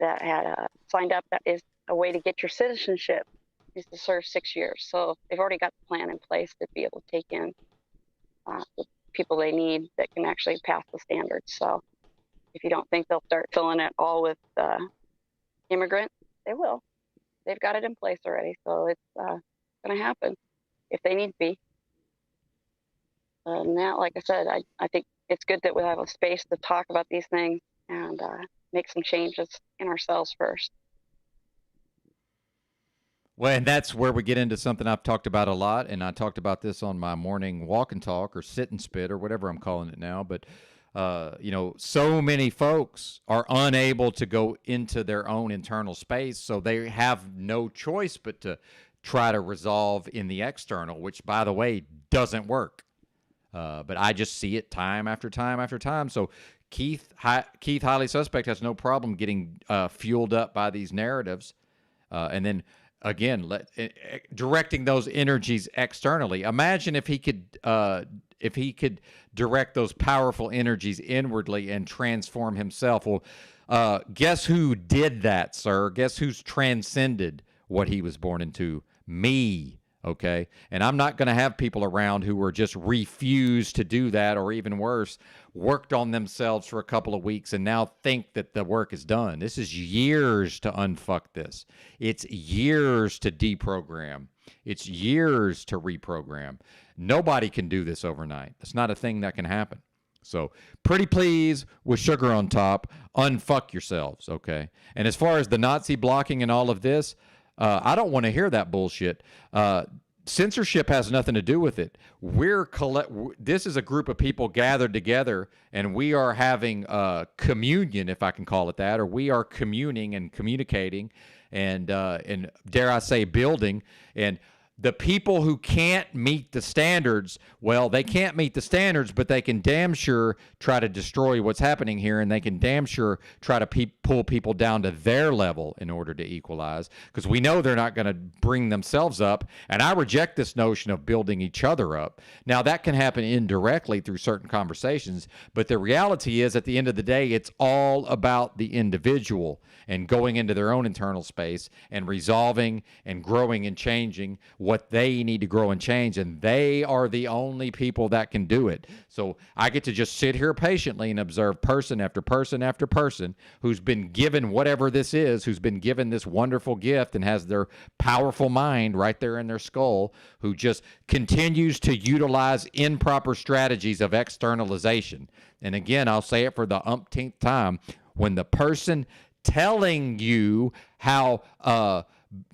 J: that had signed up. That is a way to get your citizenship, is to serve 6 years. So they've already got the plan in place to be able to take in the people they need that can actually pass the standards. So if you don't think they'll start filling it all with immigrants, they will. They've got it in place already. So it's going to happen. if they need to be. Now, like I said, I think it's good that we have a space to talk about these things and make some changes in ourselves first.
B: Well, and that's where we get into something I've talked about a lot, and I talked about this on my morning walk and talk or sit and spit or whatever I'm calling it now. But, you know, so many folks are unable to go into their own internal space, so they have no choice but to try to resolve in the external, which, by the way, doesn't work. But I just see it time after time after time. So Keith Highly Suspect has no problem getting fueled up by these narratives, and then again directing those energies externally. Imagine if he could direct those powerful energies inwardly and transform himself. Well, guess who did that, sir? Guess who's transcended what he was born into? Me. Okay. And I'm not going to have people around who are just refused to do that, or even worse, worked on themselves for a couple of weeks and now think that the work is done. This is years to unfuck this. It's years to deprogram. It's years to reprogram. Nobody can do this overnight. It's not a thing that can happen. So pretty please with sugar on top, unfuck yourselves. Okay. And as far as the Nazi blocking and all of this, I don't want to hear that bullshit. Censorship has nothing to do with it. This is a group of people gathered together, and we are having communion, if I can call it that, or we are communing and communicating, and dare I say, building. And the people who can't meet the standards, well, they can't meet the standards, but they can damn sure try to destroy what's happening here, and they can damn sure try to pull people down to their level in order to equalize, because we know they're not going to bring themselves up, and I reject this notion of building each other up. Now, that can happen indirectly through certain conversations, but the reality is, at the end of the day, it's all about the individual and going into their own internal space and resolving and growing and changing what they need to grow and change, and they are the only people that can do it. So I get to just sit here patiently and observe person after person after person who's been given whatever this is, who's been given this wonderful gift and has their powerful mind right there in their skull, who just continues to utilize improper strategies of externalization. And again, I'll say it for the umpteenth time, when the person telling you how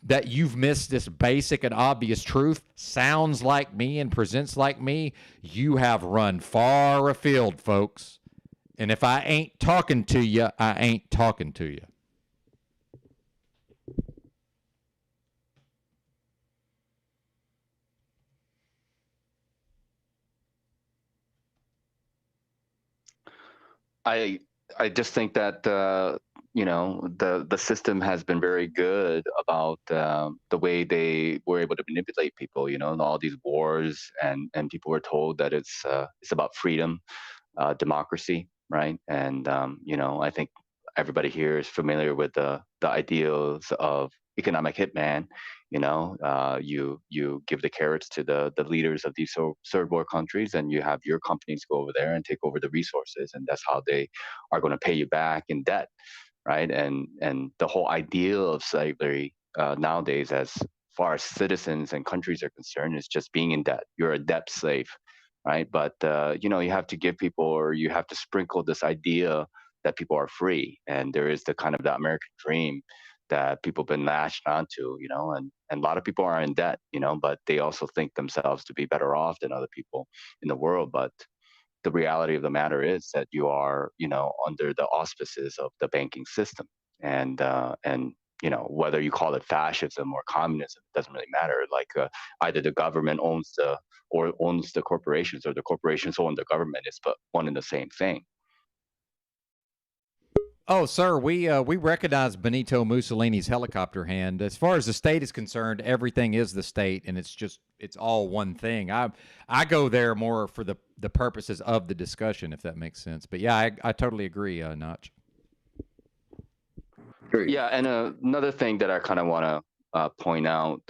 B: that you've missed this basic and obvious truth sounds like me and presents like me, you have run far afield, folks. And if I ain't talking to you, I ain't talking to you.
H: I just think that you know, the system has been very good about the way they were able to manipulate people. You know, in all these wars, and people were told that it's about freedom, democracy, right? And you know, I think everybody here is familiar with the ideals of economic hitman. You know, you give the carrots to the leaders of these third world countries, and you have your companies go over there and take over the resources, and that's how they are going to pay you back in debt, right? And the whole idea of slavery nowadays, as far as citizens and countries are concerned, is just being in debt. You're a debt slave, right? But you know, you have to give people, or you have to sprinkle this idea that people are free, and there is the kind of the American dream that people have been latched onto, you know, and a lot of people are in debt, you know, but they also think themselves to be better off than other people in the world. But the reality of the matter is that you are, you know, under the auspices of the banking system, and you know, whether you call it fascism or communism, it doesn't really matter. Like either the government owns the corporations, or the corporations own the government. It's but one and the same thing.
B: Oh, sir, we recognize Benito Mussolini's helicopter hand. As far as the state is concerned, everything is the state, and it's all one thing. I go there more for the purposes of the discussion, if that makes sense. But yeah, I totally agree, Notch.
H: Yeah, and another thing that I kind of want to point out,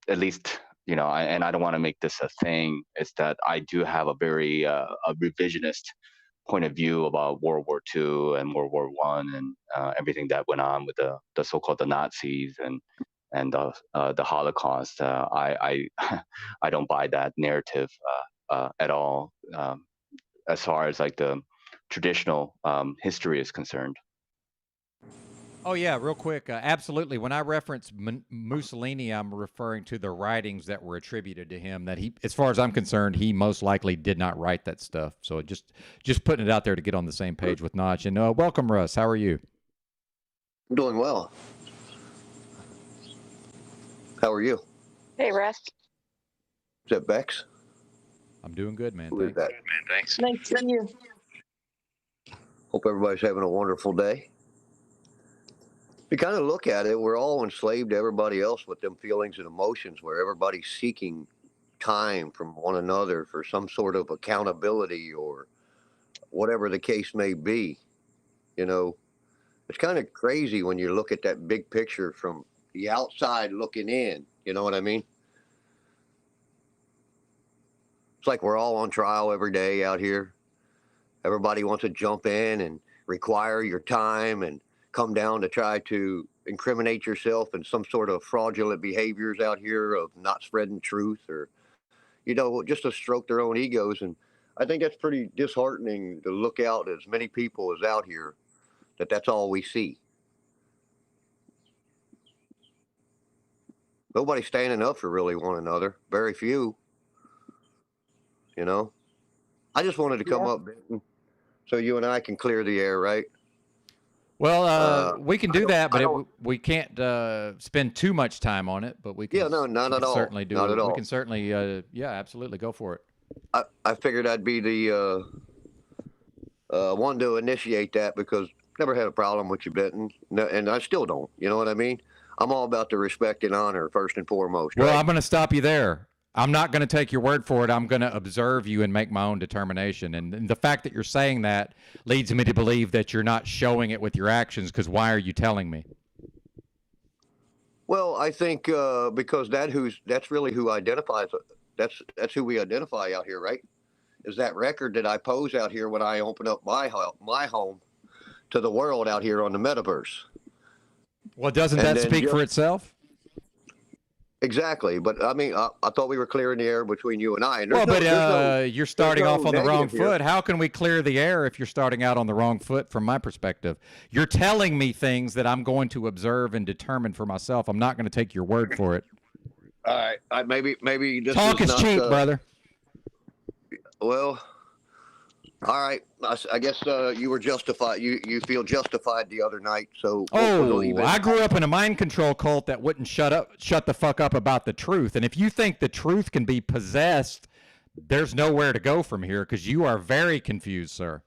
H: at least, you know, and I don't want to make this a thing, is that I do have a very a revisionist point of view about World War II and World War I, and everything that went on with the so-called the Nazis, and and the Holocaust. I I don't buy that narrative at all, as far as like the traditional history is concerned.
B: Oh yeah, real quick, absolutely. When I reference Mussolini, I'm referring to the writings that were attributed to him. That he, as far as I'm concerned, he most likely did not write that stuff. So just putting it out there to get on the same page with Notch. And welcome, Russ. How are you?
K: I'm doing well. How are you?
J: Hey, Russ.
K: Is that Bex?
B: I'm doing good, man.
K: Who is
B: Thanks.
K: that?
J: Thanks. Nice to you.
K: Hope everybody's having a wonderful day. If you kind of look at it, we're all enslaved to everybody else with them feelings and emotions, where everybody's seeking time from one another for some sort of accountability or whatever the case may be. You know, it's kind of crazy when you look at that big picture from the outside looking in. You know what I mean? It's like we're all on trial every day out here. Everybody wants to jump in and require your time and come down to try to incriminate yourself in some sort of fraudulent behaviors out here of not spreading truth, or, you know, just to stroke their own egos. And I think that's pretty disheartening to look out as many people as out here that's all we see. Nobody's standing up for really one another. Very few. You know, I just wanted to come up, Benton, so you and I can clear the air, right?
B: Well, we can do that, but we can't spend too much time on it. But we can.
K: Yeah, no, not at all.
B: Certainly do.
K: Not at all.
B: We can certainly, yeah, absolutely, go for it.
K: I figured I'd be the one to initiate that, because never had a problem with you, Benton, and I still don't. You know what I mean? I'm all about the respect and honor first and foremost.
B: Well,
K: right?
B: I'm going to stop you there. I'm not going to take your word for it. I'm going to observe you and make my own determination. And the fact that you're saying that leads me to believe that you're not showing it with your actions, because why are you telling me?
K: Well, I think because that's really who identifies. That's who we identify out here, right? Is that record that I pose out here when I open up my home to the world out here on the Metaverse.
B: Well, doesn't that speak for itself?
K: Exactly, but I mean, I thought we were clearing the air between you and I. And
B: well, but you're starting off on the wrong foot. How can we clear the air if you're starting out on the wrong foot from my perspective? You're telling me things that I'm going to observe and determine for myself. I'm not going to take your word for it.
K: All right, maybe this
B: talk is cheap, brother.
K: Well, all right. I guess you were justified. You feel justified the other night. So
B: I grew up in a mind control cult that wouldn't shut the fuck up about the truth. And if you think the truth can be possessed, there's nowhere to go from here, because you are very confused, sir.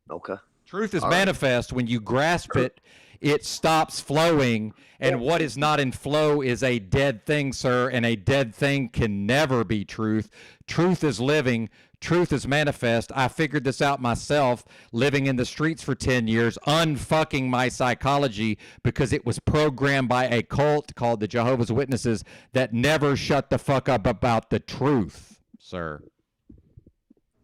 K: Okay.
B: Truth is manifest. When you grasp it, it stops flowing. And what is not in flow is a dead thing, sir. And a dead thing can never be truth. Truth is living. Truth is manifest. I figured this out myself, living in the streets for 10 years, unfucking my psychology, because it was programmed by a cult called the Jehovah's Witnesses that never shut the fuck up about the truth, sir.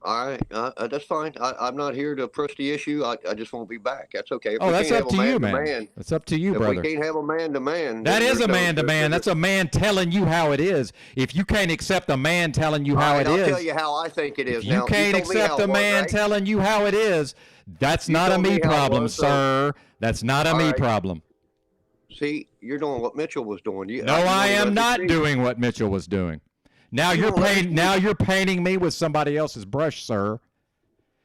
K: All right, that's fine. I'm not here to push the issue. I just won't be back. That's okay. If
B: that's up to you, man. That's up to you, brother.
K: If we can't have a man-to-man.
B: That is a man-to-man. That's a man telling you how it is. If you can't accept a man telling you how it is.
K: I'll tell you how I think it is.
B: You can't accept a man telling you how it is. That's not a me problem, sir. That's not a me problem.
K: See, you're doing what Mitchell was doing.
B: No, I am not doing what Mitchell was doing. Now you're painting me with somebody else's brush, sir.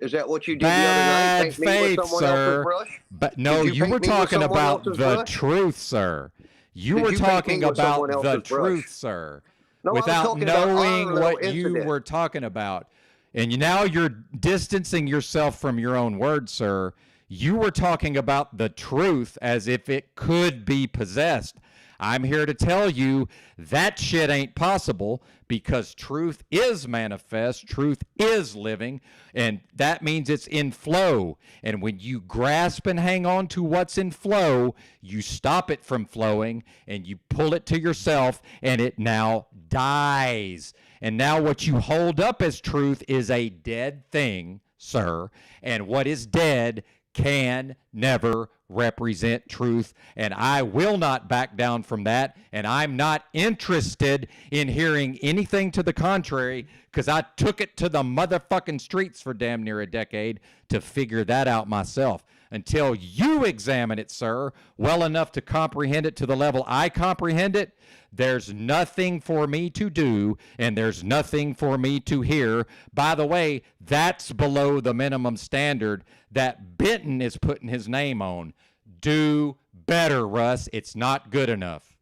K: Is that what you did the other night?
B: Bad faith, sir. But no, you were talking about the truth, sir. You were talking about the truth, sir, without knowing what you were talking about. And now you're distancing yourself from your own words, sir. You were talking about the truth as if it could be possessed. I'm here to tell you that shit ain't possible, because truth is manifest, truth is living, and that means it's in flow. And when you grasp and hang on to what's in flow, you stop it from flowing and you pull it to yourself, and it now dies. And now what you hold up as truth is a dead thing, sir, and what is dead can never represent truth, and I will not back down from that, and I'm not interested in hearing anything to the contrary, because I took it to the motherfucking streets for damn near a decade to figure that out myself. Until you examine it, sir, well enough to comprehend it to the level I comprehend it, there's nothing for me to do, and there's nothing for me to hear. By the way, that's below the minimum standard that Benton is putting his name on. Do better, Russ. It's not good enough.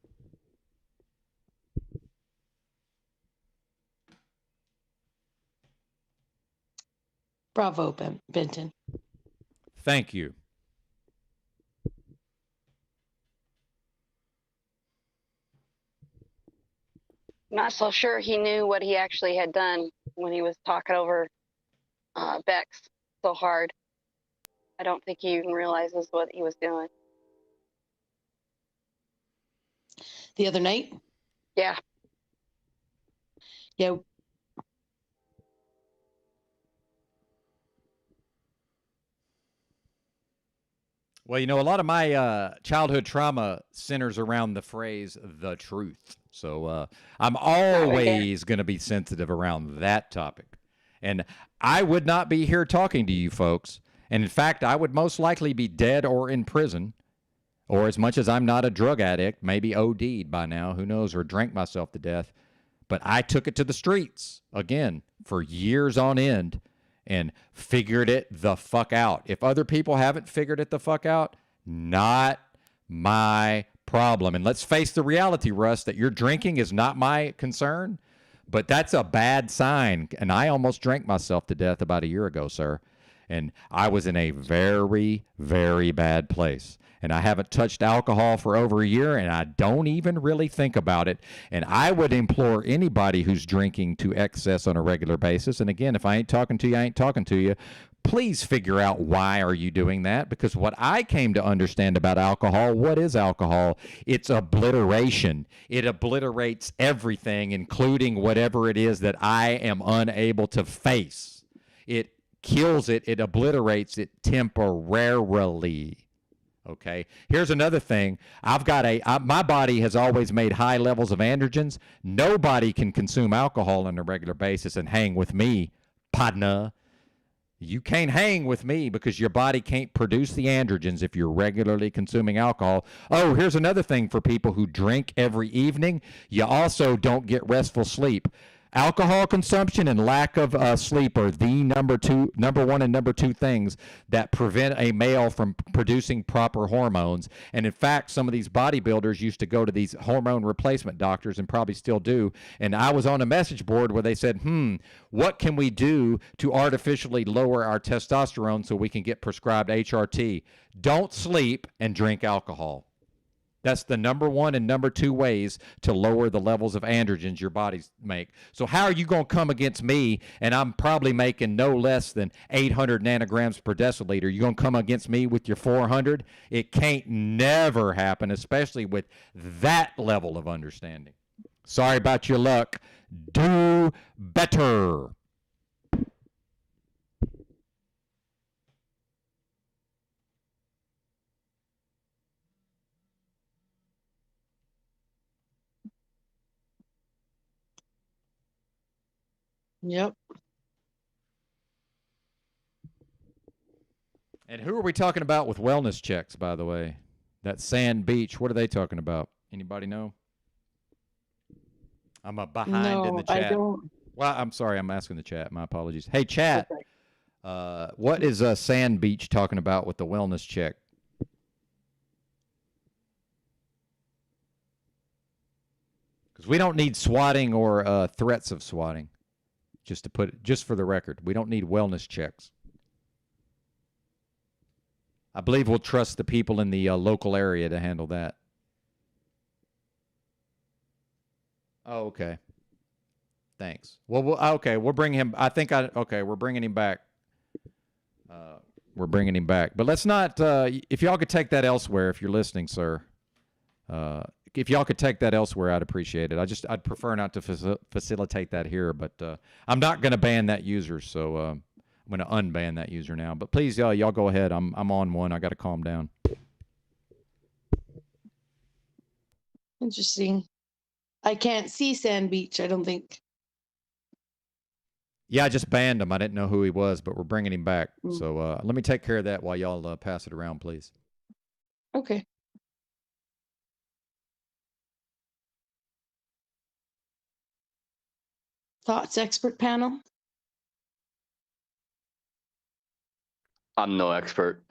G: Bravo, Benton.
B: Thank you.
J: Not so sure he knew what he actually had done when he was talking over Bex so hard. I don't think he even realizes what he was doing.
G: The other night?
J: Yeah.
G: Yeah.
B: Well, you know, a lot of my childhood trauma centers around the phrase "the truth." So I'm always going to be sensitive around that topic. And I would not be here talking to you folks. And in fact, I would most likely be dead or in prison. Or as much as I'm not a drug addict, maybe OD'd by now, who knows, or drank myself to death. But I took it to the streets, again, for years on end, and figured it the fuck out. If other people haven't figured it the fuck out, not my problem. And let's face the reality, Russ, that your drinking is not my concern, but that's a bad sign. And I almost drank myself to death about a year ago, sir. And I was in a very, very bad place. And I haven't touched alcohol for over a year, and I don't even really think about it. And I would implore anybody who's drinking to excess on a regular basis. And again, if I ain't talking to you, I ain't talking to you. Please figure out why are you doing that? Because what I came to understand about alcohol, what is alcohol? It's obliteration. It obliterates everything, including whatever it is that I am unable to face. It kills it. It obliterates it temporarily. Okay. Here's another thing. I've got my body has always made high levels of androgens. Nobody can consume alcohol on a regular basis and hang with me, partner. You can't hang with me because your body can't produce the androgens if you're regularly consuming alcohol. Oh, here's another thing for people who drink every evening. You also don't get restful sleep. Alcohol consumption and lack of sleep are the number one and number two things that prevent a male from producing proper hormones. And in fact, some of these bodybuilders used to go to these hormone replacement doctors and probably still do. And I was on a message board where they said, what can we do to artificially lower our testosterone so we can get prescribed HRT? Don't sleep and drink alcohol. That's the number one and number two ways to lower the levels of androgens your bodies make. So how are you going to come against me, and I'm probably making no less than 800 nanograms per deciliter? You're going to come against me with your 400? It can't never happen, especially with that level of understanding. Sorry about your luck. Do better.
G: Yep.
B: And who are we talking about with wellness checks, by the way? That Sand Beach, what are they talking about? Anybody know? I'm behind in the chat.
G: I don't.
B: Well, I'm sorry, I'm asking the chat. My apologies. Hey, chat, what is Sand Beach talking about with the wellness check? Because we don't need swatting or threats of swatting. Just for the record, we don't need wellness checks. I believe we'll trust the people in the local area to handle that. Oh, okay. Thanks. Well, okay, we'll bring him. We're bringing him back. We're bringing him back. But let's not. If y'all could take that elsewhere, if you're listening, sir. If y'all could take that elsewhere, I'd appreciate it. I'd prefer not to facilitate that here, but I'm not going to ban that user, so I'm going to unban that user now. But please, y'all go ahead. I'm on one. I got to calm down.
G: Interesting. I can't see Sand Beach, I don't think.
B: Yeah, I just banned him. I didn't know who he was, but we're bringing him back.
G: Mm.
B: So let me take care of that while y'all pass it around, please.
G: Okay. Thoughts expert panel?
H: I'm no expert.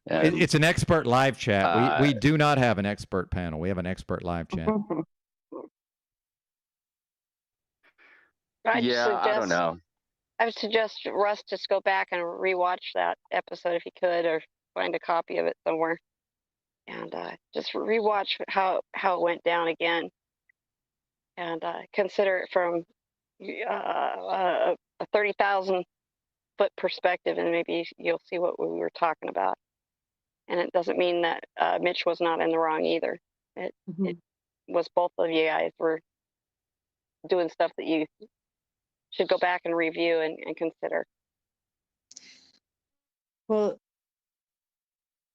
B: It's an expert live chat. We do not have an expert panel. We have an expert live chat.
J: I
H: don't know.
J: I would suggest Russ just go back and rewatch that episode if he could, or find a copy of it somewhere, and just rewatch how it went down again, and consider it from a 30,000 foot perspective, and maybe you'll see what we were talking about. And it doesn't mean that Mitch was not in the wrong either. It was both of you guys were doing stuff that you should go back and review and consider.
G: Well,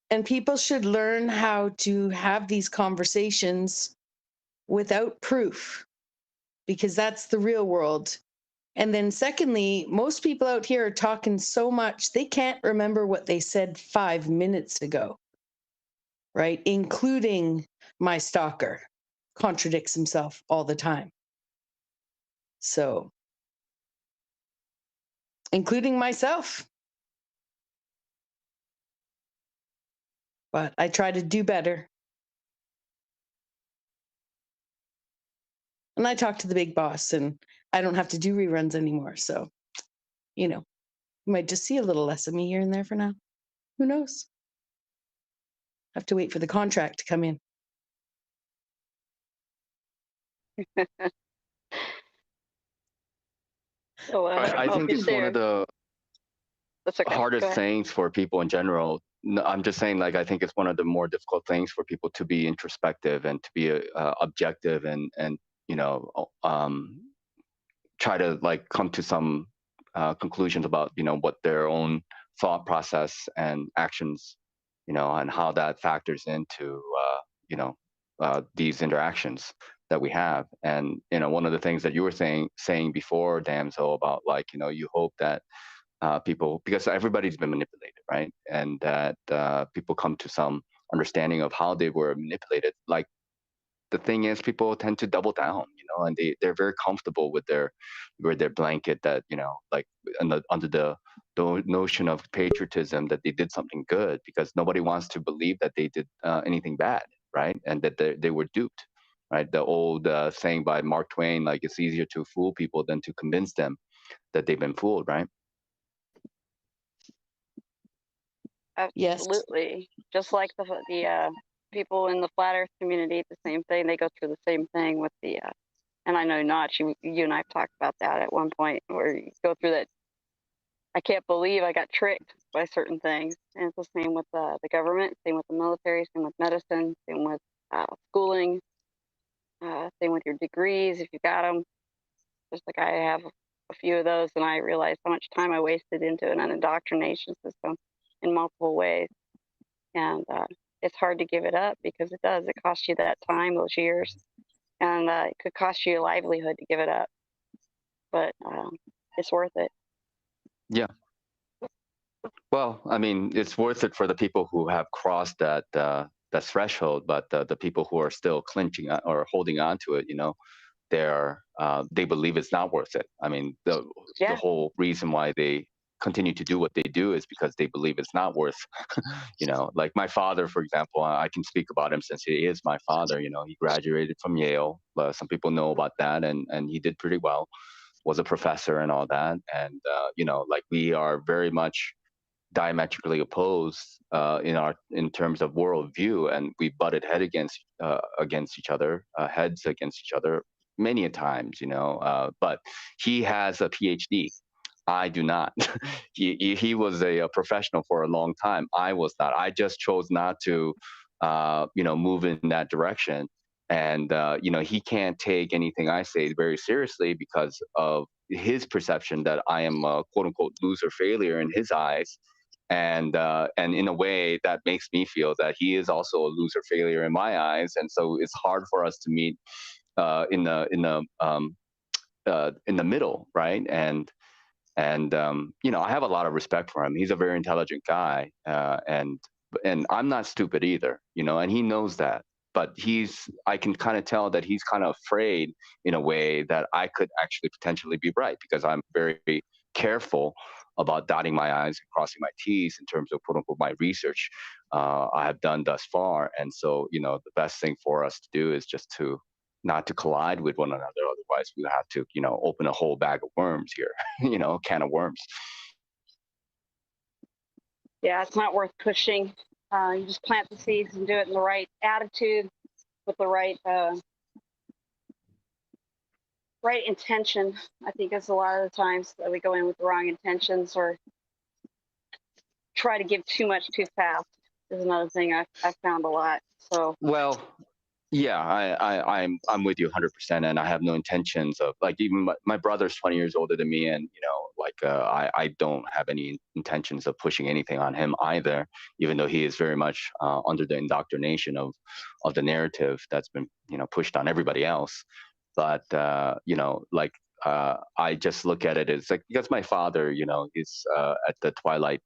G: and people should learn how to have these conversations without proof, because that's the real world. And then secondly, most people out here are talking so much, they can't remember what they said 5 minutes ago, right? Including my stalker contradicts himself all the time. So, including myself. But I try to do better. And I talk to the big boss, and I don't have to do reruns anymore. So, you might just see a little less of me here and there for now. Who knows? Have to wait for the contract to come in.
J: So,
H: I think it's one of the hardest things for people in general. No, I'm just saying, like, I think it's one of the more difficult things for people to be introspective and to be objective and try to like come to some conclusions about what their own thought process and actions, and how that factors into these interactions that we have. And one of the things that you were saying before, Damsel, about like you hope that people, because everybody's been manipulated, right? And that people come to some understanding of how they were manipulated. Like the thing is, people tend to double down, and they're very comfortable with their blanket that like under the notion of patriotism that they did something good, because nobody wants to believe that they did anything bad, right? And that they were duped, right? The old saying by Mark Twain, like it's easier to fool people than to convince them that they've been fooled, right?
J: Absolutely. Yes. Just like the people in the flat earth community, the same thing. They go through the same thing with the, and I know Notch, you and I have talked about that at one point, where you go through that, I can't believe I got tricked by certain things. And it's the same with the government, same with the military, same with medicine, same with schooling, same with your degrees, if you got them. Just like I have a few of those, and I realized how much time I wasted into an indoctrination system in multiple ways. And it's hard to give it up, because it does. It costs you that time, those years, and it could cost you your livelihood to give it up. But it's worth it.
H: Yeah. Well, I mean, it's worth it for the people who have crossed that threshold, but the people who are still clinching or holding on to it, they believe it's not worth it. I mean, the whole reason why they continue to do what they do is because they believe it's not worth, like my father, for example, I can speak about him since he is my father. He graduated from Yale. Some people know about that, and he did pretty well, was a professor and all that. And, like we are very much diametrically opposed in terms of worldview, and we butted heads against each other many a times, but he has a PhD. I do not. He was a professional for a long time. I was not. I just chose not to, move in that direction. And, he can't take anything I say very seriously because of his perception that I am a quote unquote loser failure in his eyes. and in a way that makes me feel that he is also a loser failure in my eyes, and so it's hard for us to meet in the middle, right? And you know, I have a lot of respect for him. He's a very intelligent guy, and I'm not stupid either, you know, and he knows that. But I can kind of tell that he's kind of afraid in a way that I could actually potentially be right, because I'm very careful about dotting my I's and crossing my T's in terms of quote unquote my research I have done thus far. And so, you know, the best thing for us to do is just to not to collide with one another. Otherwise, we have to, you know, open a whole bag of worms here, you know, a can of worms.
J: Yeah, it's not worth pushing. You just plant the seeds and do it in the right attitude, with the right right intention. I think it's a lot of the times that we go in with the wrong intentions, or try to give too much too fast is another thing I've found a lot. So
H: well, yeah, I'm with you 100%, and I have no intentions of, like, even my brother's 20 years older than me, and you know, like I don't have any intentions of pushing anything on him either, even though he is very much under the indoctrination of the narrative that's been, you know, pushed on everybody else. But you know, like I just look at it as like, because my father, you know, he's at the twilight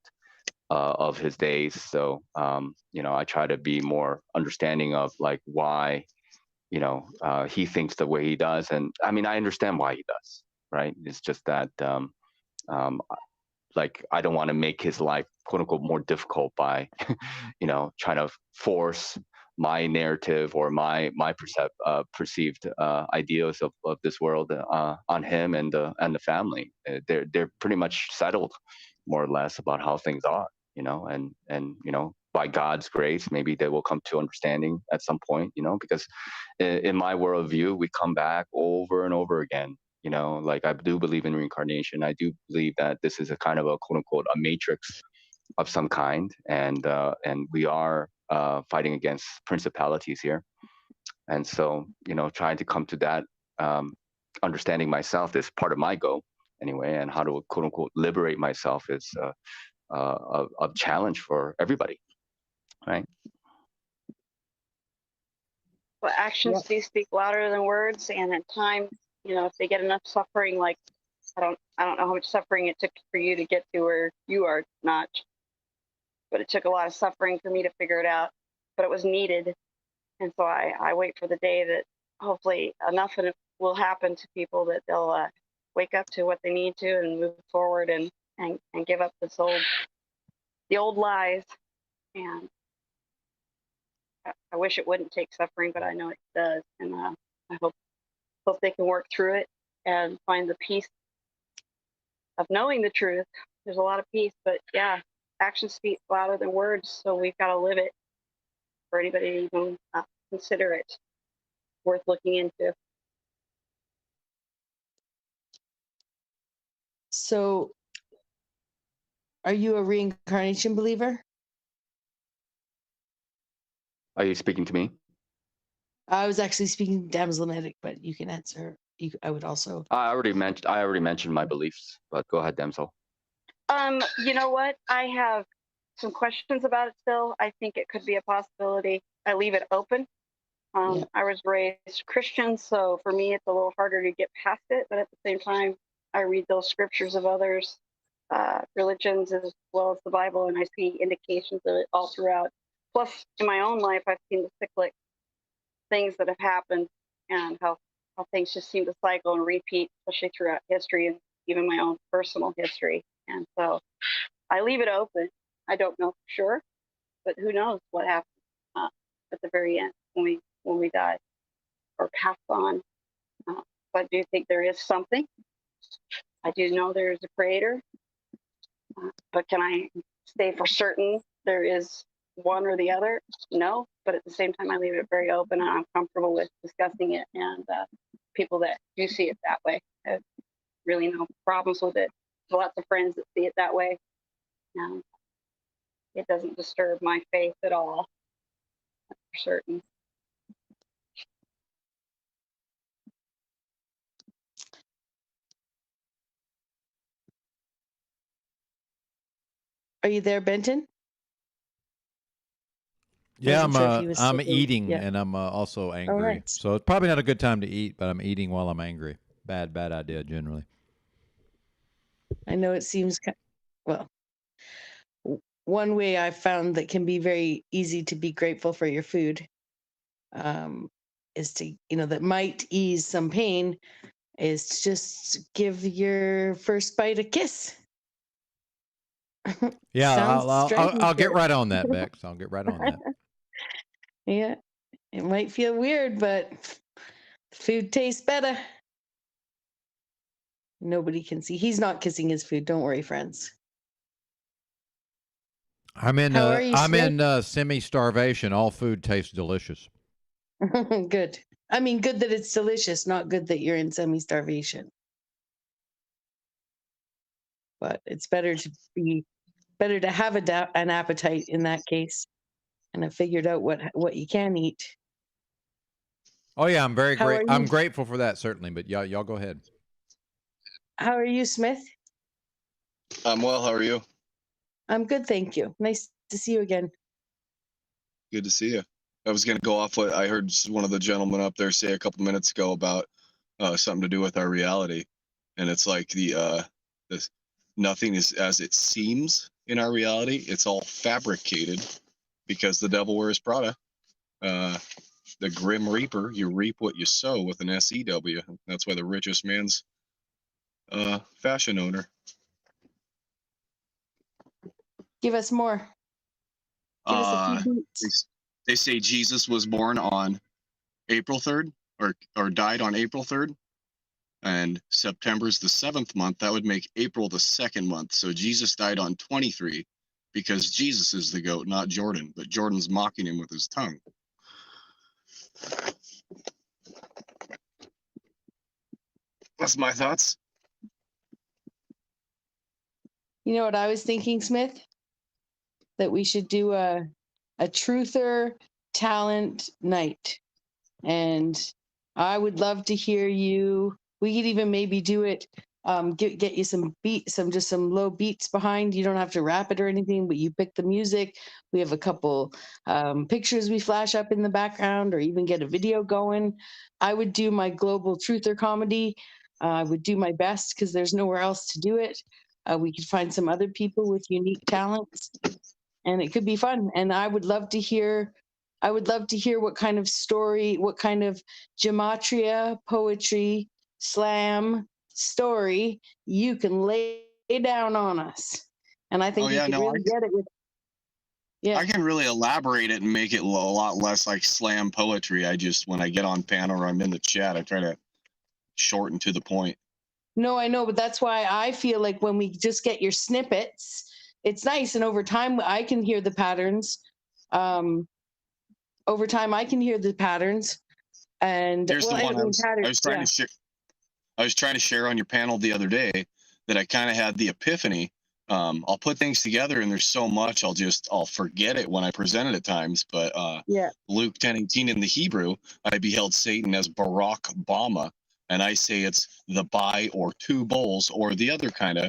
H: of his days. So, you know, I try to be more understanding of like why, you know, he thinks the way he does. And I mean, I understand why he does, right? It's just that, like, I don't want to make his life, quote unquote, more difficult by, you know, trying to force my narrative or my perceived ideas of this world on him and the family. They're pretty much settled, more or less, about how things are, you know, and you know, by God's grace, maybe they will come to understanding at some point, you know, because in my worldview, we come back over and over again. You know, like, I do believe in reincarnation. I do believe that this is a kind of a quote unquote a matrix of some kind, and we are fighting against principalities here. And so, you know, trying to come to that understanding myself is part of my goal anyway, and how to quote unquote liberate myself is a challenge for everybody, right?
J: well, actions do speak louder than words, and at times, you know, if they get enough suffering, like I don't know how much suffering it took for you to get to where you are, not, but it took a lot of suffering for me to figure it out, but it was needed. And so I wait for the day that hopefully enough will happen to people that they'll wake up to what they need to and move forward and give up the old lies. And I wish it wouldn't take suffering, but I know it does. And I hope they can work through it and find the peace of knowing the truth. There's a lot of peace, but yeah, actions speak louder than words. So we've got to live it for anybody to even consider it worth looking into.
G: So, are you a reincarnation believer?
H: Are you speaking to me?
G: I was actually speaking to Damsel, but you can answer. I would also.
H: I already mentioned my beliefs, but go ahead, Damsel.
J: You know what? I have some questions about it still. I think it could be a possibility. I leave it open. Yeah. I was raised Christian, so for me it's a little harder to get past it. But at the same time, I read those scriptures of others, religions as well as the Bible, and I see indications of it all throughout. Plus, in my own life, I've seen the cyclic things that have happened and how things just seem to cycle and repeat, especially throughout history and even my own personal history. And so I leave it open. I don't know for sure, but who knows what happens at the very end when we die or pass on. But I do think there is something. I do know there is a creator, but can I say for certain there is one or the other? No, but at the same time, I leave it very open, and I'm comfortable with discussing it. And people that do see it that way have really no problems with it. There's lots of friends that see it that way. It doesn't disturb my faith at all, for certain.
G: Are you there, Benton?
B: Yeah,
G: Wasn't sure if he was
B: I'm
G: still-
B: eating,
G: yeah.
B: and I'm also angry.
G: nice.
B: So it's probably not a good time to eat, but I'm eating while I'm angry. Bad idea generally.
G: I know it seems well. One way I found that can be very easy to be grateful for your food, is to that might ease some pain, is to just give your first bite a kiss.
B: Yeah,
G: Sounds
B: I'll get
G: strange.
B: right on that, Bex. I'll get right on that.
G: Yeah, it might feel weird, but food tastes better. Nobody can see. He's not kissing his food. Don't worry, friends.
B: I'm in
G: How are you, Smith?
B: semi-starvation. All food tastes delicious.
G: Good. I mean, good that it's delicious, not good that you're in semi-starvation. But it's better to have an appetite in that case, and have figured out what you can eat.
B: Oh yeah, I'm grateful for that, certainly. But y'all go ahead.
G: How are you, Smith?
L: I'm well. How are you?
G: I'm good, thank you. Nice to see you again.
L: Good to see you. I was going to go off what I heard one of the gentlemen up there say a couple minutes ago about something to do with our reality, and it's like this nothing is as it seems in our reality. It's all fabricated because the devil wears Prada. The Grim Reaper, you reap what you sow with an SEW. That's why the richest man's fashion owner.
G: Give us more. Give us a few beats.
L: They say Jesus was born on April 3rd or died on April 3rd. And September's the 7th month. That would make April the 2nd month. So Jesus died on 23 because Jesus is the goat, not Jordan. But Jordan's mocking him with his tongue. That's my thoughts.
G: You know what I was thinking, Smith? That we should do a truther talent night. And I would love to hear you. We could even maybe do it, get you some low beats behind. You don't have to rap it or anything, but you pick the music. We have a couple pictures we flash up in the background, or even get a video going. I would do my global truther comedy. I would do my best because there's nowhere else to do it. We could find some other people with unique talents, and it could be fun. And I would love to hear what kind of story, what kind of gematria, poetry, slam story you can lay down on us. And I think get it with. Yeah,
L: I can really elaborate it and make it a lot less like slam poetry. When I get on panel or I'm in the chat, I try to shorten to the point.
G: No, I know, but that's why I feel like when we just get your snippets, it's nice. And over time, I can hear the patterns. Over time, I can hear the patterns. And
L: here's the one I was trying to share. I was trying to share on your panel the other day that I kind of had the epiphany. I'll put things together, and there's so much I'll forget it when I present it at times. But Luke 10:18 in the Hebrew, I beheld Satan as Barack Obama, and I say it's the buy or two bowls, or the other kind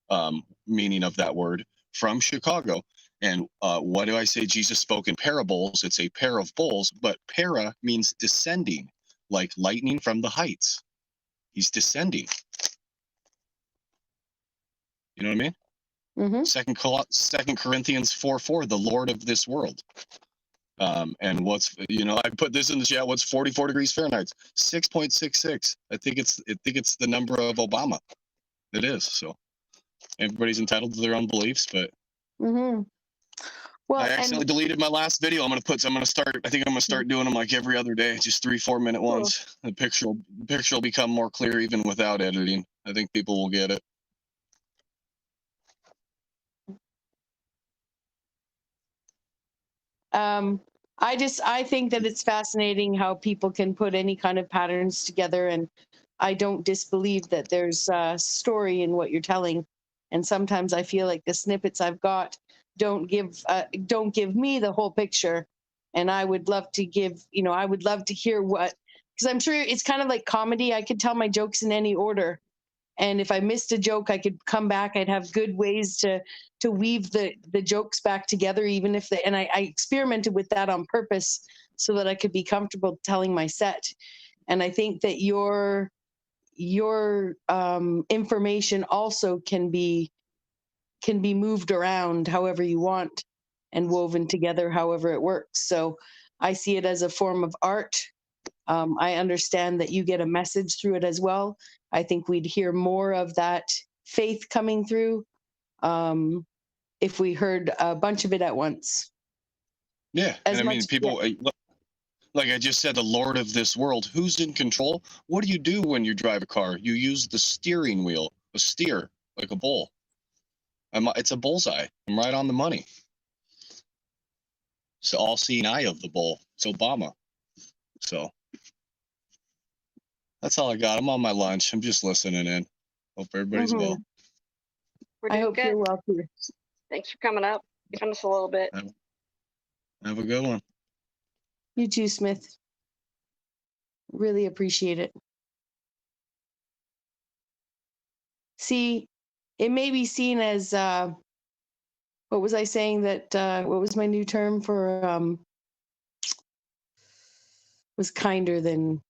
L: of meaning of that word from Chicago. And what do I say? Jesus spoke in parables. It's a pair of bowls, but para means descending, like lightning from the heights. He's descending. You know what I mean?
G: Mm-hmm.
L: Second Corinthians 4:4, the Lord of this world. And I put this in the chat. What's 44 degrees Fahrenheit? 6.66. I think it's the number of Obama. It is. So everybody's entitled to their own beliefs, but.
G: Mm-hmm. Well,
L: I accidentally deleted my last video. I think I'm gonna start doing them like every other day, just 3-4 minute ones. The picture will become more clear even without editing. I think people will get it.
G: I think that it's fascinating how people can put any kind of patterns together, and I don't disbelieve that there's a story in what you're telling. And sometimes I feel like the snippets I've got don't give me the whole picture. And I would love to I would love to hear because I'm sure it's kind of like comedy. I could tell my jokes in any order, And if I missed a joke, I could come back. I'd have good ways to weave the jokes back together, even if and I experimented with that on purpose so that I could be comfortable telling my set. And I think that your information also can be moved around however you want and woven together however it works. So I see it as a form of art. I understand that you get a message through it as well. I think we'd hear more of that faith coming through if we heard a bunch of it at once.
L: Yeah, and I mean, people, like I just said, the Lord of this world, who's in control? What do you do when you drive a car? You use the steering wheel, a steer, like a bull. It's a bullseye. I'm right on the money. It's the all-seeing eye of the bull. It's Obama. So that's all I got. I'm on my lunch. I'm just listening in. Hope everybody's well.
J: We're
G: I
J: doing
G: hope
J: good.
G: you're well too.
J: Thanks for coming up, giving us a little bit.
L: Have a good one.
G: You too, Smith. Really appreciate it. See, it may be seen as what was I saying that what was my new term for was kinder than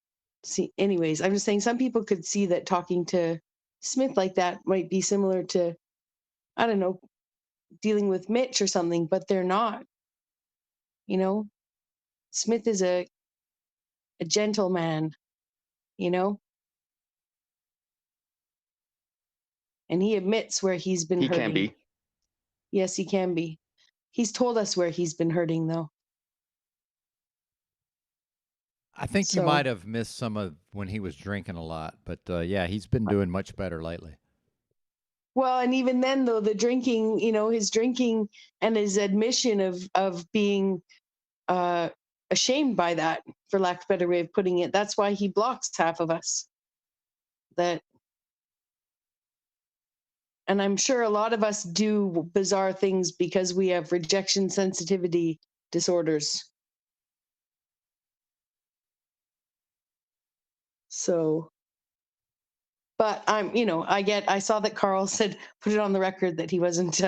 G: anyways, I'm just saying some people could see that talking to Smith like that might be similar to, I don't know, dealing with Mitch or something, but they're not. You know, Smith is a gentleman, you know, and he admits where he's been hurting.
H: He can be.
G: Yes, he can be. He's told us where he's been hurting, though.
B: I think you might have missed some of when he was drinking a lot, but yeah, he's been doing much better lately.
G: Well, and even then, though, the drinking, you know, his drinking and his admission of being ashamed by that, for lack of a better way of putting it, that's why he blocks half of us. And I'm sure a lot of us do bizarre things because we have rejection sensitivity disorders. So, but I saw that Carl said, put it on the record that he wasn't,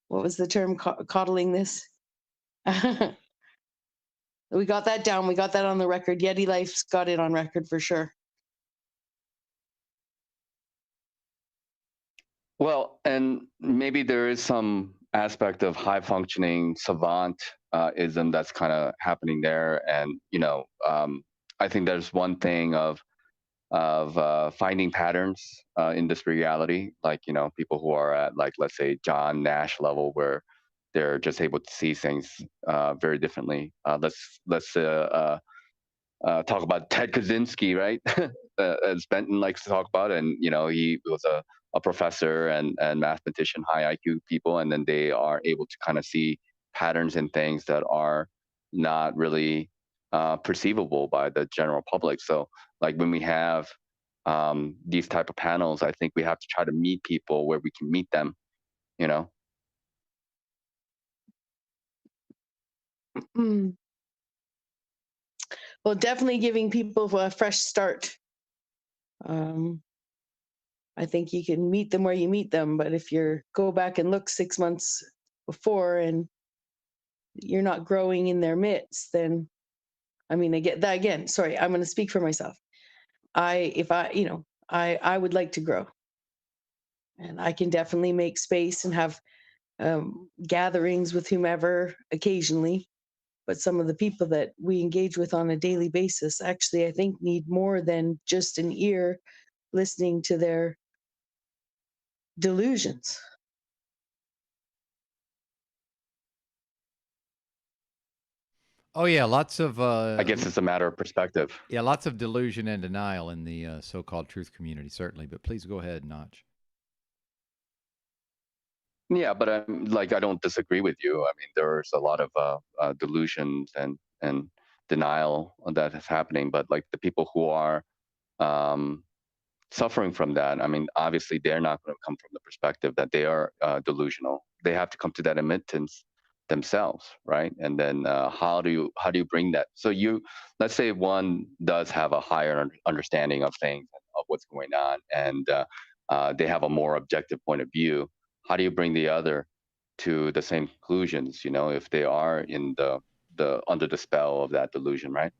G: what was the term, coddling this? We got that down. We got that on the record. Yeti Life's got it on record for sure.
H: Well, and maybe there is some aspect of high functioning savant-ism that's kind of happening there. And, I think there's one thing of finding patterns in this reality, like, people who are at, like, let's say John Nash level, where they're just able to see things very differently. Let's talk about Ted Kaczynski, right? As Benton likes to talk about, and he was a professor and mathematician, high IQ people, and then they are able to kind of see patterns in things that are not really perceivable by the general public. So, like, when we have these type of panels, I think we have to try to meet people where we can meet them.
G: Well, definitely giving people a fresh start. I think you can meet them where you meet them, but if you go back and look 6 months before and you're not growing in their midst, then, I mean, I get that again. Sorry, I'm going to speak for myself. I would like to grow, and I can definitely make space and have gatherings with whomever occasionally. But some of the people that we engage with on a daily basis, actually, I think need more than just an ear listening to their delusions.
B: Oh yeah, lots of.
H: I guess it's a matter of perspective.
B: Yeah, lots of delusion and denial in the so-called truth community, certainly. But please go ahead, Notch.
H: Yeah, but I don't disagree with you. I mean, there's a lot of delusions and denial that is happening. But, like, the people who are suffering from that, I mean, obviously they're not going to come from the perspective that they are delusional. They have to come to that admittance themselves, right? And then how do you bring that? So let's say one does have a higher understanding of things, of of what's going on, and they have a more objective point of view. How do you bring the other to the same conclusions, you know, if they are in the under the spell of that delusion, right?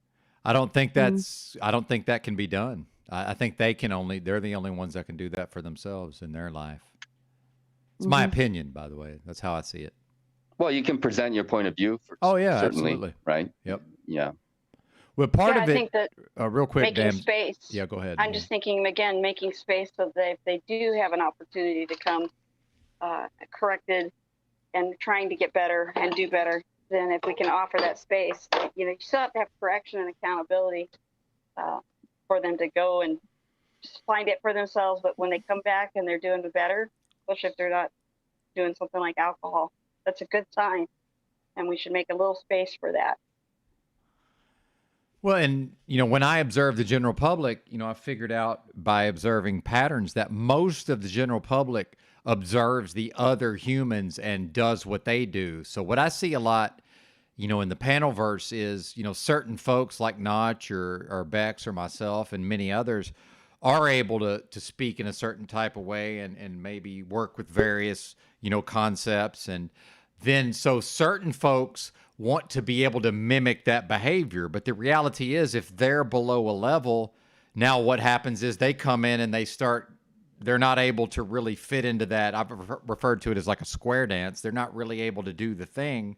B: I don't think that can be done. I think they're the only ones that can do that for themselves in their life. It's my opinion, by the way. That's how I see it.
H: Well, you can present your point of view. Certainly,
B: absolutely.
H: Right?
B: Yep.
H: Yeah.
B: Well, part of
J: I
B: it,
J: think that
B: real quick,
J: making
B: Dan.
J: space.
B: Yeah, go ahead.
J: I'm just thinking, again, making space so that if they do have an opportunity to come corrected and trying to get better and do better, then if we can offer that space, you know, you still have to have correction and accountability for them to go and just find it for themselves. But when they come back and they're doing better, especially if they're not doing something like alcohol, that's a good sign. And we should make a little space for that.
B: Well, and, you know, when I observe the general public, you know, I figured out by observing patterns that most of the general public observes the other humans and does what they do. So what I see a lot, you know, in the panelverse is, you know, certain folks like Notch or Bex or myself and many others are able to speak in a certain type of way and maybe work with various, you know, concepts. And then so certain folks want to be able to mimic that behavior. But the reality is if they're below a level, now what happens is they come in and they're not able to really fit into that. I've referred to it as like a square dance. They're not really able to do the thing.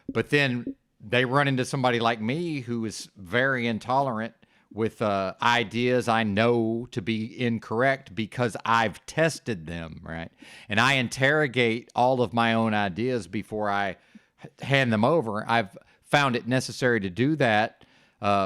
B: But then they run into somebody like me who is very intolerant with ideas I know to be incorrect because I've tested them, right? And I interrogate all of my own ideas before I hand them over. I've found it necessary to do that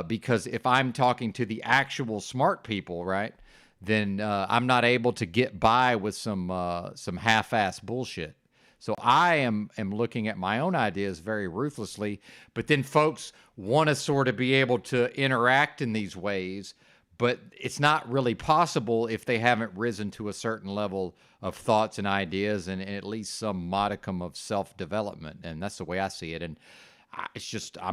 B: because if I'm talking to the actual smart people, right, then I'm not able to get by with some half-ass bullshit. So I am looking at my own ideas very ruthlessly, but then folks want to sort of be able to interact in these ways, but it's not really possible if they haven't risen to a certain level of thoughts and ideas and at least some modicum of self-development. And that's the way I see it. And it's just, I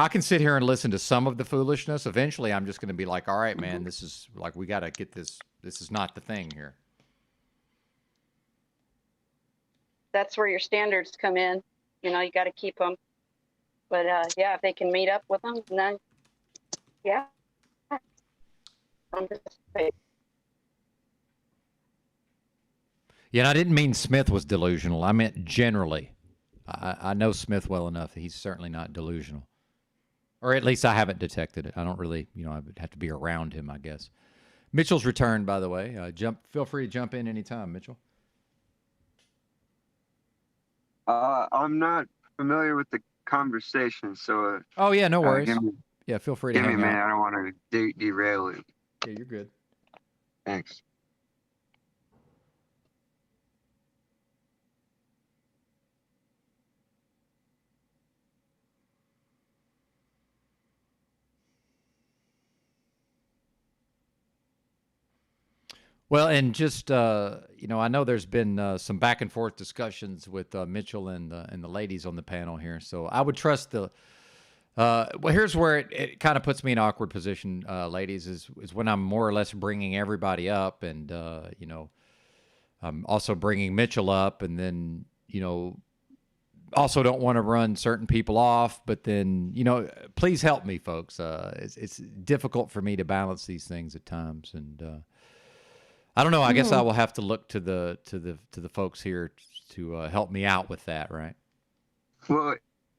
B: can sit here and listen to some of the foolishness. Eventually, I'm just going to be like, all right, man, this is like, we got to get this. This is not the thing here.
J: That's where your standards come in. You know, you got to keep them. But yeah, if they can meet up with them, then yeah.
B: Yeah, and I didn't mean Smith was delusional. I meant generally. I know Smith well enough that he's certainly not delusional. Or at least I haven't detected it. I don't really, you know, I would have to be around him, I guess. Mitchell's returned, by the way. Feel free to jump in anytime, Mitchell.
F: I'm not familiar with the conversation, so.
B: Oh yeah, no worries. Feel free to hang out.
F: Give me a minute. I don't want to derail it.
B: Yeah, you're good.
F: Thanks.
B: Well, and just you know, I know there's been some back and forth discussions with Mitchell and the ladies on the panel here. So I would trust the. Well, here's where it kind of puts me in an awkward position, ladies, is when I'm more or less bringing everybody up, and you know, I'm also bringing Mitchell up, and then you know, also don't want to run certain people off, but then you know, please help me, folks. It's difficult for me to balance these things at times, and. I don't know. I guess I will have to look to the folks here to help me out with that, right?
F: Well,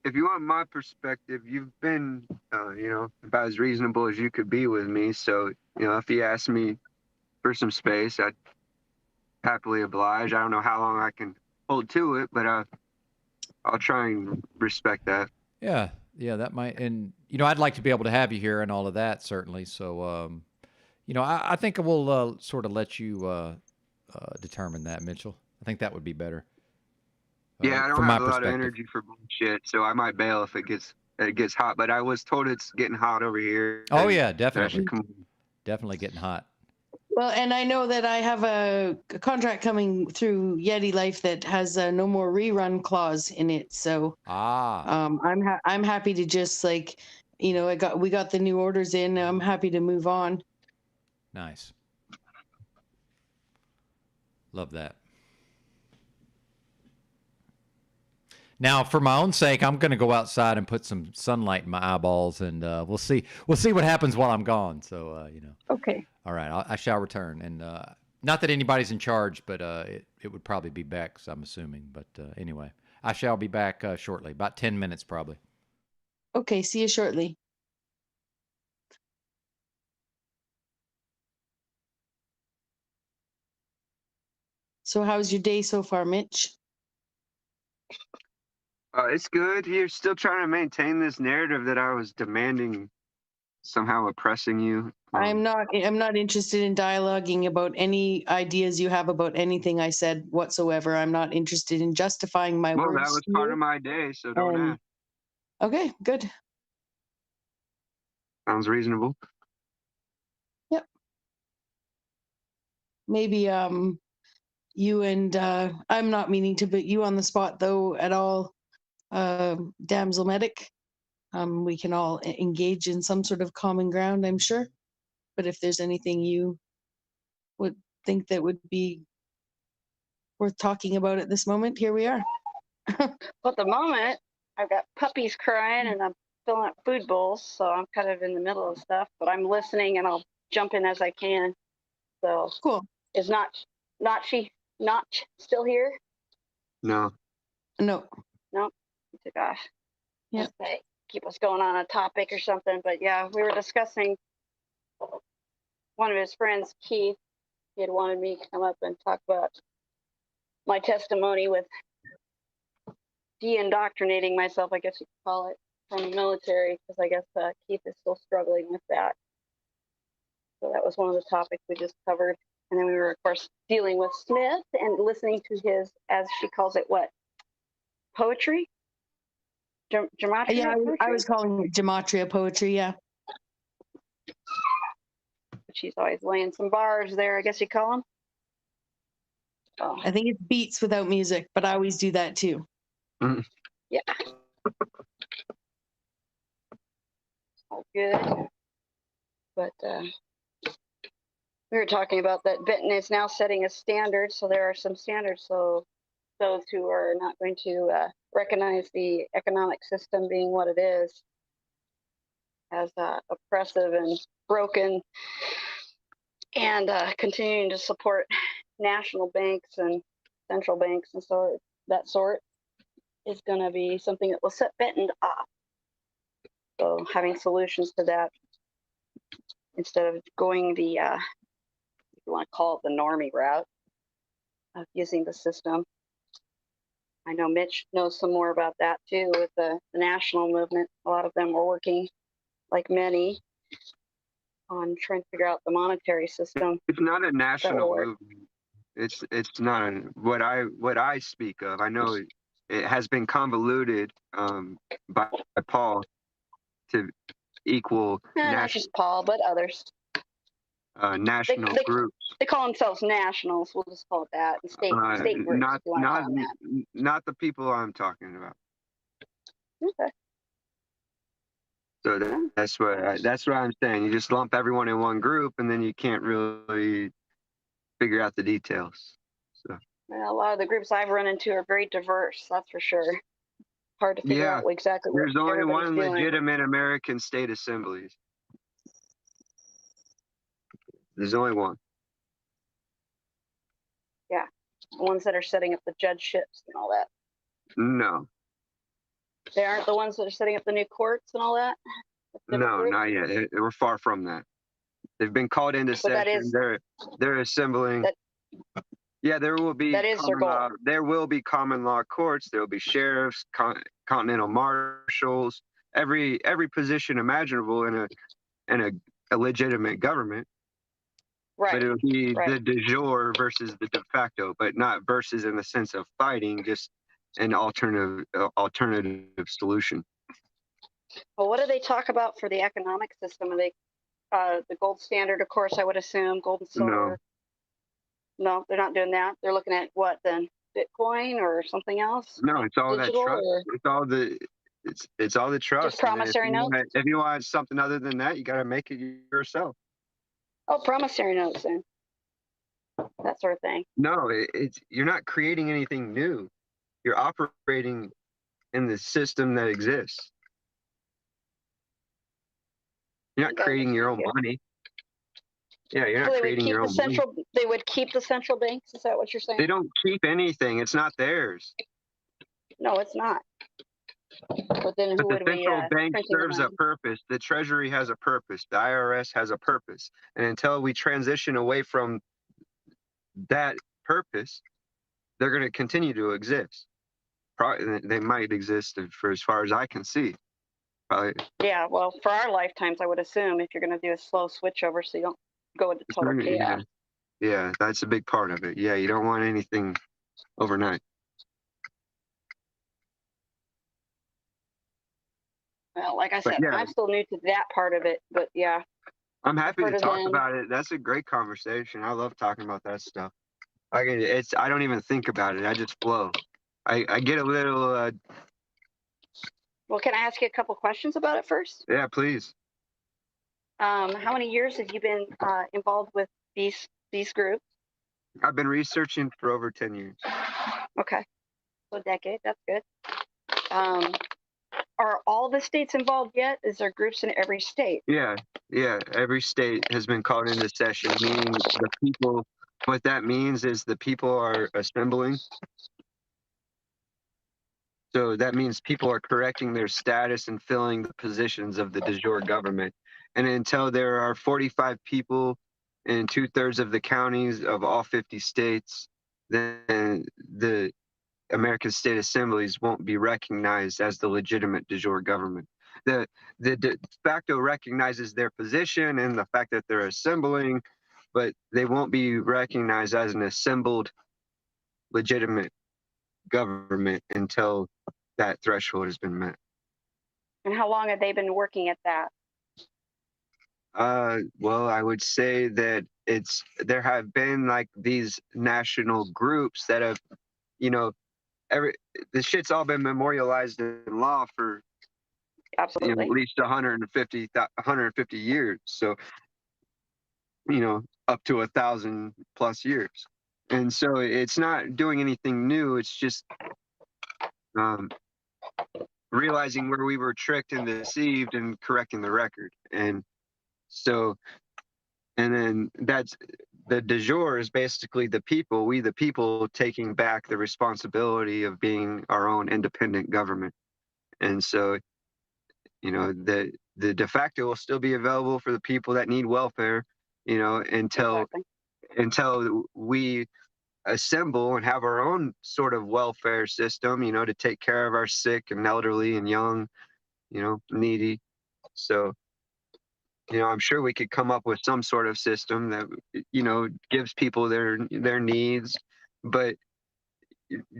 F: if you want my perspective, you've been, you know, about as reasonable as you could be with me. So, you know, if you ask me for some space, I'd happily oblige. I don't know how long I can hold to it, but I'll try and respect that.
B: Yeah, that might. And you know, I'd like to be able to have you here and all of that, certainly. So. You know, I think we'll sort of let you determine that, Mitchell. I think that would be better.
F: Yeah, I don't have a lot of energy for bullshit, so I might bail if it gets hot. But I was told it's getting hot over here.
B: Oh yeah, definitely, definitely getting hot.
G: Well, and I know that I have a contract coming through Yeti Life that has a no more rerun clause in it. So I'm happy to just like, you know, we got the new orders in. I'm happy to move on.
B: Nice. Love that. Now, for my own sake, I'm going to go outside and put some sunlight in my eyeballs, and we'll see. We'll see what happens while I'm gone. So, you know.
E: Okay.
B: All right, I shall return, and not that anybody's in charge, but it would probably be Bex, I'm assuming. But anyway, I shall be back shortly, about 10 minutes probably.
G: Okay, see you shortly. So how's your day so far, Mitch?
F: It's good. You're still trying to maintain this narrative that I was demanding, somehow oppressing you.
G: I'm not interested in dialoguing about any ideas you have about anything I said whatsoever. I'm not interested in justifying my words.
F: Well, that was part of my day, so don't ask.
G: Okay, good.
F: Sounds reasonable.
G: Yep. Maybe you and I'm not meaning to put you on the spot though at all, damsel medic. We can all engage in some sort of common ground, I'm sure. But if there's anything you would think that would be worth talking about at this moment, here we are.
J: Well, at the moment, I've got puppies crying and I'm filling up food bowls, so I'm kind of in the middle of stuff, but I'm listening and I'll jump in as I can. So
G: cool.
J: Is not still here?
F: No.
J: Nope. He took off.
G: Yeah.
J: Keep us going on a topic or something. But yeah, we were discussing one of his friends, Keith. He had wanted me to come up and talk about my testimony with de-indoctrinating myself, I guess you could call it, from the military, because I guess Keith is still struggling with that. So that was one of the topics we just covered. And then we were, of course, dealing with Smith and listening to his, as she calls it, what? Poetry? Gematria?
G: Yeah, I was calling it gematria poetry, yeah.
J: She's always laying some bars there, I guess you call them. Oh.
G: I think it's beats without music, but I always do that too.
F: Mm.
J: Yeah. All good. But we were talking about that Benton is now setting a standard, so there are some standards. So those who are not going to recognize the economic system being what it is, as oppressive and broken, and continuing to support national banks and central banks and so that sort is going to be something that will set Benton off. So having solutions to that instead of going the, if you want to call it the normie route of using the system. I know Mitch knows some more about that too with the national movement. A lot of them were working, like many, on trying to figure out the monetary system.
F: It's not a national movement. It's not what I speak of. I know it has been convoluted by Paul to equal
J: not just Paul, but others.
F: National groups.
J: They call themselves nationals. We'll just call it that. And state groups.
F: Not the people I'm talking about.
J: Okay.
F: So that's what I'm saying. You just lump everyone in one group, and then you can't really figure out the details. So.
J: Well, a lot of the groups I've run into are very diverse. That's for sure. Hard to figure out exactly what
F: there's only one
J: doing.
F: legitimate American state assemblies. There's only one.
J: Yeah, the ones that are setting up the judgeships and all that.
F: No.
J: They aren't the ones that are setting up the new courts and all that?
F: No, not yet. We're far from that. They've been called into session. They're assembling. Yeah, there will be there will be common law courts. There will be sheriffs, continental marshals, every position imaginable in a legitimate government.
J: Right.
F: But it would be the de jure versus the de facto, but not versus in the sense of fighting, just an alternative solution.
J: Well, what do they talk about for the economic system? Are they the gold standard, of course, I would assume, gold and silver? No, they're not doing that. They're looking at what then? Bitcoin or something else?
F: No, it's all that trust. It's all the trust.
J: Just promissory notes?
F: If you want something other than that, you got to make it yourself.
J: Oh, promissory notes then. that sort of thing.
F: No, it's you're not creating anything new. You're operating in the system that exists. You're not creating your own money. Yeah, you're not creating your own money.
J: They would keep the central banks. Is that what you're saying?
F: They don't keep anything. It's not theirs.
J: No, it's not. But then who
F: But the
J: would we?
F: central bank serves a purpose. The Treasury has a purpose. The IRS has a purpose. And until we transition away from that purpose, they're going to continue to exist. Probably, they might exist for as far as I can see. Probably.
J: Yeah, well, for our lifetimes, I would assume if you're going to do a slow switch over, so you don't go into total chaos.
F: Yeah, that's a big part of it. Yeah, you don't want anything overnight.
J: Well, like I said, yeah. I'm still new to that part of it, but yeah.
F: I'm happy to talk about it. That's a great conversation. I love talking about that stuff. I don't even think about it. I just flow. I get a little.
J: Well, can I ask you a couple questions about it first?
F: Yeah, please.
J: How many years have you been involved with these groups?
F: I've been researching for over 10 years.
J: Okay, so a decade. That's good. Are all the states involved yet? Is there groups in every state?
F: Yeah. Every state has been called into session, meaning the people. What that means is the people are assembling. So that means people are correcting their status and filling the positions of the de jure government. And until there are 45 people in 2/3 of the counties of all 50 states, then the American state assemblies won't be recognized as the legitimate de jure government. The de facto recognizes their position and the fact that they're assembling, but they won't be recognized as an assembled legitimate government until that threshold has been met.
J: And how long have they been working at that?
F: Well, I would say that there have been like these national groups that have, the shit's all been memorialized in law for
J: absolutely
F: at least 150 years. So, up to 1,000+ years. And so it's not doing anything new. It's just realizing where we were tricked and deceived and correcting the record. And then that's the de jure is basically the people, we the people taking back the responsibility of being our own independent government. And so, the de facto will still be available for the people that need welfare, until we assemble and have our own sort of welfare system, to take care of our sick and elderly and young, needy. So, I'm sure we could come up with some sort of system that, gives people their needs, but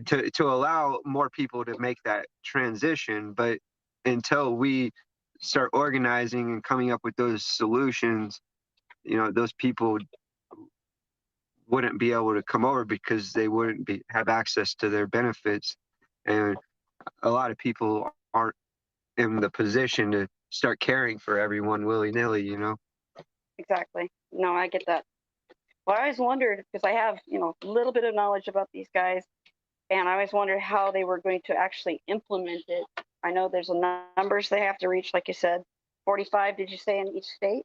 F: to allow more people to make that transition. But until we start organizing and coming up with those solutions, those people wouldn't be able to come over because they wouldn't have access to their benefits. And a lot of people aren't in the position to start caring for everyone willy-nilly,
J: Exactly. No, I get that. Well, I always wondered, because I have, a little bit of knowledge about these guys, and I always wondered how they were going to actually implement it. I know there's numbers they have to reach, like you said. 45, did you say, in each state?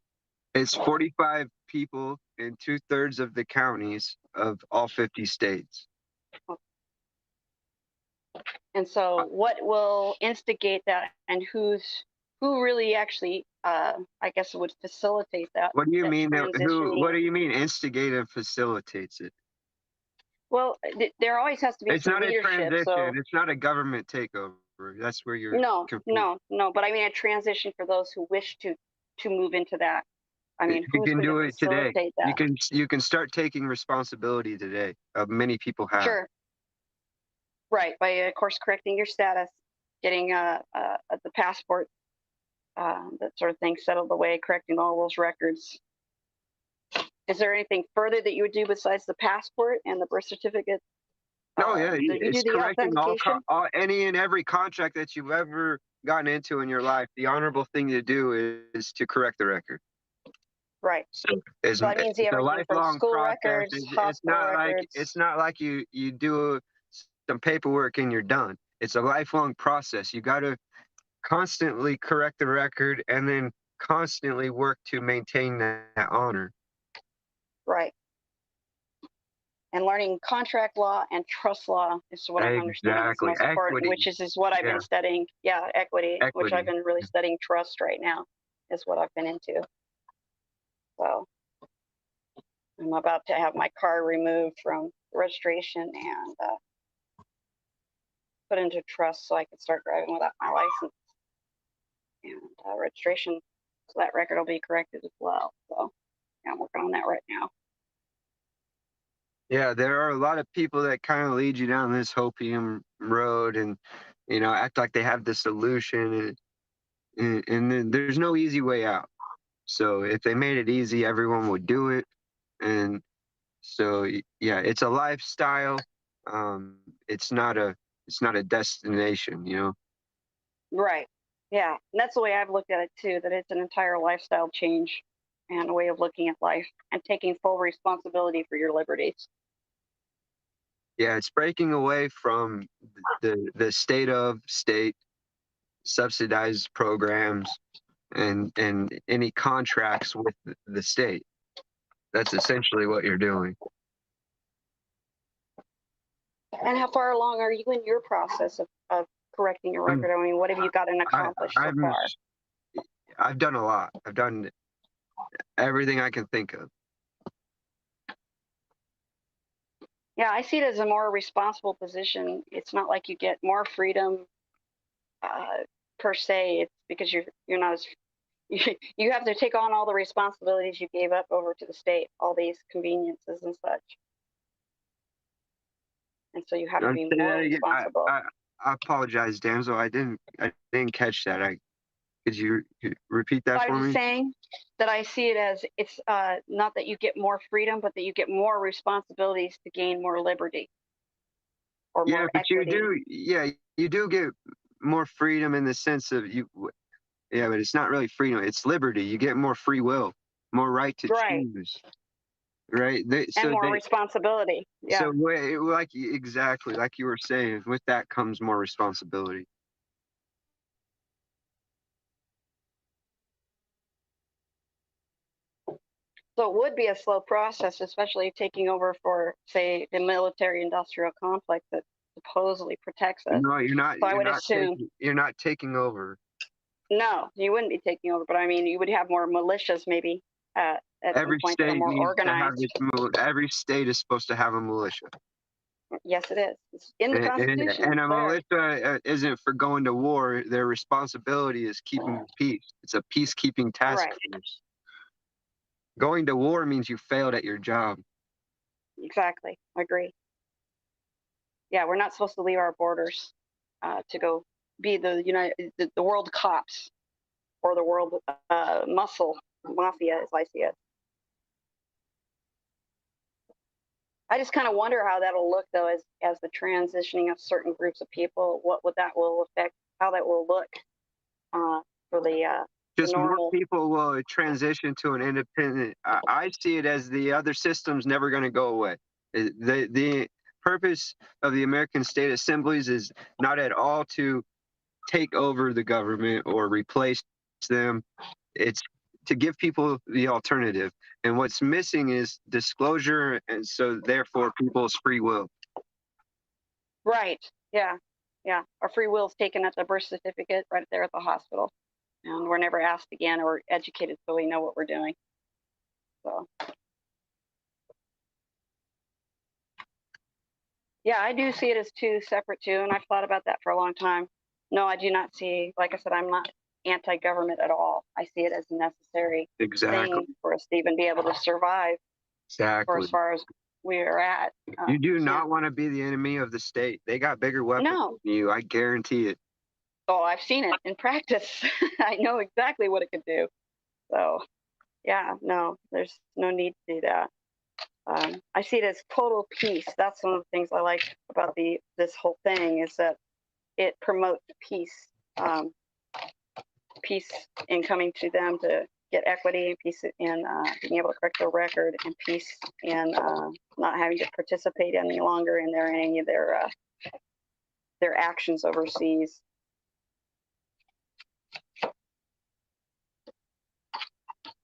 F: It's 45 people in 2/3 of the counties of all 50 states.
J: And so what will instigate that, and who really actually, I guess, would facilitate that?
F: What do you mean? What do you mean instigate and facilitates it?
J: Well, there always has to be some leadership.
F: It's not a transition.
J: So...
F: It's not a government takeover. That's where you're confused.
J: No. But I mean a transition for those who wish to move into that. I mean,
F: you can do it today. You can start taking responsibility today. Many people have.
J: Sure. Right, by course correcting your status, getting the passport, that sort of thing settled away, correcting all those records. Is there anything further that you would do besides the passport and the birth certificate?
F: Oh yeah, it's correcting any and every contract that you've ever gotten into in your life. The honorable thing to do is to correct the record.
J: Right.
F: So it's,
J: So that means
F: it's a
J: everything from
F: lifelong
J: school
F: process.
J: records,
F: It's
J: hospital
F: not like
J: records.
F: you do some paperwork and you're done. It's a lifelong process. You got to constantly correct the record and then constantly work to maintain that honor.
J: Right. And learning contract law and trust law is what I'm understanding is most important, which is what I've been studying. Yeah, equity, which I've been really studying trust right now, is what I've been into. So I'm about to have my car removed from registration and put into trust so I can start driving without my license and registration. So that record will be corrected as well. So yeah, I'm working on that right now.
F: Yeah, there are a lot of people that kind of lead you down this hopium road and, you know, act like they have the solution. And then there's no easy way out. So if they made it easy, everyone would do it. And so, yeah, it's a lifestyle. It's not a destination, you know?
J: Right. Yeah. And that's the way I've looked at it too, that it's an entire lifestyle change and a way of looking at life and taking full responsibility for your liberties.
F: Yeah, it's breaking away from the state subsidized programs and any contracts with the state. That's essentially what you're doing.
J: And how far along are you in your process of correcting your record? I mean, what have you gotten accomplished so far?
F: I've done a lot. I've done everything I can think of.
J: Yeah, I see it as a more responsible position. It's not like you get more freedom per se. It's because you're not as you have to take on all the responsibilities you gave up over to the state, all these conveniences and such. And so you have to be more responsible.
F: I apologize, Damsel. I didn't catch that. Could you repeat that for me?
J: I was saying that I see it as it's not that you get more freedom, but that you get more responsibilities to gain more liberty or more equity.
F: You do get more freedom in the sense of yeah, but it's not really freedom. It's liberty. You get more free will, more right to choose. Right.
J: And more responsibility. Yeah.
F: So exactly like you were saying, with that comes more responsibility.
J: So it would be a slow process, especially taking over for, say, the military-industrial complex that supposedly protects us.
F: No, you're not.
J: So I would assume
F: you're not taking over.
J: No, you wouldn't be taking over, but I mean, you would have more militias maybe at some point that are more organized.
F: Every state is supposed to have a militia.
J: Yes, it is. It's in the Constitution.
F: And a militia isn't for going to war. Their responsibility is keeping peace. It's a peacekeeping task force. Going to war means you failed at your job.
J: Exactly. I agree. Yeah, we're not supposed to leave our borders to go be the world cops or the world muscle mafia, as I see it. I just kind of wonder how that'll look, though, as the transitioning of certain groups of people. What that will affect? How that will look for the
F: just
J: normal.
F: More people will transition to an independent. I see it as the other system's never going to go away. The purpose of the American state assemblies is not at all to take over the government or replace them. It's to give people the alternative. And what's missing is disclosure, and so therefore people's free will.
J: Right. Yeah. Yeah. Our free will is taken at the birth certificate right there at the hospital. And we're never asked again or educated so we know what we're doing. So. Yeah, I do see it as two separate too, and I've thought about that for a long time. No, I do not see, like I said, I'm not anti-government at all. I see it as a necessary thing for us to even be able to survive.
F: Exactly.
J: For as far as we're at.
F: You do not want to be the enemy of the state. They got bigger weapons than you. I guarantee it.
J: Oh, I've seen it in practice. I know exactly what it could do. So, yeah, no, there's no need to do that. I see it as total peace. That's one of the things I like about this whole thing is that it promotes peace. Peace in coming to them to get equity and peace in being able to correct their record, and peace in not having to participate any longer in any of their actions overseas.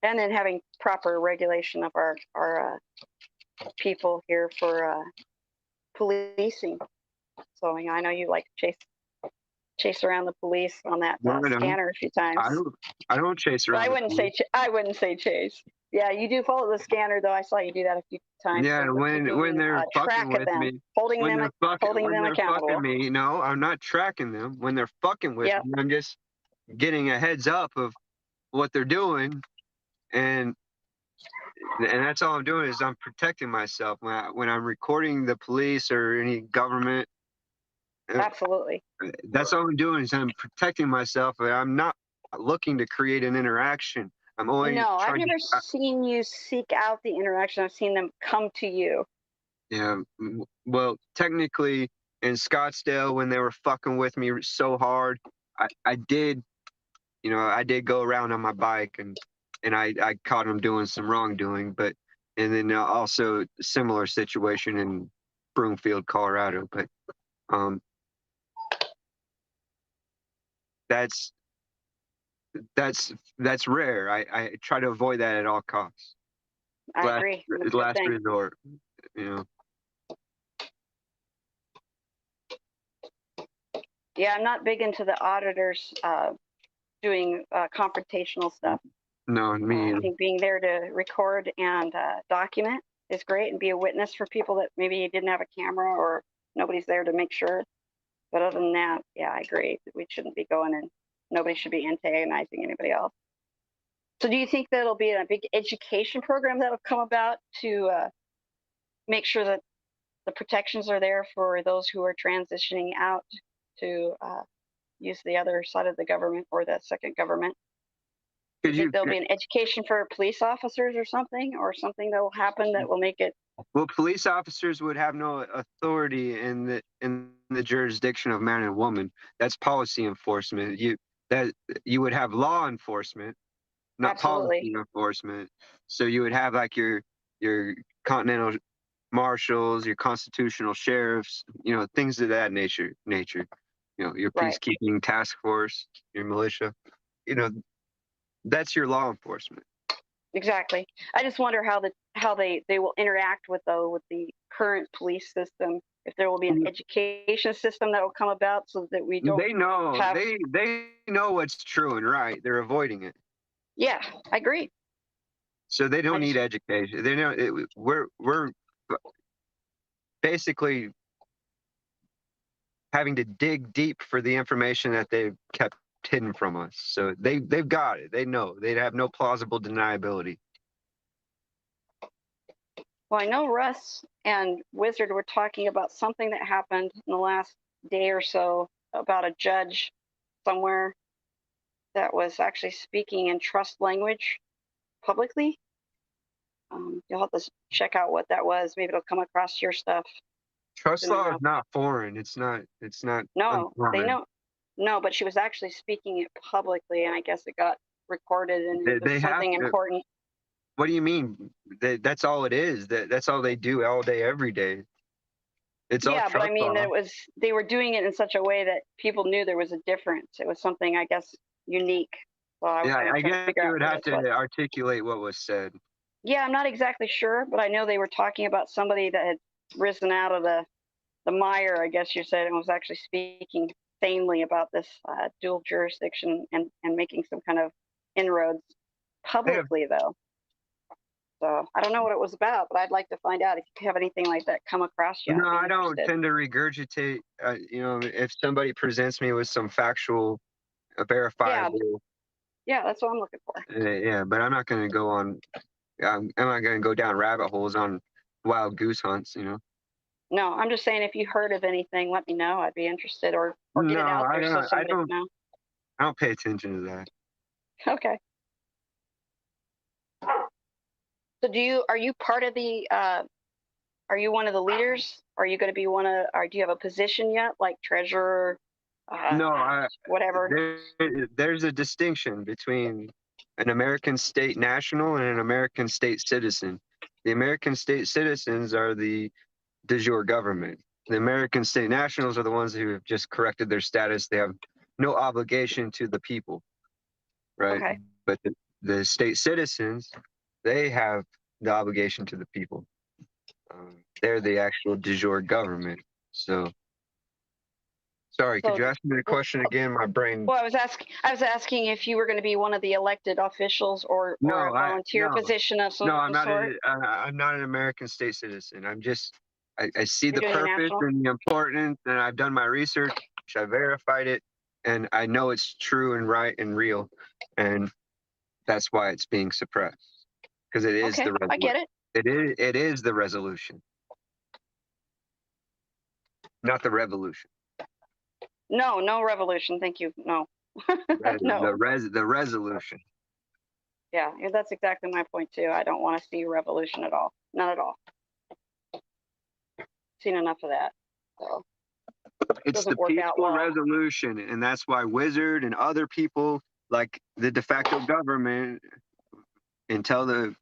J: And then having proper regulation of our people here for policing. So I know you like to chase around the police on that scanner a few times.
F: I don't chase around.
J: I wouldn't say chase. Yeah, you do follow the scanner though. I saw you do that a few times.
F: Yeah, when they're fucking with me,
J: holding them accountable.
F: Me, no, I'm not tracking them. When they're fucking with me, I'm just getting a heads up of what they're doing, and that's all I'm doing is I'm protecting myself when I'm recording the police or any government.
J: Absolutely.
F: That's all I'm doing is I'm protecting myself, and I'm not looking to create an interaction. I'm only
J: I've never seen you seek out the interaction. I've seen them come to you.
F: Yeah, well, technically in Scottsdale when they were fucking with me so hard, I did go around on my bike and I caught them doing some wrongdoing, and then also similar situation in Broomfield, Colorado, but that's rare. I try to avoid that at all costs.
J: I agree.
F: Last resort, you know.
J: Yeah, I'm not big into the auditors doing confrontational stuff.
F: No, me either.
J: I think being there to record and document is great, and be a witness for people that maybe didn't have a camera or nobody's there to make sure. But other than that, yeah, I agree. We shouldn't be going and nobody should be antagonizing anybody else. So do you think that'll be a big education program that'll come about to make sure that the protections are there for those who are transitioning out to use the other side of the government or the second government? Do you think there'll be an education for police officers or something that will happen that will make it?
F: Well, police officers would have no authority in the jurisdiction of man and woman. That's policy enforcement. You would have law enforcement, not
J: Absolutely.
F: Policy enforcement. So you would have like your continental marshals, your constitutional sheriffs, things of that nature. Your peacekeeping task force, your militia. That's your law enforcement.
J: Exactly. I just wonder how they will interact with the current police system. If there will be an education system that will come about so that we don't.
F: They know. They know what's true and right. They're avoiding it.
J: Yeah, I agree.
F: So they don't need education. They know we're basically having to dig deep for the information that they've kept hidden from us. So they've got it. They know. They have no plausible deniability.
J: Well, I know Russ and Wizard were talking about something that happened in the last day or so about a judge somewhere that was actually speaking in trust language publicly. You'll have to check out what that was. Maybe it'll come across your stuff.
F: Trust law is not foreign. It's not.
J: No, they know. No, but she was actually speaking it publicly, and I guess it got recorded, and it was something important.
F: What do you mean? That's all it is. That's all they do all day, every day. It's all
J: but I mean, they were doing it in such a way that people knew there was a difference. It was something, I guess, unique. So
F: I guess you would have to articulate what was said.
J: Yeah, I'm not exactly sure, but I know they were talking about somebody that had risen out of the mire, I guess you said, and was actually speaking sanely about this dual jurisdiction and making some kind of inroads publicly, though. So I don't know what it was about, but I'd like to find out if you have anything like that come across you.
F: No, I don't tend to regurgitate. If somebody presents me with some factual, verifiable.
J: Yeah, that's what I'm looking for.
F: Yeah, but I'm not going to go on. I'm not going to go down rabbit holes on wild goose hunts.
J: No, I'm just saying if you heard of anything, let me know. I'd be interested, or get it out there so somebody can know.
F: I don't pay attention to that.
J: Okay. So are you part of the, are you one of the leaders? Are you going to be or do you have a position yet, like treasurer?
F: No,
J: whatever.
F: There's a distinction between an American state national and an American state citizen. The American state citizens are the de jure government. The American state nationals are the ones who have just corrected their status. They have no obligation to the people, right?
J: Okay.
F: But the state citizens, they have the obligation to the people. They're the actual de jure government. So, sorry, could you ask me the question again? My brain.
J: Well, I was asking if you were going to be one of the elected officials or a volunteer position of some
F: I'm not.
J: sort.
F: I'm not an American state citizen. I'm just. I see the
J: You're doing
F: purpose
J: national?
F: and the importance, and I've done my research. I verified it, and I know it's true and right and real, and that's why it's being suppressed because it is
J: Okay,
F: the resolution.
J: I get it.
F: It is the resolution, not the revolution.
J: No revolution. Thank you. No. No.
F: The resolution.
J: Yeah, that's exactly my point too. I don't want to see revolution at all. Not at all. Seen enough of that. So
F: It's the peaceful resolution, and that's why Wizard and other people like the de facto government and tell the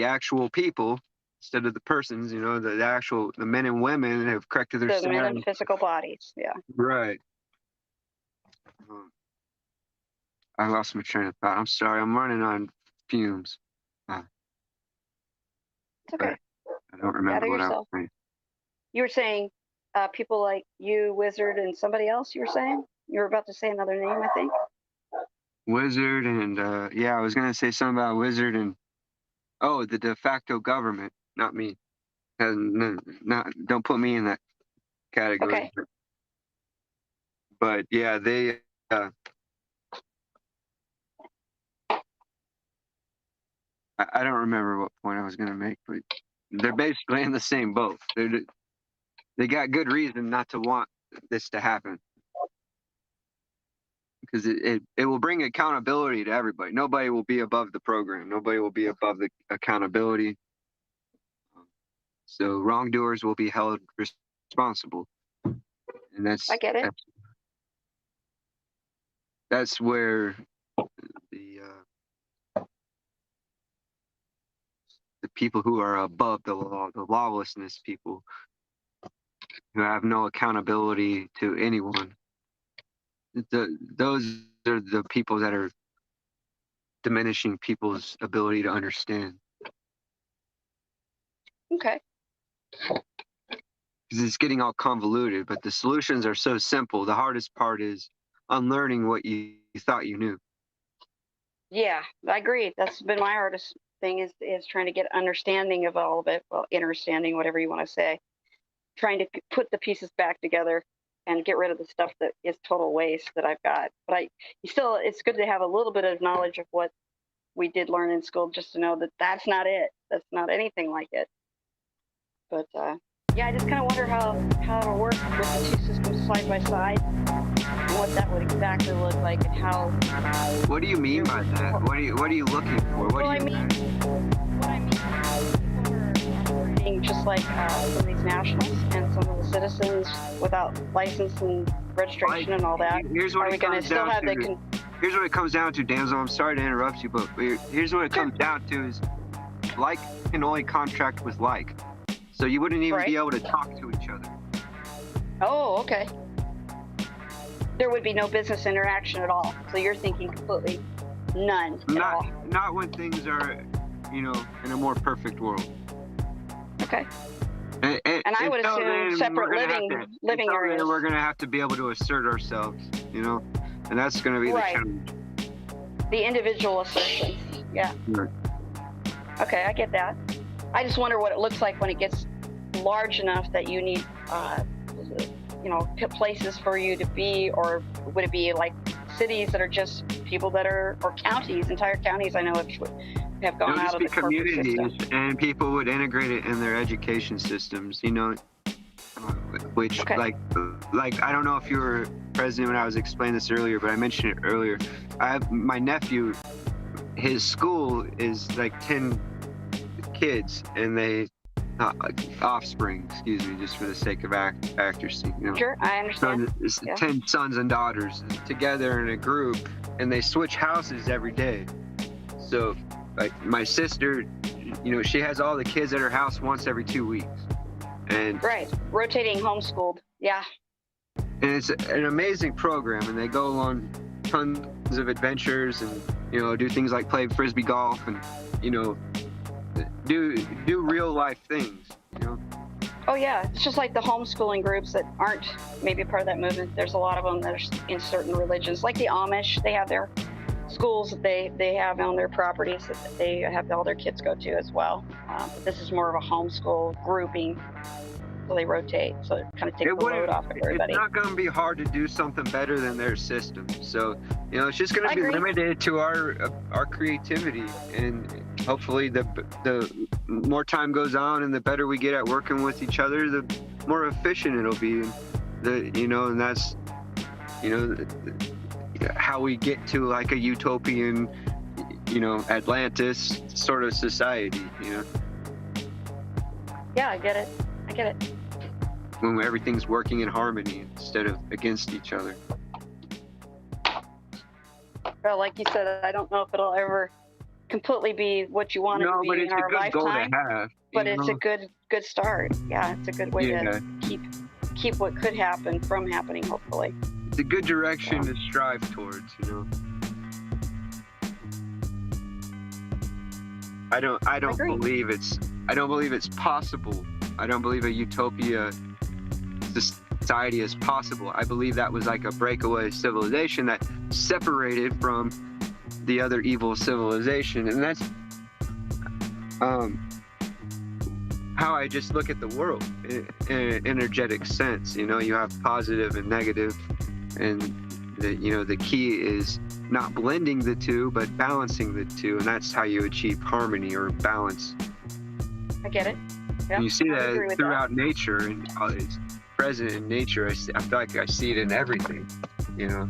F: actual people instead of the persons, the men and women have corrected their
J: the men in physical bodies. Yeah.
F: Right. I lost my train of thought. I'm sorry. I'm running on fumes.
J: It's okay.
F: I don't remember what I was saying.
J: You were saying people like you, Wizard, and somebody else. You were saying you were about to say another name, I think.
F: Wizard and I was gonna say something about Wizard and the de facto government, not me. Don't put me in that category.
J: Okay.
F: But yeah, they. I don't remember what point I was gonna make, but they're basically in the same boat. They got good reason not to want this to happen. Because it will bring accountability to everybody. Nobody will be above the program. Nobody will be above the accountability. So wrongdoers will be held responsible. And that's
J: I get it.
F: That's where the people who are above the law, the lawlessness people, who have no accountability to anyone. Those are the people that are diminishing people's ability to understand.
J: Okay.
F: Because it's getting all convoluted, but the solutions are so simple. The hardest part is unlearning what you thought you knew.
J: Yeah, I agree. That's been my hardest thing is trying to get understanding of all of it. Well, understanding, whatever you want to say. Trying to put the pieces back together and get rid of the stuff that is total waste that I've got. But it's good to have a little bit of knowledge of what we did learn in school, just to know that that's not it. That's not anything like it. But I just kind of wonder how it'll work with the two systems side by side, and what that would exactly look like, and how.
F: What do you mean by that? What are you looking for? What I mean,
J: people are operating just like some of these nationals and some of the citizens without license and registration and all that.
F: Here's what it comes down to. Here's what it comes down to, Danzo. I'm sorry to interrupt you, but here's what it comes down to is like can only contract with like. So you wouldn't even be able to talk to each other.
J: Oh, okay. There would be no business interaction at all. So you're thinking completely none at all.
F: Not when things are, in a more perfect world.
J: Okay. And I would assume separate living areas.
F: We're going to have to be able to assert ourselves, and that's going to be the challenge.
J: The individual assertion. Yeah.
F: Right.
J: Okay, I get that. I just wonder what it looks like when it gets large enough that you need, places for you to be, or would it be like cities that are just people that are, or counties, entire counties I know have gone out of the
F: communities
J: system.
F: And people would integrate it in their education systems, which like I don't know if you were present when I was explaining this earlier, but I mentioned it earlier. I have my nephew, his school is like 10 kids, and they offspring, excuse me, just for the sake of accuracy.
J: Sure, I understand.
F: So it's 10 sons and daughters together in a group, and they switch houses every day. So, like my sister, you know, she has all the kids at her house once every 2 weeks, and
J: right, rotating homeschooled. Yeah.
F: And it's an amazing program, and they go on tons of adventures, and you know, do things like play frisbee golf, and you know, do real life things. You know.
J: Oh yeah, it's just like the homeschooling groups that aren't maybe a part of that movement. There's a lot of them that are in certain religions, like the Amish. They have their schools that they have on their properties that they have all their kids go to as well. But this is more of a homeschool grouping, so they rotate, so it kind of takes the load off of everybody.
F: It's not going to be hard to do something better than their system. So you know, it's just going to be limited to our creativity, and hopefully the more time goes on and the better we get at working with each other, the more efficient it'll be. And that's, you know, how we get to like a utopian, you know, Atlantis sort of society, you know.
J: Yeah, I get it.
F: When everything's working in harmony instead of against each other.
J: Well, like you said, I don't know if it'll ever completely be what you want it to be in our lifetime, but it's a good start. Yeah, it's a good way to keep what could happen from happening, hopefully.
F: It's a good direction to strive towards, you know. I don't believe it's possible. I don't believe a utopia society is possible. I believe that was like a breakaway civilization that separated from the other evil civilization, and that's how I just look at the world in an energetic sense. You know, you have positive and negative, and the key is not blending the two, but balancing the two, and that's how you achieve harmony or balance.
J: I get it. Yeah,
F: and you see that throughout nature, and it's present in nature. I feel like I see it in everything, you know.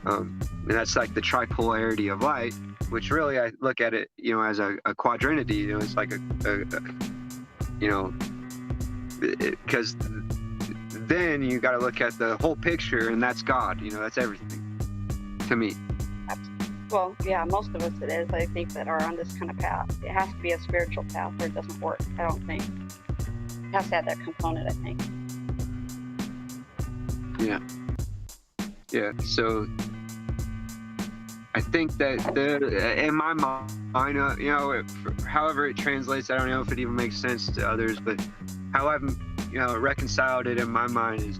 F: And that's like the tripolarity of light, which really I look at it, you know, as a quadrinity. You know, it's like because then you got to look at the whole picture, and that's God. You know, that's everything to me.
J: Well, yeah, most of us it is. I think that are on this kind of path. It has to be a spiritual path, or it doesn't work. I don't think it has to have that component. I think.
F: Yeah. So I think that in my mind, you know, however it translates, I don't know if it even makes sense to others, but how I've, you know, reconciled it in my mind is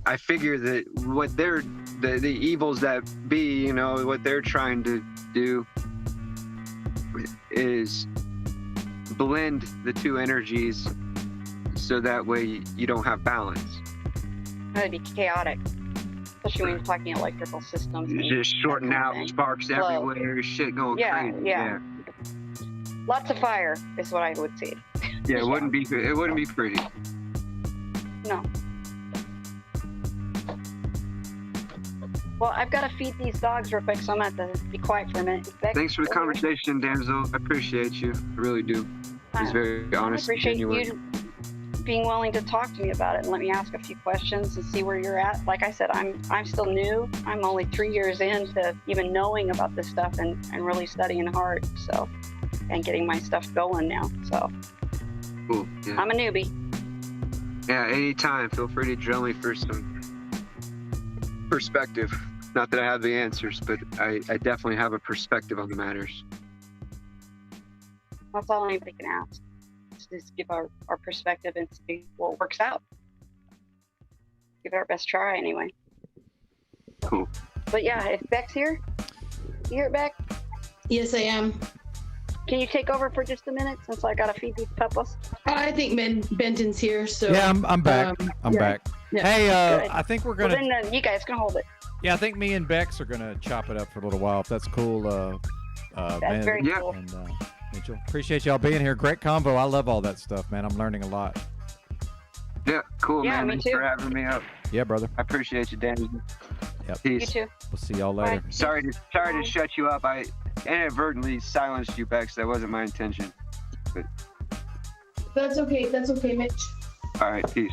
F: I figure that what they're the evils that be, you know, what they're trying to do is blend the two energies so that way you don't have balance.
J: It'd be chaotic, especially when you're talking electrical systems.
F: Just shorting out, sparks everywhere, shit going crazy.
J: Yeah. Lots of fire is what I would see.
F: Yeah, it wouldn't be pretty.
J: No. Well, I've got to feed these dogs real quick, so I'm going to have to be quiet for a minute.
F: Thanks for the conversation, Damsel. I appreciate you. I really do. He's very honest.
J: I appreciate you being willing to talk to me about it and let me ask a few questions and see where you're at. Like I said, I'm still new. I'm only 3 years into even knowing about this stuff and really studying hard, so, and getting my stuff going now. So
F: cool. Yeah.
J: I'm a newbie.
F: Yeah, anytime. Feel free to drill me for some perspective. Not that I have the answers, but I definitely have a perspective on the matters.
J: That's all anybody can ask. Just give our perspective and see what works out. Give it our best try anyway.
F: Cool.
J: But yeah, if Beck's here, you hear it, Beck?
G: Yes, I am.
J: Can you take over for just a minute since I gotta feed these puppos?
G: I think Benton's here, so
B: yeah, I'm back. I'm back.
G: Yeah.
B: Hey, I think we're gonna.
J: Well, then you guys can hold it.
B: Yeah, I think me and Bex are gonna chop it up for a little while if that's cool.
J: That's very cool.
B: And, Mitchell, appreciate y'all being here. Great convo. I love all that stuff, man. I'm learning a lot.
F: Yeah, cool,
J: yeah,
F: man.
J: Me
F: Thanks
J: too.
F: for having me up.
B: Yeah, brother.
F: I appreciate you, Dan.
B: Yep.
F: Peace.
J: You too.
B: We'll see y'all later.
J: Bye.
F: Sorry to shut you up. I inadvertently silenced you, Bex. That wasn't my intention. But
G: that's okay. That's okay, Mitch.
F: all right, peace.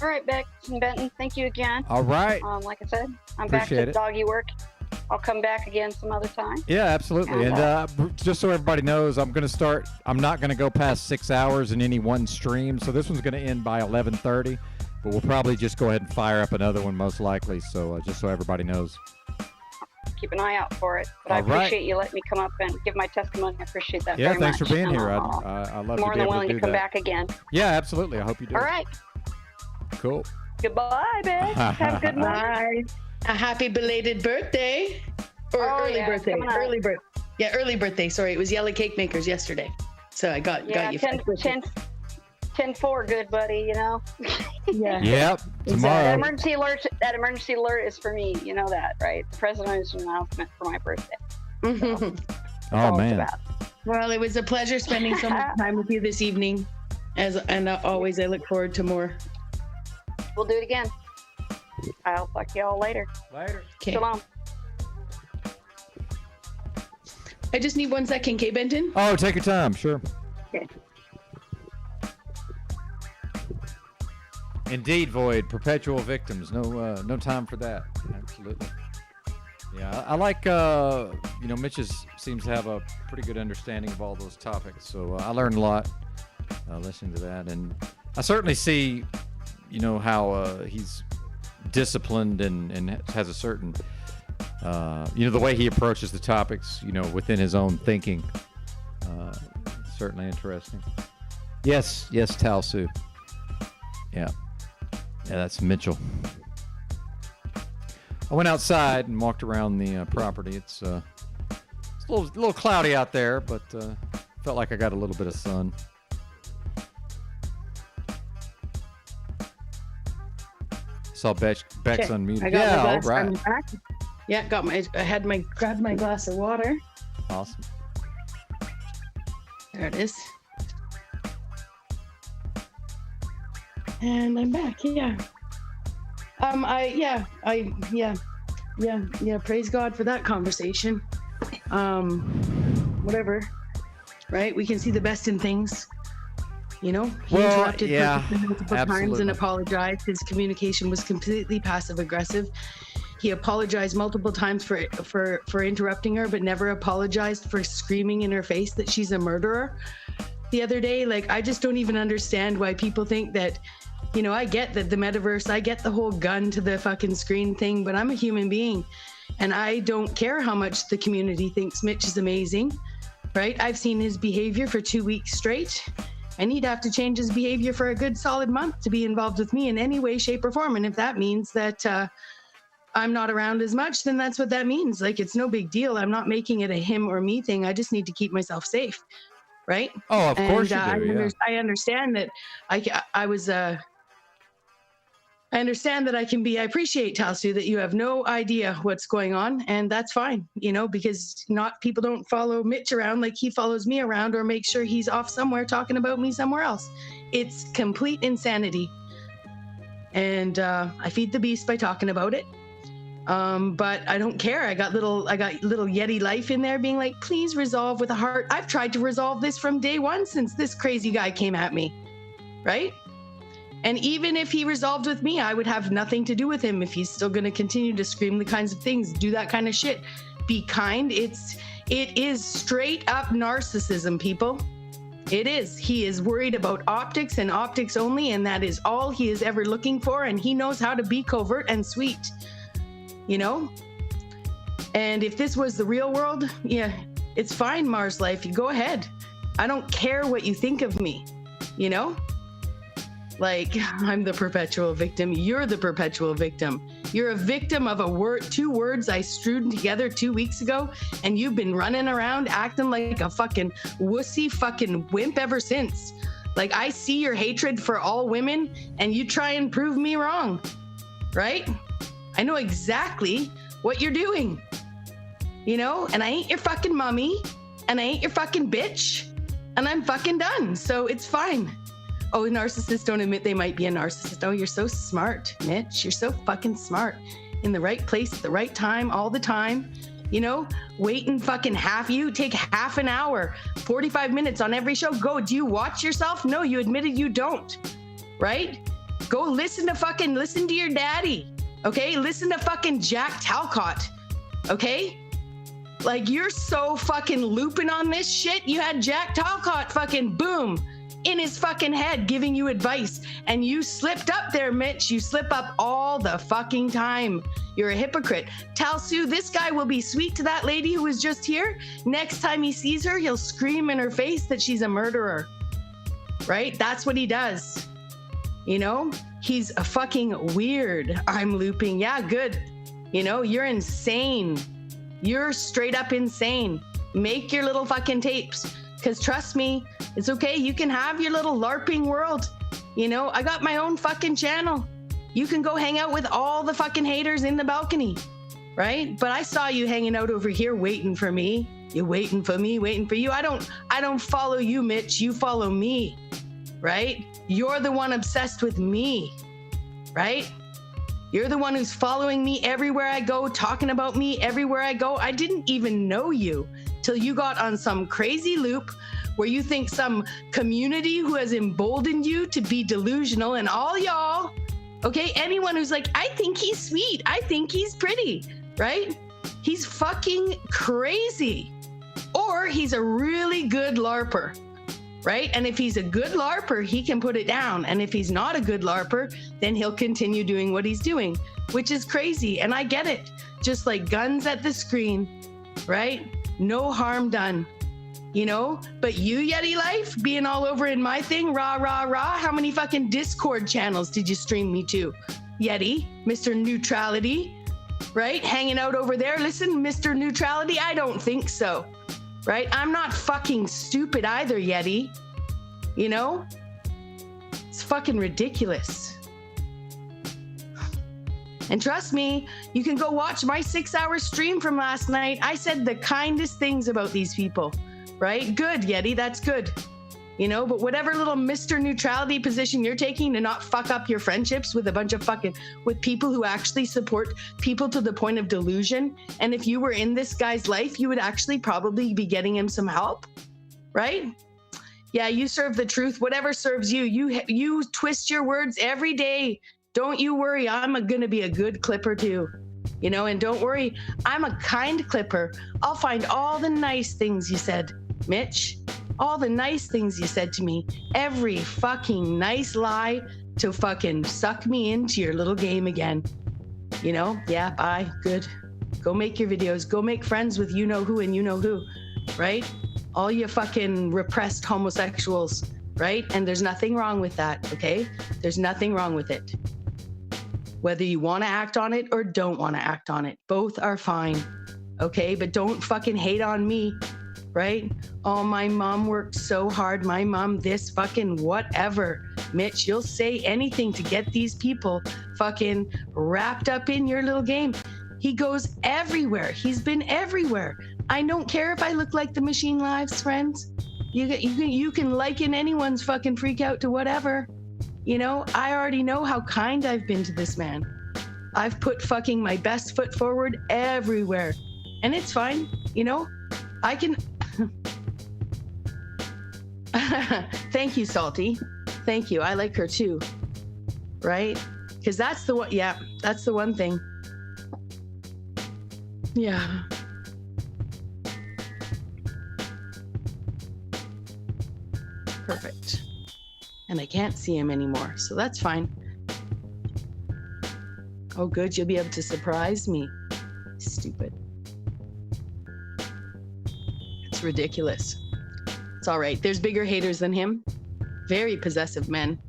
J: All right, Beck. And Benton, thank you again.
B: All right.
J: Like I said, I'm
B: Appreciate
J: back to
B: it.
J: doggy work. I'll come back again some other time.
B: Yeah, absolutely. And just so everybody knows, I'm not going to go past 6 hours in any one stream. So this one's going to end by 11:30, but we'll probably just go ahead and fire up another one most likely. So just so everybody knows.
J: Keep an eye out for it. But I appreciate you letting me come up and give my testimony. I appreciate that very much.
B: Yeah, thanks for being here. I love
J: more
B: to be
J: than
B: able
J: willing
B: to
J: to
B: do
J: come
B: that.
J: back again.
B: Yeah, absolutely. I hope you do.
J: All right.
B: Cool.
J: Goodbye, Ben. Have a good morning.
G: A happy belated birthday. Or early birthday. Early birthday. Yeah, early birthday. Sorry, it was Yellow Cake Makers yesterday. So I got you.
J: 10-4, good buddy, you know?
G: Yeah.
B: Yep. Tomorrow.
J: That emergency alert is for me. You know that, right? The president's announcement for my birthday. So,
B: oh, man.
G: Well, it was a pleasure spending so much time with you this evening. And always, I look forward to more.
J: We'll do it again. I'll talk to y'all later.
B: Later.
G: Okay.
J: Shalom.
G: I just need 1 second, okay, Benton?
B: Oh, take your time. Sure.
G: Okay.
B: Indeed, Void. Perpetual victims. No time for that. Absolutely. Yeah, I like, Mitch seems to have a pretty good understanding of all those topics. So I learned a lot listening to that. And I certainly see, how he's disciplined and has a certain, the way he approaches the topics, within his own thinking. Certainly interesting. Yes, Talsu. Yeah, that's Mitchell. I went outside and walked around the property. It's a little cloudy out there, but felt like I got a little bit of sun. Saw Beck's unmuted.
G: I got my glass. I'm back. Yeah, grabbed my glass of water.
B: Awesome.
G: There it is. And I'm back. Yeah. Praise God for that conversation. Whatever. Right? We can see the best in things. He interrupted multiple times and apologized. His communication was completely passive aggressive. He apologized multiple times for interrupting her, but never apologized for screaming in her face that she's a murderer. The other day, I just don't even understand why people think that, I get that the metaverse, I get the whole gun to the fucking screen thing, but I'm a human being and I don't care how much the community thinks Mitch is amazing, right? I've seen his behavior for 2 weeks straight. And he'd have to change his behavior for a good solid month to be involved with me in any way, shape, or form. And if that means that I'm not around as much, then that's what that means. It's no big deal. I'm not making it a him or me thing. I just need to keep myself safe, right?
B: Oh, of course you do.
G: I understand that I understand that I appreciate, Talsu, that you have no idea what's going on, and that's fine, because people don't follow Mitch around like he follows me around or make sure he's off somewhere talking about me somewhere else. It's complete insanity. And I feed the beast by talking about it. But I don't care. I got little Yeti life in there being like, please resolve with a heart. I've tried to resolve this from day one since this crazy guy came at me, right? And even if he resolved with me, I would have nothing to do with him if he's still going to continue to scream the kinds of things, do that kind of shit. Be kind. It is straight up narcissism, people. It is. He is worried about optics and optics only, and that is all he is ever looking for. And he knows how to be covert and sweet, And if this was the real world, yeah, it's fine, Mars Life. You go ahead. I don't care what you think of me, I'm the perpetual victim. You're the perpetual victim. You're a victim of two words I strewed together 2 weeks ago, and you've been running around acting like a fucking wussy fucking wimp ever since. I see your hatred for all women, and you try and prove me wrong, right? I know exactly what you're doing, and I ain't your fucking mommy, and I ain't your fucking bitch, and I'm fucking done, so it's fine. Oh, narcissists don't admit they might be a narcissist. Oh, you're so smart, Mitch. You're so fucking smart. In the right place at the right time, all the time. Wait and fucking take half an hour, 45 minutes on every show. Go, do you watch yourself? No, you admitted you don't, right? Go listen to your daddy. Okay? Listen to fucking Jack Talcott. Okay? Like, you're so fucking looping on this shit. You had Jack Talcott fucking boom in his fucking head giving you advice, and you slipped up there, Mitch. You slip up all the fucking time. You're a hypocrite. Talsu, this guy will be sweet to that lady who was just here. Next time he sees her, he'll scream in her face that she's a murderer. Right? That's what he does. You know? He's a fucking weird. I'm looping. Yeah, good. You know, you're insane. You're straight up insane. Make your little fucking tapes. Because trust me, it's okay. You can have your little LARPing world. You know, I got my own fucking channel. You can go hang out with all the fucking haters in the balcony, right? But I saw you hanging out over here waiting for me. You're waiting for me, waiting for you. I don't follow you, Mitch. You follow me, right? You're the one obsessed with me, right? You're the one who's following me everywhere I go, talking about me everywhere I go. I didn't even know you till you got on some crazy loop where you think some community who has emboldened you to be delusional, and all y'all, okay, anyone who's like, I think he's sweet, I think he's pretty, right? He's fucking crazy. Or he's a really good LARPer, right? And if he's a good LARPer, he can put it down. And if he's not a good LARPer, then he'll continue doing what he's doing, which is crazy. And I get it. Just like guns at the screen, right? No harm done, you know? But you, Yeti Life, being all over in my thing, rah, rah, rah. How many fucking Discord channels did you stream me to? Yeti, Mr. Neutrality, right? Hanging out over there. Listen, Mr. Neutrality, I don't think so. Right? I'm not fucking stupid either, Yeti. You know? It's fucking ridiculous. And trust me, you can go watch my 6-hour stream from last night. I said the kindest things about these people, right? Good, Yeti, that's good. You know, but whatever little Mr. Neutrality position you're taking to not fuck up your friendships with a bunch of with people who actually support people to the point of delusion. And if you were in this guy's life, you would actually probably be getting him some help, right? Yeah, you serve the truth, whatever serves you. You twist your words every day. Don't you worry, I'm gonna be a good clipper too. You know, and don't worry, I'm a kind clipper. I'll find all the nice things you said, Mitch. All the nice things you said to me, every fucking nice lie to fucking suck me into your little game again. You know? Yeah, bye, good. Go make your videos, go make friends with you know who and you know who, right? All you fucking repressed homosexuals, right? And there's nothing wrong with that, okay? There's nothing wrong with it. Whether you want to act on it or don't want to act on it, both are fine, okay? But don't fucking hate on me. Right? Oh, my mom worked so hard. My mom, this fucking whatever. Mitch, you'll say anything to get these people fucking wrapped up in your little game. He goes everywhere. He's been everywhere. I don't care if I look like the Machine Lives, friends. You can liken anyone's fucking freak out to whatever. You know, I already know how kind I've been to this man. I've put fucking my best foot forward everywhere. And it's fine, you know? I can... Thank you, Salty. Thank you. I like her too. Right? Because that's the one. Yeah, that's the one thing. Yeah. Perfect. And I can't see him anymore, so that's fine. Oh, good. You'll be able to surprise me. Stupid. It's ridiculous. It's all right. There's bigger haters than him. Very possessive men.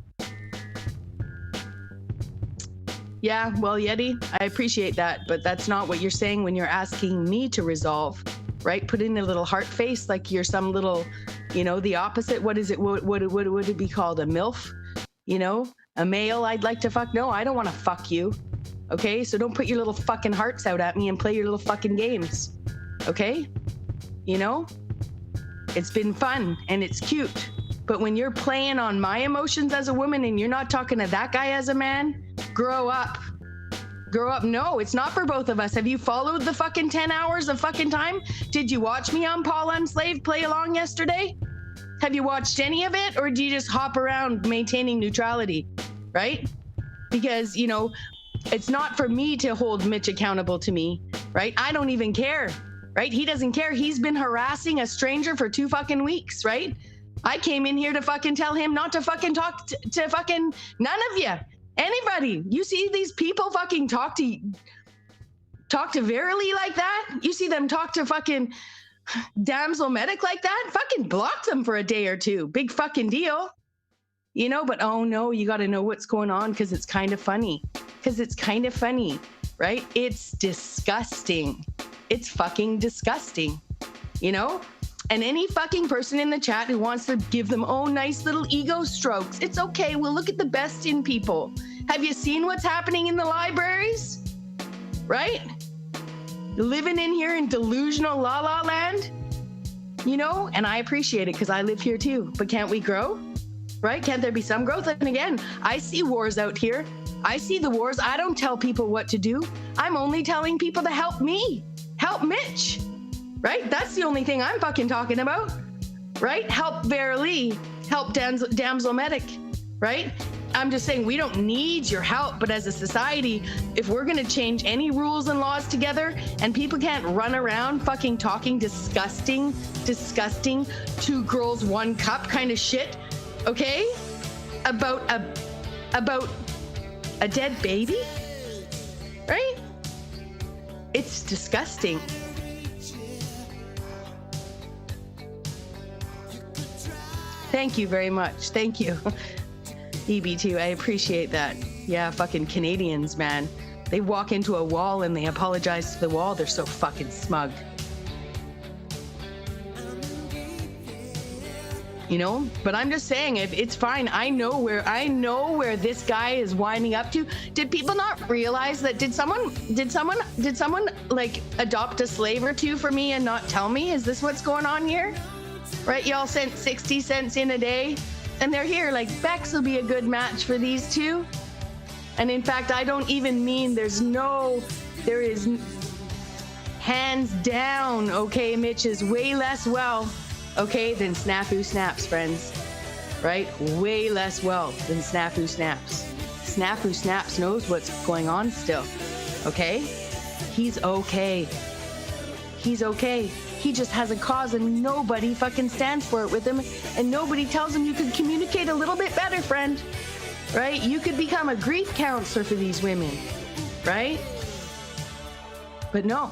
G: Yeah, well, Yeti, I appreciate that, but that's not what you're saying when you're asking me to resolve, right? Put in a little heart face like you're some little, you know, the opposite. What is it? What would it be called? A MILF? You know, a male I'd like to fuck? No, I don't want to fuck you. Okay, so don't put your little fucking hearts out at me and play your little fucking games. Okay? You know? It's been fun and it's cute. But when you're playing on my emotions as a woman and you're not talking to that guy as a man, grow up. Grow up. No, it's not for both of us. Have you followed the fucking 10 hours of fucking time? Did you watch me on Paul Unslaved play along yesterday? Have you watched any of it? Or do you just hop around maintaining neutrality? Right? because, you know, it's not for me to hold Mitch accountable to me, right? I don't even care, right? He doesn't care. He's been harassing a stranger for 2 fucking weeks, right? I came in here to fucking tell him not to fucking talk to fucking none of you. Anybody. You see these people fucking talk to Verily like that? You see them talk to fucking Damsel Medic like that? Fucking block them for a day or 2. Big fucking deal. You know, but oh no, you got to know what's going on because it's kind of funny. Because it's kind of funny, right? It's disgusting. It's fucking disgusting, you know? And any fucking person in the chat who wants to give them own nice little ego strokes, it's okay. We'll look at the best in people. Have you seen what's happening in the libraries? Right? Living in here in delusional la la land, you know? And I appreciate it because I live here too. But can't we grow? Right? Can't there be some growth? And again, I see wars out here. I see the wars. I don't tell people what to do. I'm only telling people to help me. Help Mitch. Right? That's the only thing I'm fucking talking about. Right? Help Verily. Help Damsel Medic. Right? I'm just saying we don't need your help, but as a society, if we're going to change any rules and laws together and people can't run around fucking talking disgusting 2 girls 1 cup kind of shit, okay? About a dead baby? Right? It's disgusting. Thank you very much. Thank you. EB2, I appreciate that. Yeah, fucking Canadians, man. They walk into a wall and they apologize to the wall. They're so fucking smug. You know, but I'm just saying, it's fine. I know where this guy is winding up to. Did people not realize that? Did someone like adopt a slave or 2 for me and not tell me? Is this what's going on here? Right? Y'all sent 60 cents in a day and they're here like Bex will be a good match for these 2. And in fact, I don't even mean there is hands down. Okay. Mitch is way less well. Okay, than Snafu Snaps, friends. Right? Way less well than Snafu Snaps. Snafu Snaps knows what's going on still. Okay? He's okay. He's okay. He just has a cause and nobody fucking stands for it with him. And nobody tells him you could communicate a little bit better, friend. Right? You could become a grief counselor for these women. Right? But no.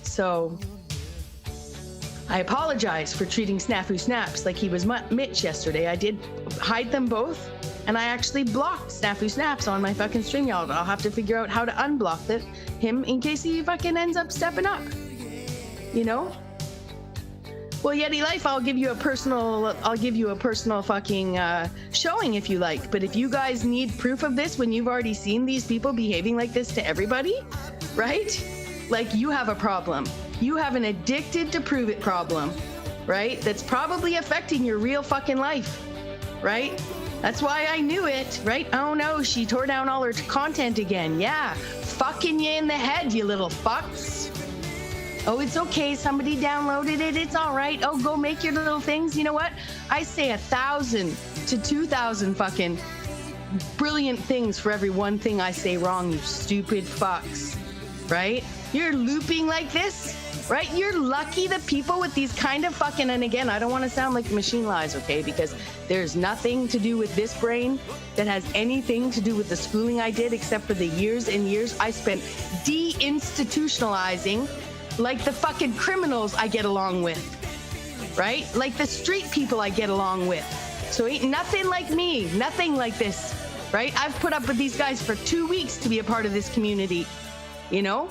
G: So I apologize for treating Snafu Snaps like he was Mitch yesterday. I did hide them both, and I actually blocked Snafu Snaps on my fucking StreamYard. I'll have to figure out how to unblock him in case he fucking ends up stepping up. You know? Well, Yeti Life, I'll give you a personal fucking showing if you like. But if you guys need proof of this when you've already seen these people behaving like this to everybody, right? Like, you have a problem. You have an addicted to prove it problem, right? That's probably affecting your real fucking life, right? That's why I knew it, right? Oh no, she tore down all her content again. Yeah, fucking you in the head, you little fucks. Oh, it's okay. Somebody downloaded it. It's all right. Oh, go make your little things. You know what? I say 1,000 to 2,000 fucking brilliant things for every one thing I say wrong, you stupid fucks, right? You're looping like this, right? You're lucky the people with these kind of fucking, and again, I don't want to sound like machine lies, okay? Because there's nothing to do with this brain that has anything to do with the schooling I did, except for the years and years I spent deinstitutionalizing like the fucking criminals I get along with, right? Like the street people I get along with. So ain't nothing like me, nothing like this, right? I've put up with these guys for 2 weeks to be a part of this community, you know?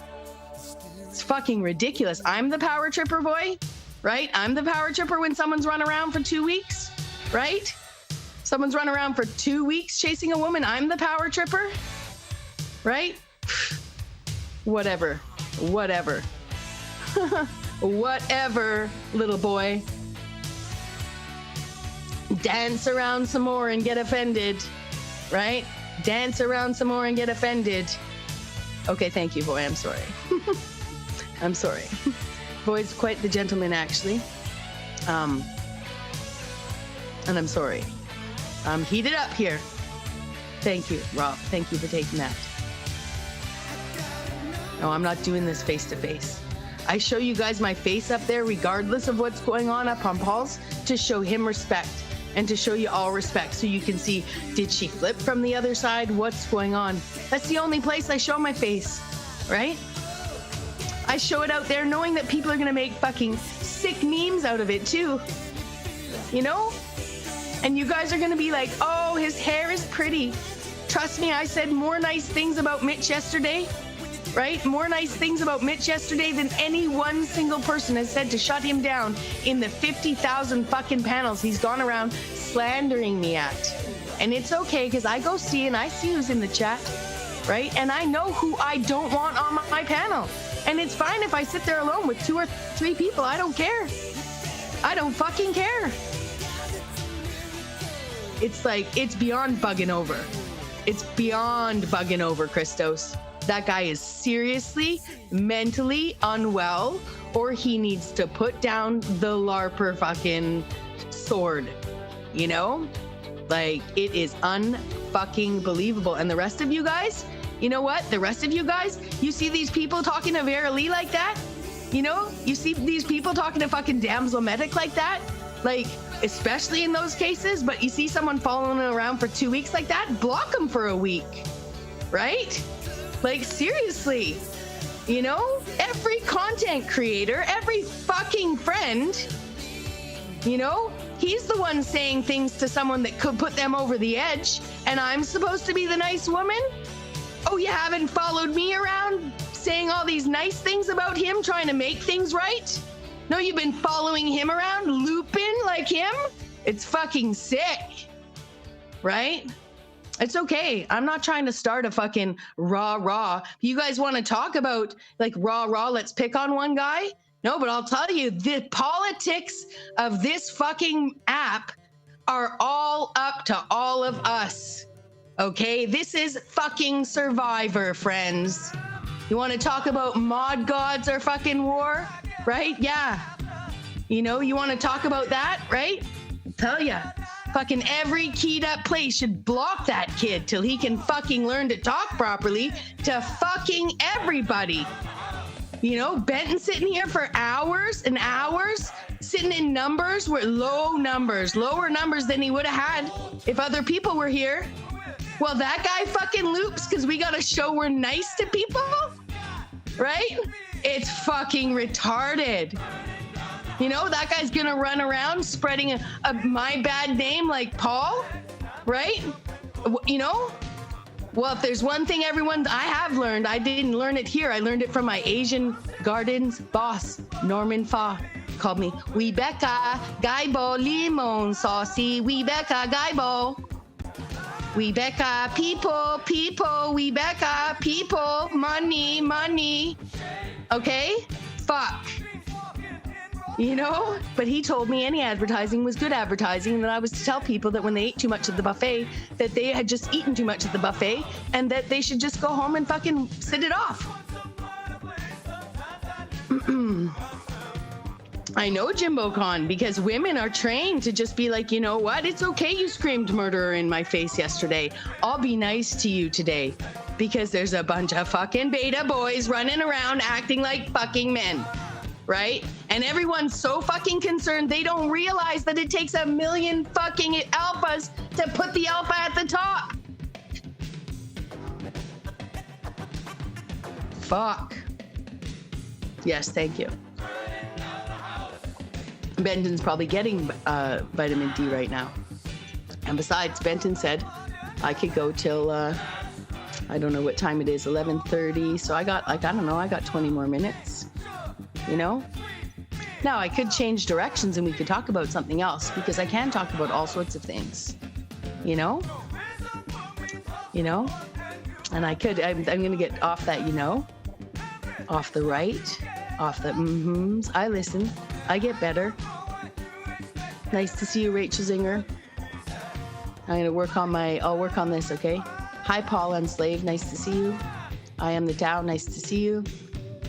G: It's fucking ridiculous. I'm the power tripper boy, right? I'm the power tripper when someone's run around for 2 weeks, right? Someone's run around for 2 weeks chasing a woman. I'm the power tripper, right? Whatever. Whatever, little boy. Dance around some more and get offended, right? Dance around some more and get offended. Okay, thank you, boy. I'm sorry. I'm sorry. Boy's quite the gentleman, actually. And I'm sorry. I'm heated up here. Thank you, Rob. Thank you for taking that. No, I'm not doing this face to face. I show you guys my face up there regardless of what's going on up on Paul's to show him respect and to show you all respect so you can see, did she flip from the other side? What's going on? That's the only place I show my face, right? I show it out there knowing that people are going to make fucking sick memes out of it too, you know? And you guys are going to be like, oh, his hair is pretty. Trust me, I said more nice things about Mitch yesterday. Right? More nice things about Mitch yesterday than any one single person has said to shut him down in the 50,000 fucking panels he's gone around slandering me at. And it's okay, because I go see and I see who's in the chat, right? And I know who I don't want on my panel. And it's fine if I sit there alone with 2 or 3 people. I don't care. I don't fucking care. It's like, it's beyond bugging over. It's beyond bugging over, Christos. That guy is seriously mentally unwell, or he needs to put down the LARPer fucking sword, you know? Like, it is unfucking believable. And the rest of you guys, you know what? The rest of you guys, you see these people talking to Vera Lee like that? You know? You see these people talking to fucking Damsel Medic like that? Like, especially in those cases, but you see someone following around for 2 weeks like that? Block them for a week, right? Like, seriously, you know, every content creator, every fucking friend, you know, he's the one saying things to someone that could put them over the edge, and I'm supposed to be the nice woman? Oh, you haven't followed me around saying all these nice things about him, trying to make things right? No, you've been following him around, looping like him? It's fucking sick, right? It's okay. I'm not trying to start a fucking rah. You guys want to talk about like rah, let's pick on one guy? No, but I'll tell you, the politics of this fucking app are all up to all of us. Okay? This is fucking Survivor, friends. You want to talk about mod gods or fucking war? Right? Yeah. You know, you want to talk about that, right? I'll tell ya. Fucking every keyed up place should block that kid till he can fucking learn to talk properly to fucking everybody. You know, Benton sitting here for hours and hours, sitting in numbers were lower numbers than he would have had if other people were here. Well, that guy fucking loops because we got to show we're nice to people, right? It's fucking retarded. You know, that guy's gonna run around spreading a my bad name like Paul, right? You know? Well, if there's one thing I have learned, I didn't learn it here. I learned it from my Asian Gardens boss, Norman Fa. Called me, Webecca, Gaibo, Limon, Saucy, Webecca, Gaibo. Webecca, people, Webecca, people, money. Okay? Fuck. You know, but he told me any advertising was good advertising, and that I was to tell people that when they ate too much at the buffet, that they had just eaten too much at the buffet, and that they should just go home and fucking sit it off. I know, Jimbo Con, because women are trained to just be like, you know what? It's okay you screamed murderer in my face yesterday. I'll be nice to you today, because there's a bunch of fucking beta boys running around acting like fucking men. Right? And everyone's so fucking concerned they don't realize that it takes 1 million fucking alphas to put the alpha at the top. Fuck. Yes, thank you. Benton's probably getting vitamin D right now. And besides, Benton said I could go till I don't know what time it is, 11:30. So I got, like, I don't know, I got 20 more minutes. You know? Now, I could change directions and we could talk about something else, because I can talk about all sorts of things. You know? You know? And I could, I'm going to get off that, you know? Off the right, off the mm-hms. I listen. I get better. Nice to see you, Rachel Zinger. I'm going to work on I'll work on this, okay? Hi, Paul Unslave. Nice to see you. I am the Dow. Nice to see you.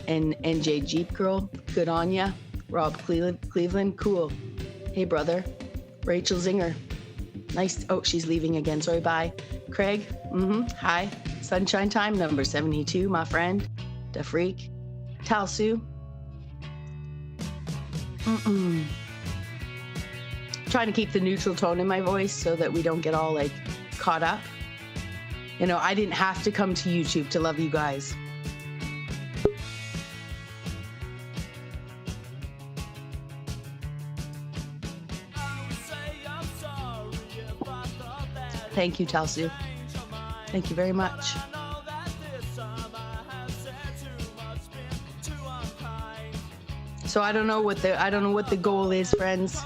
G: And NJ Jeep Girl, good on ya. Rob Cleveland, cool. Hey, brother. Rachel Zinger, nice. Oh, she's leaving again. Sorry, bye. Craig, hi. Sunshine Time, number 72, my friend. The Freak. Talsu. Trying to keep the neutral tone in my voice so that we don't get all like caught up. You know, I didn't have to come to YouTube to love you guys. Thank you, Talsu. Thank you very much. So I don't know what the goal is, friends.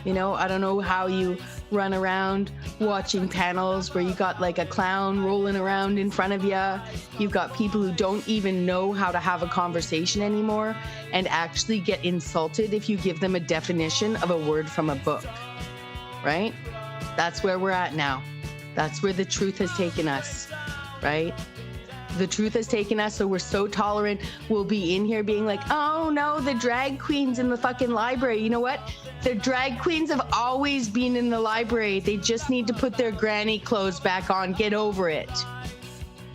G: You know, I don't know how you run around watching panels where you got like a clown rolling around in front of you. You've got people who don't even know how to have a conversation anymore and actually get insulted if you give them a definition of a word from a book, right? That's where we're at now. That's where the truth has taken us, right? The truth has taken us, so we're so tolerant. We'll be in here being like, oh no, the drag queens in the fucking library. You know what? The drag queens have always been in the library. They just need to put their granny clothes back on. Get over it.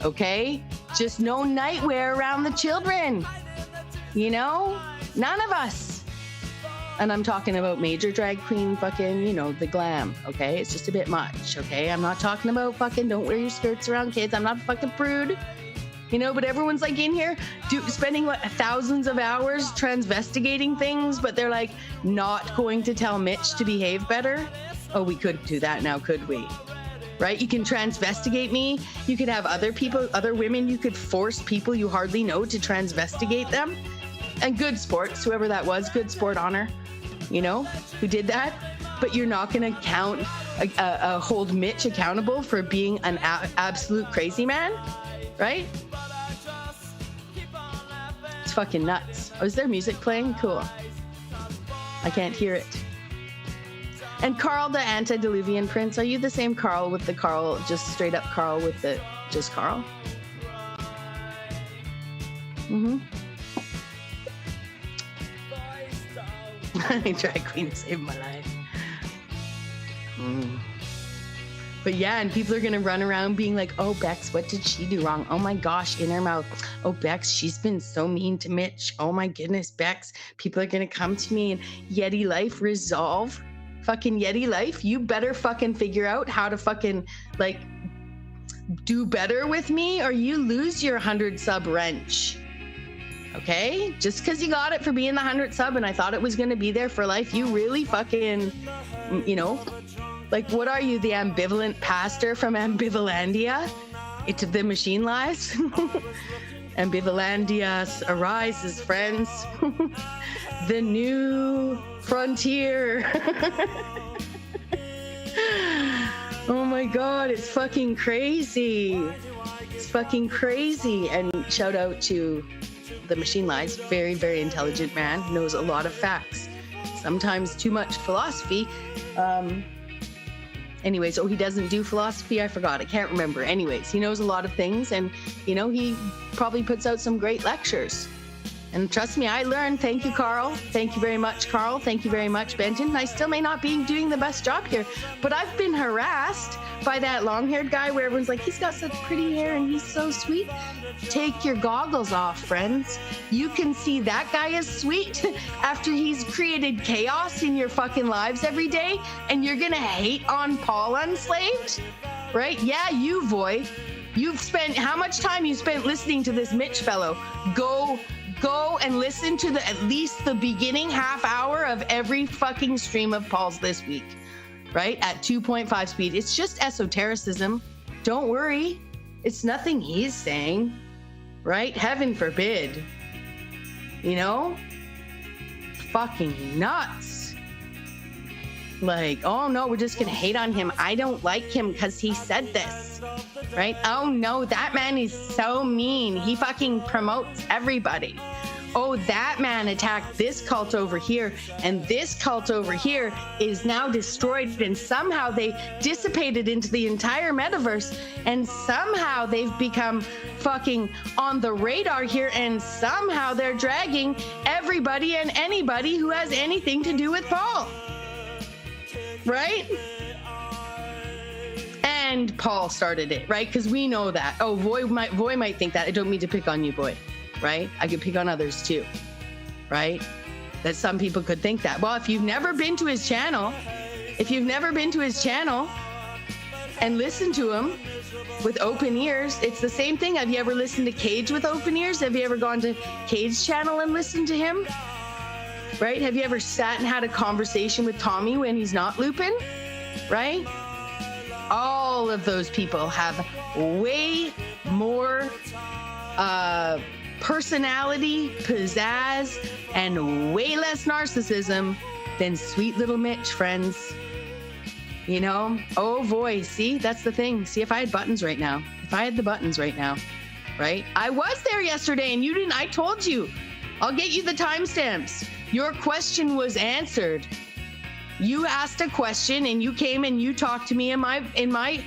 G: Okay? Just no nightwear around the children. You know? None of us. And I'm talking about major drag queen fucking, you know, the glam, okay? It's just a bit much, okay? I'm not talking about fucking don't wear your skirts around kids. I'm not a fucking prude. You know, but everyone's like in here spending what, thousands of hours transvestigating things, but they're like not going to tell Mitch to behave better. Oh, we could do that now, could we? Right? You can transvestigate me. You could have other people, other women. You could force people you hardly know to transvestigate them. And good sports, whoever that was, good sport honor, you know, who did that. But you're not going to hold Mitch accountable for being an absolute crazy man, right? It's fucking nuts. Oh, is there music playing? Cool. I can't hear it. And Carl, the antediluvian prince, are you the same Carl with the Carl, just straight up Carl with the just Carl? Drag queen saved my life. But yeah, and people are gonna run around being like, oh, Bex, what did she do wrong? Oh my gosh, in her mouth. Oh, Bex, she's been so mean to Mitch. Oh my goodness, Bex. People are gonna come to me and Yeti Life resolve. Fucking Yeti Life, you better fucking figure out how to fucking like do better with me or you lose your 100 sub wrench. Okay? Just because you got it for being the 100 sub and I thought it was going to be there for life, you really fucking, you know, like what are you, the ambivalent pastor from Ambivalandia? It's the machine lives. Ambivalandia arises, friends. The new frontier. Oh my God, it's fucking crazy. It's fucking crazy. And shout out to the Machine Lies, very, very intelligent man, knows a lot of facts, sometimes too much philosophy. Anyways, he doesn't do philosophy, I forgot, I can't remember. Anyways, he knows a lot of things and, you know, he probably puts out some great lectures. And trust me, I learned. Thank you, Carl. Thank you very much, Carl. Thank you very much, Benton. I still may not be doing the best job here, but I've been harassed by that long-haired guy where everyone's like, he's got such pretty hair and he's so sweet. Take your goggles off, friends. You can see that guy is sweet after he's created chaos in your fucking lives every day, and you're gonna hate on Paul Unslaved? Right? Yeah, you, Voy. You've spent, how much time you spent listening to this Mitch fellow? Go and listen to at least the beginning half hour of every fucking stream of Paul's this week, right? At 2.5 speed. It's just esotericism. Don't worry. It's nothing he's saying, right? Heaven forbid. You know? Fucking nuts. Like, oh no, we're just gonna hate on him. I don't like him because he said this, right? Oh no, that man is so mean. He fucking promotes everybody. Oh, that man attacked this cult over here, and this cult over here is now destroyed, and somehow they dissipated into the entire metaverse, and somehow they've become fucking on the radar here, and somehow they're dragging everybody and anybody who has anything to do with Paul. Right? and Paul started it, right? Because we know that. Oh, Voy might think that. I don't mean to pick on you, Voy, right? I could pick on others too, right? That some people could think that. Well, if you've never been to his channel and listened to him with open ears, it's the same thing. Have you ever listened to Cage with open ears? Have you ever gone to Cage's channel and listened to him? Right? Have you ever sat and had a conversation with Tommy when he's not looping? Right? All of those people have way more personality, pizzazz, and way less narcissism than sweet little Mitch, friends. You know? Oh, boy. See, that's the thing. See, if I had buttons right now, right? I was there yesterday and you didn't. I told you. I'll get you the timestamps. Your question was answered. You asked a question and you came and you talked to me in my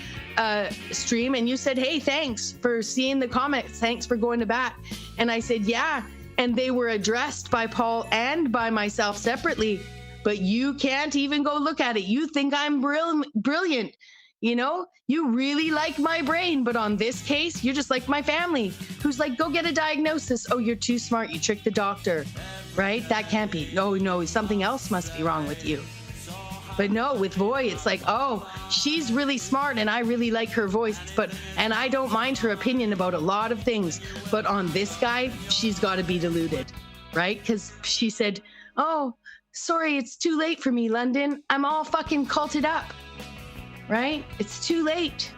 G: stream and you said, hey, thanks for seeing the comments. Thanks for going to bat. And I said, yeah. And they were addressed by Paul and by myself separately, but you can't even go look at it. You think I'm brilliant. You know, you really like my brain, but on this case, you're just like my family who's like, go get a diagnosis. Oh, you're too smart. You tricked the doctor, right? That can't be. Oh, no, something else must be wrong with you. But no, with Voy, it's like, oh, she's really smart and I really like her voice, and I don't mind her opinion about a lot of things. But on this guy, she's got to be deluded, right? Because she said, oh, sorry, it's too late for me, London. I'm all fucking culted up. Right? It's too late.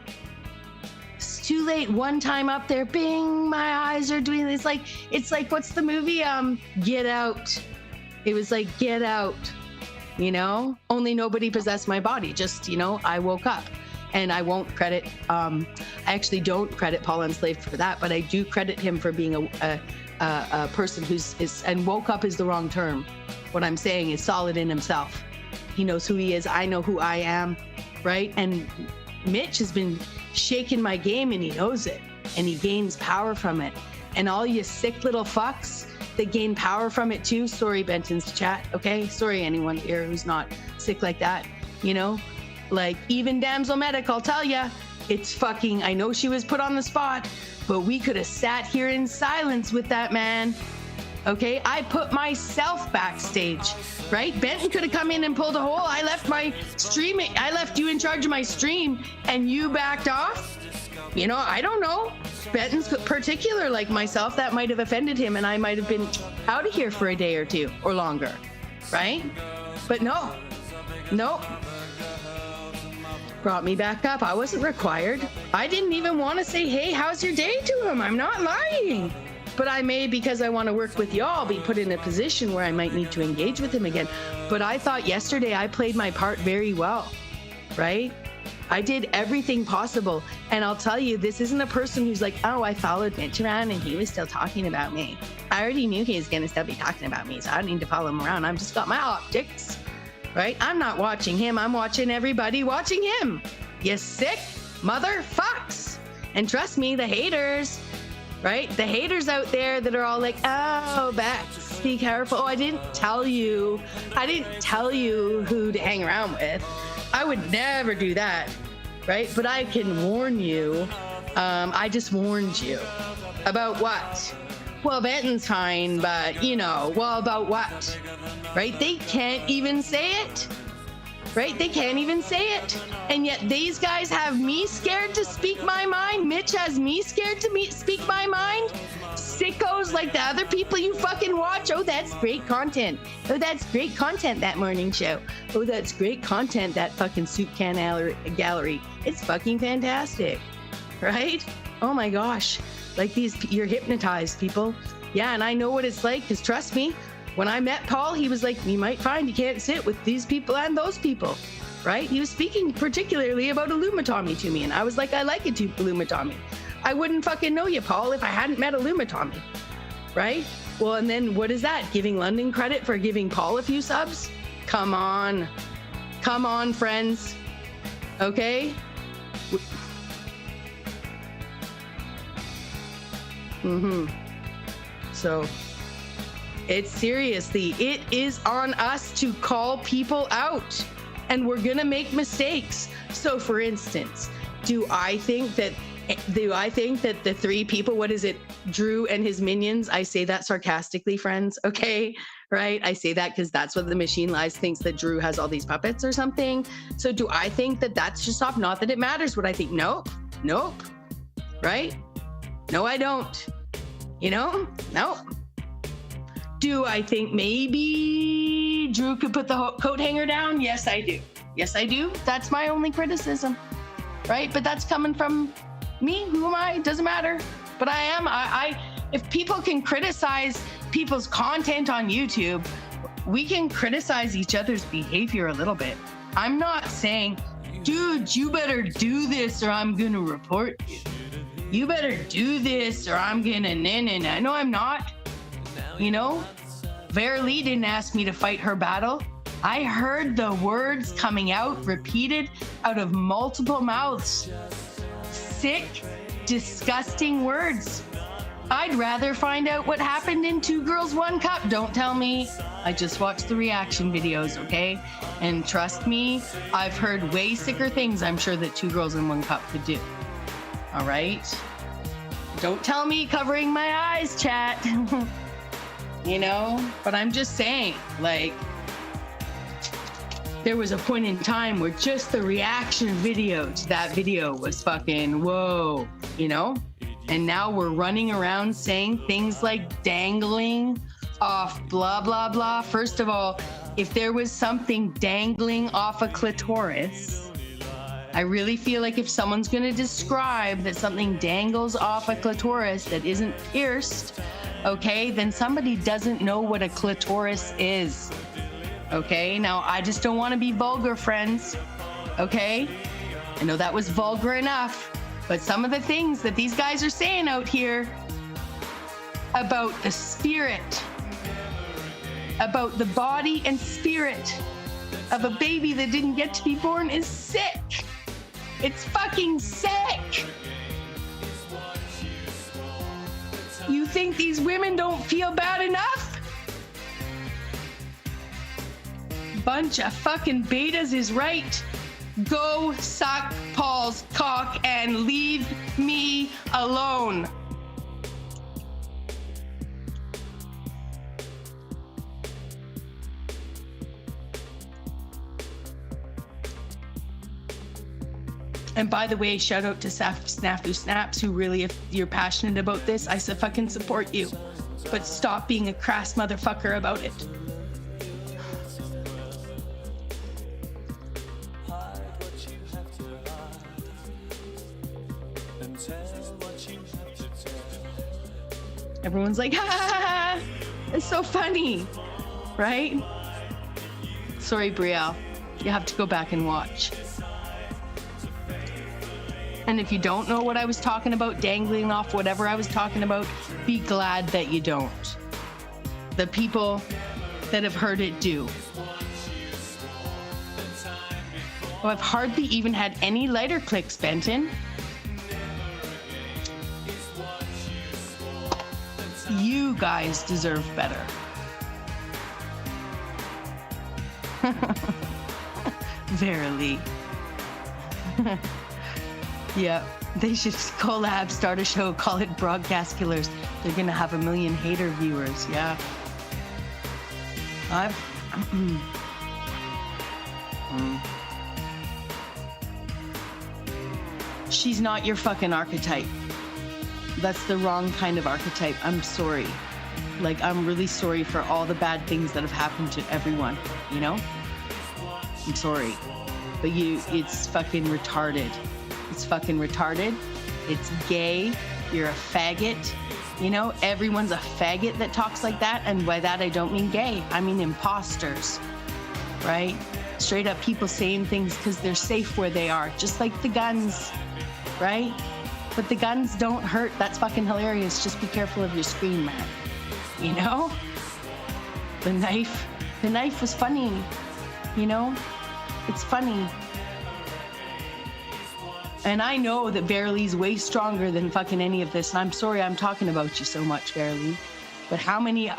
G: It's too late. One time up there, bing, my eyes are doing this. It's like, what's the movie? Get Out. It was like, Get Out, you know? Only nobody possessed my body. Just, you know, I woke up. And I won't credit, I actually don't credit Paul Enslaved for that, but I do credit him for being a person and woke up is the wrong term. What I'm saying is solid in himself. He knows who he is. I know who I am. Right? And Mitch has been shaking my game and he knows it. And he gains power from it. And all you sick little fucks that gain power from it too. Sorry, Benton's chat. Okay? Sorry, anyone here who's not sick like that. You know? Like, even Damsel Medic, I'll tell ya, it's fucking, I know she was put on the spot, but we could have sat here in silence with that man. Okay, I put myself backstage, right? Benton could have come in and pulled a hole. I left my stream. I left you in charge of my stream and you backed off. You know, I don't know. Benton's particular like myself, that might have offended him and I might have been out of here for a day or two or longer, right? But no. Brought me back up. I wasn't required. I didn't even want to say, hey, how's your day to him? I'm not lying. But I may, because I want to work with y'all, be put in a position where I might need to engage with him again. But I thought yesterday I played my part very well, right? I did everything possible. And I'll tell you, this isn't a person who's like, oh, I followed Mitch around and he was still talking about me. I already knew he was going to still be talking about me, so I don't need to follow him around. I've just got my optics, right? I'm not watching him. I'm watching everybody watching him. You sick motherfucks. And trust me, the haters, right? The haters out there that are all like, oh, Bex, be careful. Oh, I didn't tell you who to hang around with. I would never do that, right? But I can warn you. I just warned you. About what? Well, Benton's fine, but, you know, well, about what? Right? They can't even say it. Right? They can't even say it. And yet these guys have me scared to speak my mind. Mitch has me scared to speak my mind. Sickos like the other people you fucking watch. Oh, that's great content. Oh, that's great content, that morning show. Oh, that's great content, that fucking soup can gallery. It's fucking fantastic. Right? Oh my gosh. Like you're hypnotized, people. Yeah, and I know what it's like, because trust me, when I met Paul, he was like, you might find you can't sit with these people and those people, right? He was speaking particularly about Illumitomy to me, and I was like, I like it to Illumitomy. I wouldn't fucking know you, Paul, if I hadn't met Illumitomy, right? Well, and then what is that? Giving London credit for giving Paul a few subs? Come on. Come on, friends. Okay? So it's seriously, it is on us to call people out, and we're gonna make mistakes. So for instance, Do I think that the three people, what is it, Drew and his minions? I say that sarcastically, friends. Okay, right? I say that because that's what the Machine Lies thinks, that Drew has all these puppets or something. So do I think that that's just off? Not that it matters what I think. Nope. Right? No, I don't. Nope. Do I think maybe Drew could put the coat hanger down? Yes, I do. That's my only criticism, right? But that's coming from me. Who am I? Doesn't matter. But I am. If people can criticize people's content on YouTube, we can criticize each other's behavior a little bit. I'm not saying, dude, you better do this or I'm gonna report you. You better do this or I'm gonna na. No, I'm not. Verily didn't ask me to fight her battle. I heard the words coming out, repeated out of multiple mouths. Sick, disgusting words. I'd rather find out what happened in 2 Girls, 1 Cup. Don't tell me. I just watched the reaction videos, okay? And trust me, I've heard way sicker things I'm sure that 2 Girls and 1 Cup could do. All right? Don't tell me covering my eyes, chat. But I'm just saying, like, there was a point in time where just the reaction video to that video was fucking whoa, And now we're running around saying things like dangling off blah, blah, blah. First of all, if there was something dangling off a clitoris, I really feel like if someone's going to describe that something dangles off a clitoris that isn't pierced, okay, then somebody doesn't know what a clitoris is. Okay, now I just don't want to be vulgar, friends. Okay, I know that was vulgar enough, but some of the things that these guys are saying out here about the spirit, about the body and spirit of a baby that didn't get to be born is sick. It's fucking sick. You think these women don't feel bad enough? Bunch of fucking betas is right. Go suck Paul's cock and leave me alone. And by the way, shout out to Snafu Snaps, who really, if you're passionate about this, I fucking support you. But stop being a crass motherfucker about it. Everyone's like, ha ha ha ha, it's so funny, right? Sorry, Brielle, you have to go back and watch. And if you don't know what I was talking about, dangling off whatever I was talking about, be glad that you don't. The people that have heard it do. Oh, I've hardly even had any lighter clicks, Benton. You guys deserve better. Verily. Yeah, they should collab, start a show, call it Broadcast Killers. They're gonna have 1 million hater viewers, yeah. She's not your fucking archetype. That's the wrong kind of archetype. I'm sorry. Like, I'm really sorry for all the bad things that have happened to everyone, I'm sorry. But it's fucking retarded. It's fucking retarded. It's gay. You're a faggot. Everyone's a faggot that talks like that. And by that, I don't mean gay. I mean imposters, right? Straight up people saying things because they're safe where they are, just like the guns, right? But the guns don't hurt. That's fucking hilarious. Just be careful of your screen, man. The knife was funny, It's funny. And I know that Verily's way stronger than fucking any of this. And I'm sorry I'm talking about you so much, Verily. But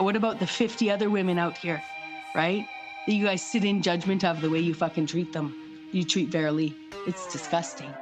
G: what about the 50 other women out here, right? That you guys sit in judgment of the way you fucking treat them. You treat Verily. It's disgusting.